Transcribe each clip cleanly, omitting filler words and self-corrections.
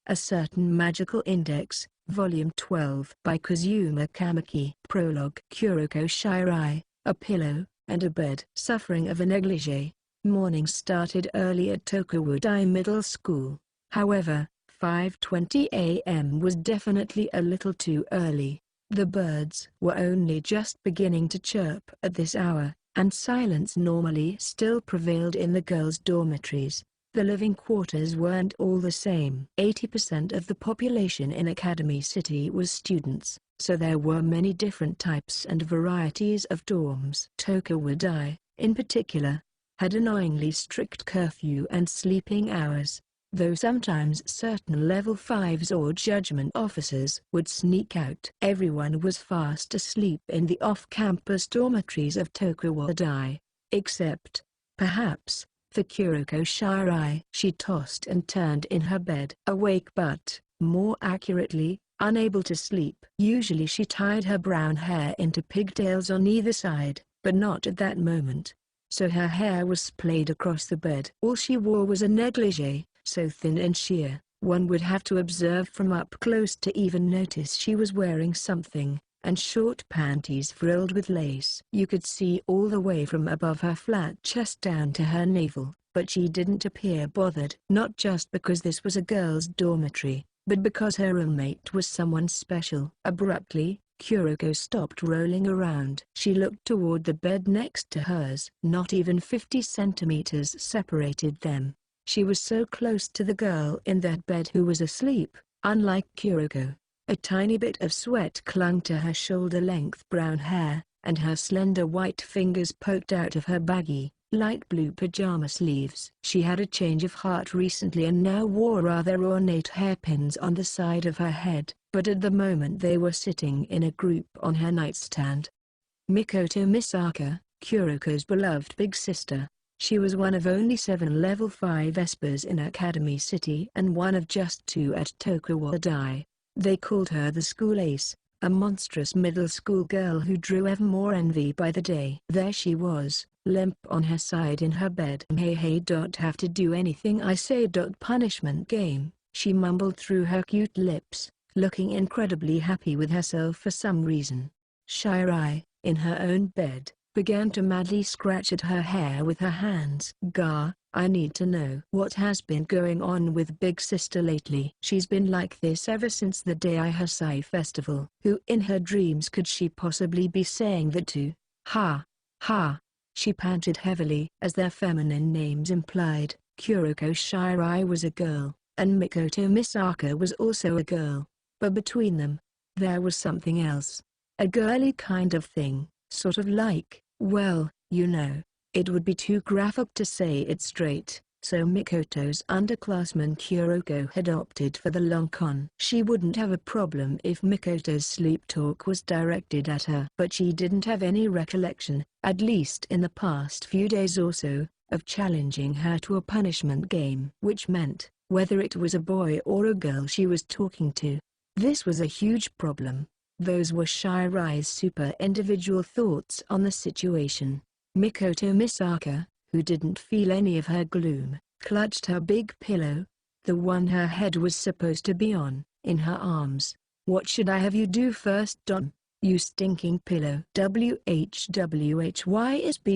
A Certain Magical Index, Volume 12 by Kazuma Kamaki. Prologue. Kuroko Shirai, a pillow, and a bed. Suffering of a negligee. Morning started early at Tokawudai Middle School. However, 5:20 a.m. was definitely a little too early. The birds were only just beginning to chirp at this hour, and silence normally still prevailed in the girls' dormitories. The living quarters weren't all the same. 80% of the population in Academy City was students, so there were many different types and varieties of dorms. Tokawudai, in particular, had annoyingly strict curfew and sleeping hours, though sometimes certain level 5s or judgment officers would sneak out. Everyone was fast asleep in the off-campus dormitories of Tokawudai, except, perhaps, for Kuroko Shirai. She tossed and turned in her bed, awake but, more accurately, unable to sleep. Usually she tied her brown hair into pigtails on either side, but not at that moment, so her hair was splayed across the bed. All she wore was a negligee, so thin and sheer, one would have to observe from up close to even notice she was wearing something, and short panties frilled with lace. You could see all the way from above her flat chest down to her navel, but she didn't appear bothered. Not just because this was a girls' dormitory, but because her roommate was someone special. Abruptly, Kuroko stopped rolling around. She looked toward the bed next to hers. Not even 50 centimeters separated them. She was so close to the girl in that bed who was asleep. Unlike Kuroko, a tiny bit of sweat clung to her shoulder-length brown hair, and her slender white fingers poked out of her baggy, light blue pajama sleeves. She had a change of heart recently and now wore rather ornate hairpins on the side of her head, but at the moment they were sitting in a group on her nightstand. Mikoto Misaka, Kuroko's beloved big sister. She was one of only 7 level 5 espers in Academy City and one of just 2 at Tokawudai. They called her the school ace, a monstrous middle school girl who drew ever more envy by the day. There she was, limp on her side in her bed. Hey, don't have to do anything I say. Punishment game, she mumbled through her cute lips, looking incredibly happy with herself for some reason. Shirai, in her own bed, began to madly scratch at her hair with her hands. Gah, I need to know what has been going on with Big Sister lately. She's been like this ever since the Daihasai festival. Who in her dreams could she possibly be saying that to? Ha, ha. She panted heavily. As their feminine names implied, Kuroko Shirai was a girl, and Mikoto Misaka was also a girl. But between them, there was something else. A girly kind of thing, sort of like, well, you know, it would be too graphic to say it straight, so Mikoto's underclassman Kuroko had opted for the long con. She wouldn't have a problem if Mikoto's sleep talk was directed at her. But she didn't have any recollection, at least in the past few days or so, of challenging her to a punishment game. Which meant, whether it was a boy or a girl she was talking to, this was a huge problem. Those were Shirai's super individual thoughts on the situation. Mikoto Misaka, who didn't feel any of her gloom, clutched her big pillow, the one her head was supposed to be on, in her arms. What should I have you do first, Don? You stinking pillow. WHWHYSB.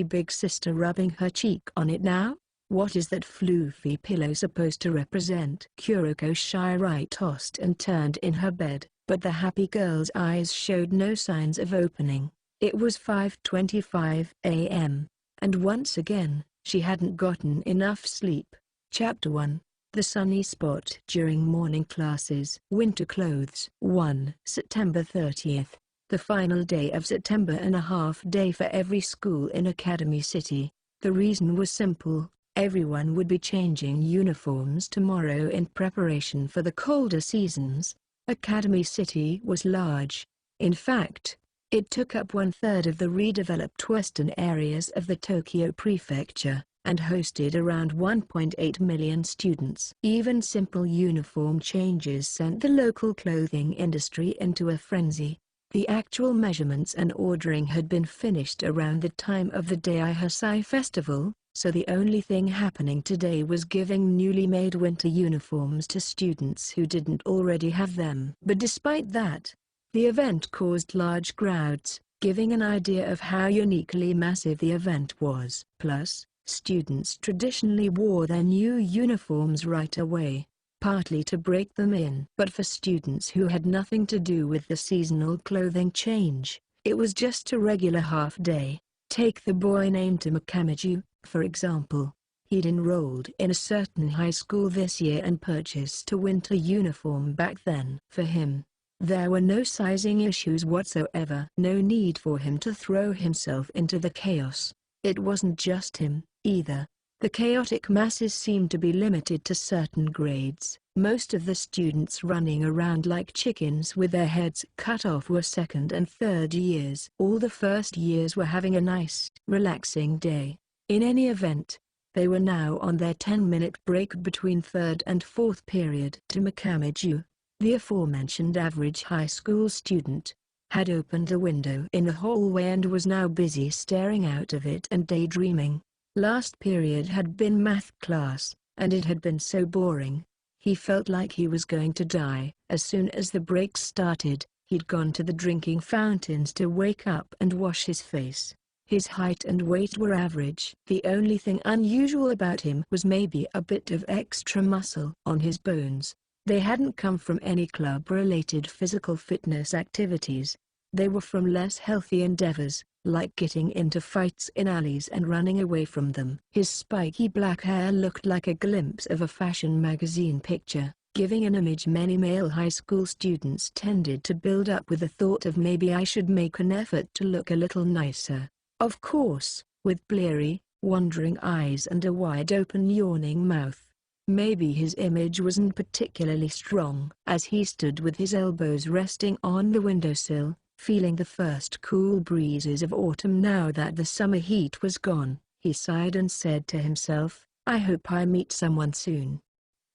Big sister rubbing her cheek on it now? What is that floofy pillow supposed to represent? Kuroko Shirai tossed and turned in her bed, but the happy girl's eyes showed no signs of opening. It was 5:25 a.m., and once again, she hadn't gotten enough sleep. Chapter 1. The Sunny Spot During Morning Classes. Winter Clothes. 1. September 30th. The final day of September and a half day for every school in Academy City. The reason was simple. Everyone would be changing uniforms tomorrow in preparation for the colder seasons. Academy City was large. In fact, it took up 1/3 of the redeveloped western areas of the Tokyo prefecture, and hosted around 1.8 million students. Even simple uniform changes sent the local clothing industry into a frenzy. The actual measurements and ordering had been finished around the time of the Daihasai festival, So the only thing happening today was giving newly made winter uniforms to students who didn't already have them. But despite that, the event caused large crowds, giving an idea of how uniquely massive the event was. Plus, students traditionally wore their new uniforms right away, partly to break them in. But for students who had nothing to do with the seasonal clothing change, it was just a regular half-day. Take the boy named Tamakamizu, for example. He'd enrolled in a certain high school this year and purchased a winter uniform back then. For him, there were no sizing issues whatsoever. No need for him to throw himself into the chaos. It wasn't just him, either. The chaotic masses seemed to be limited to certain grades. Most of the students running around like chickens with their heads cut off were second and third years. All the first years were having a nice, relaxing day. In any event, they were now on their 10-minute break between third and fourth period. Tamakamizu, the aforementioned average high school student, had opened a window in the hallway and was now busy staring out of it and daydreaming. Last period had been math class, and it had been so boring. He felt like he was going to die. As soon as the break started, he'd gone to the drinking fountains to wake up and wash his face. His height and weight were average. The only thing unusual about him was maybe a bit of extra muscle on his bones. They hadn't come from any club-related physical fitness activities. They were from less healthy endeavors, like getting into fights in alleys and running away from them. His spiky black hair looked like a glimpse of a fashion magazine picture, giving an image many male high school students tended to build up with the thought of maybe I should make an effort to look a little nicer. Of course, with bleary, wandering eyes and a wide-open yawning mouth. Maybe his image wasn't particularly strong. As he stood with his elbows resting on the windowsill, feeling the first cool breezes of autumn now that the summer heat was gone, he sighed and said to himself, I hope I meet someone soon.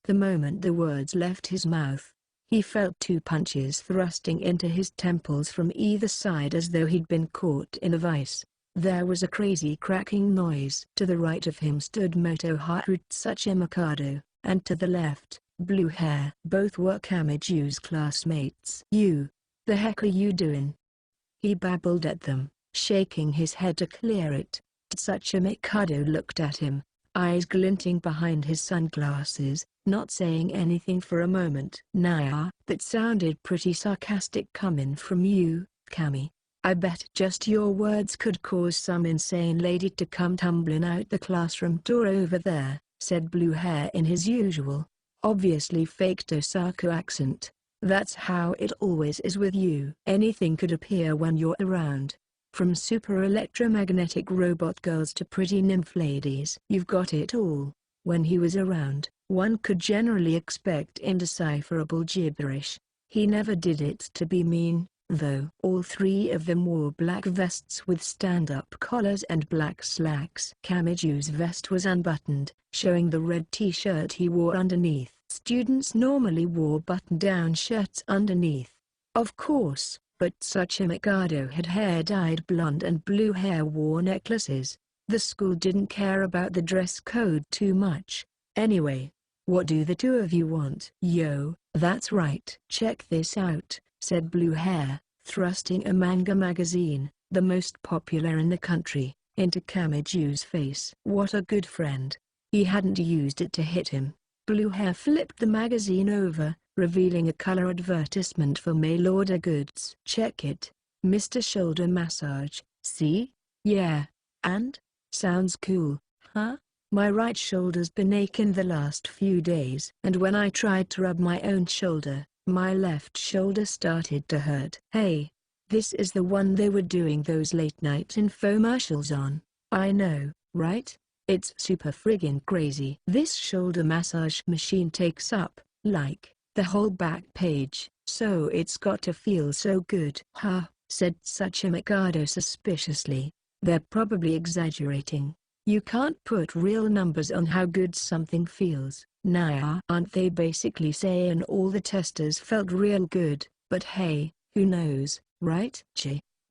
The moment the words left his mouth, he felt two punches thrusting into his temples from either side as though he'd been caught in a vice. There was a crazy cracking noise. To the right of him stood Motoharu Tsuchimikado, and to the left, Blue Hair. Both were Kamiju's classmates. You, the heck are you doing? He babbled at them, shaking his head to clear it. Tsuchimikado looked at him, eyes glinting behind his sunglasses, not saying anything for a moment. Nah, that sounded pretty sarcastic coming from you, Kami. I bet just your words could cause some insane lady to come tumbling out the classroom door over there, said Blue Hair in his usual, obviously faked Osaka accent. That's how it always is with you. Anything could appear when you're around. From super electromagnetic robot girls to pretty nymph ladies. You've got it all. When he was around, one could generally expect indecipherable gibberish. He never did it to be mean, though. All three of them wore black vests with stand-up collars and black slacks. Kamiju's vest was unbuttoned, showing the red t-shirt he wore underneath. Students normally wore button-down shirts underneath, of course, but Tsuchimikado had hair dyed blonde and Blue Hair wore necklaces. The school didn't care about the dress code too much. Anyway, what do the two of you want? Yo, that's right. Check this out, said Blue Hair, thrusting a manga magazine, the most popular in the country, into Kamiju's face. What a good friend. He hadn't used it to hit him. Blue Hair flipped the magazine over, revealing a color advertisement for mail order goods. Check it, Mr. Shoulder Massage. See? Yeah. And? Sounds cool, huh? My right shoulder's been aching the last few days. And when I tried to rub my own shoulder, my left shoulder started to hurt. Hey, this is the one they were doing those late-night infomercials on. I know, right? It's super friggin' crazy. This shoulder massage machine takes up, like, the whole back page, so it's got to feel so good. Huh, said Tsuchimikado suspiciously. They're probably exaggerating. You can't put real numbers on how good something feels. Nah, aren't they basically saying all the testers felt real good? But hey, who knows, right?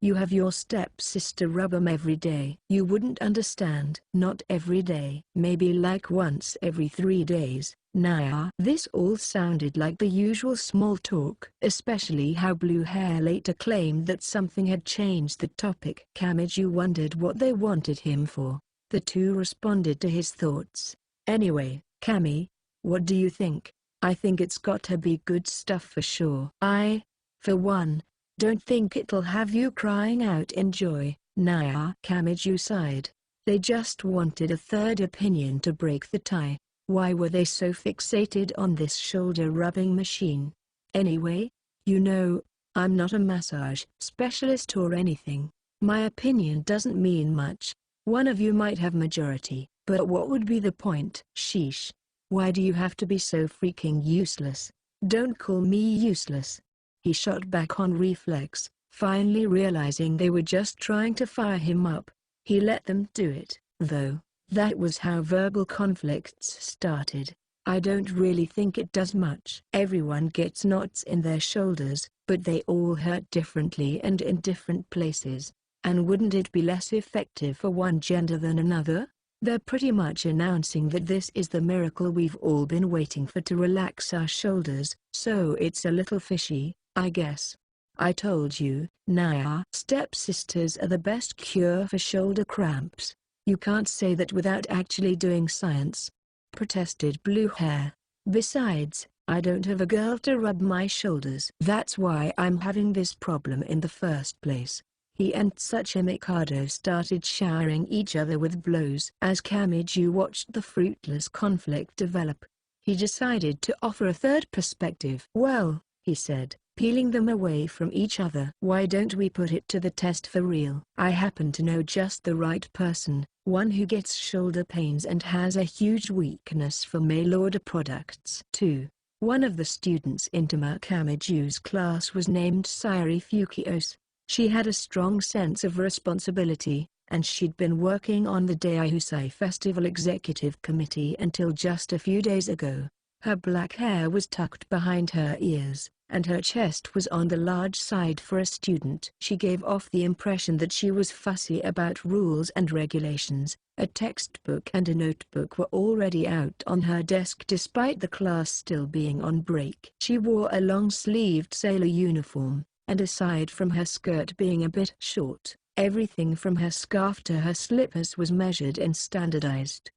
You have your stepsister rub 'em every day. You wouldn't understand. Not every day. Maybe like once every 3 days. Nah. This all sounded like the usual small talk. Especially how Blue Hair later claimed that something had changed the topic. Kamiju wondered what they wanted him for. The two responded to his thoughts. Anyway, Kami, what do you think? I think it's got to be good stuff for sure. I, for one, don't think it'll have you crying out in joy. Nah. Kamiju sighed. They just wanted a third opinion to break the tie. Why were they so fixated on this shoulder-rubbing machine? Anyway, you know, I'm not a massage specialist or anything. My opinion doesn't mean much. One of you might have majority, but what would be the point? Sheesh. Why do you have to be so freaking useless? Don't call me useless. He shot back on reflex, finally realizing they were just trying to fire him up. He let them do it, though. That was how verbal conflicts started. I don't really think it does much. Everyone gets knots in their shoulders, but they all hurt differently and in different places. And wouldn't it be less effective for one gender than another? They're pretty much announcing that this is the miracle we've all been waiting for to relax our shoulders, so it's a little fishy, I guess. I told you, Naya. Stepsisters are the best cure for shoulder cramps. You can't say that without actually doing science, protested Blue Hair. Besides, I don't have a girl to rub my shoulders. That's why I'm having this problem in the first place. He and Tsuchi Mikado started showering each other with blows. As Kamiju watched the fruitless conflict develop, he decided to offer a third perspective. Well, he said, peeling them away from each other. Why don't we put it to the test for real? I happen to know just the right person, one who gets shoulder pains and has a huge weakness for mail-order products. 2. One of the students in Kamiju's class was named Sayuri Fukiose. She had a strong sense of responsibility, and she'd been working on the Daihusai Festival Executive Committee until just a few days ago. Her black hair was tucked behind her ears, and her chest was on the large side for a student. She gave off the impression that she was fussy about rules and regulations. A textbook and a notebook were already out on her desk despite the class still being on break. She wore a long-sleeved sailor uniform, and aside from her skirt being a bit short, everything from her scarf to her slippers was measured and standardized.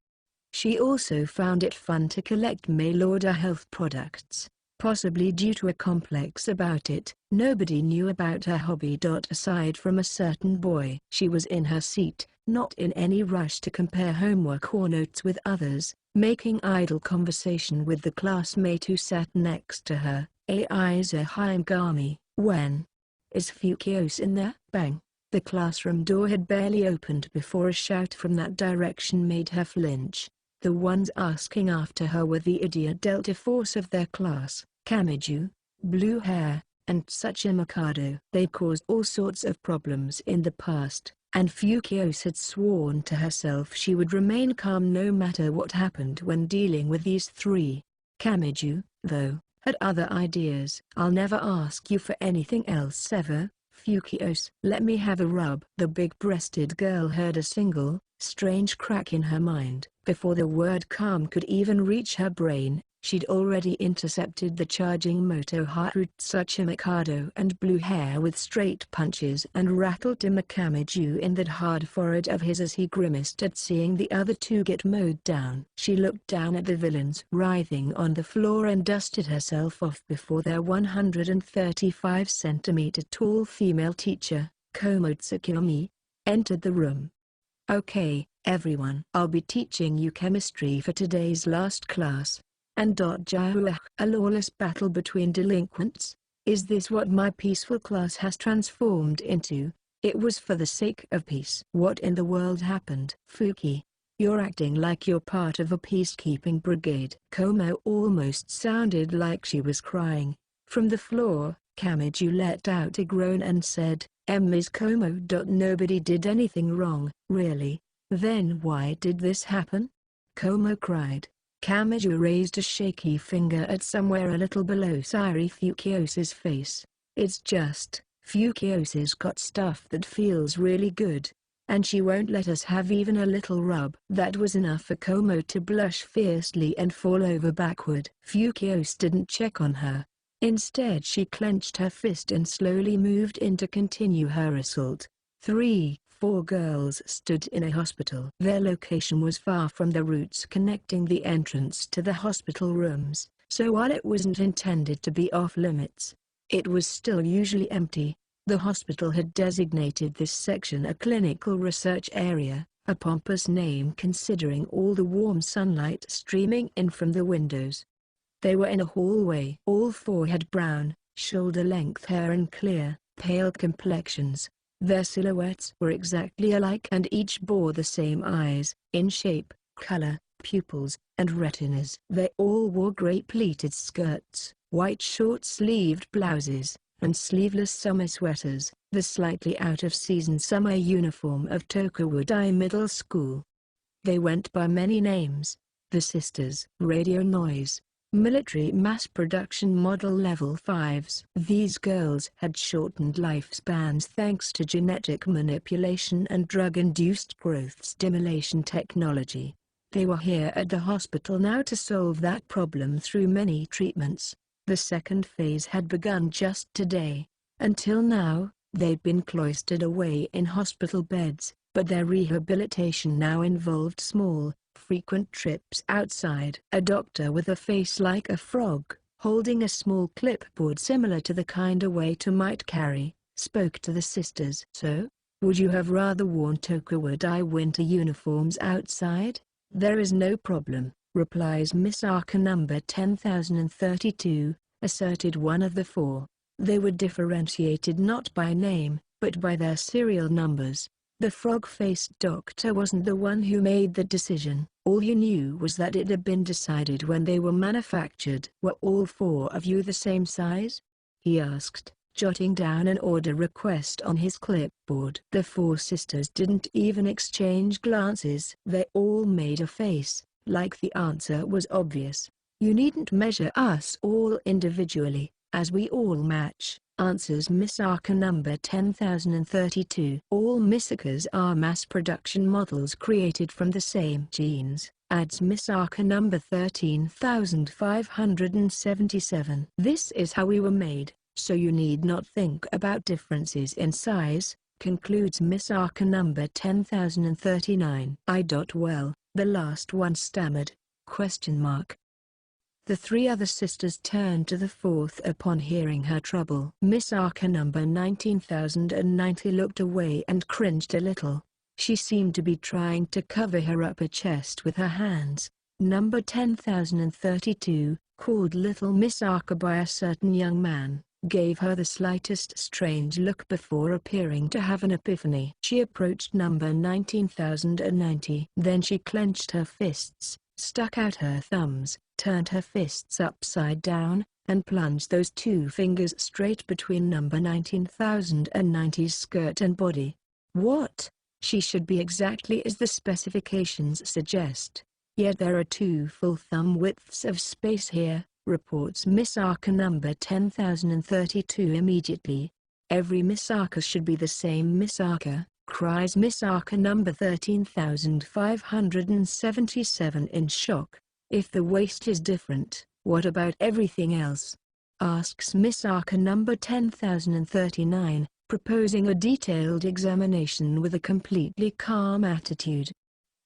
She also found it fun to collect mail-order health products, possibly due to a complex about it. Nobody knew about her hobby. Aside from a certain boy. She was in her seat, not in any rush to compare homework or notes with others, making idle conversation with the classmate who sat next to her, Aiza Hyamgami. When is Fukiose in there? Bang! The classroom door had barely opened before a shout from that direction made her flinch. The ones asking after her were the idiot Delta Force of their class, Kamiju, Blue Hair, and Tsuchi Mikado. They caused all sorts of problems in the past, and Fukiose had sworn to herself she would remain calm no matter what happened when dealing with these three. Kamiju, though, had other ideas. I'll never ask you for anything else ever, Fukiose. Let me have a rub. The big-breasted girl heard a single, strange crack in her mind. Before the word calm could even reach her brain, she'd already intercepted the charging Moto Haru Tsuchi Mikado and Blue Hair with straight punches and rattled Kamiju in that hard forehead of his as he grimaced at seeing the other two get mowed down. She looked down at the villains writhing on the floor and dusted herself off before their 135-centimeter tall female teacher, Komo Tsukiyomi, entered the room. Okay, everyone. I'll be teaching you chemistry for today's last class. And a lawless battle between delinquents? Is this what my peaceful class has transformed into? It was for the sake of peace. What in the world happened? Fuki, you're acting like you're part of a peacekeeping brigade. Komo almost sounded like she was crying. From the floor, Kamiju let out a groan and said, Ms. Komo. Nobody did anything wrong. Really? Then why did this happen? Komo cried. Kamiju raised a shaky finger at somewhere a little below Sayuri Fukiose's face. It's just, Fukiosi's got stuff that feels really good. And she won't let us have even a little rub." That was enough for Como to blush fiercely and fall over backward. Fukios didn't check on her. Instead she clenched her fist and slowly moved in to continue her assault. 4 girls stood in a hospital. Their location was far from the routes connecting the entrance to the hospital rooms, so while it wasn't intended to be off-limits, it was still usually empty. The hospital had designated this section a clinical research area, a pompous name considering all the warm sunlight streaming in from the windows. They were in a hallway. All 4 had brown, shoulder-length hair and clear, pale complexions. Their silhouettes were exactly alike and each bore the same eyes, in shape, color, pupils, and retinas. They all wore grey pleated skirts, white short-sleeved blouses, and sleeveless summer sweaters, the slightly out-of-season summer uniform of Tokawudai Middle School. They went by many names: the Sisters, Radio Noise, Military Mass Production Model Level 5s. These girls had shortened lifespans thanks to genetic manipulation and drug-induced growth stimulation technology. They were here at the hospital now to solve that problem through many treatments. The second phase had begun just today. Until now, they'd been cloistered away in hospital beds, but their rehabilitation now involved small, frequent trips outside. A doctor with a face like a frog, holding a small clipboard similar to the kind a waiter might carry, spoke to the sisters. "So, would you have rather worn Tokawudai winter uniforms outside?" "There is no problem," replies Miss Arca number 10032, asserted one of the 4. They were differentiated not by name, but by their serial numbers. The frog-faced doctor wasn't the one who made the decision. All he knew was that it had been decided when they were manufactured. "Were all 4 of you the same size?" he asked, jotting down an order request on his clipboard. The 4 sisters didn't even exchange glances. They all made a face, like the answer was obvious. "You needn't measure us all individually, as we all match," answers Miss Arca number 10032. "All Missakas are mass production models created from the same genes," adds Miss Arca number 13577. "This is how we were made, so you need not think about differences in size," concludes Miss Arca number 10039. Well, the last one stammered, ? The 3 other sisters turned to the 4th upon hearing her trouble. Miss Arca number 19090 looked away and cringed a little. She seemed to be trying to cover her upper chest with her hands. Number 10032, called Little Miss Arca by a certain young man, gave her the slightest strange look before appearing to have an epiphany. She approached number 19090. Then she clenched her fists, stuck out her thumbs, turned her fists upside down, and plunged those 2 fingers straight between number 19090's skirt and body. "What? She should be exactly as the specifications suggest. Yet there are 2 full thumb widths of space here," reports Miss Arca number 10032 immediately. "Every Miss Arca should be the same Miss Arca," cries Miss Arca number 13577 in shock. "If the waist is different, what about everything else?" asks Miss Arca number 10039, proposing a detailed examination with a completely calm attitude.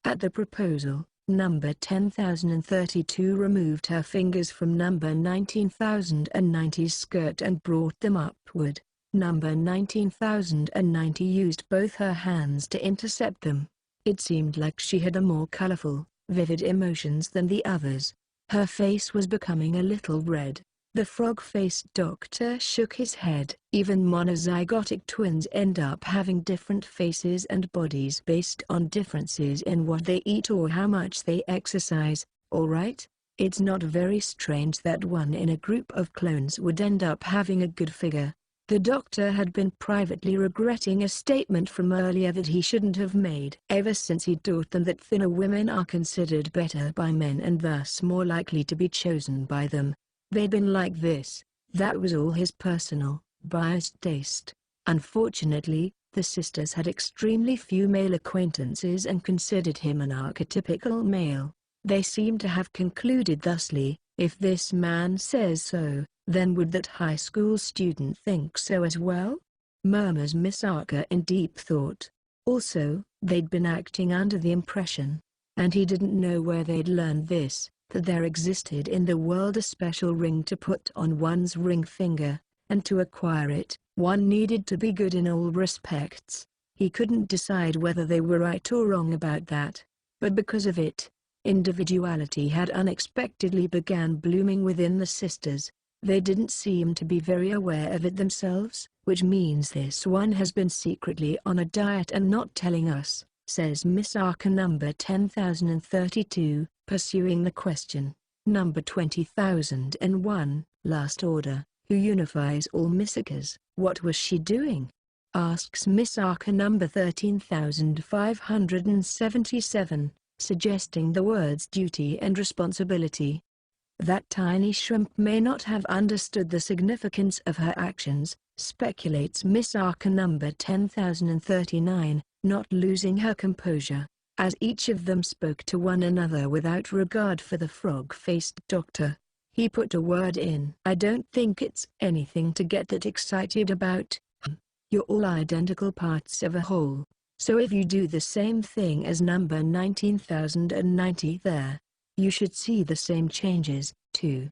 At the proposal, number 10032 removed her fingers from number 19090's skirt and brought them upward. Number 19090 used both her hands to intercept them. It seemed like she had a more colorful, vivid emotions than the others. Her face was becoming a little red. The frog-faced doctor shook his head. "Even monozygotic twins end up having different faces and bodies based on differences in what they eat or how much they exercise, all right? It's not very strange that one in a group of clones would end up having a good figure." The doctor had been privately regretting a statement from earlier that he shouldn't have made. Ever since he taught them that thinner women are considered better by men and thus more likely to be chosen by them, they'd been like this. That was all his personal, biased taste. Unfortunately, the sisters had extremely few male acquaintances and considered him an archetypical male. They seemed to have concluded thusly, if this man says so, then would that high school student think so as well? Murmurs Miss Archer in deep thought. Also, they'd been acting under the impression, and he didn't know where they'd learned this, that there existed in the world a special ring to put on one's ring finger, and to acquire it, one needed to be good in all respects. He couldn't decide whether they were right or wrong about that, but because of it, individuality had unexpectedly began blooming within the sisters. They didn't seem to be very aware of it themselves, which means this one has been secretly on a diet and not telling us, says Miss Archer number 10,032, pursuing the question. Number 20,001, last order, who unifies all Missakers. What was she doing? Asks Miss Archer number 13,577, suggesting the words duty and responsibility. That tiny shrimp may not have understood the significance of her actions, speculates Miss Archer number 10,039, not losing her composure, as each of them spoke to one another without regard for the frog-faced doctor. He put a word in. I don't think it's anything to get that excited about. You're all identical parts of a whole. So if you do the same thing as number 19,090 there, you should see the same changes, too!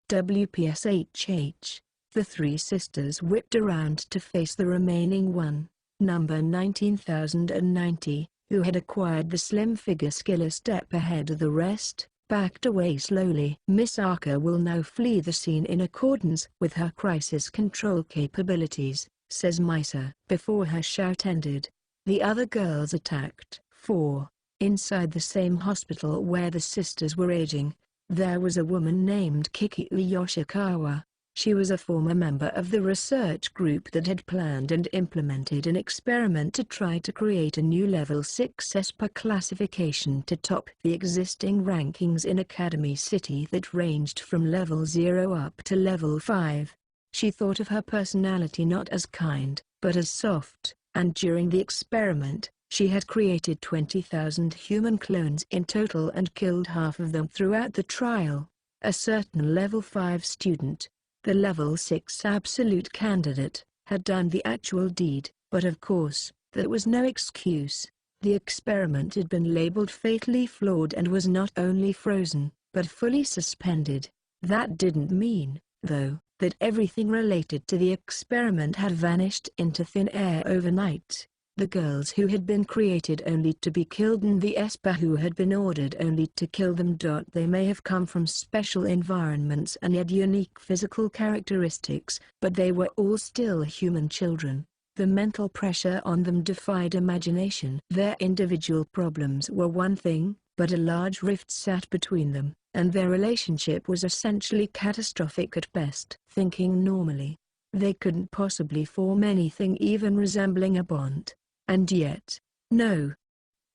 WPSHH. The three sisters whipped around to face the remaining one, number 19,090, who had acquired the slim figure skill a step ahead of the rest, backed away slowly. Miss Archer will now flee the scene in accordance with her crisis control capabilities, says Misa. Before her shout ended, the other girls attacked. 4. Inside the same hospital where the sisters were aging, there was a woman named Kiki Yoshikawa. She was a former member of the research group that had planned and implemented an experiment to try to create a new level 6 ESPA classification to top the existing rankings in Academy City that ranged from level 0 up to level 5. She thought of her personality not as kind, but as soft, and during the experiment, she had created 20,000 human clones in total and killed half of them throughout the trial. A certain level 5 student, the level 6 absolute candidate, had done the actual deed, but of course, that was no excuse. The experiment had been labeled fatally flawed and was not only frozen, but fully suspended. That didn't mean, though, that everything related to the experiment had vanished into thin air overnight. The girls who had been created only to be killed and the ESPA who had been ordered only to kill them. They may have come from special environments and had unique physical characteristics, but they were all still human children. The mental pressure on them defied imagination. Their individual problems were one thing, but a large rift sat between them, and their relationship was essentially catastrophic at best. Thinking normally, they couldn't possibly form anything even resembling a bond. And yet, no.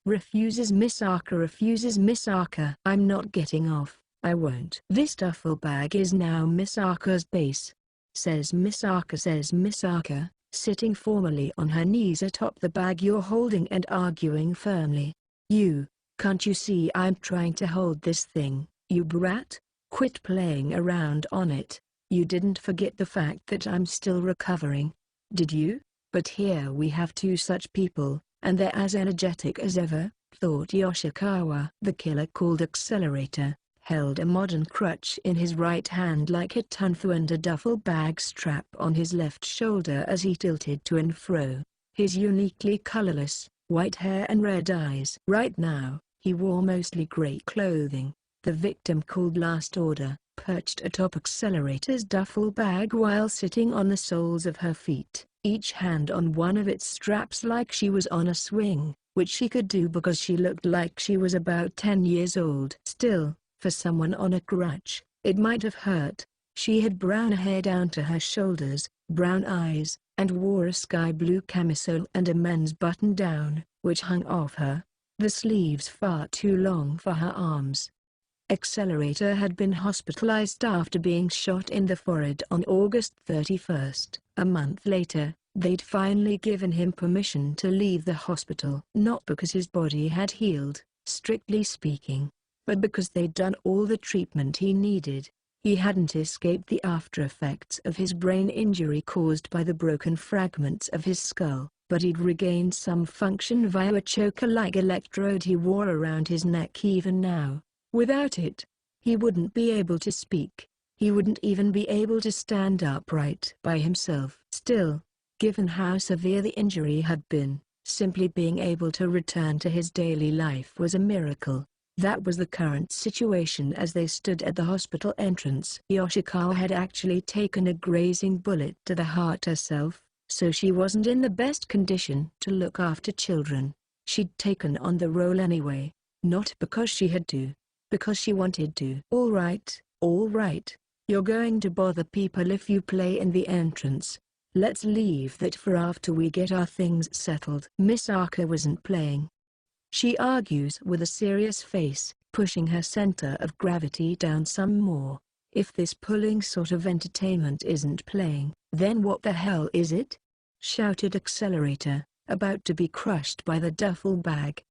Refuses Miss Archer. I'm not getting off, I won't. This duffel bag is now Miss Archer's base, says Miss Archer, sitting formally on her knees atop the bag you're holding and arguing firmly. Can't you see I'm trying to hold this thing, you brat? Quit playing around on it. You didn't forget the fact that I'm still recovering, did you? But here we have two such people, and they're as energetic as ever, thought Yoshikawa. The killer called Accelerator held a modern crutch in his right hand like a tunfu and a duffel bag strap on his left shoulder as he tilted to and fro. His uniquely colorless, white hair and red eyes. Right now, he wore mostly gray clothing. The victim called Last Order perched atop Accelerator's duffel bag while sitting on the soles of her feet, each hand on one of its straps like she was on a swing, which she could do because she looked like she was about 10 years old. Still, for someone on a crutch, it might have hurt. She had brown hair down to her shoulders, brown eyes, and wore a sky blue camisole and a men's button-down, which hung off her, the sleeves far too long for her arms. Accelerator had been hospitalized after being shot in the forehead on August 31st. A month later, they'd finally given him permission to leave the hospital. Not because his body had healed, strictly speaking, but because they'd done all the treatment he needed. He hadn't escaped the after-effects of his brain injury caused by the broken fragments of his skull, but he'd regained some function via a choker-like electrode he wore around his neck. Even now, without it, he wouldn't be able to speak. He wouldn't even be able to stand upright by himself. Still, given how severe the injury had been, simply being able to return to his daily life was a miracle. That was the current situation as they stood at the hospital entrance. Yoshikawa had actually taken a grazing bullet to the heart herself, so she wasn't in the best condition to look after children. She'd taken on the role anyway, not because she had to, because she wanted to. All right, you're going to bother people if you play in the entrance. Let's leave that for after we get our things settled. Misaka wasn't playing. She argues with a serious face, pushing her center of gravity down some more. If this pulling sort of entertainment isn't playing, then what the hell is it? Shouted Accelerator, about to be crushed by the duffel bag.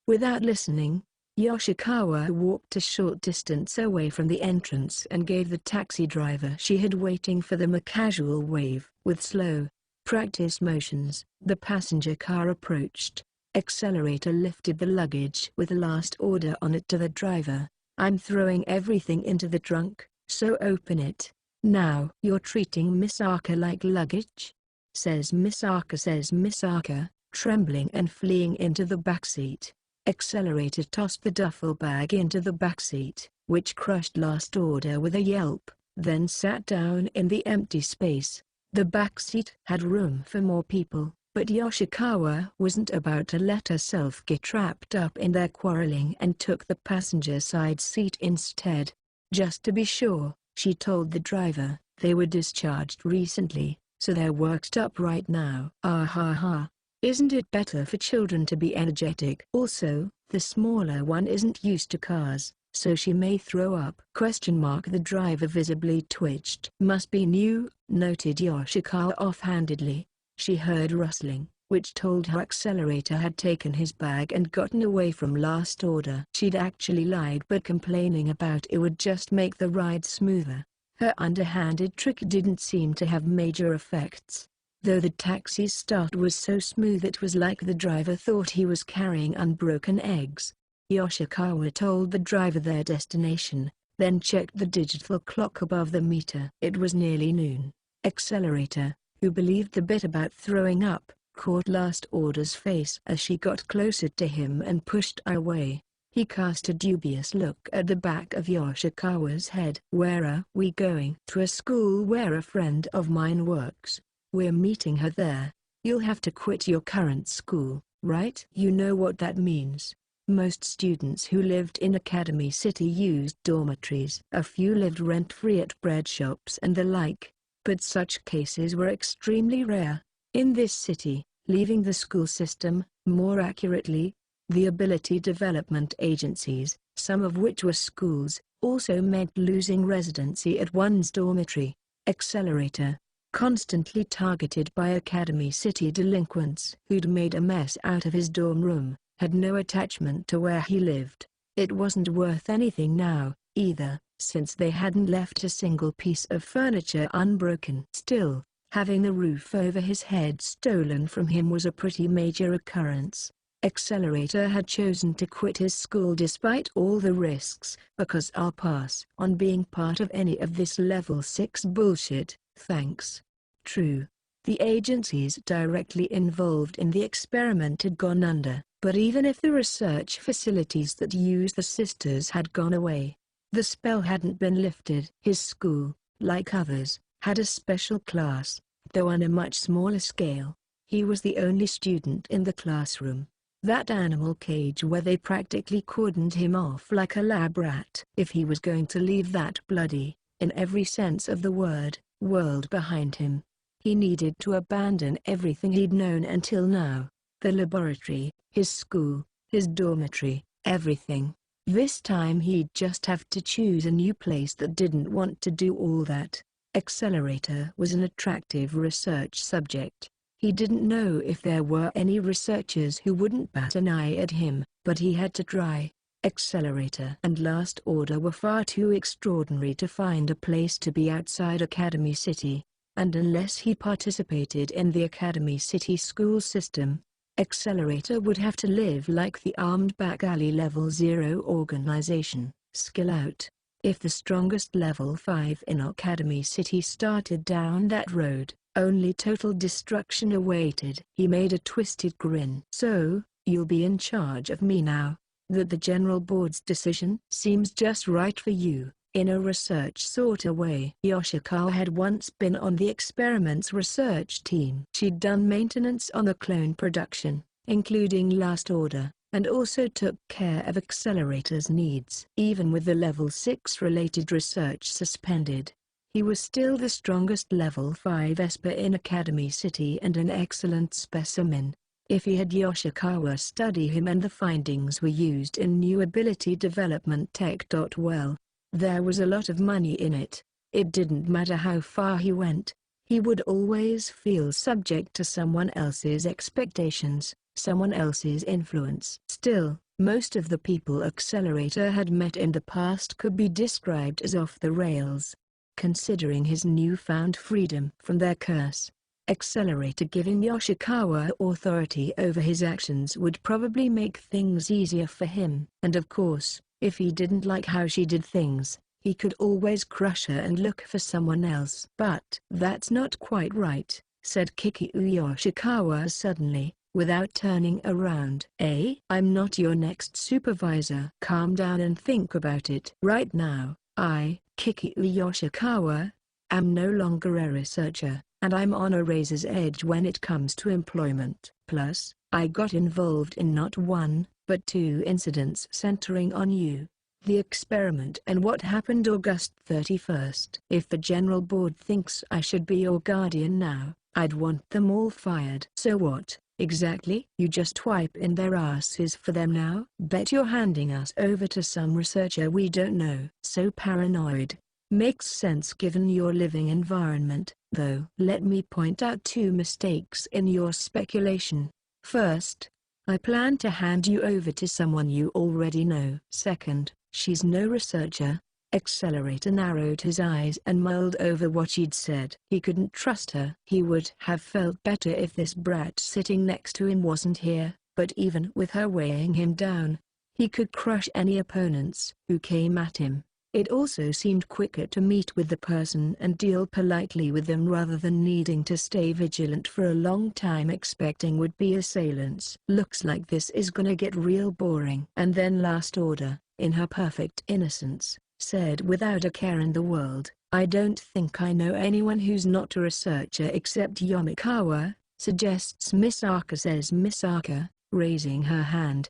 Without listening, Yoshikawa walked a short distance away from the entrance and gave the taxi driver she had waiting for them a casual wave. With slow, practice motions, the passenger car approached. Accelerator lifted the luggage with the last order on it to the driver. I'm throwing everything into the trunk, so open it. Now. You're treating Misaka like luggage? Says Misaka, trembling and fleeing into the backseat. Accelerator tossed the duffel bag into the backseat, which crushed last order with a yelp, then sat down in the empty space. The backseat had room for more people, but Yoshikawa wasn't about to let herself get trapped up in their quarreling and took the passenger side seat instead. Just to be sure, she told the driver, they were discharged recently, so they're worked up right now. Ah ha ha. Isn't it better for children to be energetic? Also, the smaller one isn't used to cars, so she may throw up. The driver visibly twitched. Must be new, noted Yoshikawa offhandedly. She heard rustling, which told her Accelerator had taken his bag and gotten away from last order. She'd actually lied, but complaining about it would just make the ride smoother. Her underhanded trick didn't seem to have major effects, though the taxi's start was so smooth it was like the driver thought he was carrying unbroken eggs. Yoshikawa told the driver their destination, then checked the digital clock above the meter. It was nearly noon. Accelerator, who believed the bit about throwing up, caught last order's face as she got closer to him and pushed her away. He cast a dubious look at the back of Yoshikawa's head. Where are we going? To a school where a friend of mine works. We're meeting her there. You'll have to quit your current school, right? You know what that means. Most students who lived in Academy City used dormitories. A few lived rent-free at bread shops and the like, but such cases were extremely rare. In this city, leaving the school system, more accurately, the ability development agencies, some of which were schools, also meant losing residency at one's dormitory. Accelerator, constantly targeted by Academy City delinquents who'd made a mess out of his dorm room, had no attachment to where he lived. It wasn't worth anything now, either, since they hadn't left a single piece of furniture unbroken. Still, having the roof over his head stolen from him was a pretty major occurrence. Accelerator had chosen to quit his school despite all the risks, because I'll pass on being part of any of this level 6 bullshit, thanks. True, the agencies directly involved in the experiment had gone under, but even if the research facilities that used the sisters had gone away, the spell hadn't been lifted. His school, like others, had a special class, though on a much smaller scale. He was the only student in the classroom. That animal cage where they practically cordoned him off like a lab rat. If he was going to leave that bloody, in every sense of the word, world behind him, he needed to abandon everything he'd known until now. The laboratory, his school, his dormitory, everything. This time he'd just have to choose a new place that didn't want to do all that. Accelerator was an attractive research subject. He didn't know if there were any researchers who wouldn't bat an eye at him, but he had to try. Accelerator and Last Order were far too extraordinary to find a place to be outside Academy City, and unless he participated in the Academy City school system, Accelerator would have to live like the armed back alley Level 0 organization, skill out. If the strongest Level 5 in Academy City started down that road, only total destruction awaited. He made a twisted grin. So, you'll be in charge of me now. That the General Board's decision seems just right for you, in a research sorta way. Yoshikawa had once been on the experiment's research team. She'd done maintenance on the clone production, including Last Order, and also took care of Accelerator's needs. Even with the Level 6 related research suspended, he was still the strongest Level 5 Esper in Academy City and an excellent specimen. If he had Yoshikawa study him and the findings were used in new ability development tech. Well, there was a lot of money in it. It didn't matter how far he went, he would always feel subject to someone else's expectations, someone else's influence. Still, most of the people Accelerator had met in the past could be described as off the rails. Considering his newfound freedom from their curse, Accelerator giving Yoshikawa authority over his actions would probably make things easier for him. And of course, if he didn't like how she did things, he could always crush her and look for someone else. But that's not quite right, said Kikyu Yoshikawa suddenly, without turning around. I'm not your next supervisor. Calm down and think about it. Right now, Kikyu Yoshikawa, am no longer a researcher, and I'm on a razor's edge when it comes to employment. Plus, I got involved in not one, but two incidents centering on you. The experiment and what happened August 31st. If the General Board thinks I should be your guardian now, I'd want them all fired. So what, exactly? You just wipe in their asses for them now? Bet you're handing us over to some researcher we don't know. So paranoid. Makes sense given your living environment, though. Let me point out two mistakes in your speculation. First, I plan to hand you over to someone you already know. Second, she's no researcher. Accelerator narrowed his eyes and mulled over what she'd said. He couldn't trust her. He would have felt better if this brat sitting next to him wasn't here, but even with her weighing him down, he could crush any opponents who came at him. It also seemed quicker to meet with the person and deal politely with them rather than needing to stay vigilant for a long time expecting would-be assailants. Looks like this is gonna get real boring. And then Last Order, in her perfect innocence, said without a care in the world, I don't think I know anyone who's not a researcher except Yomikawa, suggests Misaka, says Misaka, raising her hand.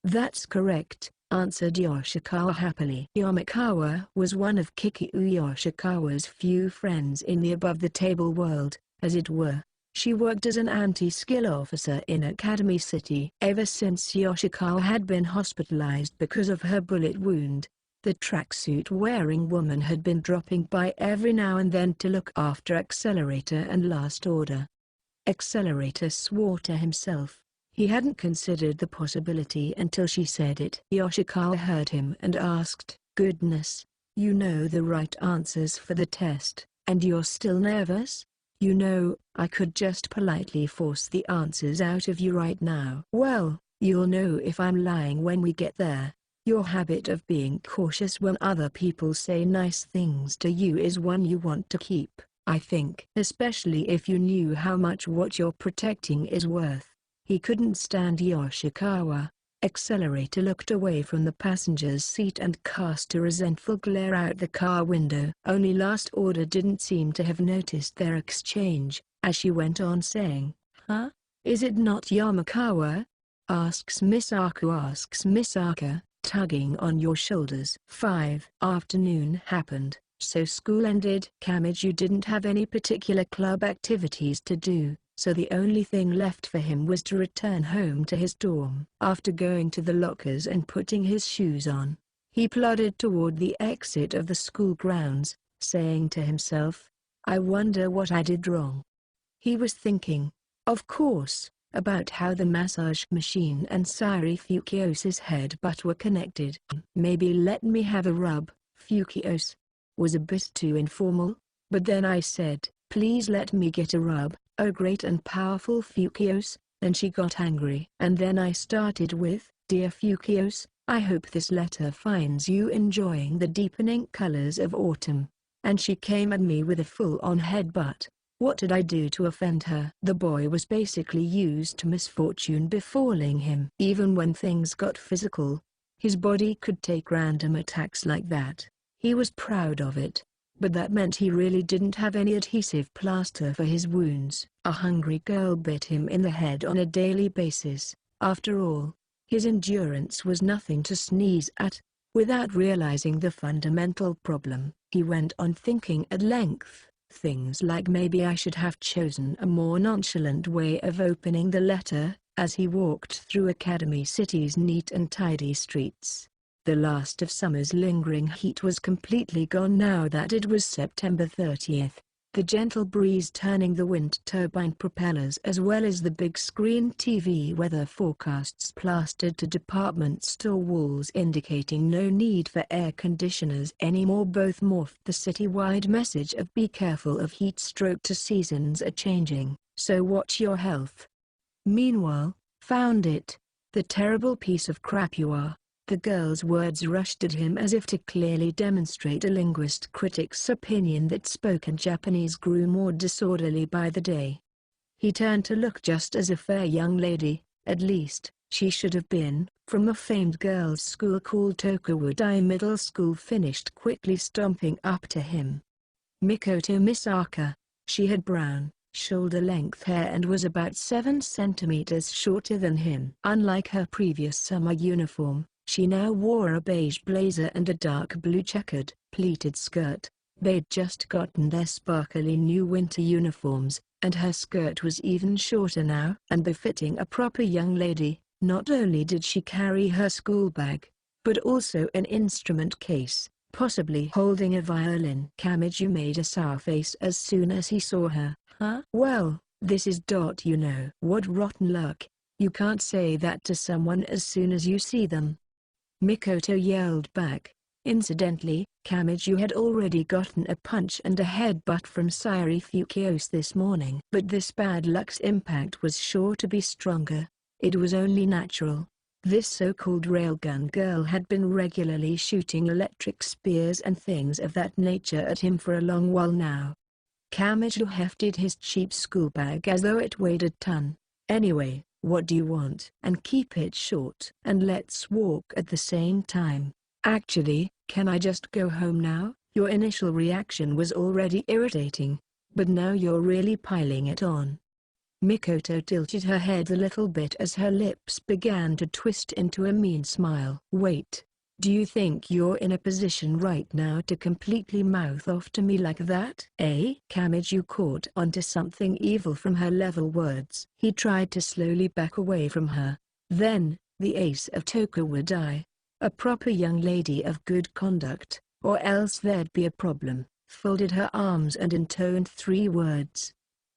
That's correct, answered Yoshikawa happily. Yomikawa was one of Kikyu Yoshikawa's few friends in the above-the-table world, as it were. She worked as an anti-skill officer in Academy City. Ever since Yoshikawa had been hospitalized because of her bullet wound, the tracksuit-wearing woman had been dropping by every now and then to look after Accelerator and Last Order. Accelerator swore to himself. He hadn't considered the possibility until she said it. Yoshikawa heard him and asked, Goodness, you know the right answers for the test, and you're still nervous? You know, I could just politely force the answers out of you right now. Well, you'll know if I'm lying when we get there. Your habit of being cautious when other people say nice things to you is one you want to keep, I think. Especially if you knew how much what you're protecting is worth. He couldn't stand Yoshikawa. Accelerator looked away from the passenger's seat and cast a resentful glare out the car window. Only Last Order didn't seem to have noticed their exchange, as she went on saying, Huh? Is it not Yomikawa? Asks Misaka, tugging on your shoulders. 5. Afternoon happened, so school ended. Kamiju didn't have any particular club activities to do, so the only thing left for him was to return home to his dorm. After going to the lockers and putting his shoes on, he plodded toward the exit of the school grounds, saying to himself, "I wonder what I did wrong." He was thinking, of course, about how the massage machine and Sairi Fukiyosa's headbutt were connected. "Maybe let me have a rub, Fukiyosa," was a bit too informal, but then I said, "Please let me get a rub, oh great and powerful Fukiyosa," and she got angry. And then I started with, "Dear Fukiyosa, I hope this letter finds you enjoying the deepening colors of autumn," and she came at me with a full-on headbutt. What did I do to offend her? The boy was basically used to misfortune befalling him. Even when things got physical, his body could take random attacks like that. He was proud of it, but that meant he really didn't have any adhesive plaster for his wounds. A hungry girl bit him in the head on a daily basis. After all, his endurance was nothing to sneeze at. Without realizing the fundamental problem, he went on thinking at length. Things like maybe I should have chosen a more nonchalant way of opening the letter, as he walked through Academy City's neat and tidy streets. The last of summer's lingering heat was completely gone now that it was September 30th. The gentle breeze turning the wind turbine propellers as well as the big screen TV weather forecasts plastered to department store walls indicating no need for air conditioners anymore both morphed the citywide message of "Be careful of heat stroke to seasons are changing, so watch your health." Meanwhile, "Found it. The terrible piece of crap you are." The girl's words rushed at him as if to clearly demonstrate a linguist critic's opinion that spoken Japanese grew more disorderly by the day. He turned to look just as a fair young lady, at least, she should have been, from a famed girls' school called Tokawudai Middle School finished quickly stomping up to him. Mikoto Misaka. She had brown, shoulder-length hair and was about 7 centimeters shorter than him. Unlike her previous summer uniform, she now wore a beige blazer and a dark blue checkered, pleated skirt. They'd just gotten their sparkly new winter uniforms, and her skirt was even shorter now. And befitting a proper young lady, not only did she carry her school bag, but also an instrument case, possibly holding a violin. Kamiju made a sour face as soon as he saw her. "Huh? Well, this is you know." "What rotten luck. You can't say that to someone as soon as you see them," Mikoto yelled back. Incidentally, Kamiju had already gotten a punch and a headbutt from Sairi Fukiyosa this morning. But this bad luck's impact was sure to be stronger. It was only natural. This so-called railgun girl had been regularly shooting electric spears and things of that nature at him for a long while now. Kamiju hefted his cheap school bag as though it weighed a ton. "Anyway, what do you want? And keep it short. And let's walk at the same time. Actually, can I just go home now?" Your initial reaction was already irritating, but now you're really piling it on. Mikoto tilted her head a little bit as her lips began to twist into a mean smile. "Wait. Do you think you're in a position right now to completely mouth off to me like that?" Kamiju caught onto something evil from her level words. He tried to slowly back away from her. Then, the ace of Tokawudai, a proper young lady of good conduct, or else there'd be a problem, folded her arms and intoned 3 words.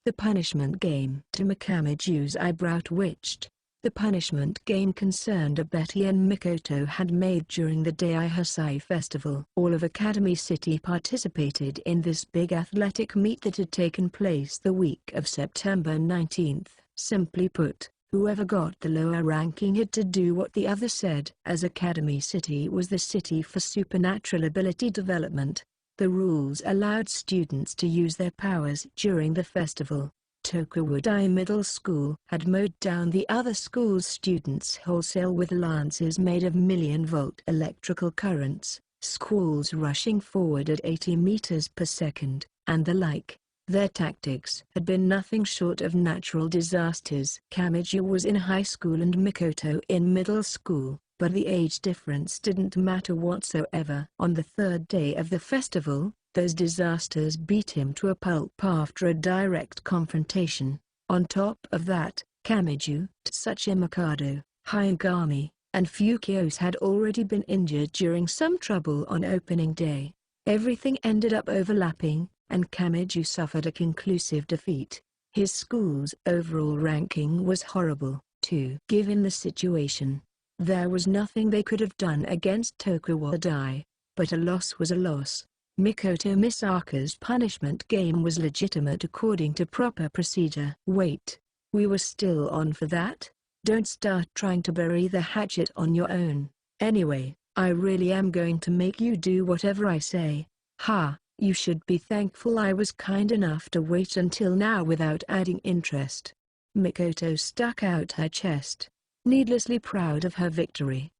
"The punishment game." Kamiju's eyebrow twitched. The punishment game concerned a bet he and Mikoto had made during the Daihasai festival. All of Academy City participated in this big athletic meet that had taken place the week of September 19th. Simply put, whoever got the lower ranking had to do what the other said. As Academy City was the city for supernatural ability development, the rules allowed students to use their powers during the festival. Tokawudai Middle School had mowed down the other school's students wholesale with lances made of million-volt electrical currents, squalls rushing forward at 80 meters per second, and the like. Their tactics had been nothing short of natural disasters. Kamiju was in high school and Mikoto in middle school, but the age difference didn't matter whatsoever. On the 3rd day of the festival, those disasters beat him to a pulp after a direct confrontation. On top of that, Kamiju, Tsuchimikado, Hyangami, and Fukios had already been injured during some trouble on opening day. Everything ended up overlapping, and Kamiju suffered a conclusive defeat. His school's overall ranking was horrible, too. Given the situation, there was nothing they could have done against Tokuwadai, but a loss was a loss. Mikoto Misaka's punishment game was legitimate according to proper procedure. Wait, we were still on for that? Don't start trying to bury the hatchet on your own. Anyway, I really am going to make you do whatever I say. Ha, you should be thankful I was kind enough to wait until now without adding interest. Mikoto stuck out her chest, needlessly proud of her victory.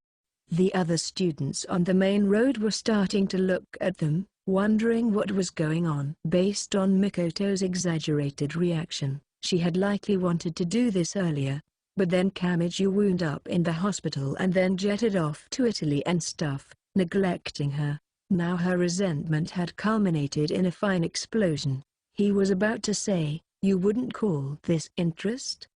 The other students on the main road were starting to look at them, wondering what was going on. Based on Mikoto's exaggerated reaction, she had likely wanted to do this earlier, but then Kamiju wound up in the hospital and then jetted off to Italy and stuff, neglecting her. Now her resentment had culminated in a fine explosion. He was about to say, "You wouldn't call this interest?"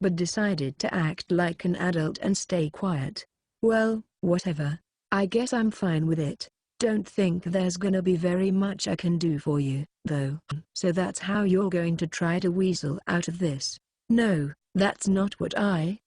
but decided to act like an adult and stay quiet. "Well, whatever. I guess I'm fine with it. Don't think there's gonna be very much I can do for you, though." "So that's how you're going to try to weasel out of this?" "No, that's not what I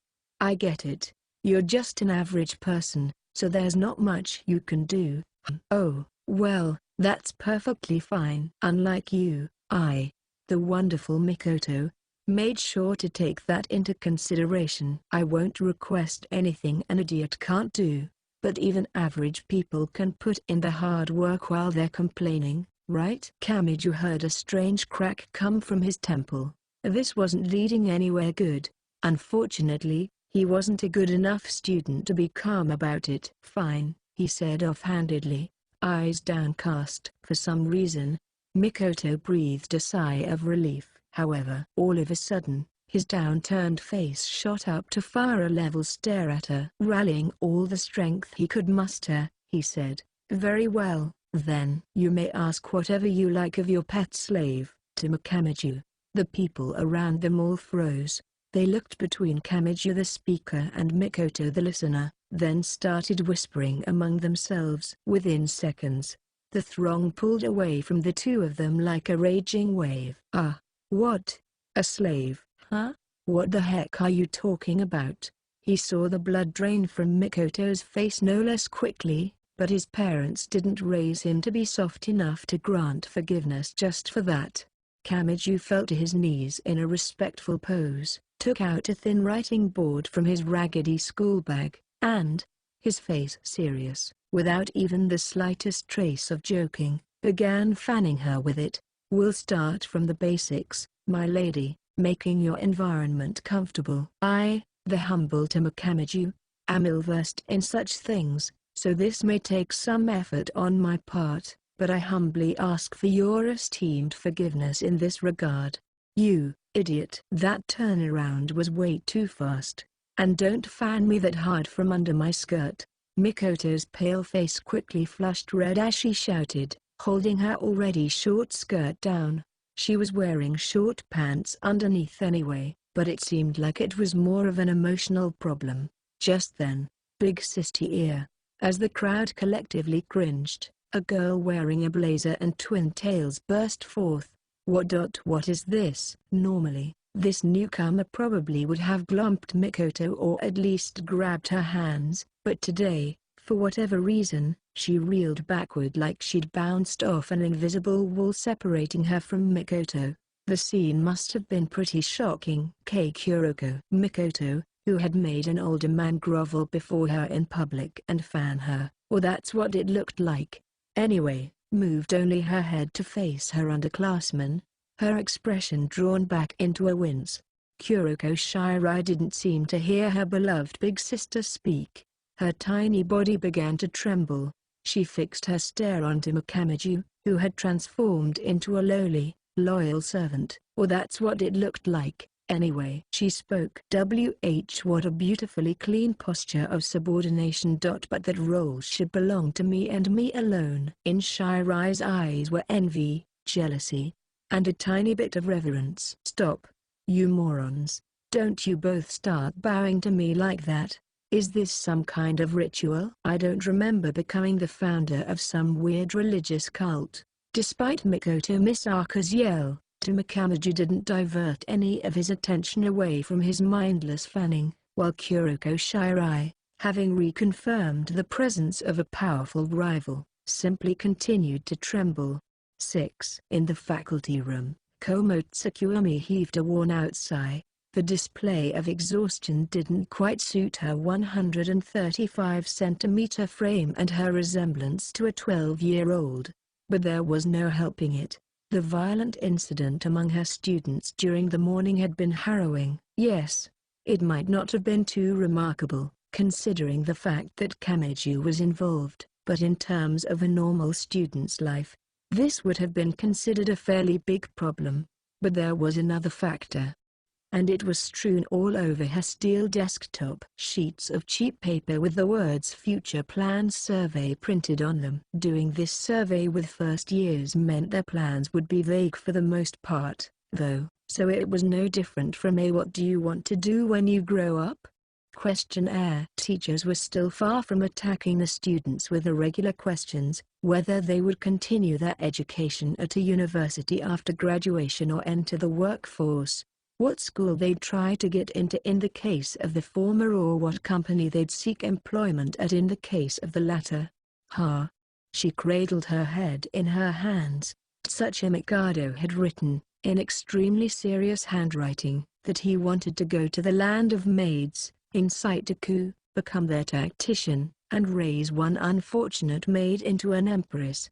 get it. You're just an average person, so there's not much you can do." "Oh, well, that's perfectly fine." Unlike you, the wonderful Mikoto, made sure to take that into consideration. "I won't request anything an idiot can't do, but even average people can put in the hard work while they're complaining, right?" Kamiju heard a strange crack come from his temple. This wasn't leading anywhere good. Unfortunately, he wasn't a good enough student to be calm about it. "Fine," he said offhandedly, eyes downcast. For some reason, Mikoto breathed a sigh of relief. However, all of a sudden, his downturned face shot up to fire a level stare at her. Rallying all the strength he could muster, he said, "Very well, then. You may ask whatever you like of your pet slave, Tama Kamiju." The people around them all froze. They looked between Kamiju the speaker and Mikoto the listener, then started whispering among themselves. Within seconds, the throng pulled away from the two of them like a raging wave. "Ah, what? A slave, huh? What the heck are you talking about?" He saw the blood drain from Mikoto's face no less quickly, but his parents didn't raise him to be soft enough to grant forgiveness just for that. Kamiju fell to his knees in a respectful pose, took out a thin writing board from his raggedy school bag, and, his face serious, without even the slightest trace of joking, began fanning her with it. "We'll start from the basics, my lady, making your environment comfortable. I, the humble Tama Kamiju, am ill-versed in such things, so this may take some effort on my part, but I humbly ask for your esteemed forgiveness in this regard." "You idiot!" That turnaround was way too fast. "And don't fan me that hard from under my skirt." Mikoto's pale face quickly flushed red as she shouted, holding her already short skirt down. She was wearing short pants underneath anyway, but it seemed like it was more of an emotional problem. Just then, big sissy ear. As the crowd collectively cringed, a girl wearing a blazer and twin tails burst forth. What is this?" Normally, this newcomer probably would have glumped Mikoto or at least grabbed her hands, but today, for whatever reason, she reeled backward like she'd bounced off an invisible wall separating her from Mikoto. The scene must have been pretty shocking. Kuroko. Mikoto, who had made an older man grovel before her in public and fan her, or that's what it looked like. Anyway, moved only her head to face her underclassmen, her expression drawn back into a wince. Kuroko Shirai didn't seem to hear her beloved big sister speak. Her tiny body began to tremble. She fixed her stare on Tama Kamiju, who had transformed into a lowly, loyal servant, or that's what it looked like. Anyway, she spoke. What a beautifully clean posture of subordination. But that role should belong to me and me alone. In Shirai's eyes were envy, jealousy, and a tiny bit of reverence. "Stop. You morons, don't you both start bowing to me like that. Is this some kind of ritual? I don't remember becoming the founder of some weird religious cult. Despite Mikoto Misaka's yell, Tamakamaji didn't divert any of his attention away from his mindless fanning, while Kuroko Shirai, having reconfirmed the presence of a powerful rival, simply continued to tremble. 6. In the faculty room, Komo Tsukuyomi heaved a worn-out sigh. The display of exhaustion didn't quite suit her 135-centimeter frame and her resemblance to a 12-year-old. But there was no helping it. The violent incident among her students during the morning had been harrowing. Yes, it might not have been too remarkable, considering the fact that Kameju was involved, but in terms of a normal student's life, this would have been considered a fairly big problem. But there was another factor. And it was strewn all over her steel desktop. Sheets of cheap paper with the words Future Plans Survey printed on them. Doing this survey with first years meant their plans would be vague for the most part, though, so it was no different from a "what do you want to do when you grow up?" questionnaire. Teachers were still far from attacking the students with irregular questions, whether they would continue their education at a university after graduation or enter the workforce, what school they'd try to get into in the case of the former, or what company they'd seek employment at in the case of the latter. She cradled her head in her hands. Tsuchi Mikado had written, in extremely serious handwriting, that he wanted to go to the land of maids, in Saitaku, become their tactician, and raise one unfortunate maid into an empress.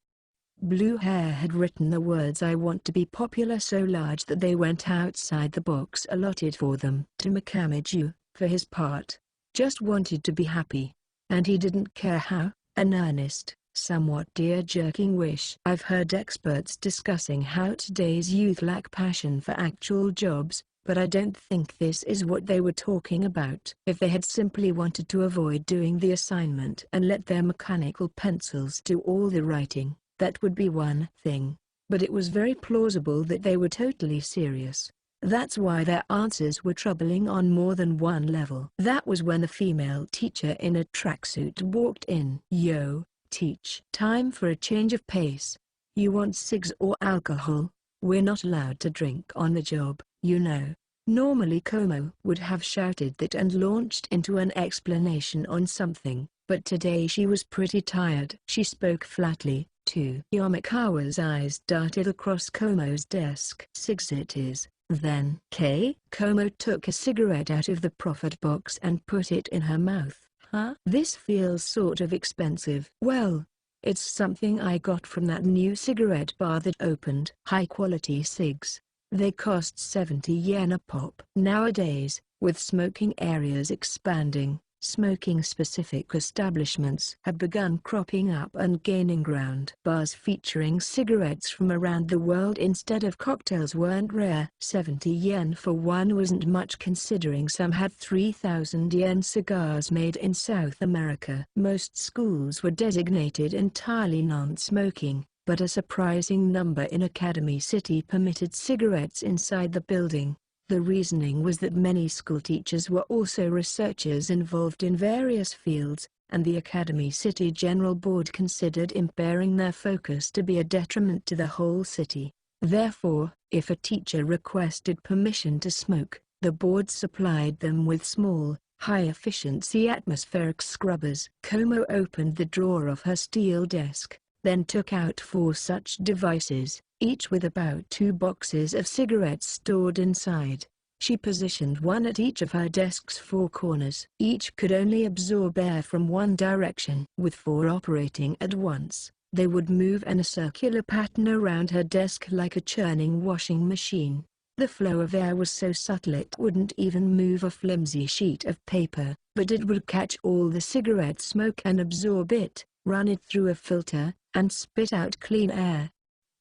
Blue Hair had written the words "I want to be popular" so large that they went outside the box allotted for them. Tamakamaji, for his part, just wanted to be happy. And he didn't care how. An earnest, somewhat tear-jerking wish. I've heard experts discussing how today's youth lack passion for actual jobs, but I don't think this is what they were talking about. If they had simply wanted to avoid doing the assignment and let their mechanical pencils do all the writing, that would be one thing. But it was very plausible that they were totally serious. That's why their answers were troubling on more than one level. That was when a female teacher in a tracksuit walked in. "Yo, teach. Time for a change of pace. You want cigs or alcohol? We're not allowed to drink on the job, you know." Normally Komo would have shouted that and launched into an explanation on something, but today she was pretty tired. She spoke flatly, too. Yomikawa's eyes darted across Komo's desk. "Cigs it is, then." Komo took a cigarette out of the profit box and put it in her mouth. "Huh? This feels sort of expensive." "Well, it's something I got from that new cigarette bar that opened." "High-quality cigs. They cost 70 yen a pop." Nowadays, with smoking areas expanding, smoking-specific establishments had begun cropping up and gaining ground. Bars featuring cigarettes from around the world instead of cocktails weren't rare. 70 yen for one wasn't much, considering some had 3,000 yen cigars made in South America. Most schools were designated entirely non-smoking, but a surprising number in Academy City permitted cigarettes inside the building. The reasoning was that many schoolteachers were also researchers involved in various fields, and the Academy City General Board considered impairing their focus to be a detriment to the whole city. Therefore, if a teacher requested permission to smoke, the board supplied them with small, high-efficiency atmospheric scrubbers. Komo opened the drawer of her steel desk, then took out 4 such devices, each with about 2 boxes of cigarettes stored inside. She positioned one at each of her desk's 4 corners. Each could only absorb air from one direction. With 4 operating at once, they would move in a circular pattern around her desk like a churning washing machine. The flow of air was so subtle it wouldn't even move a flimsy sheet of paper, but it would catch all the cigarette smoke and absorb it, run it through a filter, and spit out clean air.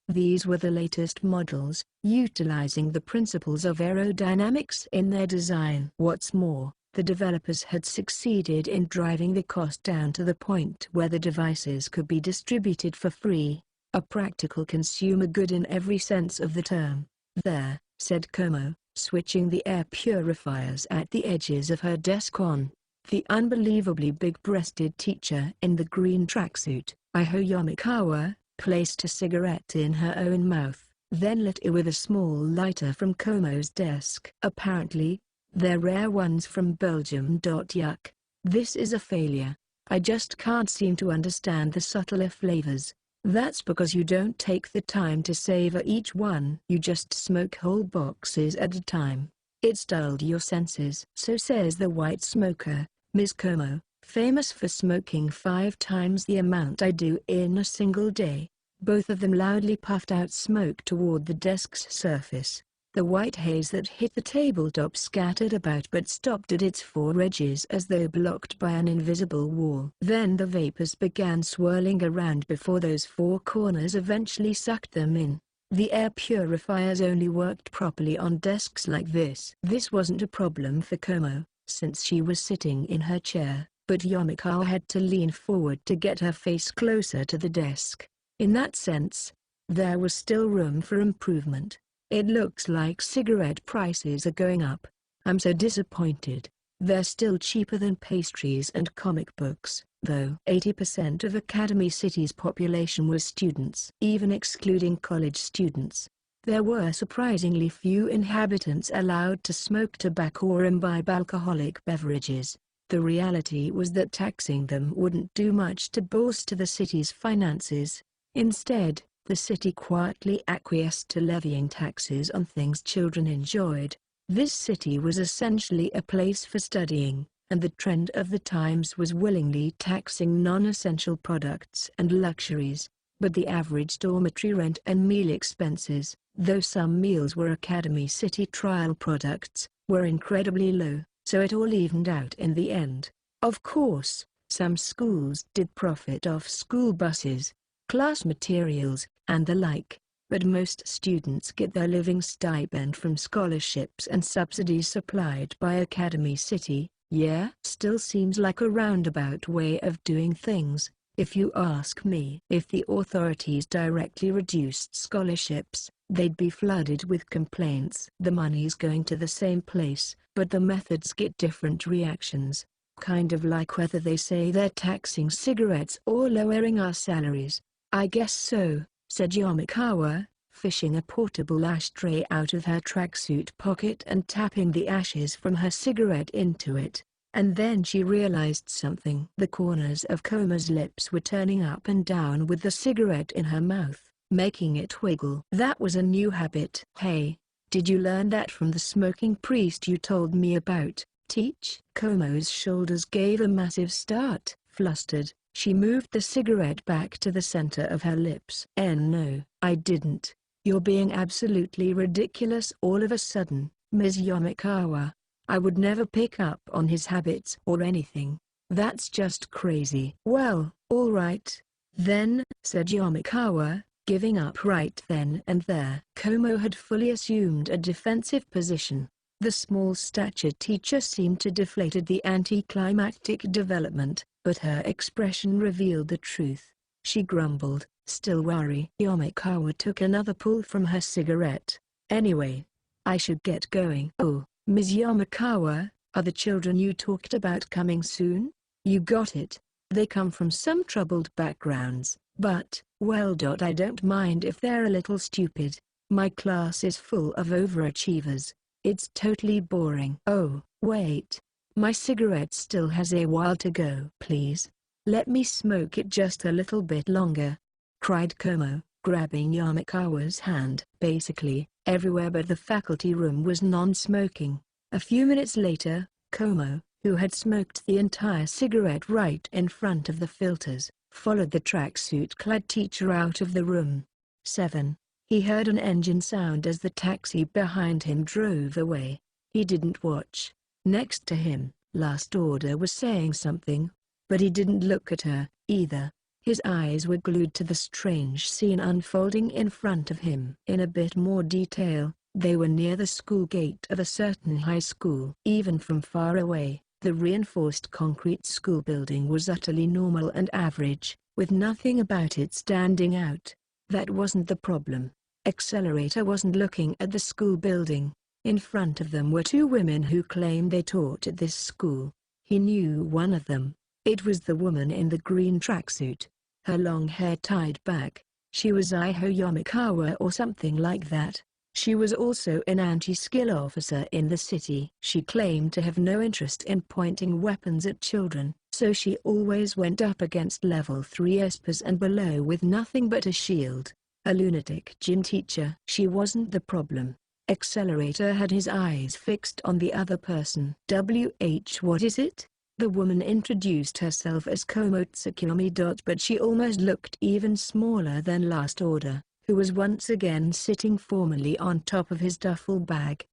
These were the latest models, utilizing the principles of aerodynamics in their design. What's more, the developers had succeeded in driving the cost down to the point where the devices could be distributed for free, a practical consumer good in every sense of the term. "There," said Komo, switching the air purifiers at the edges of her desk on. The unbelievably big-breasted teacher in the green tracksuit, Iho Yamakawa, placed a cigarette in her own mouth, then lit it with a small lighter from Komo's desk. Apparently, they're rare ones from Belgium. Yuck. This is a failure. I just can't seem to understand the subtler flavors. That's because you don't take the time to savor each one. You just smoke whole boxes at a time. It's dulled your senses. So says the white smoker, Ms. Como, famous for smoking 5 times the amount I do in a single day. Both of them loudly puffed out smoke toward the desk's surface. The white haze that hit the tabletop scattered about but stopped at its 4 edges as though blocked by an invisible wall. Then the vapors began swirling around before those 4 corners eventually sucked them in. The air purifiers only worked properly on desks like this. This wasn't a problem for Como, since she was sitting in her chair, but Yamakawa had to lean forward to get her face closer to the desk. In that sense, there was still room for improvement. It looks like cigarette prices are going up. I'm so disappointed. They're still cheaper than pastries and comic books, though. 80% of Academy City's population was students. Even excluding college students, there were surprisingly few inhabitants allowed to smoke tobacco or imbibe alcoholic beverages. The reality was that taxing them wouldn't do much to bolster the city's finances. Instead, the city quietly acquiesced to levying taxes on things children enjoyed. This city was essentially a place for studying, and the trend of the times was willingly taxing non-essential products and luxuries. But the average dormitory rent and meal expenses, though some meals were Academy City trial products, were incredibly low, so it all evened out in the end. Of course, some schools did profit off school buses, class materials, and the like, but most students get their living stipend from scholarships and subsidies supplied by Academy City. Yeah, still seems like a roundabout way of doing things, if you ask me. If the authorities directly reduced scholarships, they'd be flooded with complaints. The money's going to the same place, but the methods get different reactions. Kind of like whether they say they're taxing cigarettes or lowering our salaries. I guess so, said Yamakawa, fishing a portable ashtray out of her tracksuit pocket and tapping the ashes from her cigarette into it. And then she realized something. The corners of Koma's lips were turning up and down with the cigarette in her mouth, making it wiggle. That was a new habit. Hey, did you learn that from the smoking priest you told me about? Teach? Koma's shoulders gave a massive start. Flustered, she moved the cigarette back to the center of her lips. No, I didn't. You're being absolutely ridiculous all of a sudden, Ms. Yamakawa. I would never pick up on his habits or anything. That's just crazy. Well, all right, then, said Yamakawa, giving up right then and there. Como had fully assumed a defensive position. The small-statured teacher seemed to deflated the anticlimactic development, but her expression revealed the truth. She grumbled, still wary. Yamakawa took another pull from her cigarette. Anyway, I should get going. Oh, Ms. Yamakawa, are the children you talked about coming soon? You got it. They come from some troubled backgrounds, but, well, I don't mind if they're a little stupid. My class is full of overachievers. It's totally boring. Oh, wait. My cigarette still has a while to go. Please, let me smoke it just a little bit longer, cried Como, grabbing Yamakawa's hand. Basically, everywhere but the faculty room was non-smoking. A few minutes later, Como, who had smoked the entire cigarette right in front of the filters, followed the tracksuit-clad teacher out of the room. 7. He heard an engine sound as the taxi behind him drove away. He didn't watch. Next to him, Last Order was saying something, but he didn't look at her, either. His eyes were glued to the strange scene unfolding in front of him. In a bit more detail, they were near the school gate of a certain high school. Even from far away, the reinforced concrete school building was utterly normal and average, with nothing about it standing out. That wasn't the problem. Accelerator wasn't looking at the school building. In front of them were two women who claimed they taught at this school. He knew one of them. It was the woman in the green tracksuit. Her long hair tied back. She was Iho Yamakawa or something like that. She was also an anti-skill officer in the city. She claimed to have no interest in pointing weapons at children, so she always went up against level 3 espers and below with nothing but a shield. A lunatic gym teacher. She wasn't the problem. Accelerator had his eyes fixed on the other person. What is it? The woman introduced herself as Komo Tsukuyomi. But she almost looked even smaller than Last Order, who was once again sitting formally on top of his duffel bag.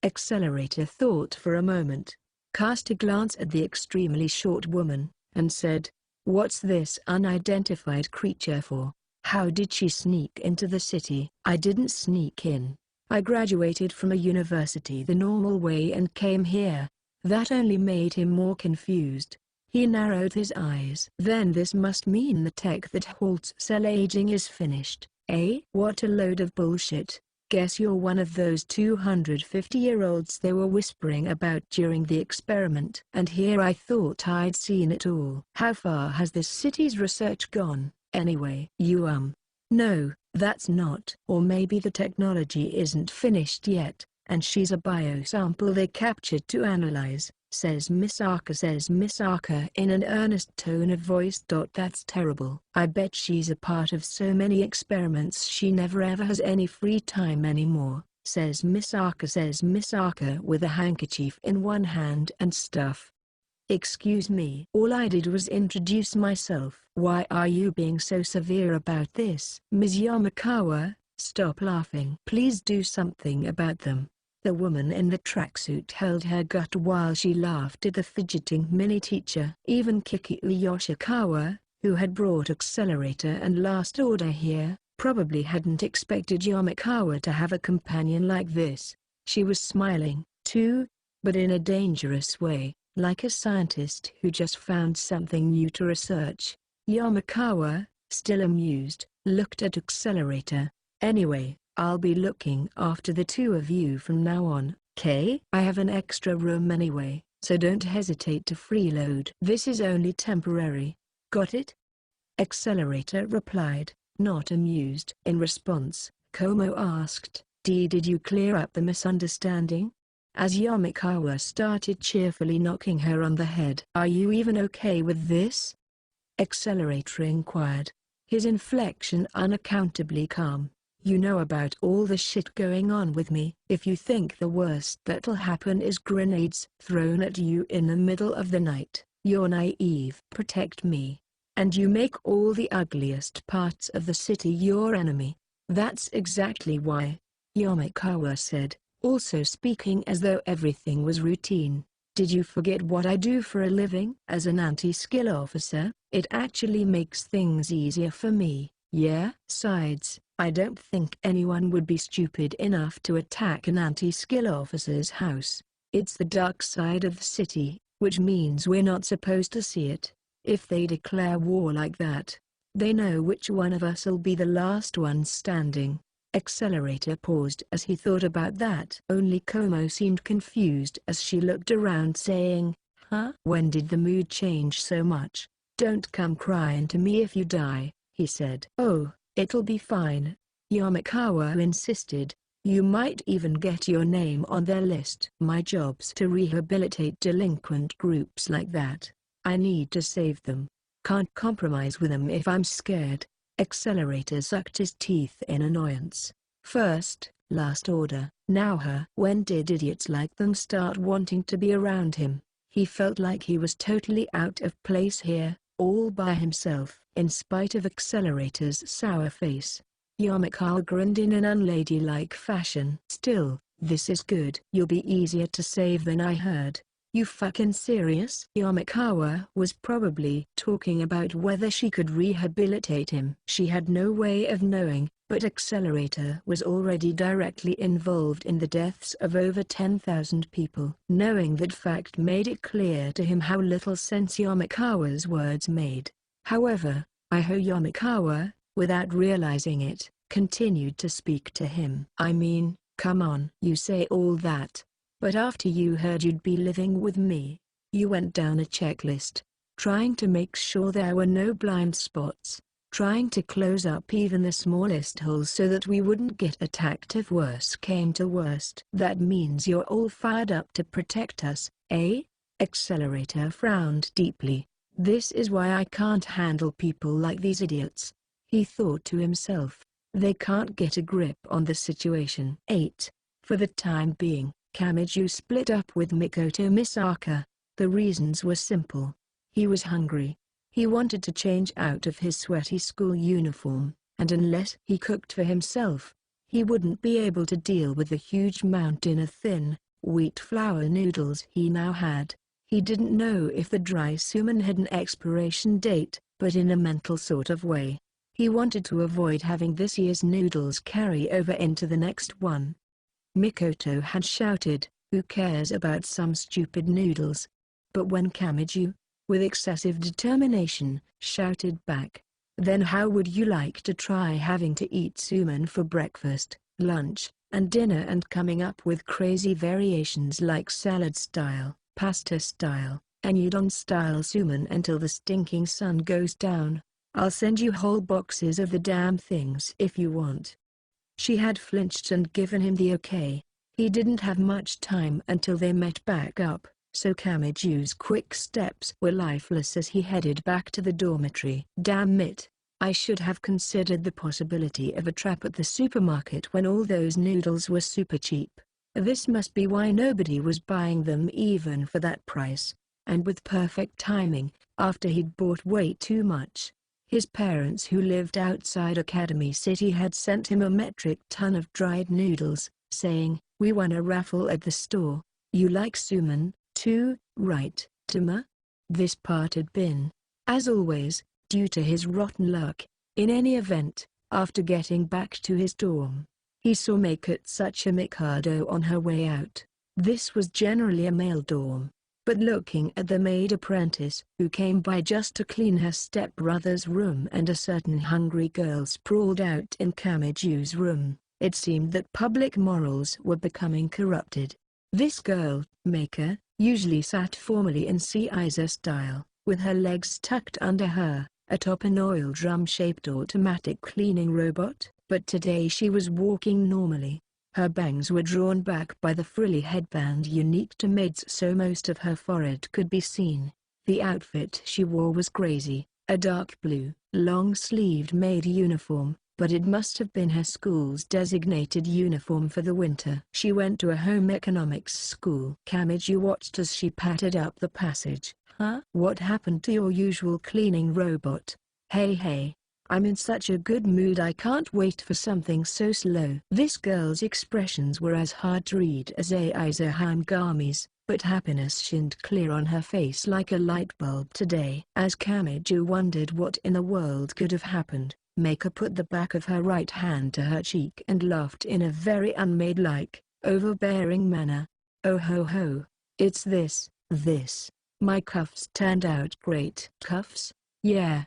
Accelerator thought for a moment, cast a glance at the extremely short woman, and said, "What's this unidentified creature for? How did she sneak into the city?" "I didn't sneak in. I graduated from a university the normal way and came here." That only made him more confused. He narrowed his eyes. "Then this must mean the tech that halts cell aging is finished, eh?" "What a load of bullshit. Guess you're one of those 250-year-olds they were whispering about during the experiment." And here I thought I'd seen it all. "How far has this city's research gone, anyway?" No, that's not. Or maybe the technology isn't finished yet, and she's a biosample they captured to analyze," says Misaka in an earnest tone of voice. "That's terrible. I bet she's a part of so many experiments she never ever has any free time anymore," says Misaka with a handkerchief in one hand and stuff. "Excuse me. All I did was introduce myself." "Why are you being so severe about this?" "Ms. Yamakawa, stop laughing. Please do something about them." The woman in the tracksuit held her gut while she laughed at the fidgeting mini-teacher. Even Kiki Yoshikawa, who had brought Accelerator and Last Order here, probably hadn't expected Yamakawa to have a companion like this. She was smiling, too, but in a dangerous way, like a scientist who just found something new to research. Yamakawa, still amused, looked at Accelerator. "Anyway, I'll be looking after the two of you from now on, okay? I have an extra room anyway, so don't hesitate to freeload. This is only temporary. Got it?" Accelerator replied, not amused. In response, Komo asked, Did you clear up the misunderstanding?" As Yamakawa started cheerfully knocking her on the head. "Are you even okay with this?" Accelerator inquired, his inflection unaccountably calm. "You know about all the shit going on with me. If you think the worst that'll happen is grenades thrown at you in the middle of the night, you're naive. Protect me. And you make all the ugliest parts of the city your enemy." "That's exactly why," Yamakawa said, also speaking as though everything was routine. "Did you forget what I do for a living?" "As an anti-skill officer, it actually makes things easier for me, yeah? Besides, I don't think anyone would be stupid enough to attack an anti-skill officer's house. It's the dark side of the city, which means we're not supposed to see it. If they declare war like that, they know which one of us'll be the last one standing." Accelerator paused as he thought about that. Only Komo seemed confused as she looked around saying, "Huh? When did the mood change so much?" "Don't come crying to me if you die," he said. "Oh, it'll be fine," Yamakawa insisted. "You might even get your name on their list." "My job's to rehabilitate delinquent groups like that. I need to save them. Can't compromise with them if I'm scared." Accelerator sucked his teeth in annoyance. First, Last Order, now her. When did idiots like them start wanting to be around him? He felt like he was totally out of place here, all by himself. In spite of Accelerator's sour face, Yamakawa grinned in an unladylike fashion. "Still, this is good. You'll be easier to save than I heard." "You fucking serious?" Yamakawa was probably talking about whether she could rehabilitate him. She had no way of knowing, but Accelerator was already directly involved in the deaths of over 10,000 people. Knowing that fact made it clear to him how little sense Yamakawa's words made. However, Iho Yamakawa, without realizing it, continued to speak to him. "I mean, Come on. You say all that. But after you heard you'd be living with me, you went down a checklist, trying to make sure there were no blind spots, trying to close up even the smallest holes so that we wouldn't get attacked if worse came to worst. That means you're all fired up to protect us, eh? Accelerator frowned deeply. This is why I can't handle people like these idiots. He thought to himself. They can't get a grip on the situation. 8. For the time being, Kamiju split up with Mikoto Misaka. The reasons were simple. He was hungry. He wanted to change out of his sweaty school uniform, and unless he cooked for himself, he wouldn't be able to deal with the huge mountain of thin, wheat flour noodles he now had. He didn't know if the dry suman had an expiration date, but in a mental sort of way, he wanted to avoid having this year's noodles carry over into the next one. Mikoto had shouted, "Who cares about some stupid noodles?" But when Kamiju, with excessive determination, shouted back, "Then how would you like to try having to eat suman for breakfast, lunch, and dinner and coming up with crazy variations like salad style, pasta style, and udon style suman until the stinking sun goes down? I'll send you whole boxes of the damn things if you want." She had flinched and given him the okay. He didn't have much time until they met back up, so Kamiju's quick steps were lifeless as he headed back to the dormitory. Damn it, I should have considered the possibility of a trap at the supermarket when all those noodles were super cheap. This must be why nobody was buying them even for that price. And with perfect timing, after he'd bought way too much. His parents who lived outside Academy City had sent him a metric ton of dried noodles, saying, "We won a raffle at the store. You like suman, too, right, Tama?" This part had been, as always, due to his rotten luck. In any event, after getting back to his dorm, he saw Makatsuchi Mikado on her way out. This was generally a male dorm. But looking at the maid apprentice who came by just to clean her stepbrother's room and a certain hungry girl sprawled out in Kamiju's room, it seemed that public morals were becoming corrupted. This girl, Maker, usually sat formally in Seiza style, with her legs tucked under her, atop an oil drum-shaped automatic cleaning robot, but today she was walking normally. Her bangs were drawn back by the frilly headband unique to maids so most of her forehead could be seen. The outfit she wore was crazy, a dark blue, long-sleeved maid uniform, but it must have been her school's designated uniform for the winter. She went to a home economics school. Kamiju watched as she pattered up the passage. "Huh? What happened to your usual cleaning robot? Hey. I'm in such a good mood I can't wait for something so slow." This girl's expressions were as hard to read as Aiza Hangami's, but happiness shined clear on her face like a light bulb today. As Kamiju wondered what in the world could have happened, Maker put the back of her right hand to her cheek and laughed in a very unmaid-like, overbearing manner. "Oh ho ho, it's this. My cuffs turned out great." "Cuffs? Yeah,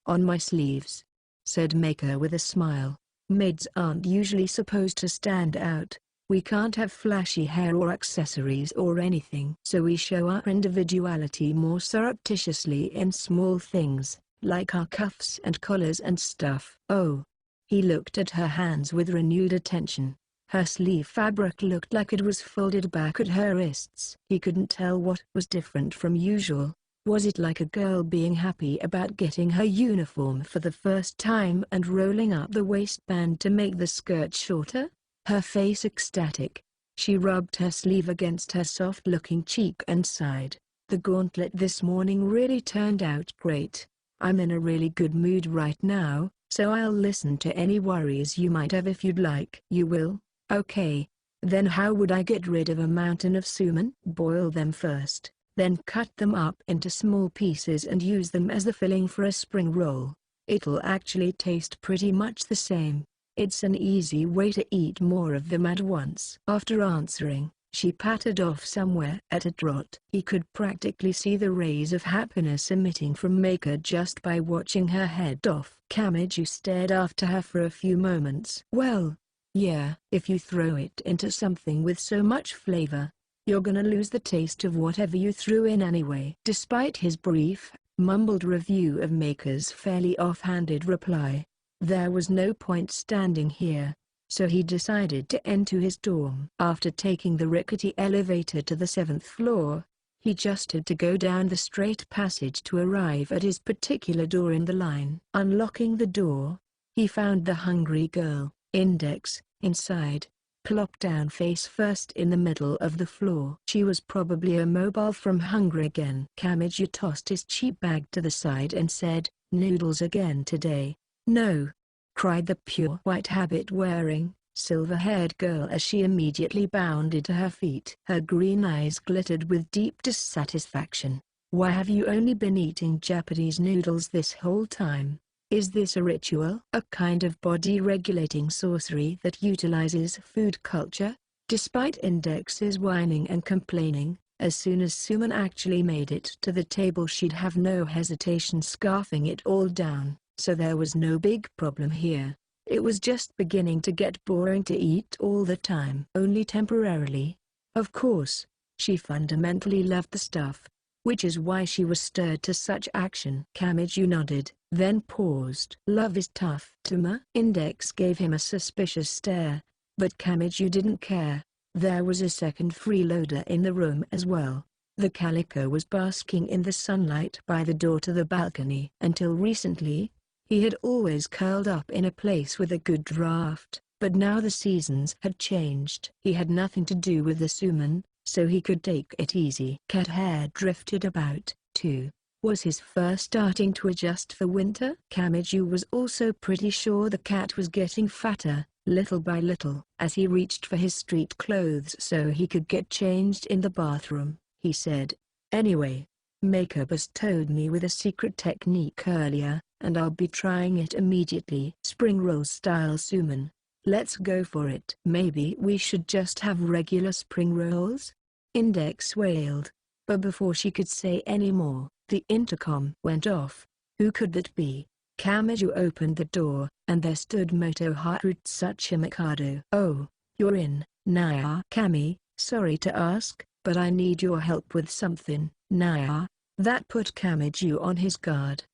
on my sleeves," said Maker with a smile. "Maids aren't usually supposed to stand out. We can't have flashy hair or accessories or anything. So we show our individuality more surreptitiously in small things, like our cuffs and collars and stuff." "Oh." He looked at her hands with renewed attention. Her sleeve fabric looked like it was folded back at her wrists. He couldn't tell what was different from usual. Was it like a girl being happy about getting her uniform for the first time and rolling up the waistband to make the skirt shorter? Her face ecstatic. She rubbed her sleeve against her soft-looking cheek and sighed. "The gauntlet this morning really turned out great. I'm in a really good mood right now, so I'll listen to any worries you might have if you'd like." "You will? Okay. Then how would I get rid of a mountain of suman?" "Boil them first. Then cut them up into small pieces and use them as the filling for a spring roll. It'll actually taste pretty much the same. It's an easy way to eat more of them at once." After answering, she pattered off somewhere at a trot. He could practically see the rays of happiness emitting from Maker just by watching her head off. Kamiju stared after her for a few moments. "Well, Yeah, if you throw it into something with so much flavor, you're gonna lose the taste of whatever you threw in anyway. Despite his brief, mumbled review of Maker's fairly off-handed reply, there was no point standing here, so he decided to enter his dorm. After taking the rickety elevator to the 7th floor, he just had to go down the straight passage to arrive at his particular door in the line. Unlocking the door, he found the hungry girl, Index, inside, plopped down face first in the middle of the floor. She was probably immobile from hunger again. Kamiju tossed his cheap bag to the side and said, "Noodles again today?" "No," cried the pure white habit-wearing, silver-haired girl as she immediately bounded to her feet. Her green eyes glittered with deep dissatisfaction. "Why have you only been eating Japanese noodles this whole time? Is this a ritual? A kind of body-regulating sorcery that utilizes food culture?" Despite Index's whining and complaining, as soon as Suman actually made it to the table she'd have no hesitation scarfing it all down, so there was no big problem here. It was just beginning to get boring to eat all the time. Only temporarily. Of course, she fundamentally loved the stuff, which is why she was stirred to such action. Kamiju nodded, then paused. "Love is tough." Tuma Index gave him a suspicious stare, but Kamiju didn't care. There was a second freeloader in the room as well. The calico was basking in the sunlight by the door to the balcony. Until recently, he had always curled up in a place with a good draft, but now the seasons had changed. He had nothing to do with the suman, so he could take it easy. Cat hair drifted about, too. Was his fur starting to adjust for winter? Kamiju was also pretty sure the cat was getting fatter, little by little. As he reached for his street clothes so he could get changed in the bathroom, he said, "Anyway, Makerbus told me with a secret technique earlier, and I'll be trying it immediately." "Spring roll style suman. Let's go for it." "Maybe we should just have regular spring rolls?" Index wailed. But before she could say any more, the intercom went off. Who could that be? Kamiju opened the door, and there stood Motoharu Tsuchimikado. "Oh, you're in, Naya." "Kami, sorry to ask, but I need your help with something." "Naya?" That put Kamiju on his guard.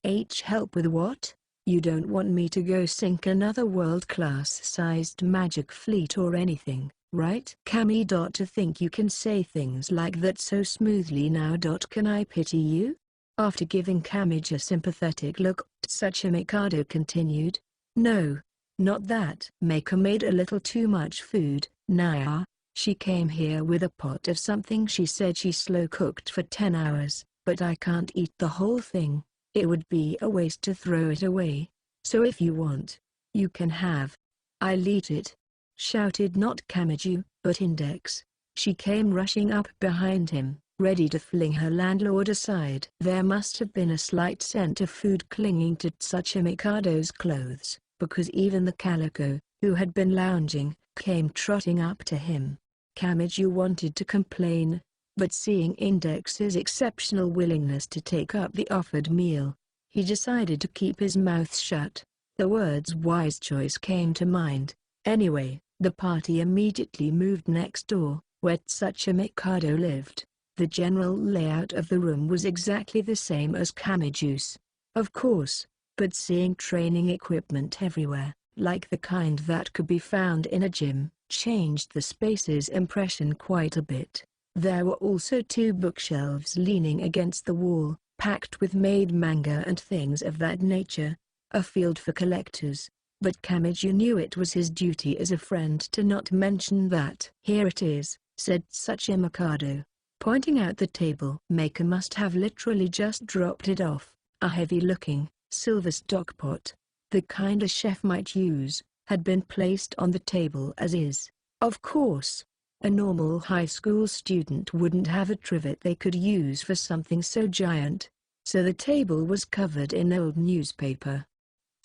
Help with what? You don't want me to go sink another world-class sized magic fleet or anything, right? Kami. To think you can say things like that so smoothly now. Can I pity you? After giving Kamiju a sympathetic look, Tsuchimikado continued, "No, not that." Maker made a little too much food, Naya. She came here with a pot of something she said she slow-cooked for 10 hours, but I can't eat the whole thing. It would be a waste to throw it away. So if you want, you can have. I'll eat it," shouted not Kamiju, but Index. She came rushing up behind him, ready to fling her landlord aside. There must have been a slight scent of food clinging to Tsuchimikado's clothes, because even the calico, who had been lounging, came trotting up to him. Kamiju wanted to complain, but seeing Index's exceptional willingness to take up the offered meal, he decided to keep his mouth shut. The words "wise choice" came to mind. Anyway, the party immediately moved next door, where Tsuchimikado lived. The general layout of the room was exactly the same as Kamiju's, of course, but seeing training equipment everywhere, like the kind that could be found in a gym, changed the space's impression quite a bit. There were also 2 bookshelves leaning against the wall, packed with made manga and things of that nature, a field for collectors. But Kamiju knew it was his duty as a friend to not mention that. "Here it is," said Tsuchimikado, pointing out the table. Maker must have literally just dropped it off. A heavy-looking, silver stockpot, the kind a chef might use, had been placed on the table as is. Of course, a normal high school student wouldn't have a trivet they could use for something so giant, so the table was covered in old newspaper.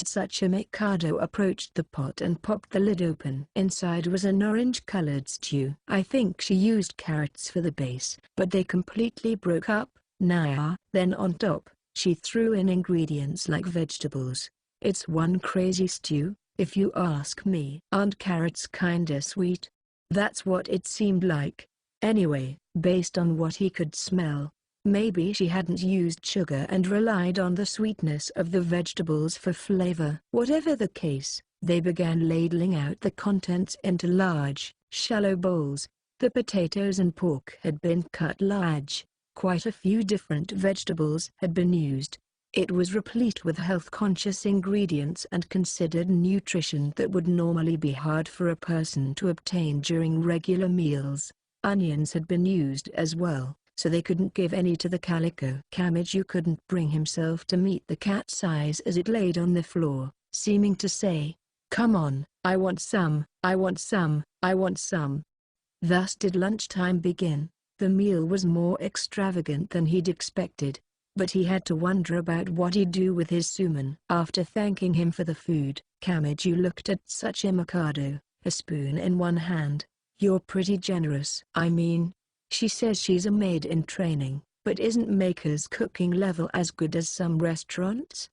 Tsuchimikado approached the pot and popped the lid open. Inside was an orange-colored stew. "I think she used carrots for the base, but they completely broke up, Naya." Then on top, she threw in ingredients like vegetables. "It's one crazy stew," If you ask me. Aren't carrots kinda sweet? That's what it seemed like. Anyway, based on what he could smell, maybe she hadn't used sugar and relied on the sweetness of the vegetables for flavor. Whatever the case, they began ladling out the contents into large, shallow bowls. The potatoes and pork had been cut large. Quite a few different vegetables had been used. It was replete with health-conscious ingredients and considered nutrition that would normally be hard for a person to obtain during regular meals. Onions had been used as well, so they couldn't give any to the calico. Kamiju couldn't bring himself to meet the cat's eyes as it laid on the floor, seeming to say, "Come on, I want some, I want some, I want some." Thus did lunchtime begin. The meal was more extravagant than he'd expected, but he had to wonder about what he'd do with his suman. After thanking him for the food, Kamiju looked at Tsuchi Mikado, a spoon in one hand. "You're pretty generous." "I mean, she says she's a maid in training, but isn't Maker's cooking level as good as some restaurants?"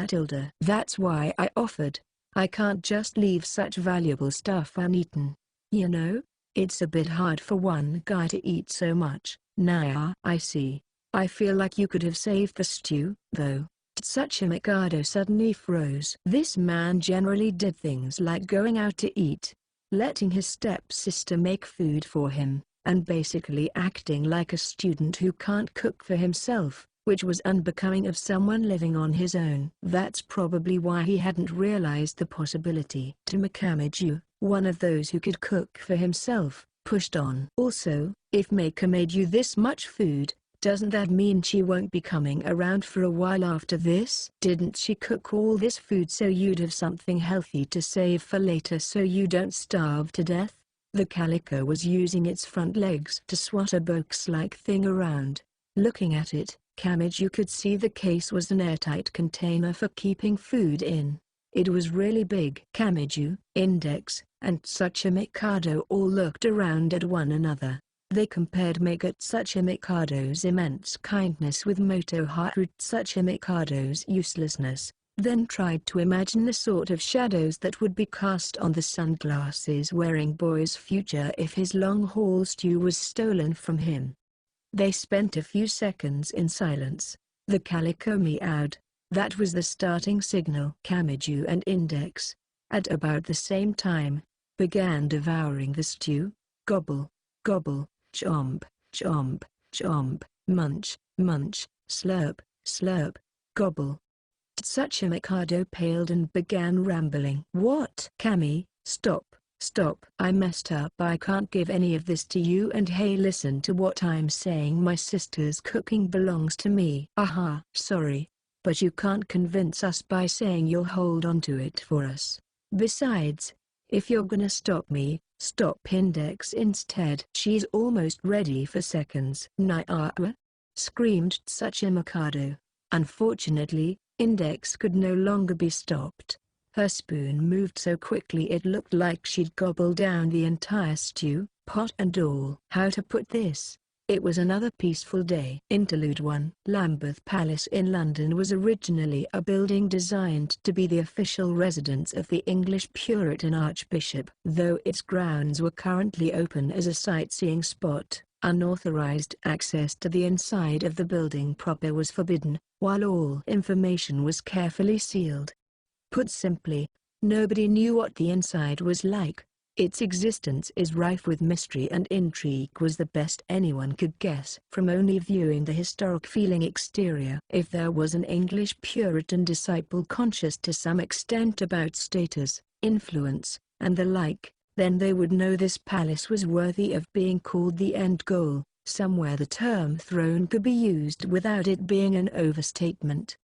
Tilda. "That's why I offered. I can't just leave such valuable stuff uneaten. You know, it's a bit hard for one guy to eat so much." "I see. I feel like you could have saved the stew, though." Tsuchi Mikado suddenly froze. This man generally did things like going out to eat, letting his stepsister make food for him, and basically acting like a student who can't cook for himself, which was unbecoming of someone living on his own. That's probably why he hadn't realized the possibility. To Kamiju, one of those who could cook for himself, pushed on. "Also, if Maker made you this much food, doesn't that mean she won't be coming around for a while after this?" "Didn't she cook all this food so you'd have something healthy to save for later so you don't starve to death?" The calico was using its front legs to swat a box-like thing around. Looking at it, Kamiju could see the case was an airtight container for keeping food in. It was really big. Kamiju, Index, and Tsuchi Mikado all looked around at one another. They compared Tsuchi Mikado's immense kindness with Motoharu Tsuchi Mikado's uselessness, then tried to imagine the sort of shadows that would be cast on the sunglasses-wearing boy's future if his long-haul stew was stolen from him. They spent a few seconds in silence. The calico meowed. That was the starting signal. Kamiju and Index, at about the same time, began devouring the stew. Gobble, gobble. Chomp, chomp, chomp, munch, munch, slurp, slurp, gobble. Tsuchi Mikado paled and began rambling. "What?" "Kami, stop, stop. I messed up. I can't give any of this to you, and hey, listen to what I'm saying. My sister's cooking belongs to me." "Aha." "Sorry, but you can't convince us by saying you'll hold on to it for us. Besides, if you're gonna stop me, stop Index instead." "She's almost ready for seconds." "Naiawa!" screamed Tsuchi Mikado. Unfortunately, Index could no longer be stopped. Her spoon moved so quickly it looked like she'd gobbled down the entire stew, pot and all. How to put this? It was another peaceful day. Interlude 1. Lambeth Palace in London was originally a building designed to be the official residence of the English Puritan Archbishop. Though its grounds were currently open as a sightseeing spot, unauthorized access to the inside of the building proper was forbidden, while all information was carefully sealed. Put simply, nobody knew what the inside was like. Its existence is rife with mystery and intrigue was the best anyone could guess from only viewing the historic-feeling exterior. If there was an English Puritan disciple conscious to some extent about status, influence, and the like, then they would know this palace was worthy of being called the end goal, somewhere the term throne could be used without it being an overstatement.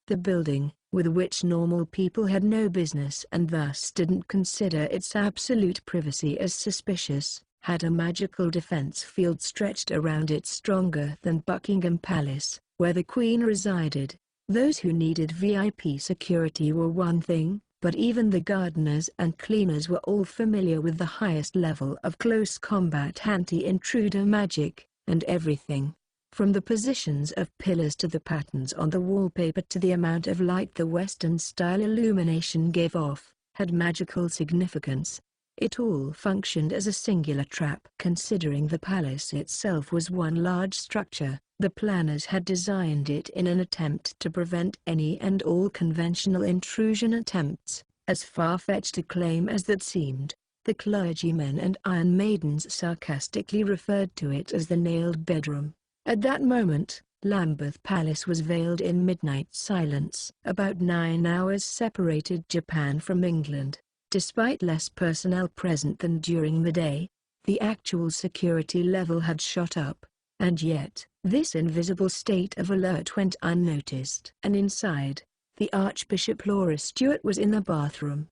The building, with which normal people had no business and thus didn't consider its absolute privacy as suspicious, had a magical defense field stretched around it stronger than Buckingham Palace, where the Queen resided. Those who needed VIP security were one thing, but even the gardeners and cleaners were all familiar with the highest level of close combat anti-intruder magic, and everything, from the positions of pillars to the patterns on the wallpaper to the amount of light the Western-style illumination gave off, had magical significance. It all functioned as a singular trap. Considering the palace itself was one large structure, the planners had designed it in an attempt to prevent any and all conventional intrusion attempts, as far-fetched a claim as that seemed. The clergymen and Iron Maidens sarcastically referred to it as the nailed bedroom. At that moment, Lambeth Palace was veiled in midnight silence. About 9 hours separated Japan from England. Despite less personnel present than during the day, the actual security level had shot up, and yet, this invisible state of alert went unnoticed. And inside, the Archbishop Laura Stewart was in the bathroom.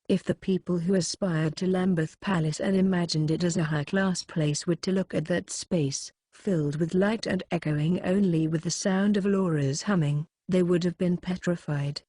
If the people who aspired to Lambeth Palace and imagined it as a high-class place were to look at that space, filled with light and echoing only with the sound of Laura's humming, they would have been petrified.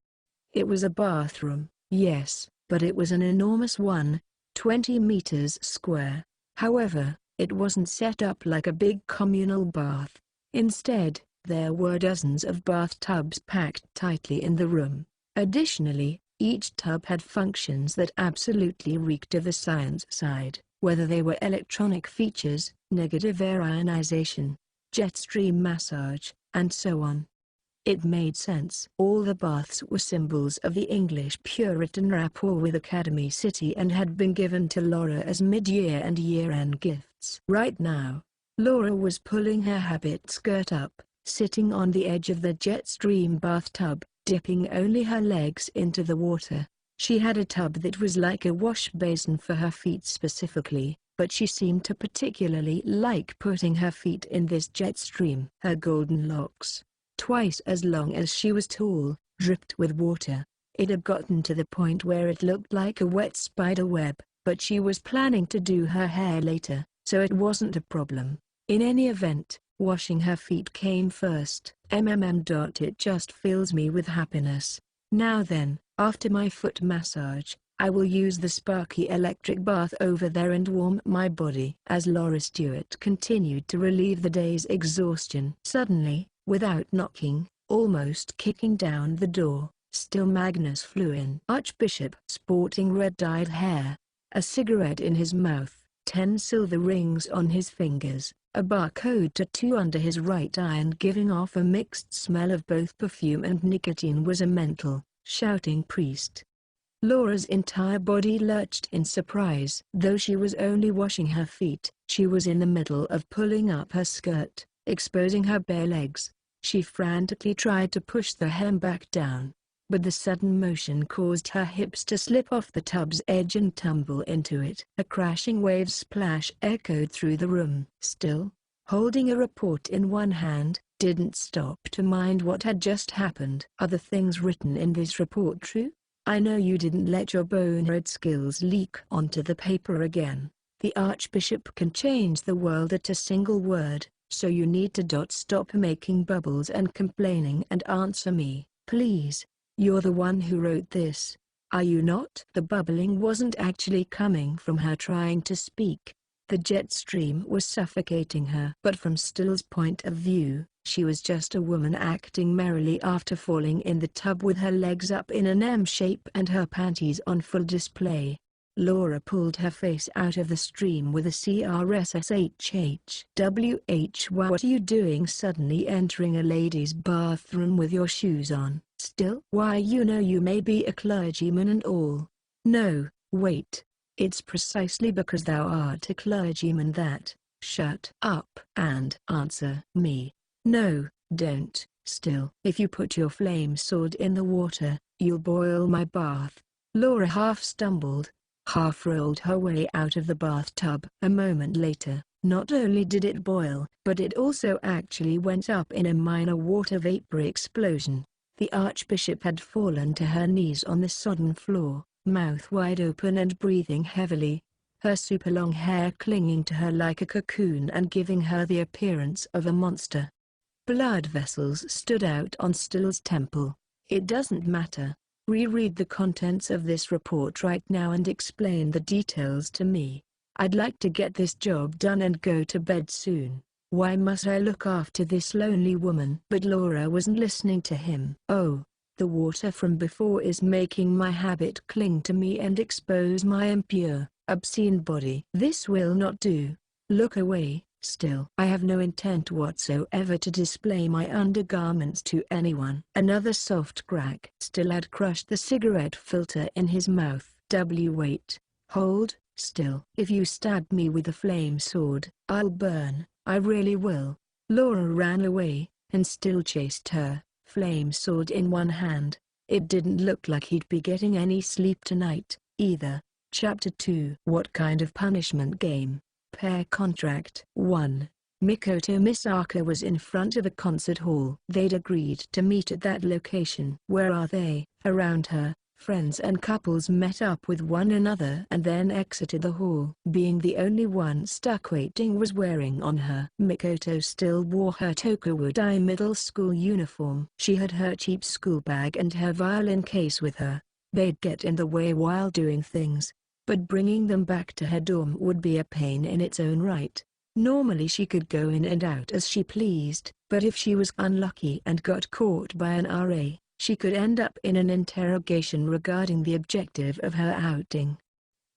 It was a bathroom. Yes, but it was an enormous one, 20 meters square. However, it wasn't set up like a big communal bath. Instead, there were dozens of bathtubs packed tightly in the room. Additionally, each tub had functions that absolutely reeked of the science side, whether they were electronic features, negative air ionization, jet stream massage, and so on. It made sense. All the baths were symbols of the English Puritan rapport with Academy City and had been given to Laura as mid-year and year-end gifts. Right now, Laura was pulling her habit skirt up, sitting on the edge of the jet stream bathtub, dipping only her legs into the water. She had a tub that was like a wash basin for her feet specifically, but she seemed to particularly like putting her feet in this jet stream. Her golden locks, twice as long as she was tall, dripped with water. It had gotten to the point where it looked like a wet spider web, but she was planning to do her hair later, so it wasn't a problem. In any event, washing her feet came first. It just fills me with happiness. Now then, after my foot massage, I will use the sparky electric bath over there and warm my body. As Laura Stewart continued to relieve the day's exhaustion. Suddenly, without knocking, almost kicking down the door, still Magnus flew in. Archbishop, sporting red-dyed hair, a cigarette in his mouth, 10 silver rings on his fingers, a barcode tattoo under his right eye and giving off a mixed smell of both perfume and nicotine was a mental, shouting priest. Laura's entire body lurched in surprise. Though she was only washing her feet, she was in the middle of pulling up her skirt, exposing her bare legs. She frantically tried to push the hem back down, but the sudden motion caused her hips to slip off the tub's edge and tumble into it. A crashing wave splash echoed through the room. Still, holding a report in one hand, didn't stop to mind what had just happened. Are the things written in this report true? I know you didn't let your bonehead skills leak onto the paper again. The Archbishop can change the world at a single word, so you need to stop making bubbles and complaining and answer me, please. You're the one who wrote this, are you not? The bubbling wasn't actually coming from her trying to speak. The jet stream was suffocating her. But from Still's point of view, she was just a woman acting merrily after falling in the tub with her legs up in an M shape and her panties on full display. Laura pulled her face out of the stream with a CRSSHHWH. What are you doing suddenly entering a ladies' bathroom with your shoes on? Still? Why, you know you may be a clergyman and all. No, wait. It's precisely because thou art a clergyman that. Shut up and answer me. No, don't. Still. If you put your flame sword in the water, you'll boil my bath. Laura half stumbled, half rolled her way out of the bathtub. A moment later, not only did it boil, but it also actually went up in a minor water vapor explosion. The Archbishop had fallen to her knees on the sodden floor, mouth wide open and breathing heavily, her super long hair clinging to her like a cocoon and giving her the appearance of a monster. Blood vessels stood out on Still's temple. It doesn't matter. Reread the contents of this report right now and explain the details to me. I'd like to get this job done and go to bed soon. Why must I look after this lonely woman? But Laura wasn't listening to him. Oh, The water from before is making my habit cling to me and expose my impure, obscene body. This will not do. Look away. Still, I have no intent whatsoever to display my undergarments to anyone. Another soft crack still had crushed the cigarette filter in his mouth. Wait. Hold still. If you stab me with a flame sword, I'll burn. I really will. Laura ran away, and still chased her, flame sword in one hand. It didn't look like he'd be getting any sleep tonight, either. Chapter 2. What kind of punishment game? Pair contract. 1. Mikoto Misaka was in front of a concert hall. They'd agreed to meet at that location. Where are they? Around her, friends and couples met up with one another and then exited the hall. Being the only one stuck waiting was wearing on her. Mikoto still wore her Tokudai middle school uniform. She had her cheap school bag and her violin case with her. They'd get in the way while doing things, but bringing them back to her dorm would be a pain in its own right. Normally she could go in and out as she pleased, but if she was unlucky and got caught by an RA, she could end up in an interrogation regarding the objective of her outing.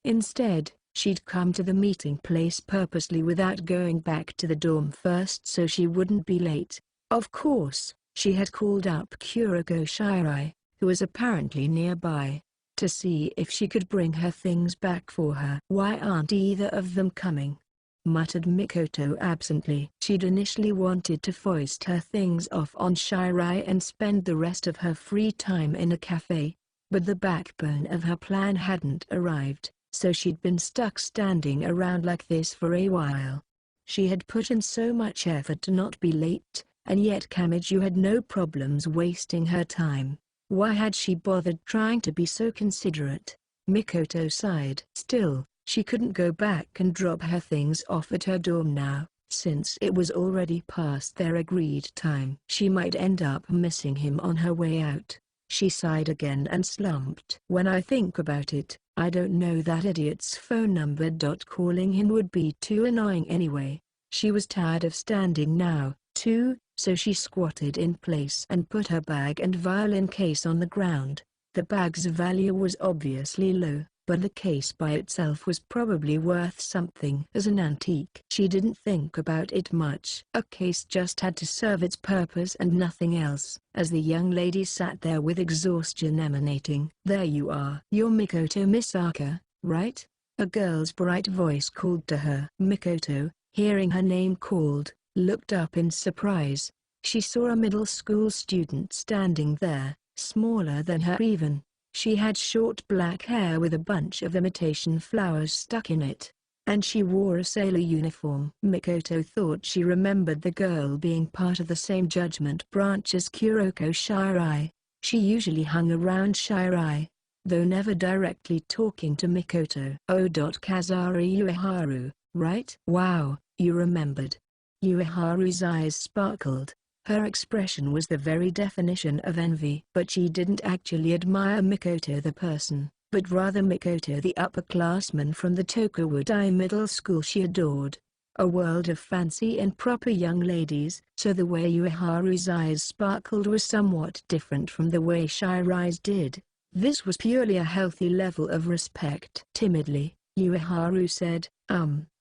Instead, she'd come to the meeting place purposely without going back to the dorm first so she wouldn't be late. Of course, she had called up Kuroko Shirai, who was apparently nearby, to see if she could bring her things back for her. "Why aren't either of them coming?" muttered Mikoto absently. She'd initially wanted to foist her things off on Shirai and spend the rest of her free time in a cafe, but the backbone of her plan hadn't arrived, so she'd been stuck standing around like this for a while. She had put in so much effort to not be late, and yet Kamiju had no problems wasting her time. Why had she bothered trying to be so considerate? Mikoto sighed. Still, she couldn't go back and drop her things off at her dorm now, since it was already past their agreed time. She might end up missing him on her way out. She sighed again and slumped. "When I think about it, I don't know that idiot's phone number. Calling him would be too annoying anyway." She was tired of standing now, too, so she squatted in place and put her bag and violin case on the ground. The bag's value was obviously low, but the case by itself was probably worth something as an antique. She didn't think about it much. A case just had to serve its purpose and nothing else. As the young lady sat there with exhaustion emanating, "There you are. You're Mikoto Misaka, right?" A girl's bright voice called to her. Mikoto, hearing her name called, looked up in surprise. She saw a middle school student standing there, smaller than her even. She had short black hair with a bunch of imitation flowers stuck in it, and she wore a sailor uniform. Mikoto thought she remembered the girl being part of the same judgment branch as Kuroko Shirai. She usually hung around Shirai, though never directly talking to Mikoto. Kazari Ueharu, right? Wow, you remembered. Ueharu's eyes sparkled. Her expression was the very definition of envy. But she didn't actually admire Mikoto the person, but rather Mikoto the upperclassman from the Tokudai middle school she adored. A world of fancy and proper young ladies, so the way Ueharu's eyes sparkled was somewhat different from the way Shirai's did. This was purely a healthy level of respect. Timidly, Ueharu said,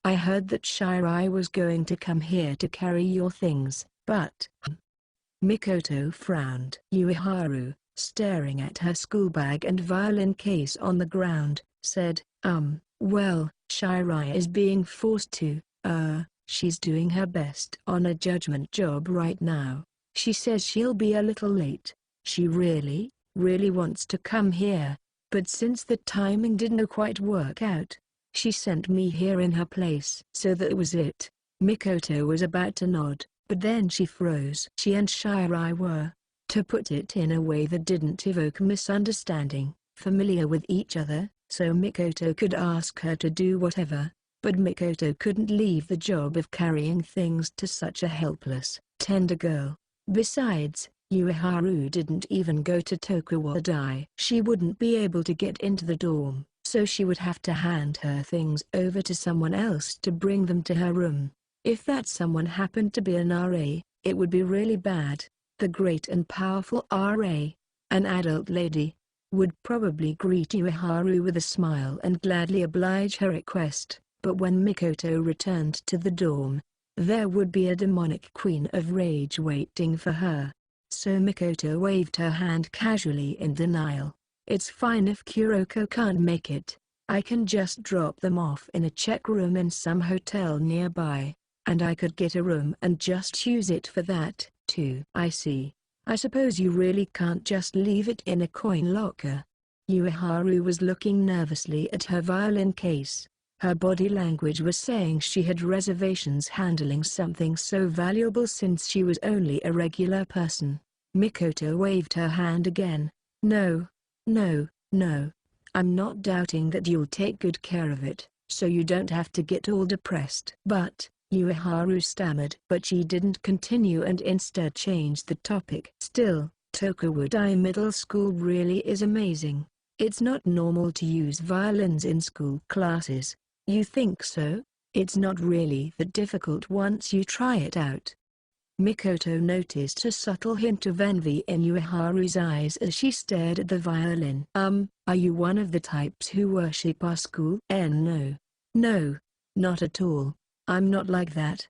I heard that Shirai was going to come here to carry your things, but... Mikoto frowned. Ueharu, staring at her school bag and violin case on the ground, said, well, Shirai is being forced to, she's doing her best on a judgment job right now. She says she'll be a little late. She really wants to come here, but since the timing didn't quite work out, she sent me here in her place. So that was it. Mikoto was about to nod, but then she froze. She and Shirai were, to put it in a way that didn't evoke misunderstanding, familiar with each other, so Mikoto could ask her to do whatever, but Mikoto couldn't leave the job of carrying things to such a helpless, tender girl. Besides, Ueharu didn't even go to Tokudai. She wouldn't be able to get into the dorm, so she would have to hand her things over to someone else to bring them to her room. If that someone happened to be an RA, it would be really bad. The great and powerful RA. An adult lady would probably greet Ueharu with a smile and gladly oblige her request, but when Mikoto returned to the dorm, there would be a demonic queen of rage waiting for her. So Mikoto waved her hand casually in denial. "It's fine if Kuroko can't make it. I can just drop them off in a check room in some hotel nearby, and I could get a room and just use it for that, too." "I see. I suppose you really can't just leave it in a coin locker." Ueharu was looking nervously at her violin case. Her body language was saying she had reservations handling something so valuable since she was only a regular person. Mikoto waved her hand again. "No, no, no. I'm not doubting that you'll take good care of it, so you don't have to get all depressed." "But," Ueharu stammered. But she didn't continue and instead changed the topic. "Still, Tokudai Middle School really is amazing. It's not normal to use violins in school classes." "You think so? It's not really that difficult once you try it out." Mikoto noticed a subtle hint of envy in Ueharu's eyes as she stared at the violin. Are you one of the types who worship our school?" No. No, not at all. I'm not like that."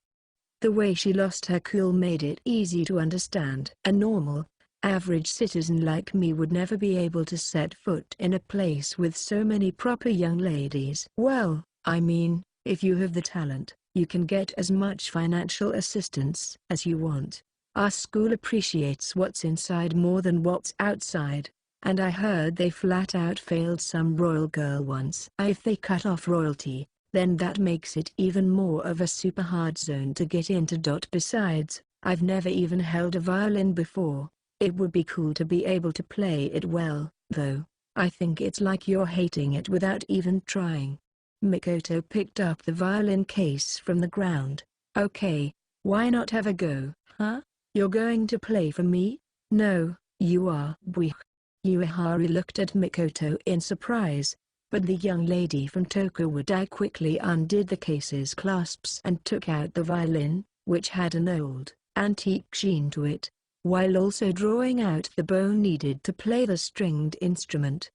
The way she lost her cool made it easy to understand. A normal, average citizen like me would never be able to set foot in a place with so many proper young ladies. "Well, I mean, if you have the talent, you can get as much financial assistance as you want. Our school appreciates what's inside more than what's outside, and I heard they flat out failed some royal girl once." "If they cut off royalty, then that makes it even more of a super hard zone to get into. Besides, I've never even held a violin before. It would be cool to be able to play it well, though. I think it's like you're hating it without even trying." Mikoto picked up the violin case from the ground. "Okay, why not have a go, huh? You're going to play for me?" "No, you are." Ueharu looked at Mikoto in surprise, but the young lady from Tokudai quickly undid the case's clasps and took out the violin, which had an old, antique sheen to it, while also drawing out the bow needed to play the stringed instrument.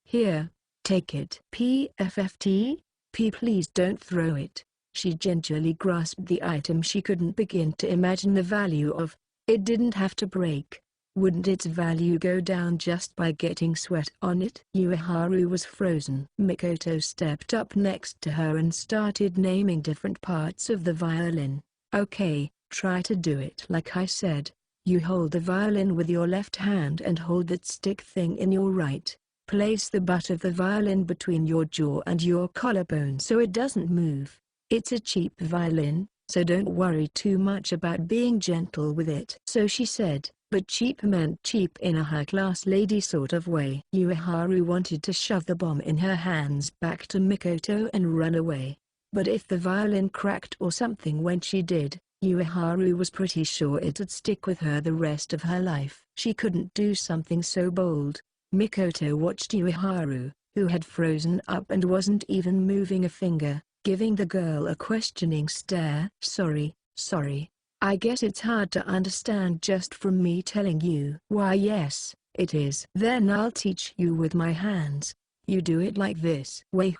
"Here, take it." "PFFT? Please don't throw it." She gingerly grasped the item she couldn't begin to imagine the value of. "It didn't have to break. Wouldn't its value go down just by getting sweat on it?" Ueharu was frozen. Mikoto stepped up next to her and started naming different parts of the violin. "Okay, try to do it like I said. You hold the violin with your left hand and hold that stick thing in your right. Place the butt of the violin between your jaw and your collarbone so it doesn't move. It's a cheap violin, so don't worry too much about being gentle with it." So she said, but cheap meant cheap in a high-class lady sort of way. Ueharu wanted to shove the bomb in her hands back to Mikoto and run away. But if the violin cracked or something when she did, Ueharu was pretty sure it'd stick with her the rest of her life. She couldn't do something so bold. Mikoto watched Ueharu, who had frozen up and wasn't even moving a finger, giving the girl a questioning stare. Sorry. I guess it's hard to understand just from me telling you." "Why yes, it is." "Then I'll teach you with my hands. You do it like this." "Wait!"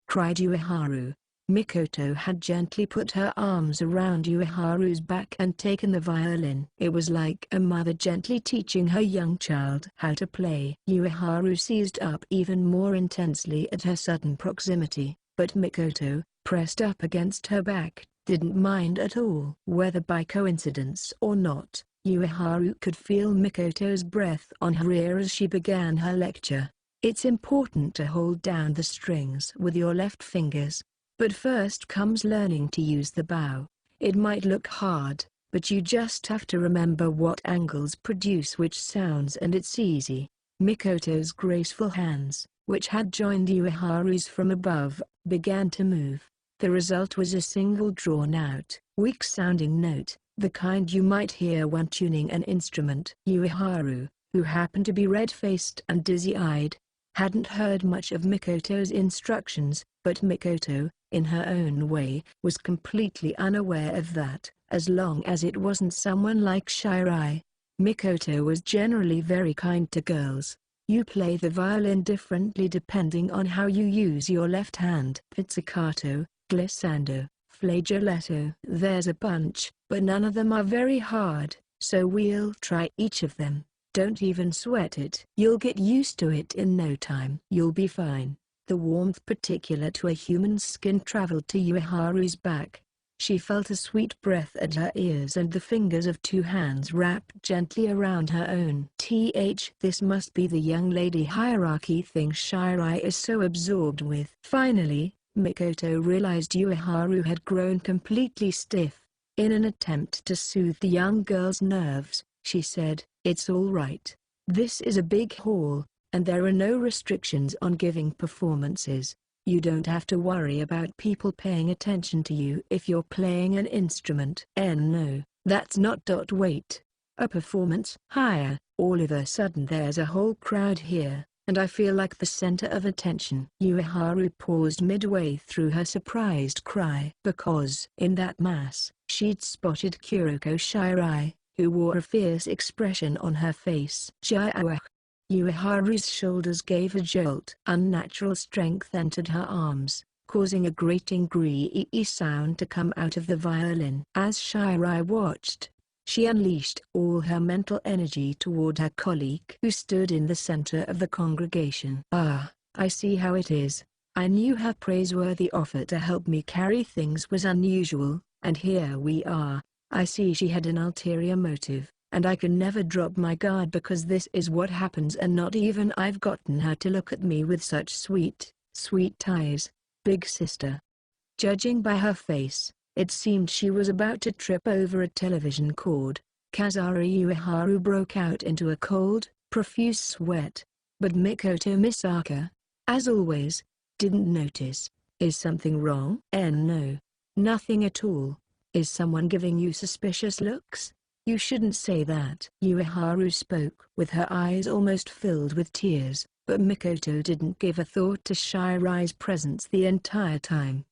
cried Ueharu. Mikoto had gently put her arms around Ueharu's back and taken the violin. It was like a mother gently teaching her young child how to play. Ueharu seized up even more intensely at her sudden proximity, but Mikoto, pressed up against her back, didn't mind at all. Whether by coincidence or not, Ueharu could feel Mikoto's breath on her ear as she began her lecture. "It's important to hold down the strings with your left fingers. But first comes learning to use the bow. It might look hard, but you just have to remember what angles produce which sounds and it's easy." Mikoto's graceful hands, which had joined Ueharu's from above, began to move. The result was a single drawn-out, weak-sounding note, the kind you might hear when tuning an instrument. Ueharu, who happened to be red-faced and dizzy-eyed, hadn't heard much of Mikoto's instructions, but Mikoto, in her own way, was completely unaware of that, as long as it wasn't someone like Shirai. Mikoto was generally very kind to girls. You play the violin differently depending on how you use your left hand. Pizzicato, glissando, flageoletto. There's a bunch, but none of them are very hard, so we'll try each of them. Don't even sweat it. You'll get used to it in no time. You'll be fine. The warmth particular to a human's skin traveled to Ueharu's back. She felt a sweet breath at her ears and the fingers of two hands wrapped gently around her own. This must be the young lady hierarchy thing Shirai is so absorbed with. Finally, Mikoto realized Ueharu had grown completely stiff. In an attempt to soothe the young girl's nerves, she said, "It's all right. This is a big hall, and there are no restrictions on giving performances. You don't have to worry about people paying attention to you if you're playing an instrument." No, that's not. Wait. A performance? Higher. All of a sudden there's a whole crowd here, and I feel like the center of attention. Ueharu paused midway through her surprised cry. Because in that mass, she'd spotted Kuroko Shirai, who wore a fierce expression on her face. Ueharu's shoulders gave a jolt. Unnatural strength entered her arms, causing a grating gree sound to come out of the violin. As Shirai watched, she unleashed all her mental energy toward her colleague who stood in the center of the congregation. "Ah, I see how it is. I knew her praiseworthy offer to help me carry things was unusual, and here we are. I see she had an ulterior motive. And I can never drop my guard because this is what happens, and not even I've gotten her to look at me with such sweet, sweet eyes, big sister." Judging by her face, it seemed she was about to trip over a television cord. Kazari Ueharu broke out into a cold, profuse sweat. But Mikoto Misaka, as always, didn't notice. "Is something wrong?" No. Nothing at all. "Is someone giving you suspicious looks?" "You shouldn't say that." Ueharu spoke with her eyes almost filled with tears, but Mikoto didn't give a thought to Shirai's presence the entire time.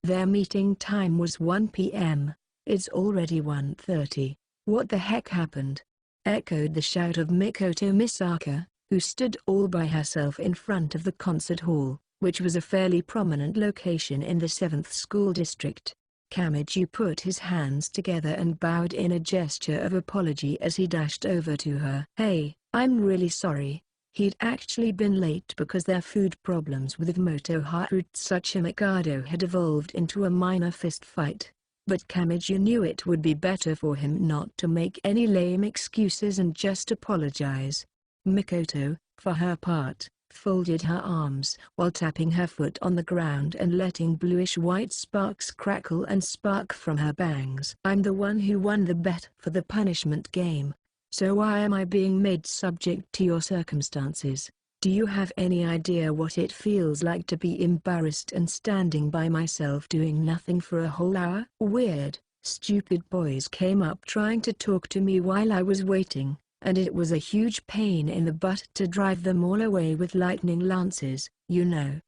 Their meeting time was 1 p.m. "It's already 1:30. What the heck happened?" echoed the shout of Mikoto Misaka, who stood all by herself in front of the concert hall, which was a fairly prominent location in the 7th school district. Kamiju put his hands together and bowed in a gesture of apology as he dashed over to her. "Hey, I'm really sorry." He'd actually been late because their food problems with Motoharu Tsuchimikado had evolved into a minor fist fight. But Kamiju knew it would be better for him not to make any lame excuses and just apologize. Mikoto, for her part, folded her arms while tapping her foot on the ground and letting bluish-white sparks crackle and spark from her bangs. "I'm the one who won the bet for the punishment game. So why am I being made subject to your circumstances? Do you have any idea what it feels like to be embarrassed and standing by myself doing nothing for a whole hour?" Weird, stupid boys came up trying to talk to me while I was waiting, and it was a huge pain in the butt to drive them all away with lightning lances, you know.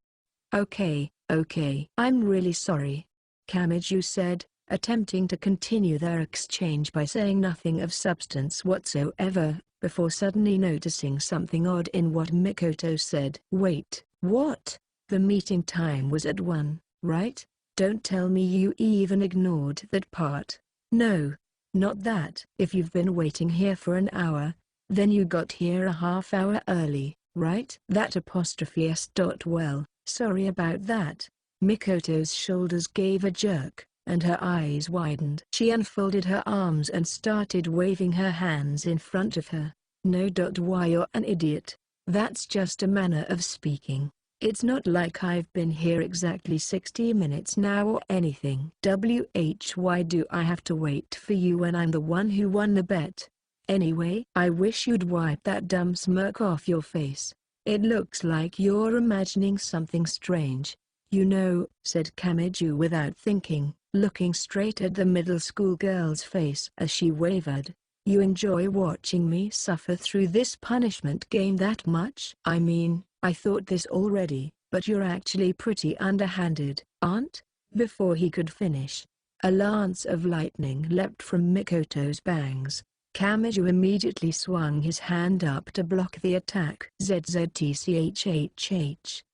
Okay, I'm really sorry," Kamiju said, attempting to continue their exchange by saying nothing of substance whatsoever, before suddenly noticing something odd in what Mikoto said. "Wait, what? The meeting time was at 1, right? Don't tell me you even ignored that part." "No. Not that." "If you've been waiting here for an hour, then you got here a half hour early, right?" That apostrophe s. Well, sorry about that." Mikoto's shoulders gave a jerk, and her eyes widened. She unfolded her arms and started waving her hands in front of her. "No. Why, you're an idiot. That's just a manner of speaking. It's not like I've been here exactly 60 minutes now or anything. Why do I have to wait for you when I'm the one who won the bet? Anyway, I wish you'd wipe that dumb smirk off your face. It looks like you're imagining something strange." "You know," said Kamiju without thinking, looking straight at the middle school girl's face as she wavered, "you enjoy watching me suffer through this punishment game that much? I mean, I thought this already, but you're actually pretty underhanded, aren't?" Before he could finish, a lance of lightning leapt from Mikoto's bangs. Kamiju immediately swung his hand up to block the attack. ZZTCHHH.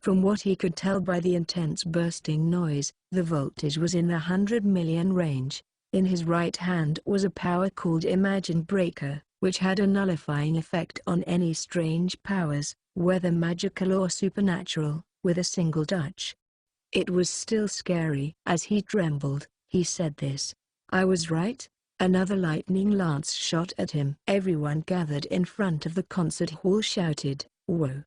From what he could tell by the intense bursting noise, the voltage was in the 100 million range. In his right hand was a power called Imagine Breaker, which had a nullifying effect on any strange powers, whether magical or supernatural, with a single touch. It was still scary. As he trembled, he said this. I was right? Another lightning lance shot at him. Everyone gathered in front of the concert hall shouted, "Whoa!"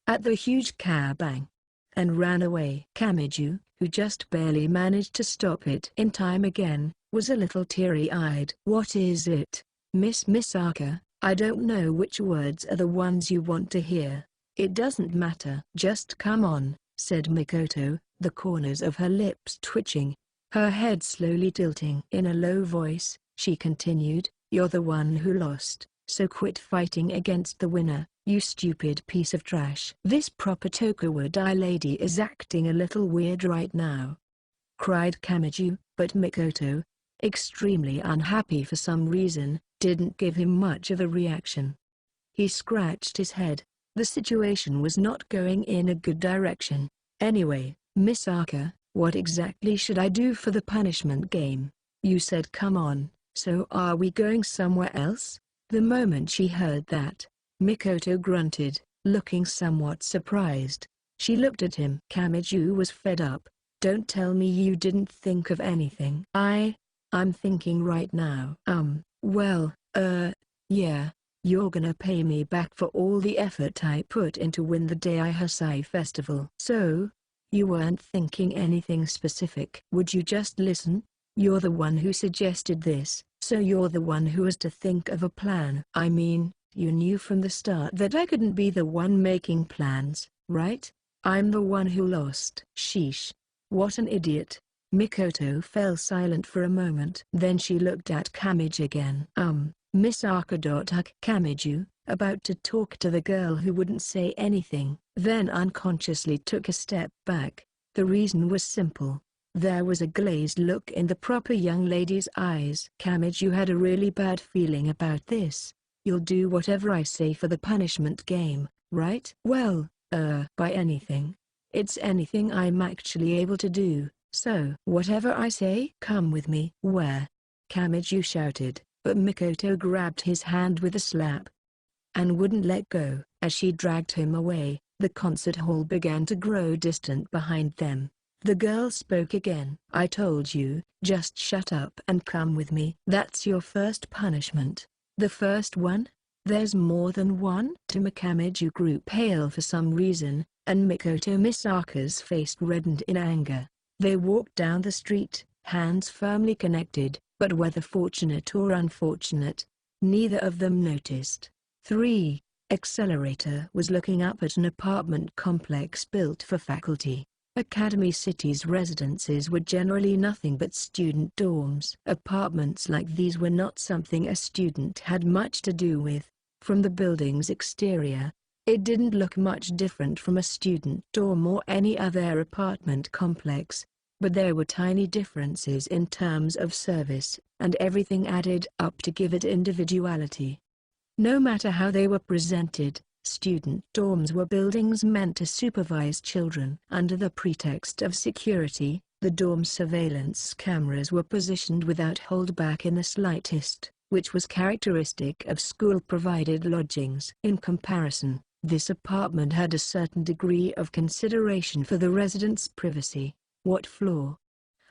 at the huge kabang, and ran away. Kamiju, who just barely managed to stop it in time again, was a little teary-eyed. What is it, Miss Misaka? I don't know which words are the ones you want to hear. It doesn't matter. Just come on, said Mikoto, the corners of her lips twitching, her head slowly tilting. In a low voice, she continued, you're the one who lost, so quit fighting against the winner, you stupid piece of trash. This proper Tokawadi lady is acting a little weird right now, cried Kamiju, but Mikoto, extremely unhappy for some reason, didn't give him much of a reaction. He scratched his head. The situation was not going in a good direction. Anyway, Misaka, what exactly should I do for the punishment game? You said come on, so are we going somewhere else? The moment she heard that, Mikoto grunted, looking somewhat surprised. She looked at him. Kamiju was fed up. Don't tell me you didn't think of anything. I'm thinking right now. Yeah. You're gonna pay me back for all the effort I put in to win the Dai Hasai festival. So, you weren't thinking anything specific. Would you just listen? You're the one who suggested this, so you're the one who has to think of a plan. I mean, you knew from the start that I couldn't be the one making plans, right? I'm the one who lost. Sheesh. What an idiot. Mikoto fell silent for a moment. Then she looked at Kamiju again. Misaka. Kamiju, about to talk to the girl who wouldn't say anything, then unconsciously took a step back. The reason was simple. There was a glazed look in the proper young lady's eyes. Kamiju had a really bad feeling about this. You'll do whatever I say for the punishment game, right? Well, by anything. It's anything I'm actually able to do, so whatever I say. Come with me. Where? Kamiju shouted. But Mikoto grabbed his hand with a slap and wouldn't let go. As she dragged him away, the concert hall began to grow distant behind them. The girl spoke again. I told you, just shut up and come with me. That's your first punishment. The first one? There's more than one? Kamiju grew pale for some reason, and Mikoto Misaka's face reddened in anger. They walked down the street, hands firmly connected. But whether fortunate or unfortunate, neither of them noticed. 3. Accelerator was looking up at an apartment complex built for faculty. Academy City's residences were generally nothing but student dorms. Apartments like these were not something a student had much to do with. From the building's exterior, it didn't look much different from a student dorm or any other apartment complex. But there were tiny differences in terms of service, and everything added up to give it individuality. No matter how they were presented, student dorms were buildings meant to supervise children. Under the pretext of security, the dorm surveillance cameras were positioned without holdback in the slightest, which was characteristic of school-provided lodgings. In comparison, this apartment had a certain degree of consideration for the residents' privacy. What floor?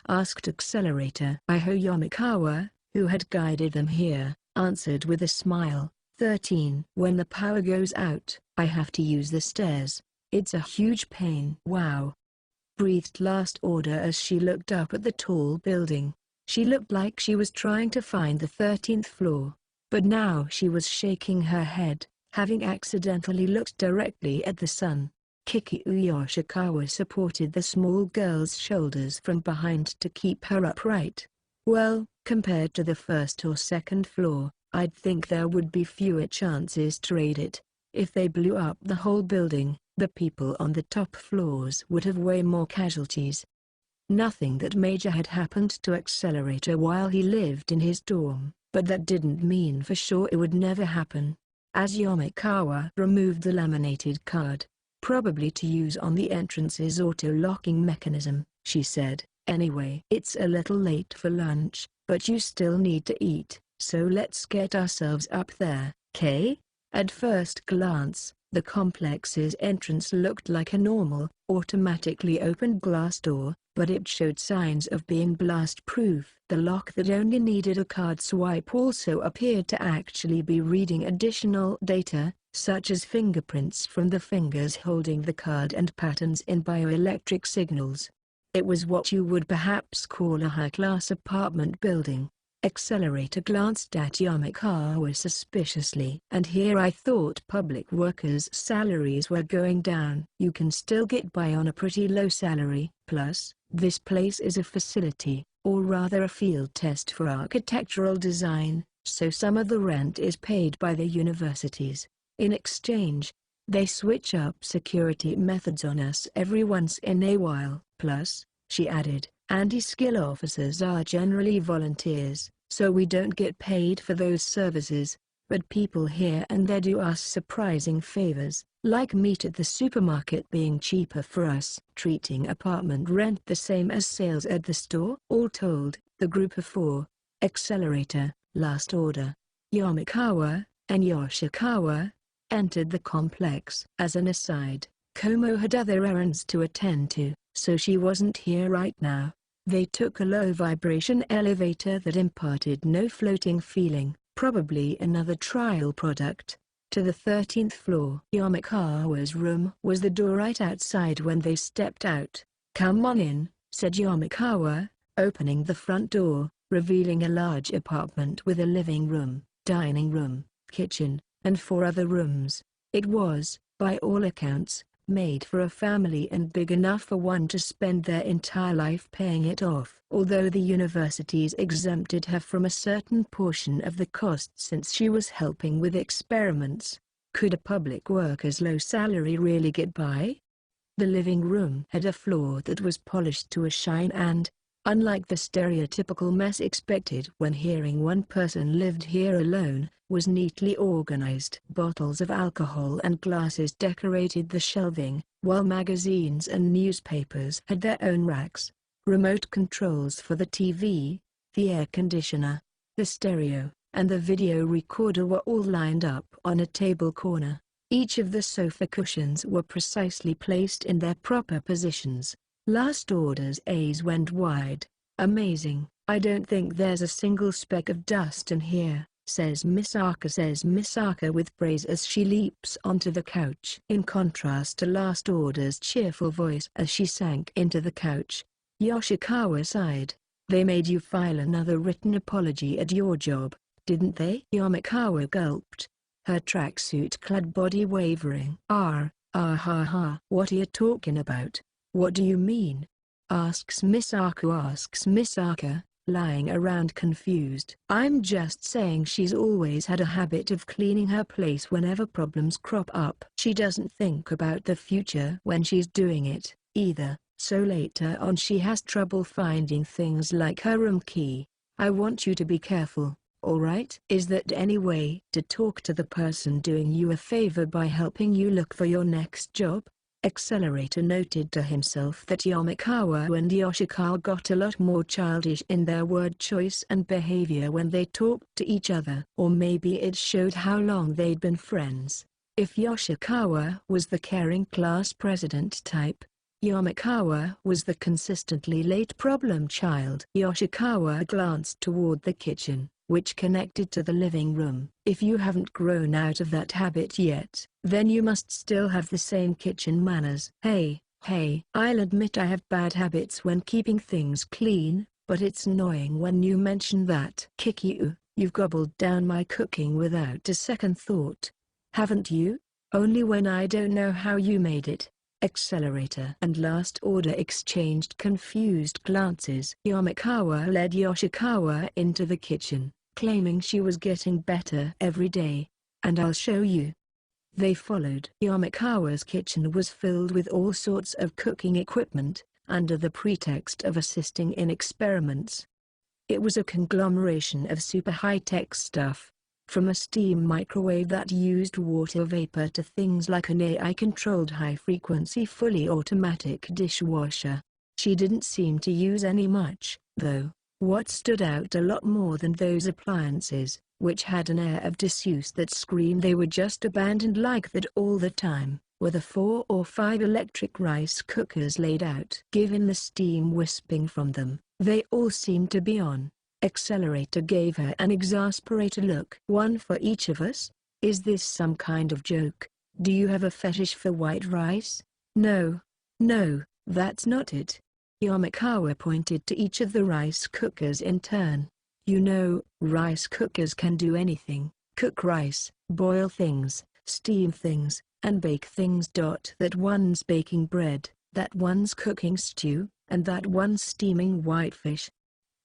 Asked Accelerator. Iho Yamikawa, who had guided them here, answered with a smile. 13. When the power goes out, I have to use the stairs. It's a huge pain. Wow. Breathed Last Order as she looked up at the tall building. She looked like she was trying to find the 13th floor. But now she was shaking her head, having accidentally looked directly at the sun. Kiki Yoshikawa supported the small girl's shoulders from behind to keep her upright. Well, compared to the first or second floor, I'd think there would be fewer chances to raid it. If they blew up the whole building, the people on the top floors would have way more casualties. Nothing that major had happened to Accelerator while he lived in his dorm. but that didn't mean for sure it would never happen. As Yomikawa removed the laminated card, probably to use on the entrance's auto-locking mechanism, she said, "Anyway, it's a little late for lunch, but you still need to eat, so let's get ourselves up there, okay?" At first glance, the complex's entrance looked like a normal, automatically opened glass door, but it showed signs of being blast-proof. The lock that only needed a card swipe also appeared to actually be reading additional data, such as fingerprints from the fingers holding the card and patterns in bioelectric signals. It was what you would perhaps call a high-class apartment building. Accelerator glanced at Yomikawa suspiciously. "And here I thought public workers' salaries were going down." "You can still get by on a pretty low salary. Plus, this place is a facility, or rather a field test for architectural design, so some of the rent is paid by the universities. In exchange, they switch up security methods on us every once in a while. Plus," she added, "anti-skill officers are generally volunteers, so we don't get paid for those services, but people here and there do us surprising favors, like meat at the supermarket being cheaper for us, treating apartment rent the same as sales at the store." All told, the group of four, Accelerator, Last Order, Yomikawa, and Yoshikawa, entered the complex. As an aside, Komo had other errands to attend to, so she wasn't here right now. They took a low-vibration elevator that imparted no floating feeling, probably another trial product, to the 13th floor. Yomikawa's room was the door right outside when they stepped out. "Come on in," said Yomikawa, opening the front door, revealing a large apartment with a living room, dining room, kitchen, and 4 other rooms. It was, by all accounts, made for a family and big enough for one to spend their entire life paying it off. Although the universities exempted her from a certain portion of the cost since she was helping with experiments, could a public worker's low salary really get by? The living room had a floor that was polished to a shine and, unlike the stereotypical mess expected when hearing one person lived here alone, was neatly organized. Bottles of alcohol and glasses decorated the shelving, while magazines and newspapers had their own racks. Remote controls for the TV, the air conditioner, the stereo, and the video recorder were all lined up on a table corner. Each of the sofa cushions were precisely placed in their proper positions. Last Order's eyes went wide. "Amazing. I don't think there's a single speck of dust in here," says Misaka with praise as she leaps onto the couch. In contrast to Last Order's cheerful voice as she sank into the couch, Yoshikawa sighed. "They made you file another written apology at your job, didn't they?" Yomikawa gulped, her tracksuit-clad body wavering. Ha ha. "What are you talking about? What do you mean?" asks Misaka, lying around confused. "I'm just saying she's always had a habit of cleaning her place whenever problems crop up. She doesn't think about the future when she's doing it, either, so later on she has trouble finding things like her room key. I want you to be careful, alright?" "Is that any way to talk to the person doing you a favor by helping you look for your next job?" Accelerator noted to himself that Yomikawa and Yoshikawa got a lot more childish in their word choice and behavior when they talked to each other. Or maybe it showed how long they'd been friends. If Yoshikawa was the caring class president type, Yomikawa was the consistently late problem child. Yoshikawa glanced toward the kitchen, which connected to the living room. "If you haven't grown out of that habit yet, then you must still have the same kitchen manners." Hey, I'll admit I have bad habits when keeping things clean, but it's annoying when you mention that. "Kikyu, you've gobbled down my cooking without a second thought, haven't you?" "Only when I don't know how you made it." Accelerator and Last Order exchanged confused glances. Yomikawa led Yoshikawa into the kitchen, claiming she was getting better every day. "And I'll show you." They followed. Yomikawa's kitchen was filled with all sorts of cooking equipment, under the pretext of assisting in experiments. It was a conglomeration of super high-tech stuff. From a steam microwave that used water vapor to things like an AI-controlled high-frequency fully automatic dishwasher. She didn't seem to use any much, though. What stood out a lot more than those appliances, which had an air of disuse that screamed they were just abandoned like that all the time, were the 4 or 5 electric rice cookers laid out. Given the steam wisping from them, they all seemed to be on. Accelerator gave her an exasperated look. "One for each of us? Is this some kind of joke? Do you have a fetish for white rice?" "No. No, that's not it." Yamakawa pointed to each of the rice cookers in turn. "You know, rice cookers can do anything: cook rice, boil things, steam things, and bake things. That one's baking bread, that one's cooking stew, and that one's steaming whitefish."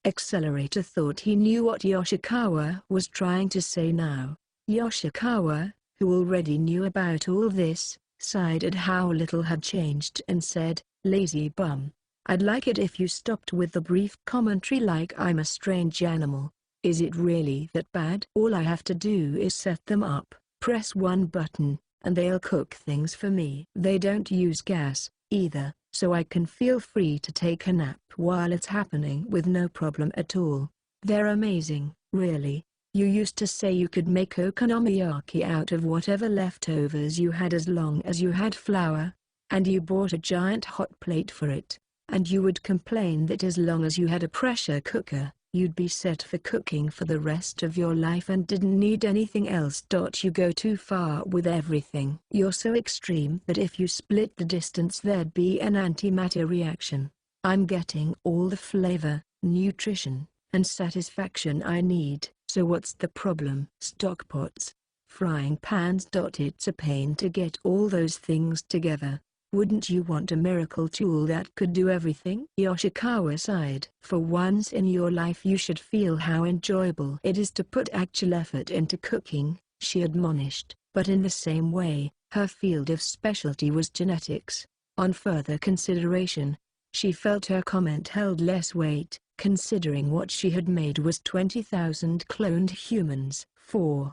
Accelerator thought he knew what Yoshikawa was trying to say now. Yoshikawa, who already knew about all this, sighed at how little had changed and said, "Lazy bum. I'd like it if you stopped with the brief commentary like I'm a strange animal. Is it really that bad? All I have to do is set them up, press one button, and they'll cook things for me. They don't use gas, either, so I can feel free to take a nap while it's happening with no problem at all. They're amazing, really. You used to say you could make okonomiyaki out of whatever leftovers you had as long as you had flour, and you bought a giant hot plate for it, and you would complain that as long as you had a pressure cooker, you'd be set for cooking for the rest of your life and didn't need anything else. You go too far with everything. You're so extreme that if you split the distance there'd be an antimatter reaction. I'm getting all the flavor, nutrition, and satisfaction I need. So what's the problem? Stockpots, frying pans. It's a pain to get all those things together. Wouldn't you want a miracle tool that could do everything?" Yoshikawa sighed. "For once in your life you should feel how enjoyable it is to put actual effort into cooking," she admonished. But in the same way, her field of specialty was genetics. On further consideration, she felt her comment held less weight, considering what she had made was 20,000 cloned humans.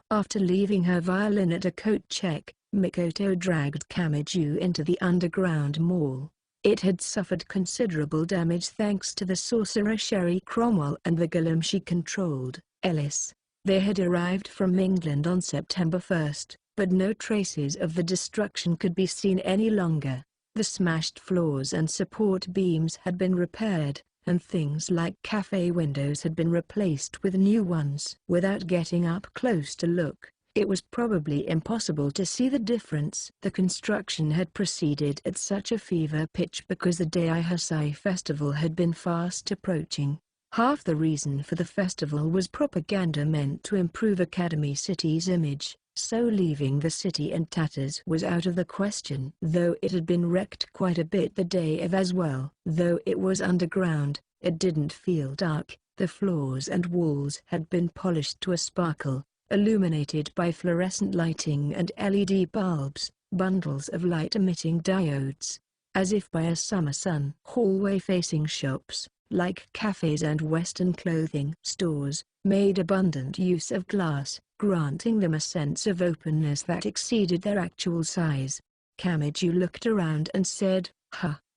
After leaving her violin at a coat check, Mikoto dragged Kamiju into the underground mall. It had suffered considerable damage thanks to the sorcerer Sherry Cromwell and the golem she controlled, Ellis. They had arrived from England on September 1st, but no traces of the destruction could be seen any longer. The smashed floors and support beams had been repaired, and things like cafe windows had been replaced with new ones. Without getting up close to look, it was probably impossible to see the difference. The construction had proceeded at such a fever pitch because the Daihasai festival had been fast approaching. Half the reason for the festival was propaganda meant to improve Academy City's image, so leaving the city in tatters was out of the question. Though it had been wrecked quite a bit the day of as well. Though it was underground, it didn't feel dark. The floors and walls had been polished to a sparkle, illuminated by fluorescent lighting and LED bulbs, bundles of light-emitting diodes, as if by a summer sun. Hallway-facing shops, like cafes and Western clothing stores, made abundant use of glass, granting them a sense of openness that exceeded their actual size. Kamiju looked around and said,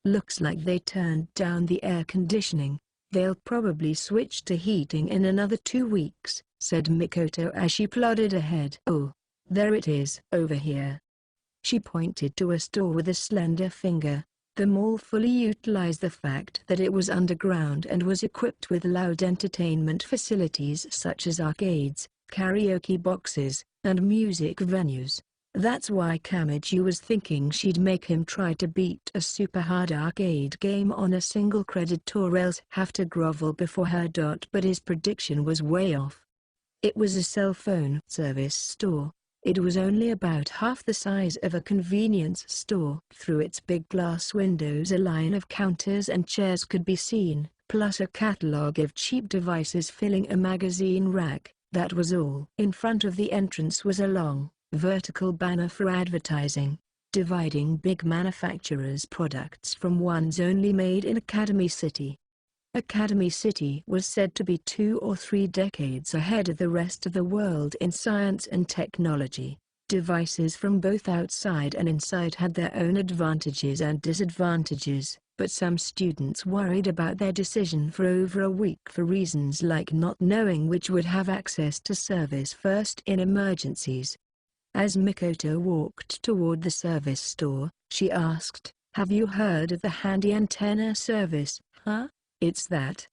looks like they turned down the air conditioning. They'll probably switch to heating in another 2 weeks, said Mikoto as she plodded ahead. Oh, there it is. Over here. She pointed to a store with a slender finger. The mall fully utilized the fact that it was underground and was equipped with loud entertainment facilities such as arcades, karaoke boxes, and music venues. That's why Kamiju was thinking she'd make him try to beat a super hard arcade game on a single credit or else have to grovel before her. But his prediction was way off. It was a cell phone service store. It was only about half the size of a convenience store. Through its big glass windows a line of counters and chairs could be seen, plus a catalog of cheap devices filling a magazine rack. That was all. In front of the entrance was a long, vertical banner for advertising, dividing big manufacturers' products from ones only made in Academy City. Academy City was said to be 2 or 3 decades ahead of the rest of the world in science and technology. Devices from both outside and inside had their own advantages and disadvantages, but some students worried about their decision for over a week for reasons like not knowing which would have access to service first in emergencies. As Mikoto walked toward the service store, she asked, "Have you heard of the handy antenna service, huh? It's that,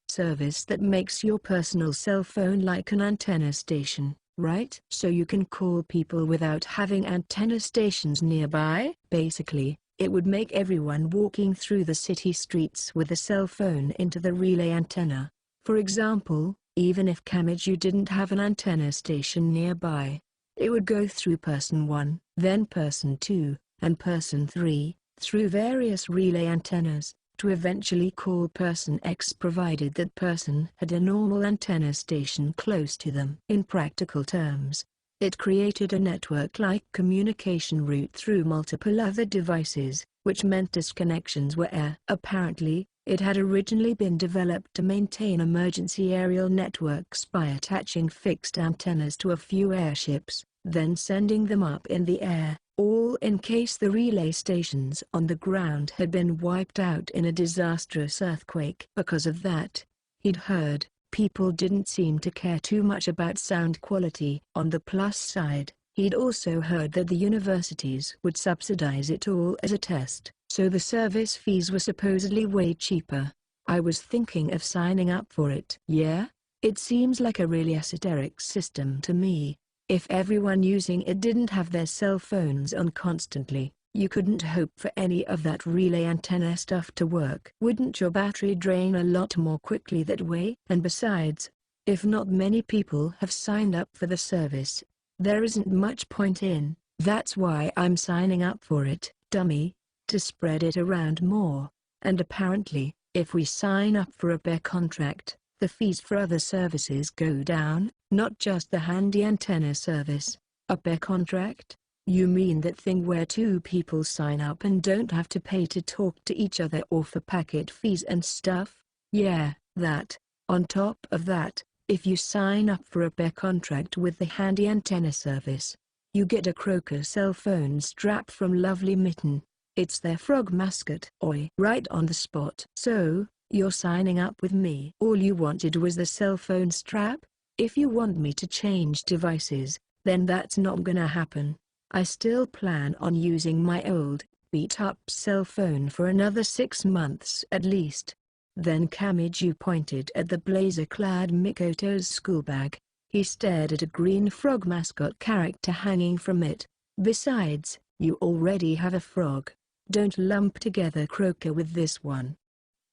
service that makes your personal cell phone like an antenna station, right? So you can call people without having antenna stations nearby?" Basically, it would make everyone walking through the city streets with a cell phone into the relay antenna. For example, even if Kamiju didn't have an antenna station nearby, it would go through person 1, then person 2, and person 3, through various relay antennas, to eventually call person X provided that person had a normal antenna station close to them. In practical terms, it created a network-like communication route through multiple other devices, which meant disconnections were rare. Apparently, it had originally been developed to maintain emergency aerial networks by attaching fixed antennas to a few airships, then sending them up in the air, all in case the relay stations on the ground had been wiped out in a disastrous earthquake. Because of that, he'd heard, people didn't seem to care too much about sound quality. On the plus side, he'd also heard that the universities would subsidize it all as a test, so the service fees were supposedly way cheaper. I was thinking of signing up for it. Yeah? It seems like a really esoteric system to me. If everyone using it didn't have their cell phones on constantly, you couldn't hope for any of that relay antenna stuff to work. Wouldn't your battery drain a lot more quickly that way? And besides, if not many people have signed up for the service, there isn't much point in. That's why I'm signing up for it, dummy, to spread it around more. And apparently, if we sign up for a pair contract, the fees for other services go down, not just the handy antenna service. A pair contract? You mean that thing where 2 people sign up and don't have to pay to talk to each other or for packet fees and stuff? Yeah, that. On top of that, if you sign up for a pair contract with the handy antenna service, you get a Croaker cell phone strap from Lovely Mitten. It's their frog mascot. Oi. Right on the spot. So, you're signing up with me. All you wanted was the cell phone strap? If you want me to change devices, then that's not gonna happen. I still plan on using my old, beat-up cell phone for another 6 months at least. Then Kamiju pointed at the blazer-clad Mikoto's schoolbag. He stared at a green frog mascot character hanging from it. Besides, you already have a frog. Don't lump together Croaker with this one.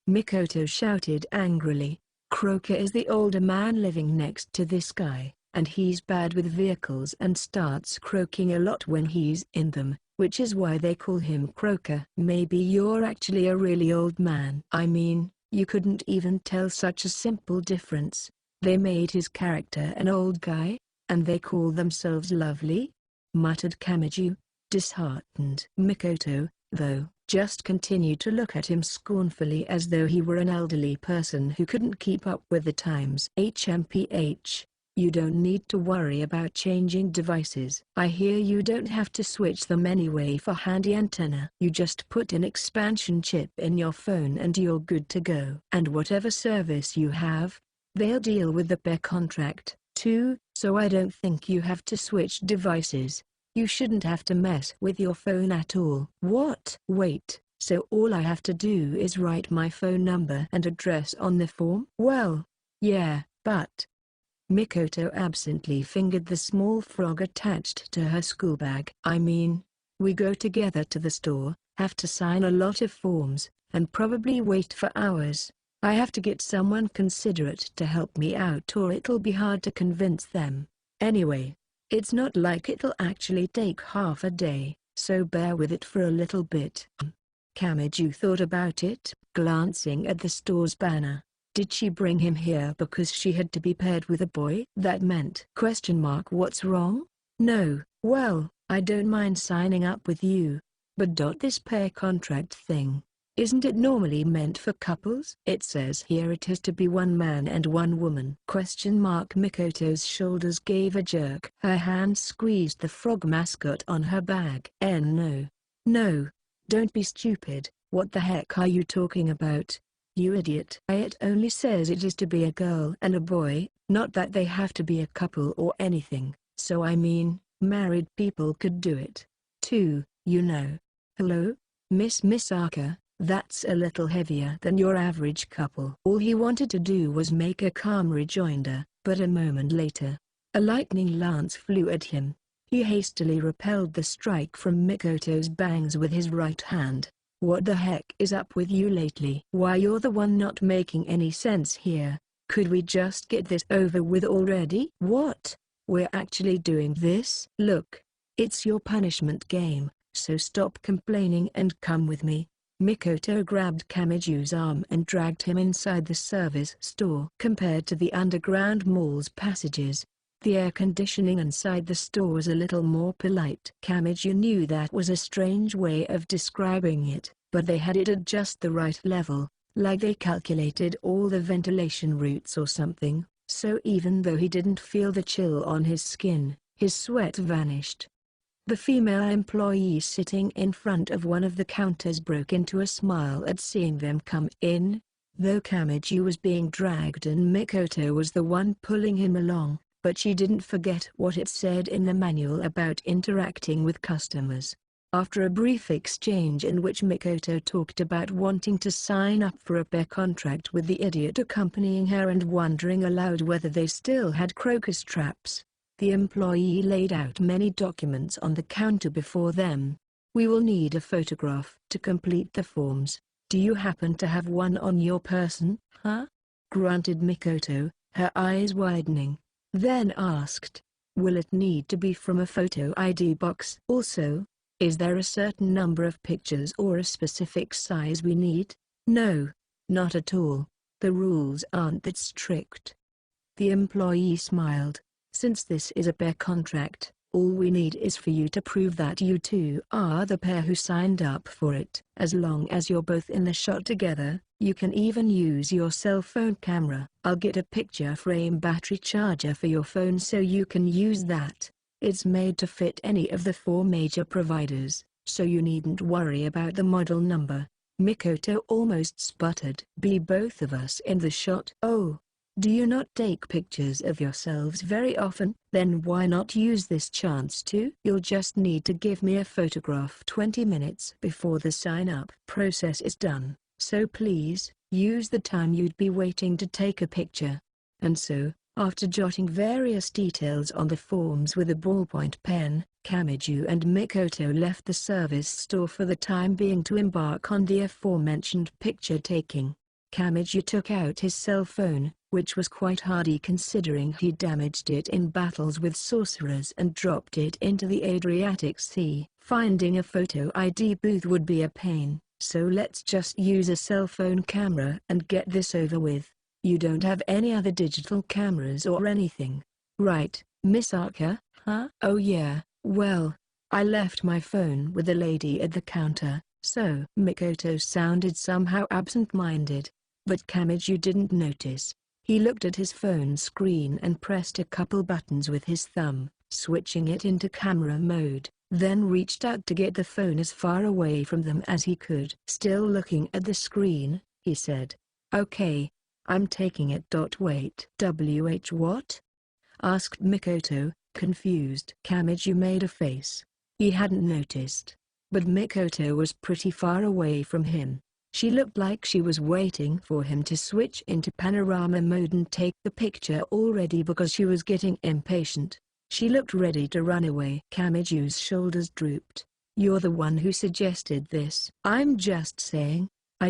Mikoto shouted angrily. Croaker is the older man living next to this guy, and he's bad with vehicles and starts croaking a lot when he's in them, which is why they call him Croaker. Maybe you're actually a really old man. I mean, you couldn't even tell such a simple difference. They made his character an old guy, and they call themselves Lovely? Muttered Kamiju, disheartened. Mikoto, though, just continued to look at him scornfully as though he were an elderly person who couldn't keep up with the times. HMPH, you don't need to worry about changing devices. I hear you don't have to switch them anyway for handy antenna. You just put an expansion chip in your phone and you're good to go. And whatever service you have, they'll deal with the pair contract, too, so I don't think you have to switch devices. You shouldn't have to mess with your phone at all. What? Wait, so all I have to do is write my phone number and address on the form? Well, yeah, but... Mikoto absently fingered the small frog attached to her schoolbag. I mean, we go together to the store, have to sign a lot of forms, and probably wait for hours. I have to get someone considerate to help me out or it'll be hard to convince them. Anyway, it's not like it'll actually take half a day, so bear with it for a little bit. Kamiju thought about it, glancing at the store's banner. Did she bring him here because she had to be paired with a boy? That meant what's wrong? No, well, I don't mind signing up with you, but this pair contract thing. Isn't it normally meant for couples? It says here it is to be one man and one woman. Mikoto's shoulders gave a jerk. Her hand squeezed the frog mascot on her bag. No. No. Don't be stupid. What the heck are you talking about? You idiot. It only says it is to be a girl and a boy, not that they have to be a couple or anything. So I mean, married people could do it too, you know. Hello? Miss Misaka, that's a little heavier than your average couple. All he wanted to do was make a calm rejoinder, but a moment later, a lightning lance flew at him. He hastily repelled the strike from Mikoto's bangs with his right hand. What the heck is up with you lately? Why, you're the one not making any sense here. Could we just get this over with already? What? We're actually doing this? Look, it's your punishment game, so stop complaining and come with me. Mikoto grabbed Kamiju's arm and dragged him inside the service store. Compared to the underground mall's passages, the air conditioning inside the store was a little more polite. Kamiju knew that was a strange way of describing it, but they had it at just the right level, like they calculated all the ventilation routes or something, so even though he didn't feel the chill on his skin, his sweat vanished. The female employee sitting in front of one of the counters broke into a smile at seeing them come in. Though Kamiju was being dragged and Mikoto was the one pulling him along, but she didn't forget what it said in the manual about interacting with customers. After a brief exchange in which Mikoto talked about wanting to sign up for a pair contract with the idiot accompanying her and wondering aloud whether they still had crocus traps, the employee laid out many documents on the counter before them. We will need a photograph to complete the forms. Do you happen to have one on your person? Huh? Grunted Mikoto, her eyes widening. Then asked, will it need to be from a photo ID box? Also, is there a certain number of pictures or a specific size we need? No, not at all. The rules aren't that strict. The employee smiled. Since this is a pair contract, all we need is for you to prove that you two are the pair who signed up for it. As long as you're both in the shot together, you can even use your cell phone camera. I'll get a picture frame battery charger for your phone so you can use that. It's made to fit any of the 4 major providers, so you needn't worry about the model number. Mikoto almost sputtered. Be both of us in the shot? Oh. Do you not take pictures of yourselves very often? Then why not use this chance to? You'll just need to give me a photograph 20 minutes before the sign-up process is done, so please, use the time you'd be waiting to take a picture. And so, after jotting various details on the forms with a ballpoint pen, Kamiju and Mikoto left the service store for the time being to embark on the aforementioned picture-taking. Kamiju took out his cell phone, which was quite hardy considering he damaged it in battles with sorcerers and dropped it into the Adriatic Sea. Finding a photo ID booth would be a pain, so let's just use a cell phone camera and get this over with. You don't have any other digital cameras or anything, right, Misaka? Huh? Oh yeah, well, I left my phone with the lady at the counter, so. Mikoto sounded somehow absent-minded, but Kamiju didn't notice. He looked at his phone screen and pressed a couple buttons with his thumb, switching it into camera mode, then reached out to get the phone as far away from them as he could. Still looking at the screen, he said, "Okay, I'm taking it. Wait. What?" asked Mikoto, confused. Kamiju made a face. He hadn't noticed, but Mikoto was pretty far away from him. She looked like she was waiting for him to switch into panorama mode and take the picture already because she was getting impatient. She looked ready to run away. Kamiju's shoulders drooped. "You're the one who suggested this." "I'm just saying, I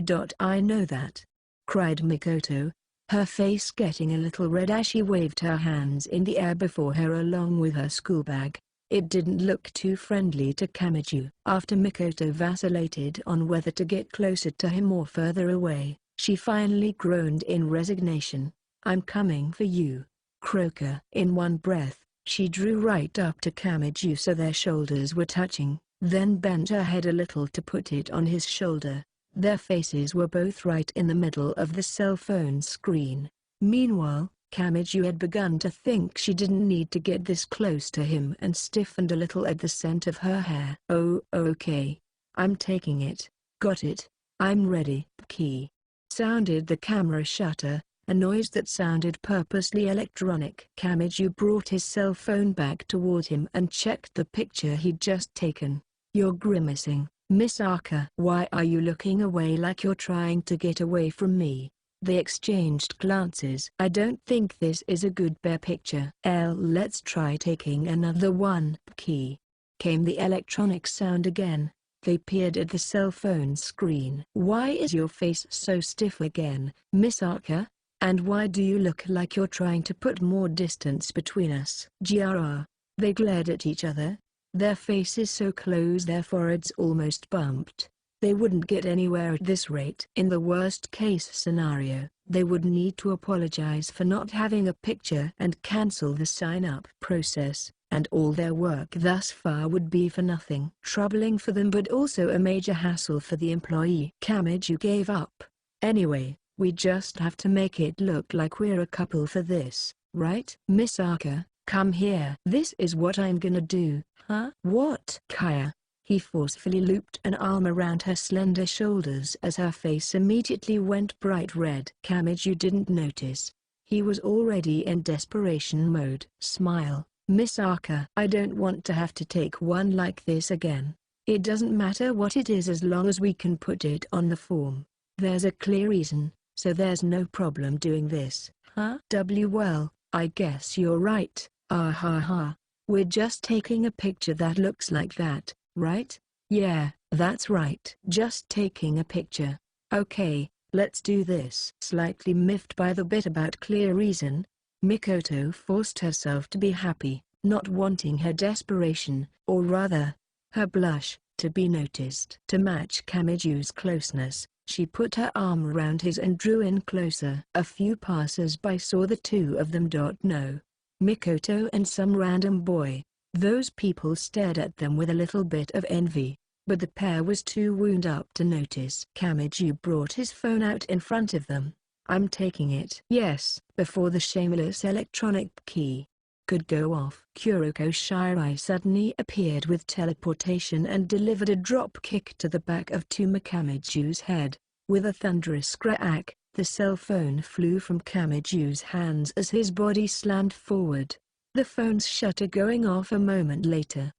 know that," cried Mikoto, her face getting a little red as she waved her hands in the air before her along with her school bag. It didn't look too friendly to Kamiju. After Mikoto vacillated on whether to get closer to him or further away, she finally groaned in resignation. "I'm coming for you, Croaker." In one breath, she drew right up to Kamiju so their shoulders were touching, then bent her head a little to put it on his shoulder. Their faces were both right in the middle of the cell phone screen. Meanwhile, Kamiju had begun to think she didn't need to get this close to him and stiffened a little at the scent of her hair. "Oh, okay. I'm taking it. Got it. I'm ready." Key. Sounded the camera shutter, a noise that sounded purposely electronic. Kamiju brought his cell phone back toward him and checked the picture he'd just taken. "You're grimacing, Miss Arca. Why are you looking away like you're trying to get away from me?" They exchanged glances. "I don't think this is a good bear picture. Let's try taking another one." Key. Came the electronic sound again. They peered at the cell phone screen. "Why is your face so stiff again, Miss Arca? And why do you look like you're trying to put more distance between us?" "GRR." They glared at each other. Their faces so close, their foreheads almost bumped. They wouldn't get anywhere at this rate. In the worst-case scenario, they would need to apologize for not having a picture and cancel the sign-up process, and all their work thus far would be for nothing. Troubling for them, but also a major hassle for the employee. Kamiju gave up. "Anyway, we just have to make it look like we're a couple for this, right? Miss Arca, come here." "This is what I'm gonna do." "Huh? What?" "Kaya." He forcefully looped an arm around her slender shoulders as her face immediately went bright red. Kamiju didn't notice. He was already in desperation mode. "Smile, Miss Arca." "I don't want to have to take one like this again. It doesn't matter what it is as long as we can put it on the form. There's a clear reason, so there's no problem doing this." "Huh? Well, I guess you're right. Ah ha ha. We're just taking a picture that looks like that, right?" "Yeah, that's right. Just taking a picture. Okay, let's do this." Slightly miffed by the bit about clear reason, Mikoto forced herself to be happy, not wanting her desperation, or rather, her blush, to be noticed. To match Kamiju's closeness, she put her arm around his and drew in closer. A few passers-by saw the two of them. No. Mikoto and some random boy. Those people stared at them with a little bit of envy, but the pair was too wound up to notice. Kamiju brought his phone out in front of them. "I'm taking it." "Yes." Before the shameless electronic key could go off, Kuroko Shirai suddenly appeared with teleportation and delivered a drop kick to the back of Kamiju's head. With a thunderous crack, the cell phone flew from Kamiju's hands as his body slammed forward. The phone's shutter going off a moment later.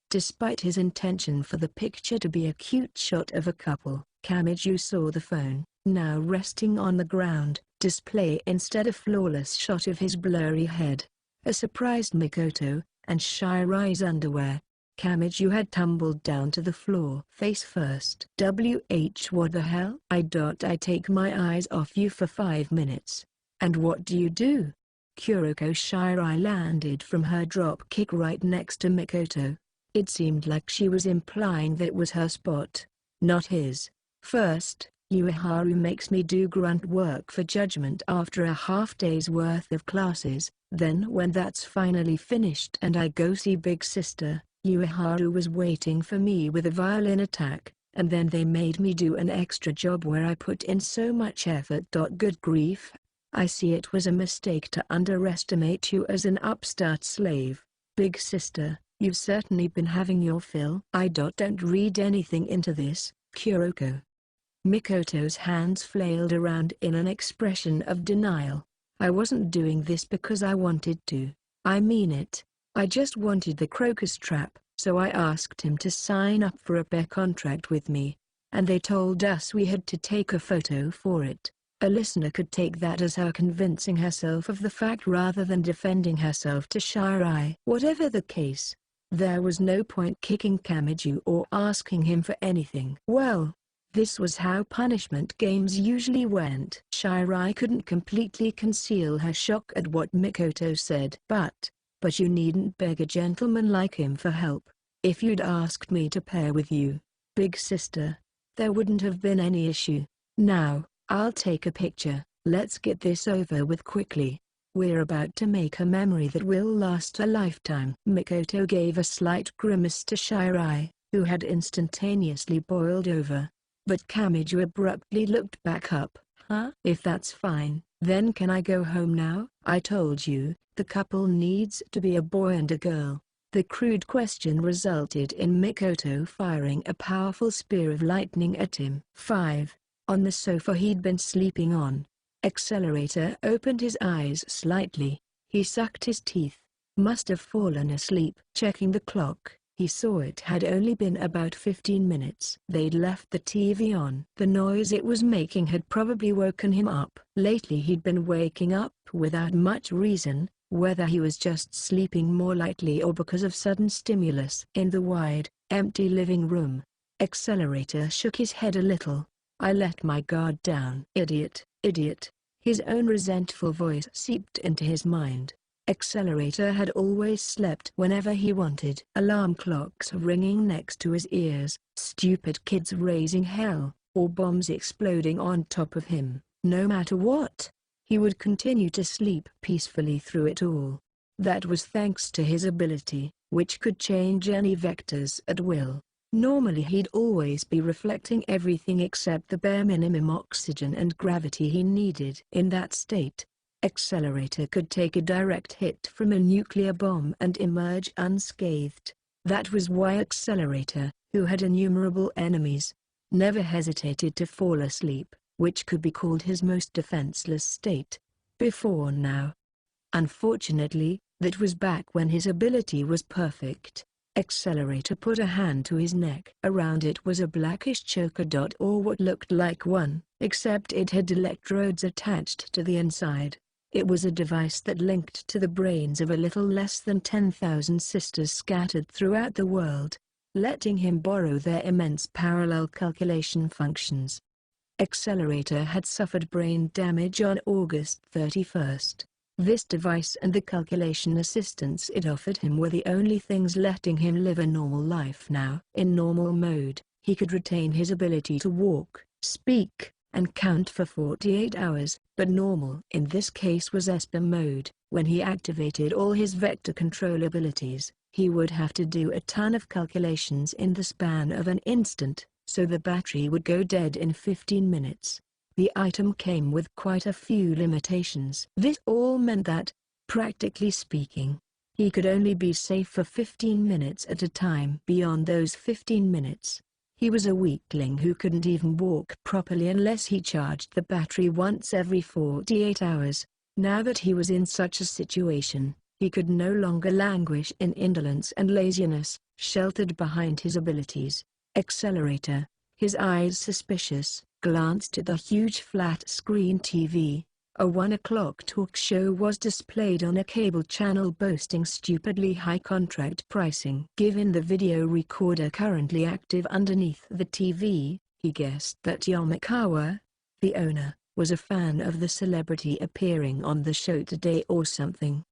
Despite his intention for the picture to be a cute shot of a couple, Kamiju saw the phone, now resting on the ground, display instead a flawless shot of his blurry head. A surprised Mikoto, and Shirai's underwear. Kamiju had tumbled down to the floor face first. What the hell? I take my eyes off you for 5 minutes. And what do you do? Kuroko Shirai landed from her drop kick right next to Mikoto. It seemed like she was implying that it was her spot, not his. "First, Ueharu makes me do grunt work for judgment after a half-day's worth of classes, then when that's finally finished and I go see Big Sister, Ueharu was waiting for me with a violin attack, and then they made me do an extra job where I put in so much effort. Good grief. I see it was a mistake to underestimate you as an upstart slave. Big Sister, you've certainly been having your fill." "I don't read anything into this, Kuroko." Mikoto's hands flailed around in an expression of denial. "I wasn't doing this because I wanted to. I mean it. I just wanted the crocus trap, so I asked him to sign up for a pair contract with me. And they told us we had to take a photo for it." A listener could take that as her convincing herself of the fact rather than defending herself to Shirai. Whatever the case, there was no point kicking Kamiju or asking him for anything. Well, this was how punishment games usually went. Shirai couldn't completely conceal her shock at what Mikoto said. But you needn't beg a gentleman like him for help. If you'd asked me to pair with you, Big Sister, there wouldn't have been any issue. Now, I'll take a picture. Let's get this over with quickly. We're about to make a memory that will last a lifetime." Mikoto gave a slight grimace to Shirai, who had instantaneously boiled over. But Kamiju abruptly looked back up. Huh? If that's fine, then can I go home now? I told you, the couple needs to be a boy and a girl. The crude question resulted in Mikoto firing a powerful spear of lightning at him. 5. On the sofa he'd been sleeping on, Accelerator opened his eyes slightly. He sucked his teeth. Must have fallen asleep. Checking the clock, he saw it had only been about 15 minutes. They'd left the TV on. The noise it was making had probably woken him up. Lately he'd been waking up without much reason, whether he was just sleeping more lightly or because of sudden stimulus. In the wide, empty living room, Accelerator shook his head a little. I let my guard down. Idiot, idiot. His own resentful voice seeped into his mind. Accelerator had always slept whenever he wanted. Alarm clocks ringing next to his ears, stupid kids raising hell, or bombs exploding on top of him. No matter what, he would continue to sleep peacefully through it all. That was thanks to his ability, which could change any vectors at will. Normally he'd always be reflecting everything except the bare minimum oxygen and gravity he needed. In that state, Accelerator could take a direct hit from a nuclear bomb and emerge unscathed. That was why Accelerator, who had innumerable enemies, never hesitated to fall asleep, which could be called his most defenseless state. Before now. Unfortunately, that was back when his ability was perfect. Accelerator put a hand to his neck. Around it was a blackish choker dot, or what looked like one, except it had electrodes attached to the inside. It was a device that linked to the brains of a little less than 10,000 sisters scattered throughout the world, letting him borrow their immense parallel calculation functions. Accelerator had suffered brain damage on August 31st. This device and the calculation assistance it offered him were the only things letting him live a normal life now. In normal mode, he could retain his ability to walk, speak, and count for 48 hours, but normal in this case was Esper mode. When he activated all his vector control abilities, he would have to do a ton of calculations in the span of an instant, so the battery would go dead in 15 minutes. The item came with quite a few limitations. This all meant that, practically speaking, he could only be safe for 15 minutes at a time. Beyond those 15 minutes, he was a weakling who couldn't even walk properly unless he charged the battery once every 48 hours. Now that he was in such a situation, he could no longer languish in indolence and laziness, sheltered behind his abilities. Accelerator, his eyes suspicious, glanced at the huge flat-screen TV. A 1 o'clock talk show was displayed on a cable channel boasting stupidly high contract pricing. Given the video recorder currently active underneath the TV, he guessed that Yamakawa, the owner, was a fan of the celebrity appearing on the show today or something.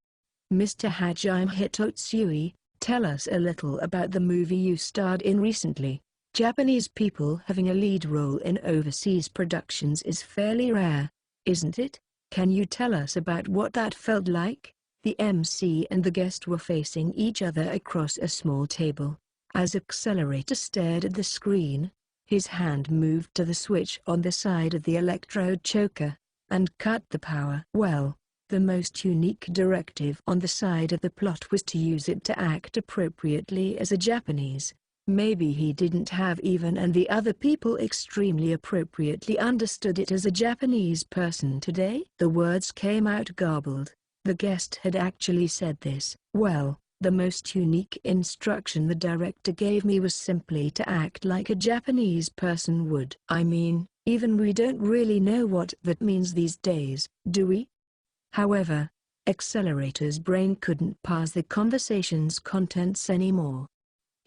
Mr. Hajime Hitotsui, tell us a little about the movie you starred in recently. Japanese people having a lead role in overseas productions is fairly rare, isn't it? Can you tell us about what that felt like? The MC and the guest were facing each other across a small table. As Accelerator stared at the screen, his hand moved to the switch on the side of the electrode choker, and cut the power. Well, the most unique directive on the side of the plot was to use it to act appropriately as a Japanese. Maybe he didn't have even, and the other people extremely appropriately understood it as a Japanese person today. The words came out garbled. The guest had actually said this. Well, the most unique instruction the director gave me was simply to act like a Japanese person would. I mean, even we don't really know what that means these days, do we? However, Accelerator's brain couldn't parse the conversation's contents anymore.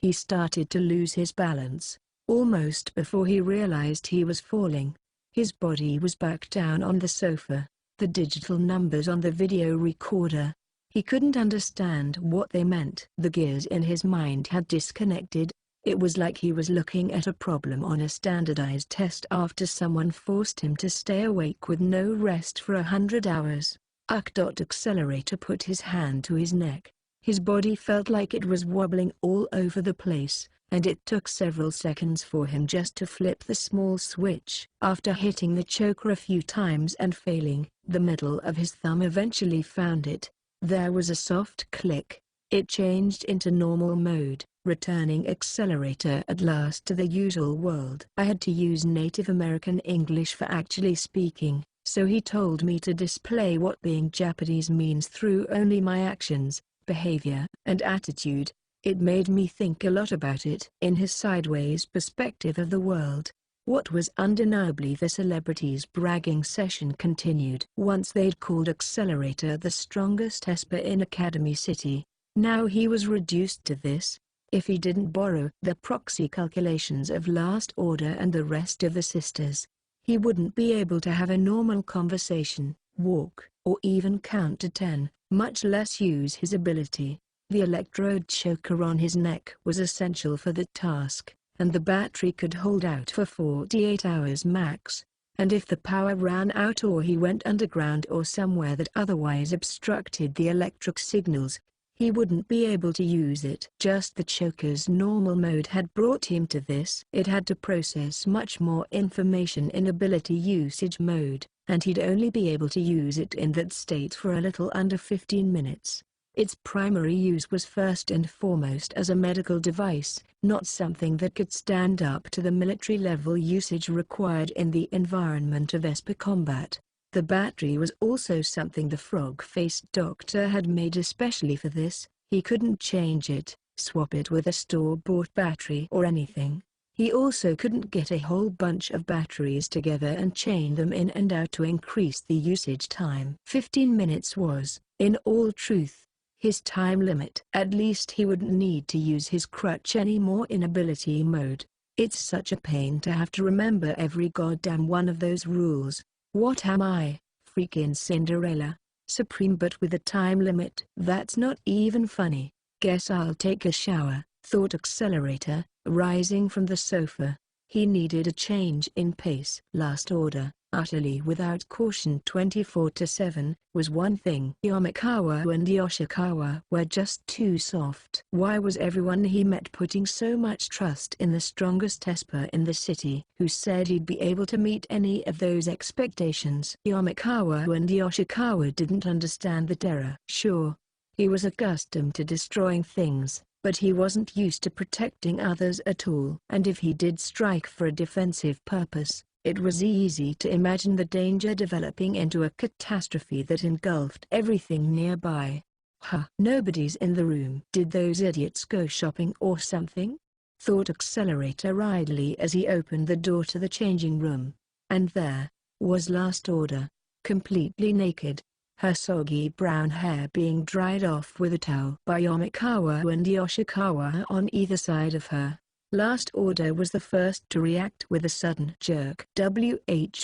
He started to lose his balance, almost before he realized he was falling. His body was back down on the sofa, the digital numbers on the video recorder. He couldn't understand what they meant. The gears in his mind had disconnected. It was like he was looking at a problem on a standardized test after someone forced him to stay awake with no rest for 100 hours. Accelerator put his hand to his neck. His body felt like it was wobbling all over the place, and it took several seconds for him just to flip the small switch. After hitting the choker a few times and failing, the middle of his thumb eventually found it. There was a soft click. It changed into normal mode, returning accelerator at last to the usual world. I had to use Native American English for actually speaking, so he told me to display what being Japanese means through only my actions, behavior, and attitude. It made me think a lot about it. In his sideways perspective of the world, what was undeniably the celebrities' bragging session continued. Once they'd called Accelerator the strongest Esper in Academy City, now he was reduced to this. If he didn't borrow the proxy calculations of Last Order and the rest of the sisters, he wouldn't be able to have a normal conversation, walk, or even count to 10, much less use his ability. The electrode choker on his neck was essential for the task, and the battery could hold out for 48 hours max. And if the power ran out or he went underground or somewhere that otherwise obstructed the electric signals, he wouldn't be able to use it. Just the choker's normal mode had brought him to this. It had to process much more information in ability usage mode, and he'd only be able to use it in that state for a little under 15 minutes. Its primary use was first and foremost as a medical device, not something that could stand up to the military-level usage required in the environment of Esper combat. The battery was also something the frog-faced doctor had made especially for this. He couldn't change it, swap it with a store-bought battery or anything. He also couldn't get a whole bunch of batteries together and chain them in and out to increase the usage time. 15 minutes was, in all truth, his time limit. At least he wouldn't need to use his crutch anymore in ability mode. It's such a pain to have to remember every goddamn one of those rules. What am I, freaking Cinderella? Supreme but with a time limit? That's not even funny. Guess I'll take a shower, thought Accelerator, rising from the sofa. He needed a change in pace. Last Order, utterly without caution 24/7, was one thing. Yamakawa and Yoshikawa were just too soft. Why was everyone he met putting so much trust in the strongest Esper in the city? Who said he'd be able to meet any of those expectations? Yamakawa and Yoshikawa didn't understand the terror. Sure, he was accustomed to destroying things, but he wasn't used to protecting others at all. And if he did strike for a defensive purpose, it was easy to imagine the danger developing into a catastrophe that engulfed everything nearby. Huh. Nobody's in the room. Did those idiots go shopping or something? Thought Accelerator idly as he opened the door to the changing room. And there was Last Order, completely naked, her soggy brown hair being dried off with a towel by Yamakawa and Yoshikawa on either side of her. Last Order was the first to react with a sudden jerk.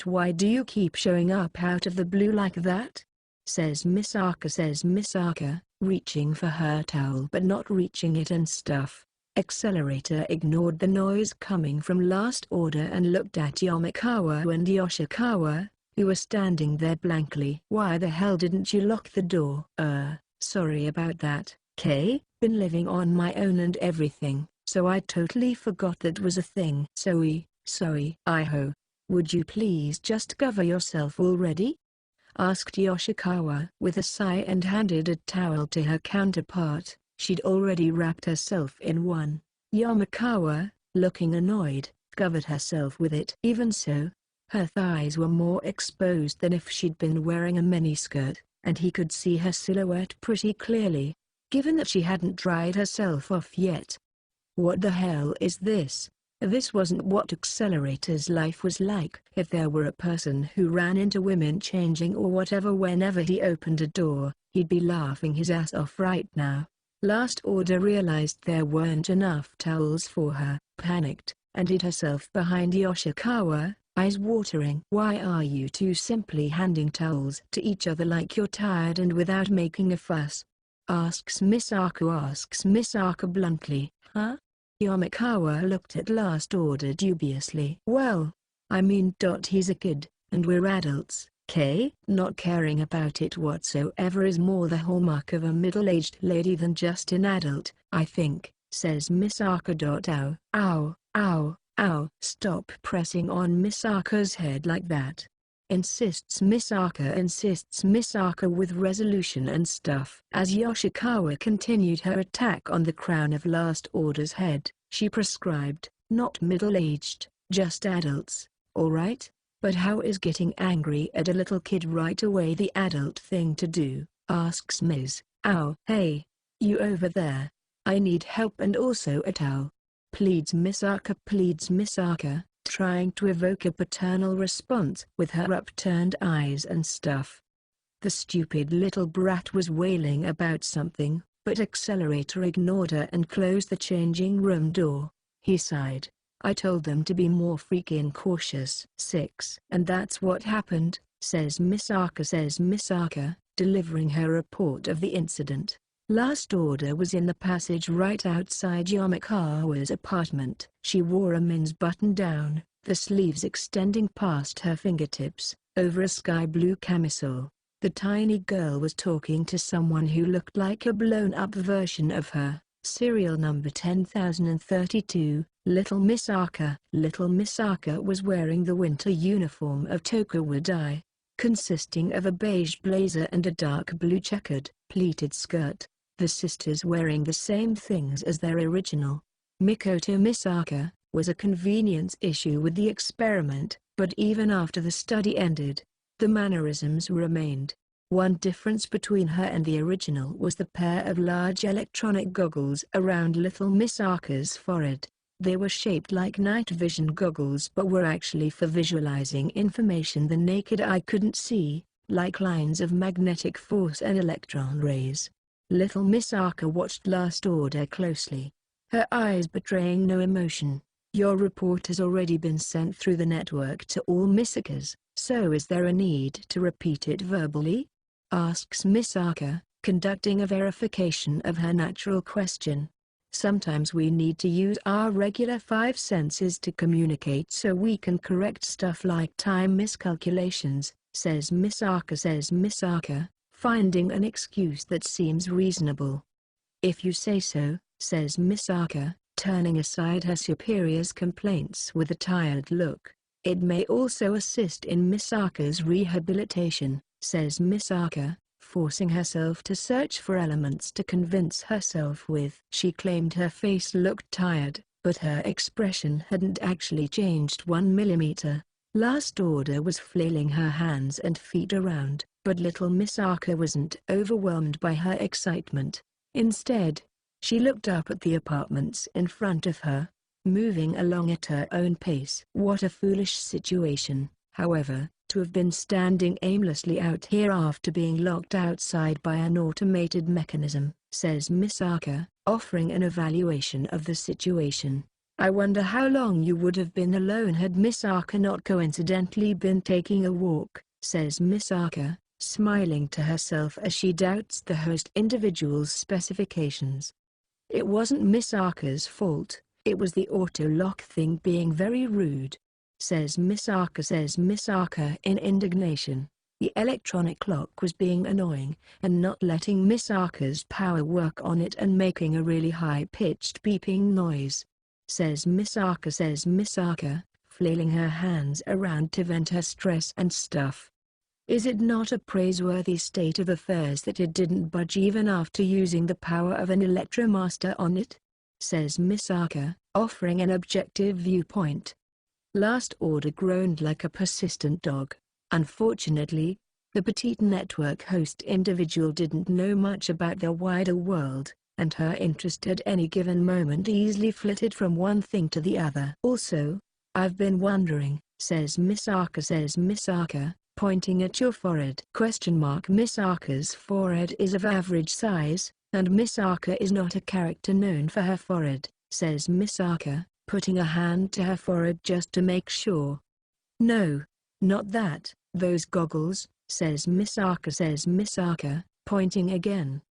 Why do you keep showing up out of the blue like that? Says Misaka, reaching for her towel but not reaching it and stuff. Accelerator ignored the noise coming from Last Order and looked at Yamakawa and Yoshikawa, who were standing there blankly. Why the hell didn't you lock the door? Sorry about that, Kay. Been living on my own and everything, so I totally forgot that was a thing. Sorry. Iho. Would you please just cover yourself already? Asked Yoshikawa with a sigh and handed a towel to her counterpart. She'd already wrapped herself in one. Yamakawa, looking annoyed, covered herself with it. Even so, her thighs were more exposed than if she'd been wearing a miniskirt, and he could see her silhouette pretty clearly, given that she hadn't dried herself off yet. What the hell is this? This wasn't what Accelerator's life was like. If there were a person who ran into women changing or whatever whenever he opened a door, he'd be laughing his ass off right now. Last Order realized there weren't enough towels for her, panicked, and hid herself behind Yoshikawa, eyes watering. Why are you two simply handing towels to each other like you're tired and without making a fuss? Asks Misaka bluntly. Huh? Yamakawa looked at Last Order dubiously. Well, I mean, he's a kid, and we're adults, Kay. Not caring about it whatsoever is more the hallmark of a middle-aged lady than just an adult, I think. says Misaka. Ow, ow, ow, ow. Stop pressing on Misaka's head like that. Insists Misaka with resolution and stuff. As Yoshikawa continued her attack on the crown of Last Order's head, she prescribed, not middle-aged, just adults, alright? But how is getting angry at a little kid right away the adult thing to do? Asks Ms. Ow. Hey, you over there. I need help and also a towel. Pleads Misaka, trying to evoke a paternal response with her upturned eyes and stuff. The stupid little brat was wailing about something, but Accelerator ignored her and closed the changing room door. He sighed. I told them to be more freaking cautious. 6. And that's what happened, says Misaka, delivering her report of the incident. Last Order was in the passage right outside Yamakawa's apartment. She wore a men's button-down, the sleeves extending past her fingertips, over a sky-blue camisole. The tiny girl was talking to someone who looked like a blown-up version of her. Serial number 10032, Little Misaka. Little Misaka was wearing the winter uniform of Tokuwa Dai, consisting of a beige blazer and a dark blue checkered, pleated skirt. The sisters wearing the same things as their original. Mikoto Misaka was a convenience issue with the experiment, but even after the study ended, the mannerisms remained. One difference between her and the original was the pair of large electronic goggles around Little Misaka's forehead. They were shaped like night vision goggles but were actually for visualizing information the naked eye couldn't see, like lines of magnetic force and electron rays. Little Misaka watched Last Order closely, her eyes betraying no emotion. Your report has already been sent through the network to all Misakas, so is there a need to repeat it verbally? Asks Misaka, conducting a verification of her natural question. Sometimes we need to use our regular 5 senses to communicate so we can correct stuff like time miscalculations, says Misaka, finding an excuse that seems reasonable. If you say so, says Misaka, turning aside her superior's complaints with a tired look. It may also assist in Misaka's rehabilitation, says Misaka, forcing herself to search for elements to convince herself with. She claimed her face looked tired, but her expression hadn't actually changed 1 millimeter. Last Order was flailing her hands and feet around, but Little Misaka wasn't overwhelmed by her excitement. Instead, she looked up at the apartments in front of her, moving along at her own pace. What a foolish situation, however, to have been standing aimlessly out here after being locked outside by an automated mechanism, says Misaka, offering an evaluation of the situation. I wonder how long you would have been alone had Misaka not coincidentally been taking a walk, says Misaka, smiling to herself as she doubts the host individual's specifications. It wasn't Misaka's fault, it was the auto-lock thing being very rude, says Misaka in indignation. The electronic clock was being annoying, and not letting Misaka's power work on it and making a really high-pitched beeping noise, says Misaka, flailing her hands around to vent her stress and stuff. Is it not a praiseworthy state of affairs that it didn't budge even after using the power of an Electromaster on it? Says Misaka, offering an objective viewpoint. Last Order groaned like a persistent dog. Unfortunately, the petite network host individual didn't know much about the wider world, and her interest at any given moment easily flitted from one thing to the other. Also, I've been wondering, says Misaka, pointing at your forehead. Misaka's forehead is of average size, and Misaka is not a character known for her forehead, says Misaka, putting a hand to her forehead just to make sure. No, not that, those goggles, says Misaka, pointing again.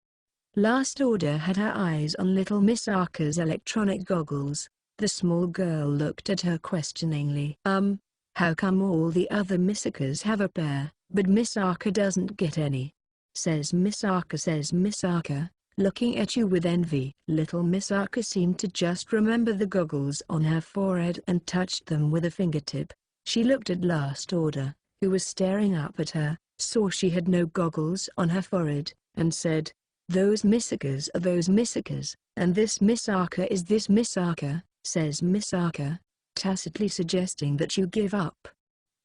Last Order had her eyes on Little Misaka's electronic goggles. The small girl looked at her questioningly. How come all the other Misakas have a pair, but Misaka doesn't get any? Says Misaka, looking at you with envy. Little Misaka seemed to just remember the goggles on her forehead and touched them with a fingertip. She looked at Last Order, who was staring up at her, saw she had no goggles on her forehead, and said, "Those Misakas are those Misakas, and this Misaka is this Misaka," says Misaka, tacitly suggesting that you give up.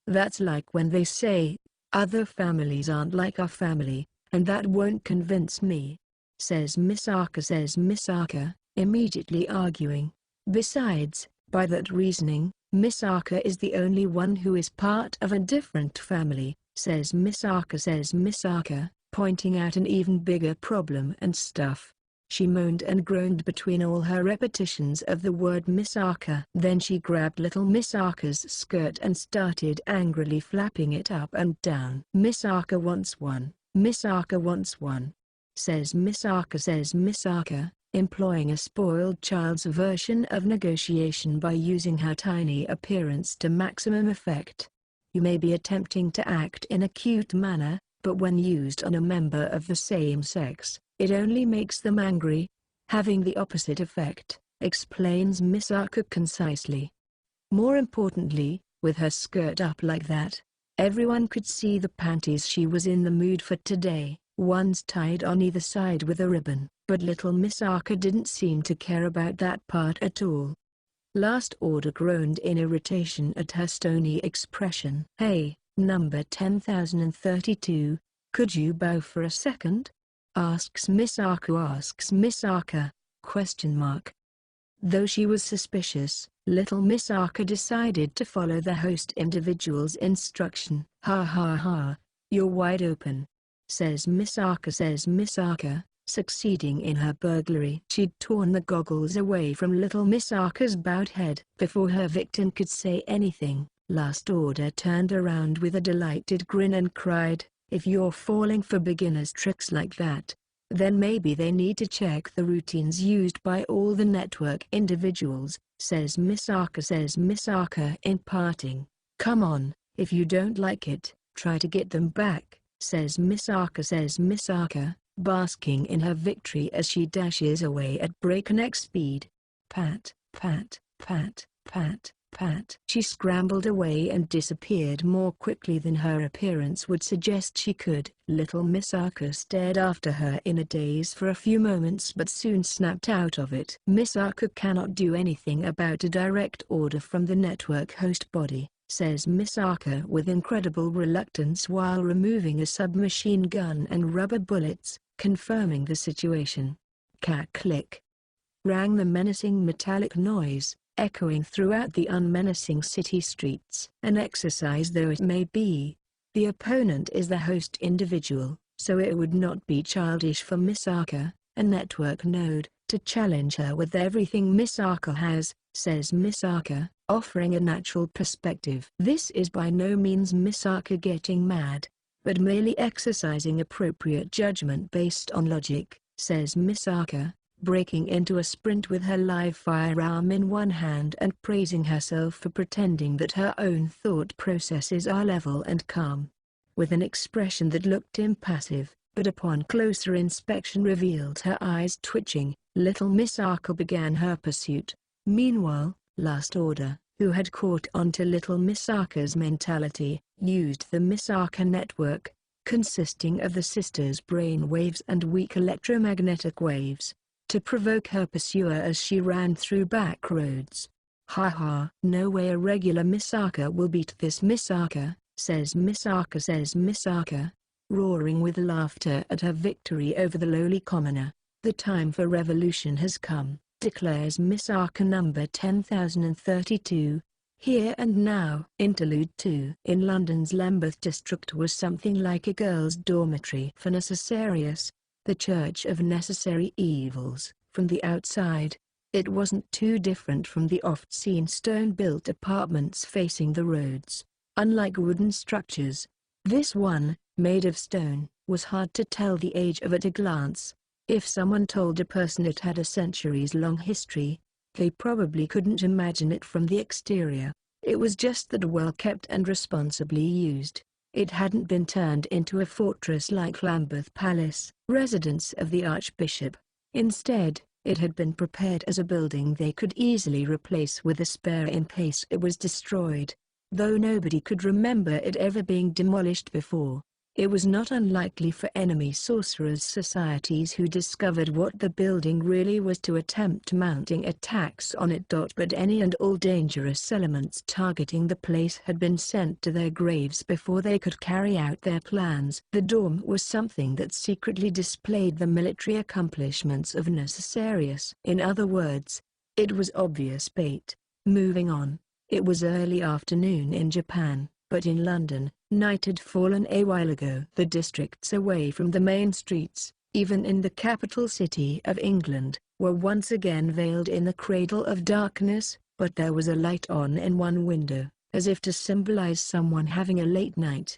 "That's like when they say, other families aren't like our family, and that won't convince me," says Misaka, immediately arguing. "Besides, by that reasoning, Misaka is the only one who is part of a different family," says Misaka, pointing out an even bigger problem and stuff. She moaned and groaned between all her repetitions of the word Misaka. Then she grabbed little Misaka's skirt and started angrily flapping it up and down. "Misaka wants one, Misaka wants one," says Misaka, employing a spoiled child's version of negotiation by using her tiny appearance to maximum effect. You may be attempting to act in a cute manner, but when used on a member of the same sex, it only makes them angry, having the opposite effect, explains Misaka concisely. More importantly, with her skirt up like that, everyone could see the panties she was in the mood for today, ones tied on either side with a ribbon. But little Misaka didn't seem to care about that part at all. Last Order groaned in irritation at her stony expression. "Hey, number 10,032, could you bow for a second?" asks Misaka, question mark. Though she was suspicious, little Misaka decided to follow the host individual's instruction. "Ha ha ha, you're wide open," says Misaka, succeeding in her burglary. She'd torn the goggles away from little Misaka's bowed head. Before her victim could say anything, Last Order turned around with a delighted grin and cried, "If you're falling for beginners' tricks like that, then maybe they need to check the routines used by all the network individuals," says Misaka in parting. "Come on, if you don't like it, try to get them back," says Misaka, basking in her victory as she dashes away at breakneck speed. Pat, pat, pat, pat, pat. She scrambled away and disappeared more quickly than her appearance would suggest she could. Little Misaka stared after her in a daze for a few moments but soon snapped out of it. Misaka cannot do anything about a direct order from the network host body, says Misaka with incredible reluctance while removing a submachine gun and rubber bullets, confirming the situation. Click. Rang the menacing metallic noise, echoing throughout the unmenacing city streets. An exercise though it may be, the opponent is the host individual, so it would not be childish for Misaka, a network node, to challenge her with everything Misaka has, says Misaka, offering a natural perspective. This is by no means Misaka getting mad, but merely exercising appropriate judgment based on logic, says Misaka, breaking into a sprint with her live firearm in one hand and praising herself for pretending that her own thought processes are level and calm. With an expression that looked impassive, but upon closer inspection revealed her eyes twitching, little Misaka began her pursuit. Meanwhile, Last Order, who had caught on to little Misaka's mentality, used the Misaka network, consisting of the sister's brain waves and weak electromagnetic waves, to provoke her pursuer as she ran through back roads. "Ha ha, no way a regular Misaka will beat this Misaka," says Misaka, roaring with laughter at her victory over the lowly commoner. "The time for revolution has come," declares Misaka number 10,032. Here and Now. Interlude 2. In London's Lambeth district was something like a girls' dormitory for Necessarius, the Church of Necessary Evils. From the outside, it wasn't too different from the oft-seen stone-built apartments facing the roads. Unlike wooden structures, this one, made of stone, was hard to tell the age of at a glance. If someone told a person it had a centuries-long history, they probably couldn't imagine it from the exterior. It was just that well-kept and responsibly used. It hadn't been turned into a fortress like Lambeth Palace, residence of the Archbishop. Instead, it had been prepared as a building they could easily replace with a spare in case it was destroyed. Though nobody could remember it ever being demolished before, it was not unlikely for enemy sorcerers' societies who discovered what the building really was to attempt mounting attacks on it. But any and all dangerous elements targeting the place had been sent to their graves before they could carry out their plans. The dome was something that secretly displayed the military accomplishments of Necessarius. In other words, it was obvious bait. Moving on. It was early afternoon in Japan, but in London, night had fallen a while ago. The districts away from the main streets, even in the capital city of England, were once again veiled in the cradle of darkness, but there was a light on in one window, as if to symbolize someone having a late night.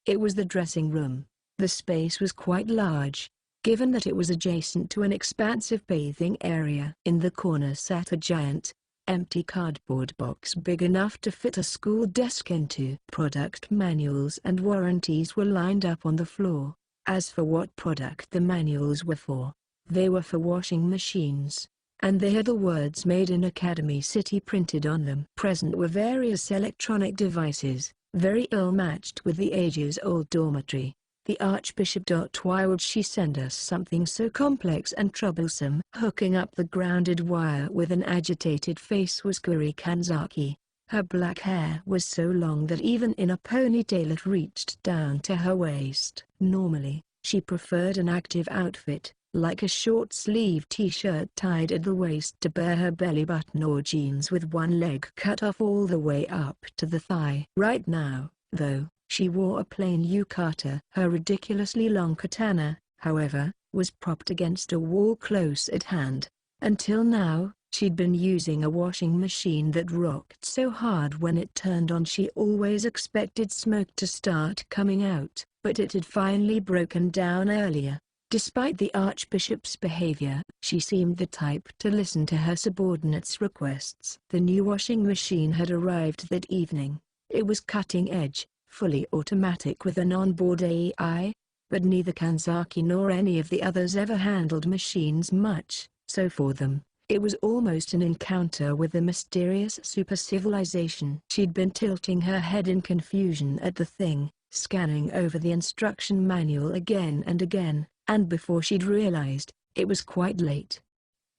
It was the dressing room. The space was quite large, given that it was adjacent to an expansive bathing area. In the corner sat a giant, empty cardboard box big enough to fit a school desk into. Product manuals and warranties were lined up on the floor. As for what product the manuals were for, they were for washing machines, and they had the words "Made in Academy City" printed on them. Present were various electronic devices, very ill-matched with the ages-old dormitory. The Archbishop. Why would she send us something so complex and troublesome? Hooking up the grounded wire with an agitated face was Kuri Kanzaki. Her black hair was so long that even in a ponytail it reached down to her waist. Normally, she preferred an active outfit, like a short-sleeved t-shirt tied at the waist to bare her belly button, or jeans with one leg cut off all the way up to the thigh. Right now, though, she wore a plain yukata. Her ridiculously long katana, however, was propped against a wall close at hand. Until now, she'd been using a washing machine that rocked so hard when it turned on she always expected smoke to start coming out, but it had finally broken down earlier. Despite the Archbishop's behavior, she seemed the type to listen to her subordinates' requests. The new washing machine had arrived that evening. It was cutting-edge, fully automatic with an onboard AI, but neither Kanzaki nor any of the others ever handled machines much, so for them, it was almost an encounter with a mysterious super-civilization. She'd been tilting her head in confusion at the thing, scanning over the instruction manual again and again, and before she'd realized, it was quite late.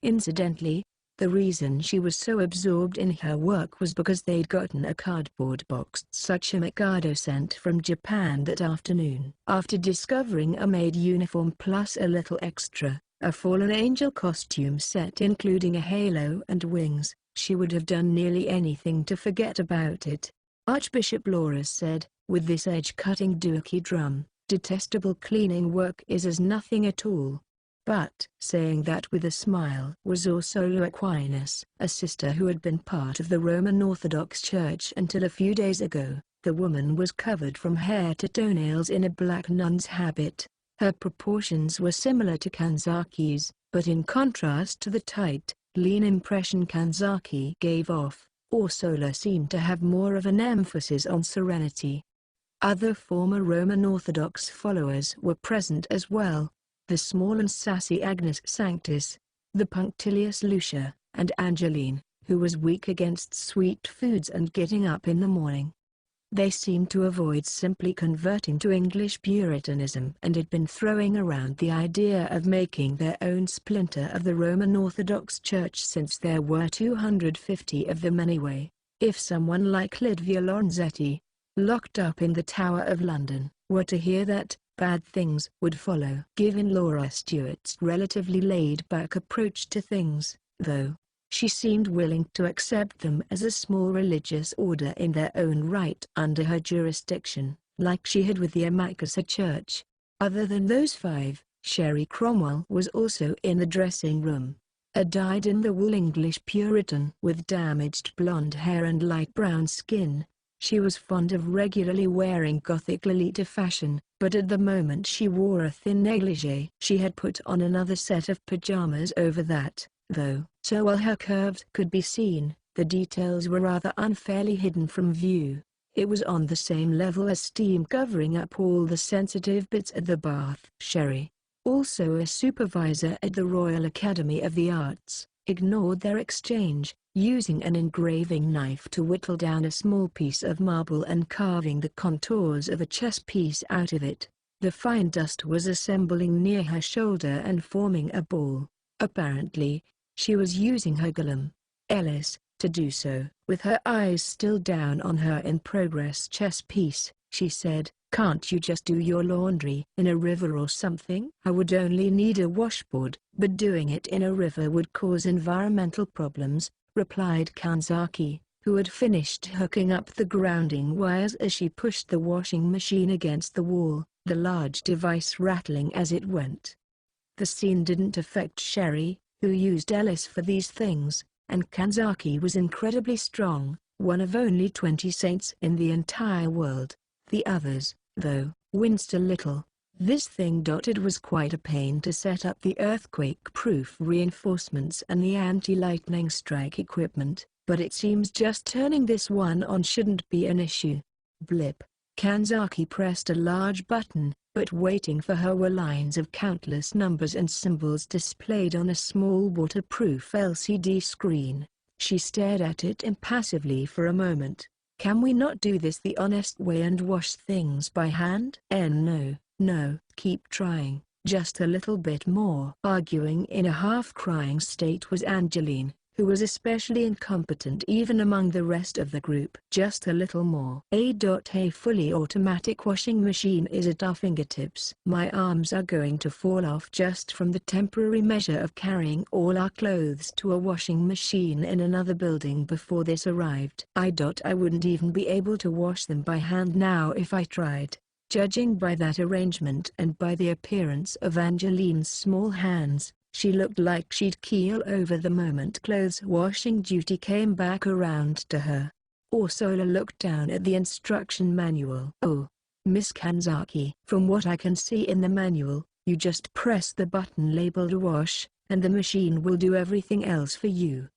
Incidentally, the reason she was so absorbed in her work was because they'd gotten a cardboard box such a Mikado sent from Japan that afternoon. After discovering a maid uniform plus a little extra, a fallen angel costume set including a halo and wings, she would have done nearly anything to forget about it. Archbishop Laura said, with this edge-cutting dookie drum, detestable cleaning work is as nothing at all. But saying that with a smile was Ursula Aquinas, a sister who had been part of the Roman Orthodox Church until a few days ago. The woman was covered from hair to toenails in a black nun's habit. Her proportions were similar to Kanzaki's, but in contrast to the tight, lean impression Kanzaki gave off, Ursula seemed to have more of an emphasis on serenity. Other former Roman Orthodox followers were present as well. The small and sassy Agnes Sanctus, the punctilious Lucia, and Angeline, who was weak against sweet foods and getting up in the morning. They seemed to avoid simply converting to English Puritanism and had been throwing around the idea of making their own splinter of the Roman Orthodox Church since there were 250 of them anyway. If someone like Lidvia Lonzetti, locked up in the Tower of London, were to hear that, bad things would follow. Given Laura Stewart's relatively laid-back approach to things, though, she seemed willing to accept them as a small religious order in their own right under her jurisdiction, like she had with the Amakasa Church. Other than those five, Sherry Cromwell was also in the dressing room. A dyed-in-the-wool English Puritan with damaged blonde hair and light brown skin. She was fond of regularly wearing Gothic Lolita fashion, but at the moment she wore a thin negligee. She had put on another set of pajamas over that, though. So while her curves could be seen, the details were rather unfairly hidden from view. It was on the same level as steam covering up all the sensitive bits at the bath. Sherry, also a supervisor at the Royal Academy of the Arts, ignored their exchange, using an engraving knife to whittle down a small piece of marble and carving the contours of a chess piece out of it. The fine dust was assembling near her shoulder and forming a ball. Apparently, she was using her golem, Ellis, to do so. With her eyes still down on her in-progress chess piece, she said, "Can't you just do your laundry in a river or something?" "I would only need a washboard, but doing it in a river would cause environmental problems," replied Kanzaki, who had finished hooking up the grounding wires as she pushed the washing machine against the wall, the large device rattling as it went. The scene didn't affect Sherry, who used Ellis for these things, and Kanzaki was incredibly strong, one of only 20 saints in the entire world. The others, though, winced a little. This thing it was quite a pain to set up the earthquake-proof reinforcements and the anti-lightning strike equipment, but it seems just turning this one on shouldn't be an issue. Blip. Kanzaki pressed a large button, but waiting for her were lines of countless numbers and symbols displayed on a small waterproof LCD screen. She stared at it impassively for a moment. "Can we not do this the honest way and wash things by hand?" No, keep trying, just a little bit more." Arguing in a half-crying state was Angeline, who was especially incompetent even among the rest of the group. "Just a little more." A fully automatic washing machine is at our fingertips. My arms are going to fall off just from the temporary measure of carrying all our clothes to a washing machine in another building before this arrived. I wouldn't even be able to wash them by hand now if I tried. Judging by that arrangement and by the appearance of Angeline's small hands, she looked like she'd keel over the moment clothes washing duty came back around to her. Ursula looked down at the instruction manual. "Oh, Miss Kanzaki, from what I can see in the manual, you just press the button labeled wash, and the machine will do everything else for you?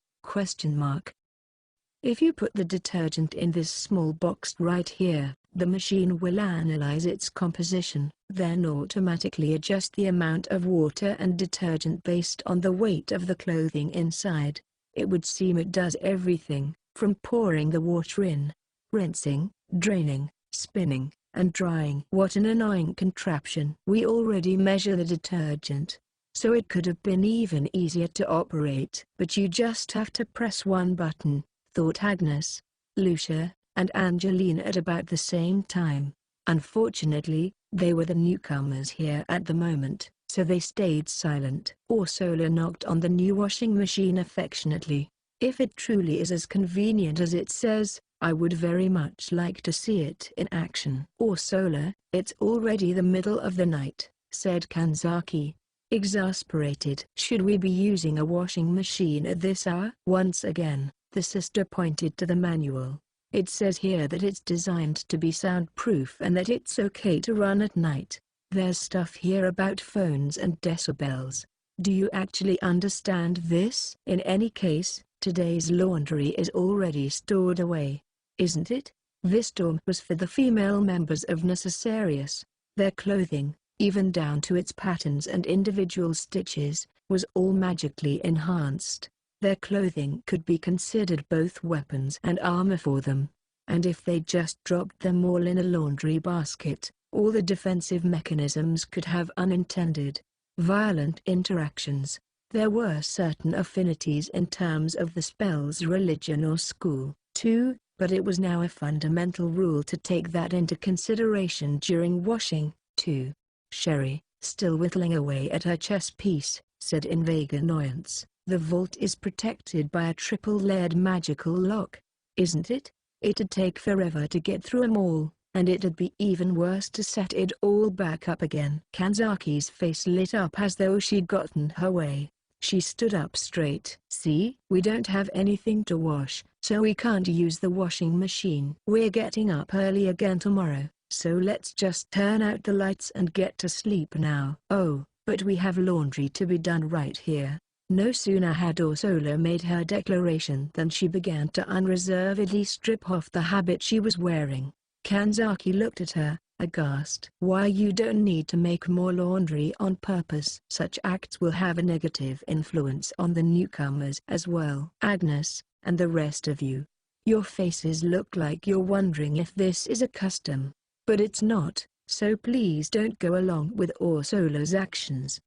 If you put the detergent in this small box right here, the machine will analyze its composition, then automatically adjust the amount of water and detergent based on the weight of the clothing inside. It would seem it does everything, from pouring the water in, rinsing, draining, spinning, and drying." What an annoying contraption. "We already measure the detergent, so it could have been even easier to operate. But you just have to press one button," thought Agnes, Lucia, and Angeline at about the same time. Unfortunately, they were the newcomers here at the moment, so they stayed silent. Ursula knocked on the new washing machine affectionately. "If it truly is as convenient as it says, I would very much like to see it in action." "Ursula, it's already the middle of the night," said Kanzaki, exasperated. "Should we be using a washing machine at this hour?" Once again, the sister pointed to the manual. "It says here that it's designed to be soundproof and that it's okay to run at night. There's stuff here about phones and decibels. Do you actually understand this?" "In any case, today's laundry is already stored away, isn't it? This dorm was for the female members of Necessarius. Their clothing, even down to its patterns and individual stitches, was all magically enhanced. Their clothing could be considered both weapons and armor for them. And if they just dropped them all in a laundry basket, all the defensive mechanisms could have unintended, violent interactions. There were certain affinities in terms of the spell's religion or school, too, but it was now a fundamental rule to take that into consideration during washing, too." Sherry, still whittling away at her chess piece, said in vague annoyance, "The vault is protected by a triple-layered magical lock, isn't it? It'd take forever to get through 'em all, and it'd be even worse to set it all back up again." Kanzaki's face lit up as though she'd gotten her way. She stood up straight. "See? We don't have anything to wash, so we can't use the washing machine. We're getting up early again tomorrow, so let's just turn out the lights and get to sleep now." "Oh, but we have laundry to be done right here," No sooner had Ursula made her declaration than she began to unreservedly strip off the habit she was wearing. Kanzaki looked at her, aghast. "Why, you don't need to make more laundry on purpose. Such acts will have a negative influence on the newcomers as well. Agnes, and the rest of you. Your faces look like you're wondering if this is a custom. But it's not, so please don't go along with Ursula's actions.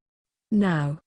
Now,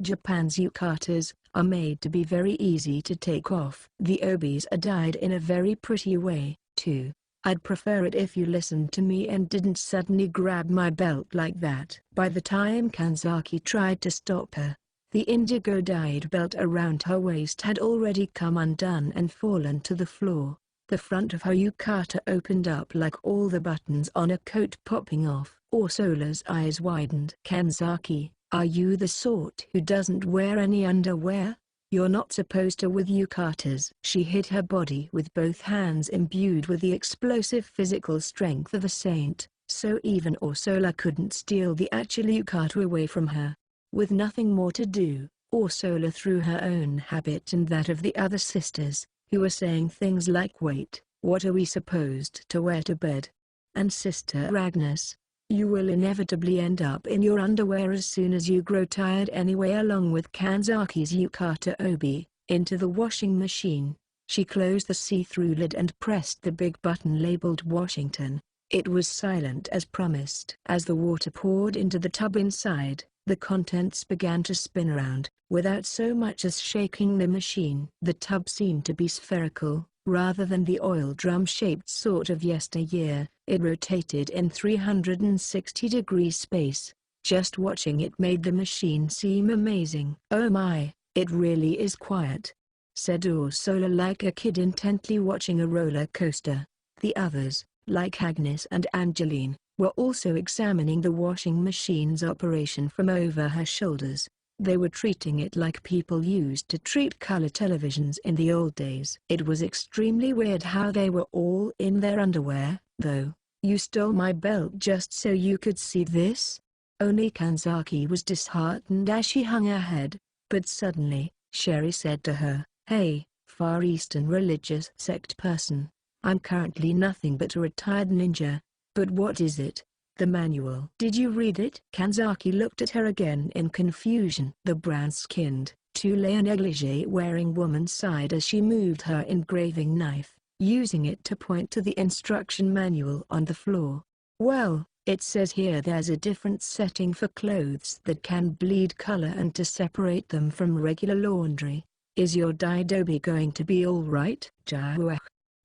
Japan's yukatas are made to be very easy to take off. The obis are dyed in a very pretty way, too. I'd prefer it if you listened to me and didn't suddenly grab my belt like that." By the time Kanzaki tried to stop her, the indigo-dyed belt around her waist had already come undone and fallen to the floor. The front of her yukata opened up like all the buttons on a coat popping off. Ursula's eyes widened. "Kanzaki, are you the sort who doesn't wear any underwear? You're not supposed to with yukatas." She hid her body with both hands imbued with the explosive physical strength of a saint, so even Ursula couldn't steal the actual yukata away from her. With nothing more to do, Ursula threw her own habit and that of the other sisters, who were saying things like, "Wait, what are we supposed to wear to bed? And Sister Agnes, you will inevitably end up in your underwear as soon as you grow tired anyway," along with Kanzaki's yukata obi, into the washing machine. She closed the see-through lid and pressed the big button labeled Washington. It was silent as promised. As the water poured into the tub inside, the contents began to spin around, without so much as shaking the machine. The tub seemed to be spherical, rather than the oil drum-shaped sort of yesteryear. It rotated in 360-degree space. Just watching it made the machine seem amazing. "Oh my, it really is quiet," said Ursula like a kid intently watching a roller coaster. The others, like Agnes and Angeline, were also examining the washing machine's operation from over her shoulders. They were treating it like people used to treat color televisions in the old days. It was extremely weird how they were all in their underwear, though. "You stole my belt just so you could see this?" Only Kanzaki was disheartened as she hung her head, but suddenly, Sherry said to her, "Hey, Far Eastern religious sect person. I'm currently nothing but a retired ninja. But what is it? The manual. Did you read it?" Kanzaki looked at her again in confusion. The brown-skinned, two-layer negligee-wearing woman sighed as she moved her engraving knife, using it to point to the instruction manual on the floor. "Well, it says here there's a different setting for clothes that can bleed color and to separate them from regular laundry. Is your Daidobi going to be all right?" "Jahuah!"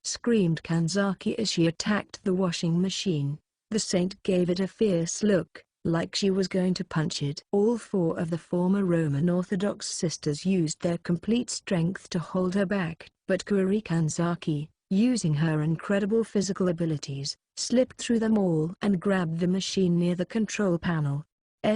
screamed Kanzaki as she attacked the washing machine. The saint gave it a fierce look, like she was going to punch it. All four of the former Roman Orthodox sisters used their complete strength to hold her back, but Kuri Kanzaki, using her incredible physical abilities, slipped through them all and grabbed the machine near the control panel.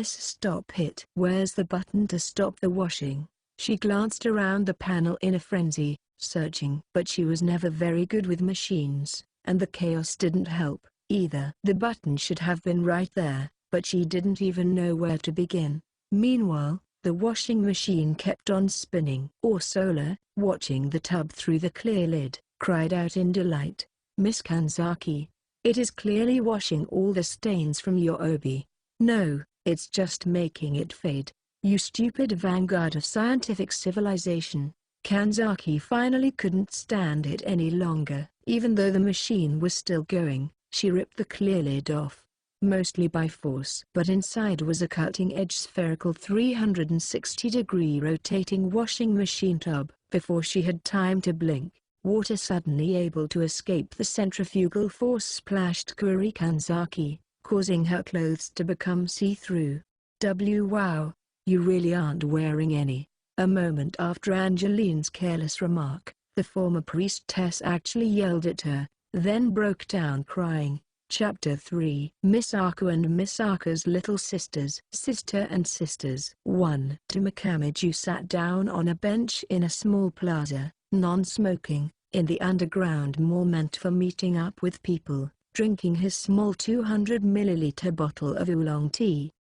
Stop it. "Where's the button to stop the washing?" She glanced around the panel in a frenzy, searching. But she was never very good with machines, and the chaos didn't help, either. The button should have been right there, but she didn't even know where to begin. Meanwhile, the washing machine kept on spinning. Ursula, watching the tub through the clear lid, cried out in delight, "Miss Kanzaki, it is clearly washing all the stains from your obi. No, it's just making it fade. You stupid vanguard of scientific civilization." Kanzaki finally couldn't stand it any longer. Even though the machine was still going, she ripped the clear lid off, mostly by force. But inside was a cutting-edge spherical 360-degree rotating washing machine tub. Before she had time to blink, water suddenly able to escape the centrifugal force splashed Kuri Kanzaki, causing her clothes to become see-through. Wow, you really aren't wearing any." A moment after Angeline's careless remark, the former priestess actually yelled at her, then broke down crying. Chapter 3. Misako and Misaka's Little Sisters. Sister and Sisters. 1. Tomokamiju sat down on a bench in a small plaza, non-smoking, in the underground mall meant for meeting up with people, drinking his small 200 milliliter bottle of oolong tea.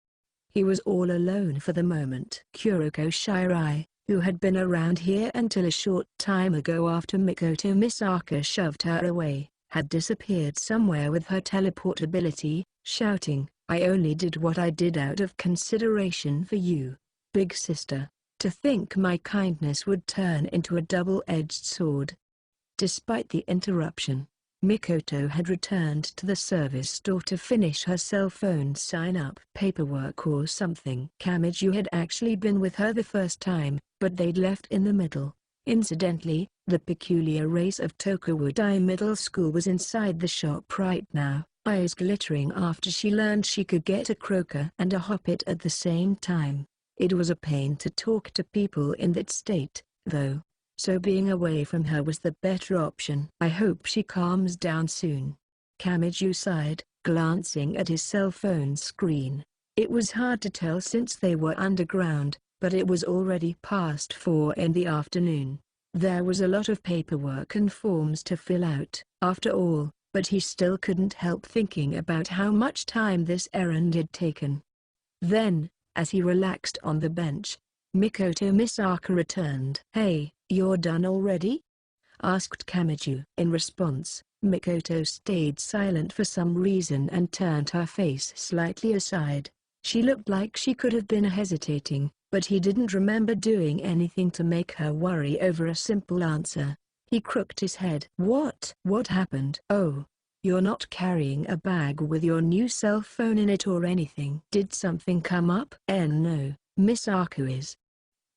He was all alone for the moment. Kuroko Shirai, who had been around here until a short time ago after Mikoto Misaka shoved her away, had disappeared somewhere with her teleport ability, shouting, "I only did what I did out of consideration for you, big sister. To think my kindness would turn into a double-edged sword." Despite the interruption, Mikoto had returned to the service store to finish her cell phone sign-up paperwork or something. Kamiju had actually been with her the first time, but they'd left in the middle. Incidentally, the peculiar race of Tokawudai Middle School was inside the shop right now, eyes glittering after she learned she could get a croaker and a hoppet at the same time. It was a pain to talk to people in that state, though, so being away from her was the better option. "I hope she calms down soon." Kamiju sighed, glancing at his cell phone screen. It was hard to tell since they were underground, but it was already past 4 in the afternoon. There was a lot of paperwork and forms to fill out, after all, but he still couldn't help thinking about how much time this errand had taken. Then, as he relaxed on the bench, Mikoto Misaka returned. "Hey, you're done already?" asked Kamiju. In response, Mikoto stayed silent for some reason and turned her face slightly aside. She looked like she could have been hesitating, but he didn't remember doing anything to make her worry over a simple answer. He crooked his head. "What happened?" "Oh, you're not carrying a bag with your new cell phone in it or anything. Did something come up?" No, Misaka is."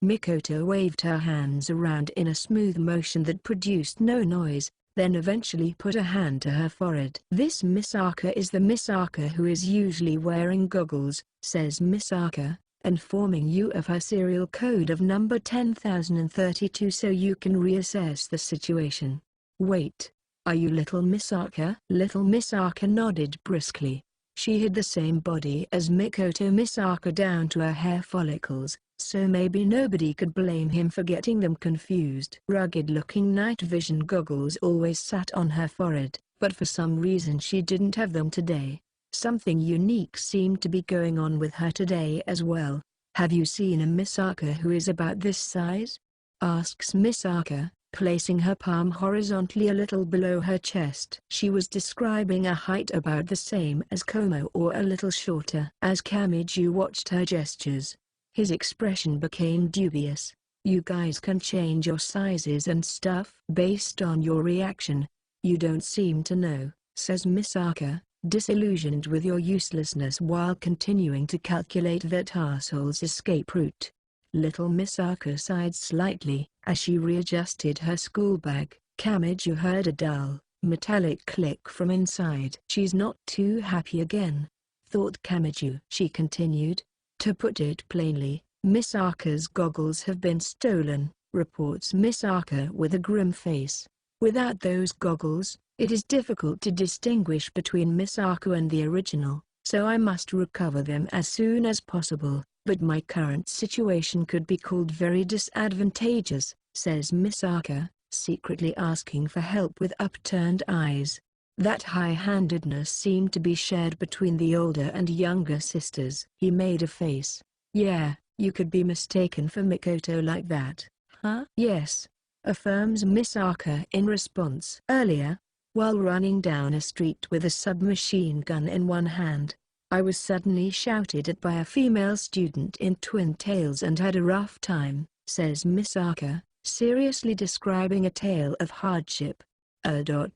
Mikoto waved her hands around in a smooth motion that produced no noise, then eventually put a hand to her forehead. "This Misaka is the Misaka who is usually wearing goggles," says Misaka, "informing you of her serial code of number 10,032 so you can reassess the situation." "Wait, are you Little Misaka?" Little Misaka nodded briskly. She had the same body as Mikoto Misaka down to her hair follicles, so maybe nobody could blame him for getting them confused. Rugged-looking night vision goggles always sat on her forehead, but for some reason she didn't have them today. Something unique seemed to be going on with her today as well. "Have you seen a Misaka who is about this size?" asks Misaka, placing her palm horizontally a little below her chest. She was describing a height about the same as Komo or a little shorter. As Kamiju watched her gestures, his expression became dubious. "You guys can change your sizes and stuff based on your reaction. You don't seem to know," says Misaka, disillusioned with your uselessness while continuing to calculate that asshole's escape route. Little Misaka sighed slightly. As she readjusted her school bag, Kamiju heard a dull, metallic click from inside. "She's not too happy again," thought Kamiju. She continued, "To put it plainly, Misaka's goggles have been stolen," reports Misaka with a grim face. "Without those goggles, it is difficult to distinguish between Misaka and the original, so I must recover them as soon as possible. But my current situation could be called very disadvantageous," says Misaka, secretly asking for help with upturned eyes. That high-handedness seemed to be shared between the older and younger sisters. He made a face. "Yeah, you could be mistaken for Mikoto like that." "Huh?" "Yes," affirms Misaka in response. "Earlier, while running down a street with a submachine gun in one hand, I was suddenly shouted at by a female student in Twin Tails and had a rough time," says Misaka, seriously describing a tale of hardship.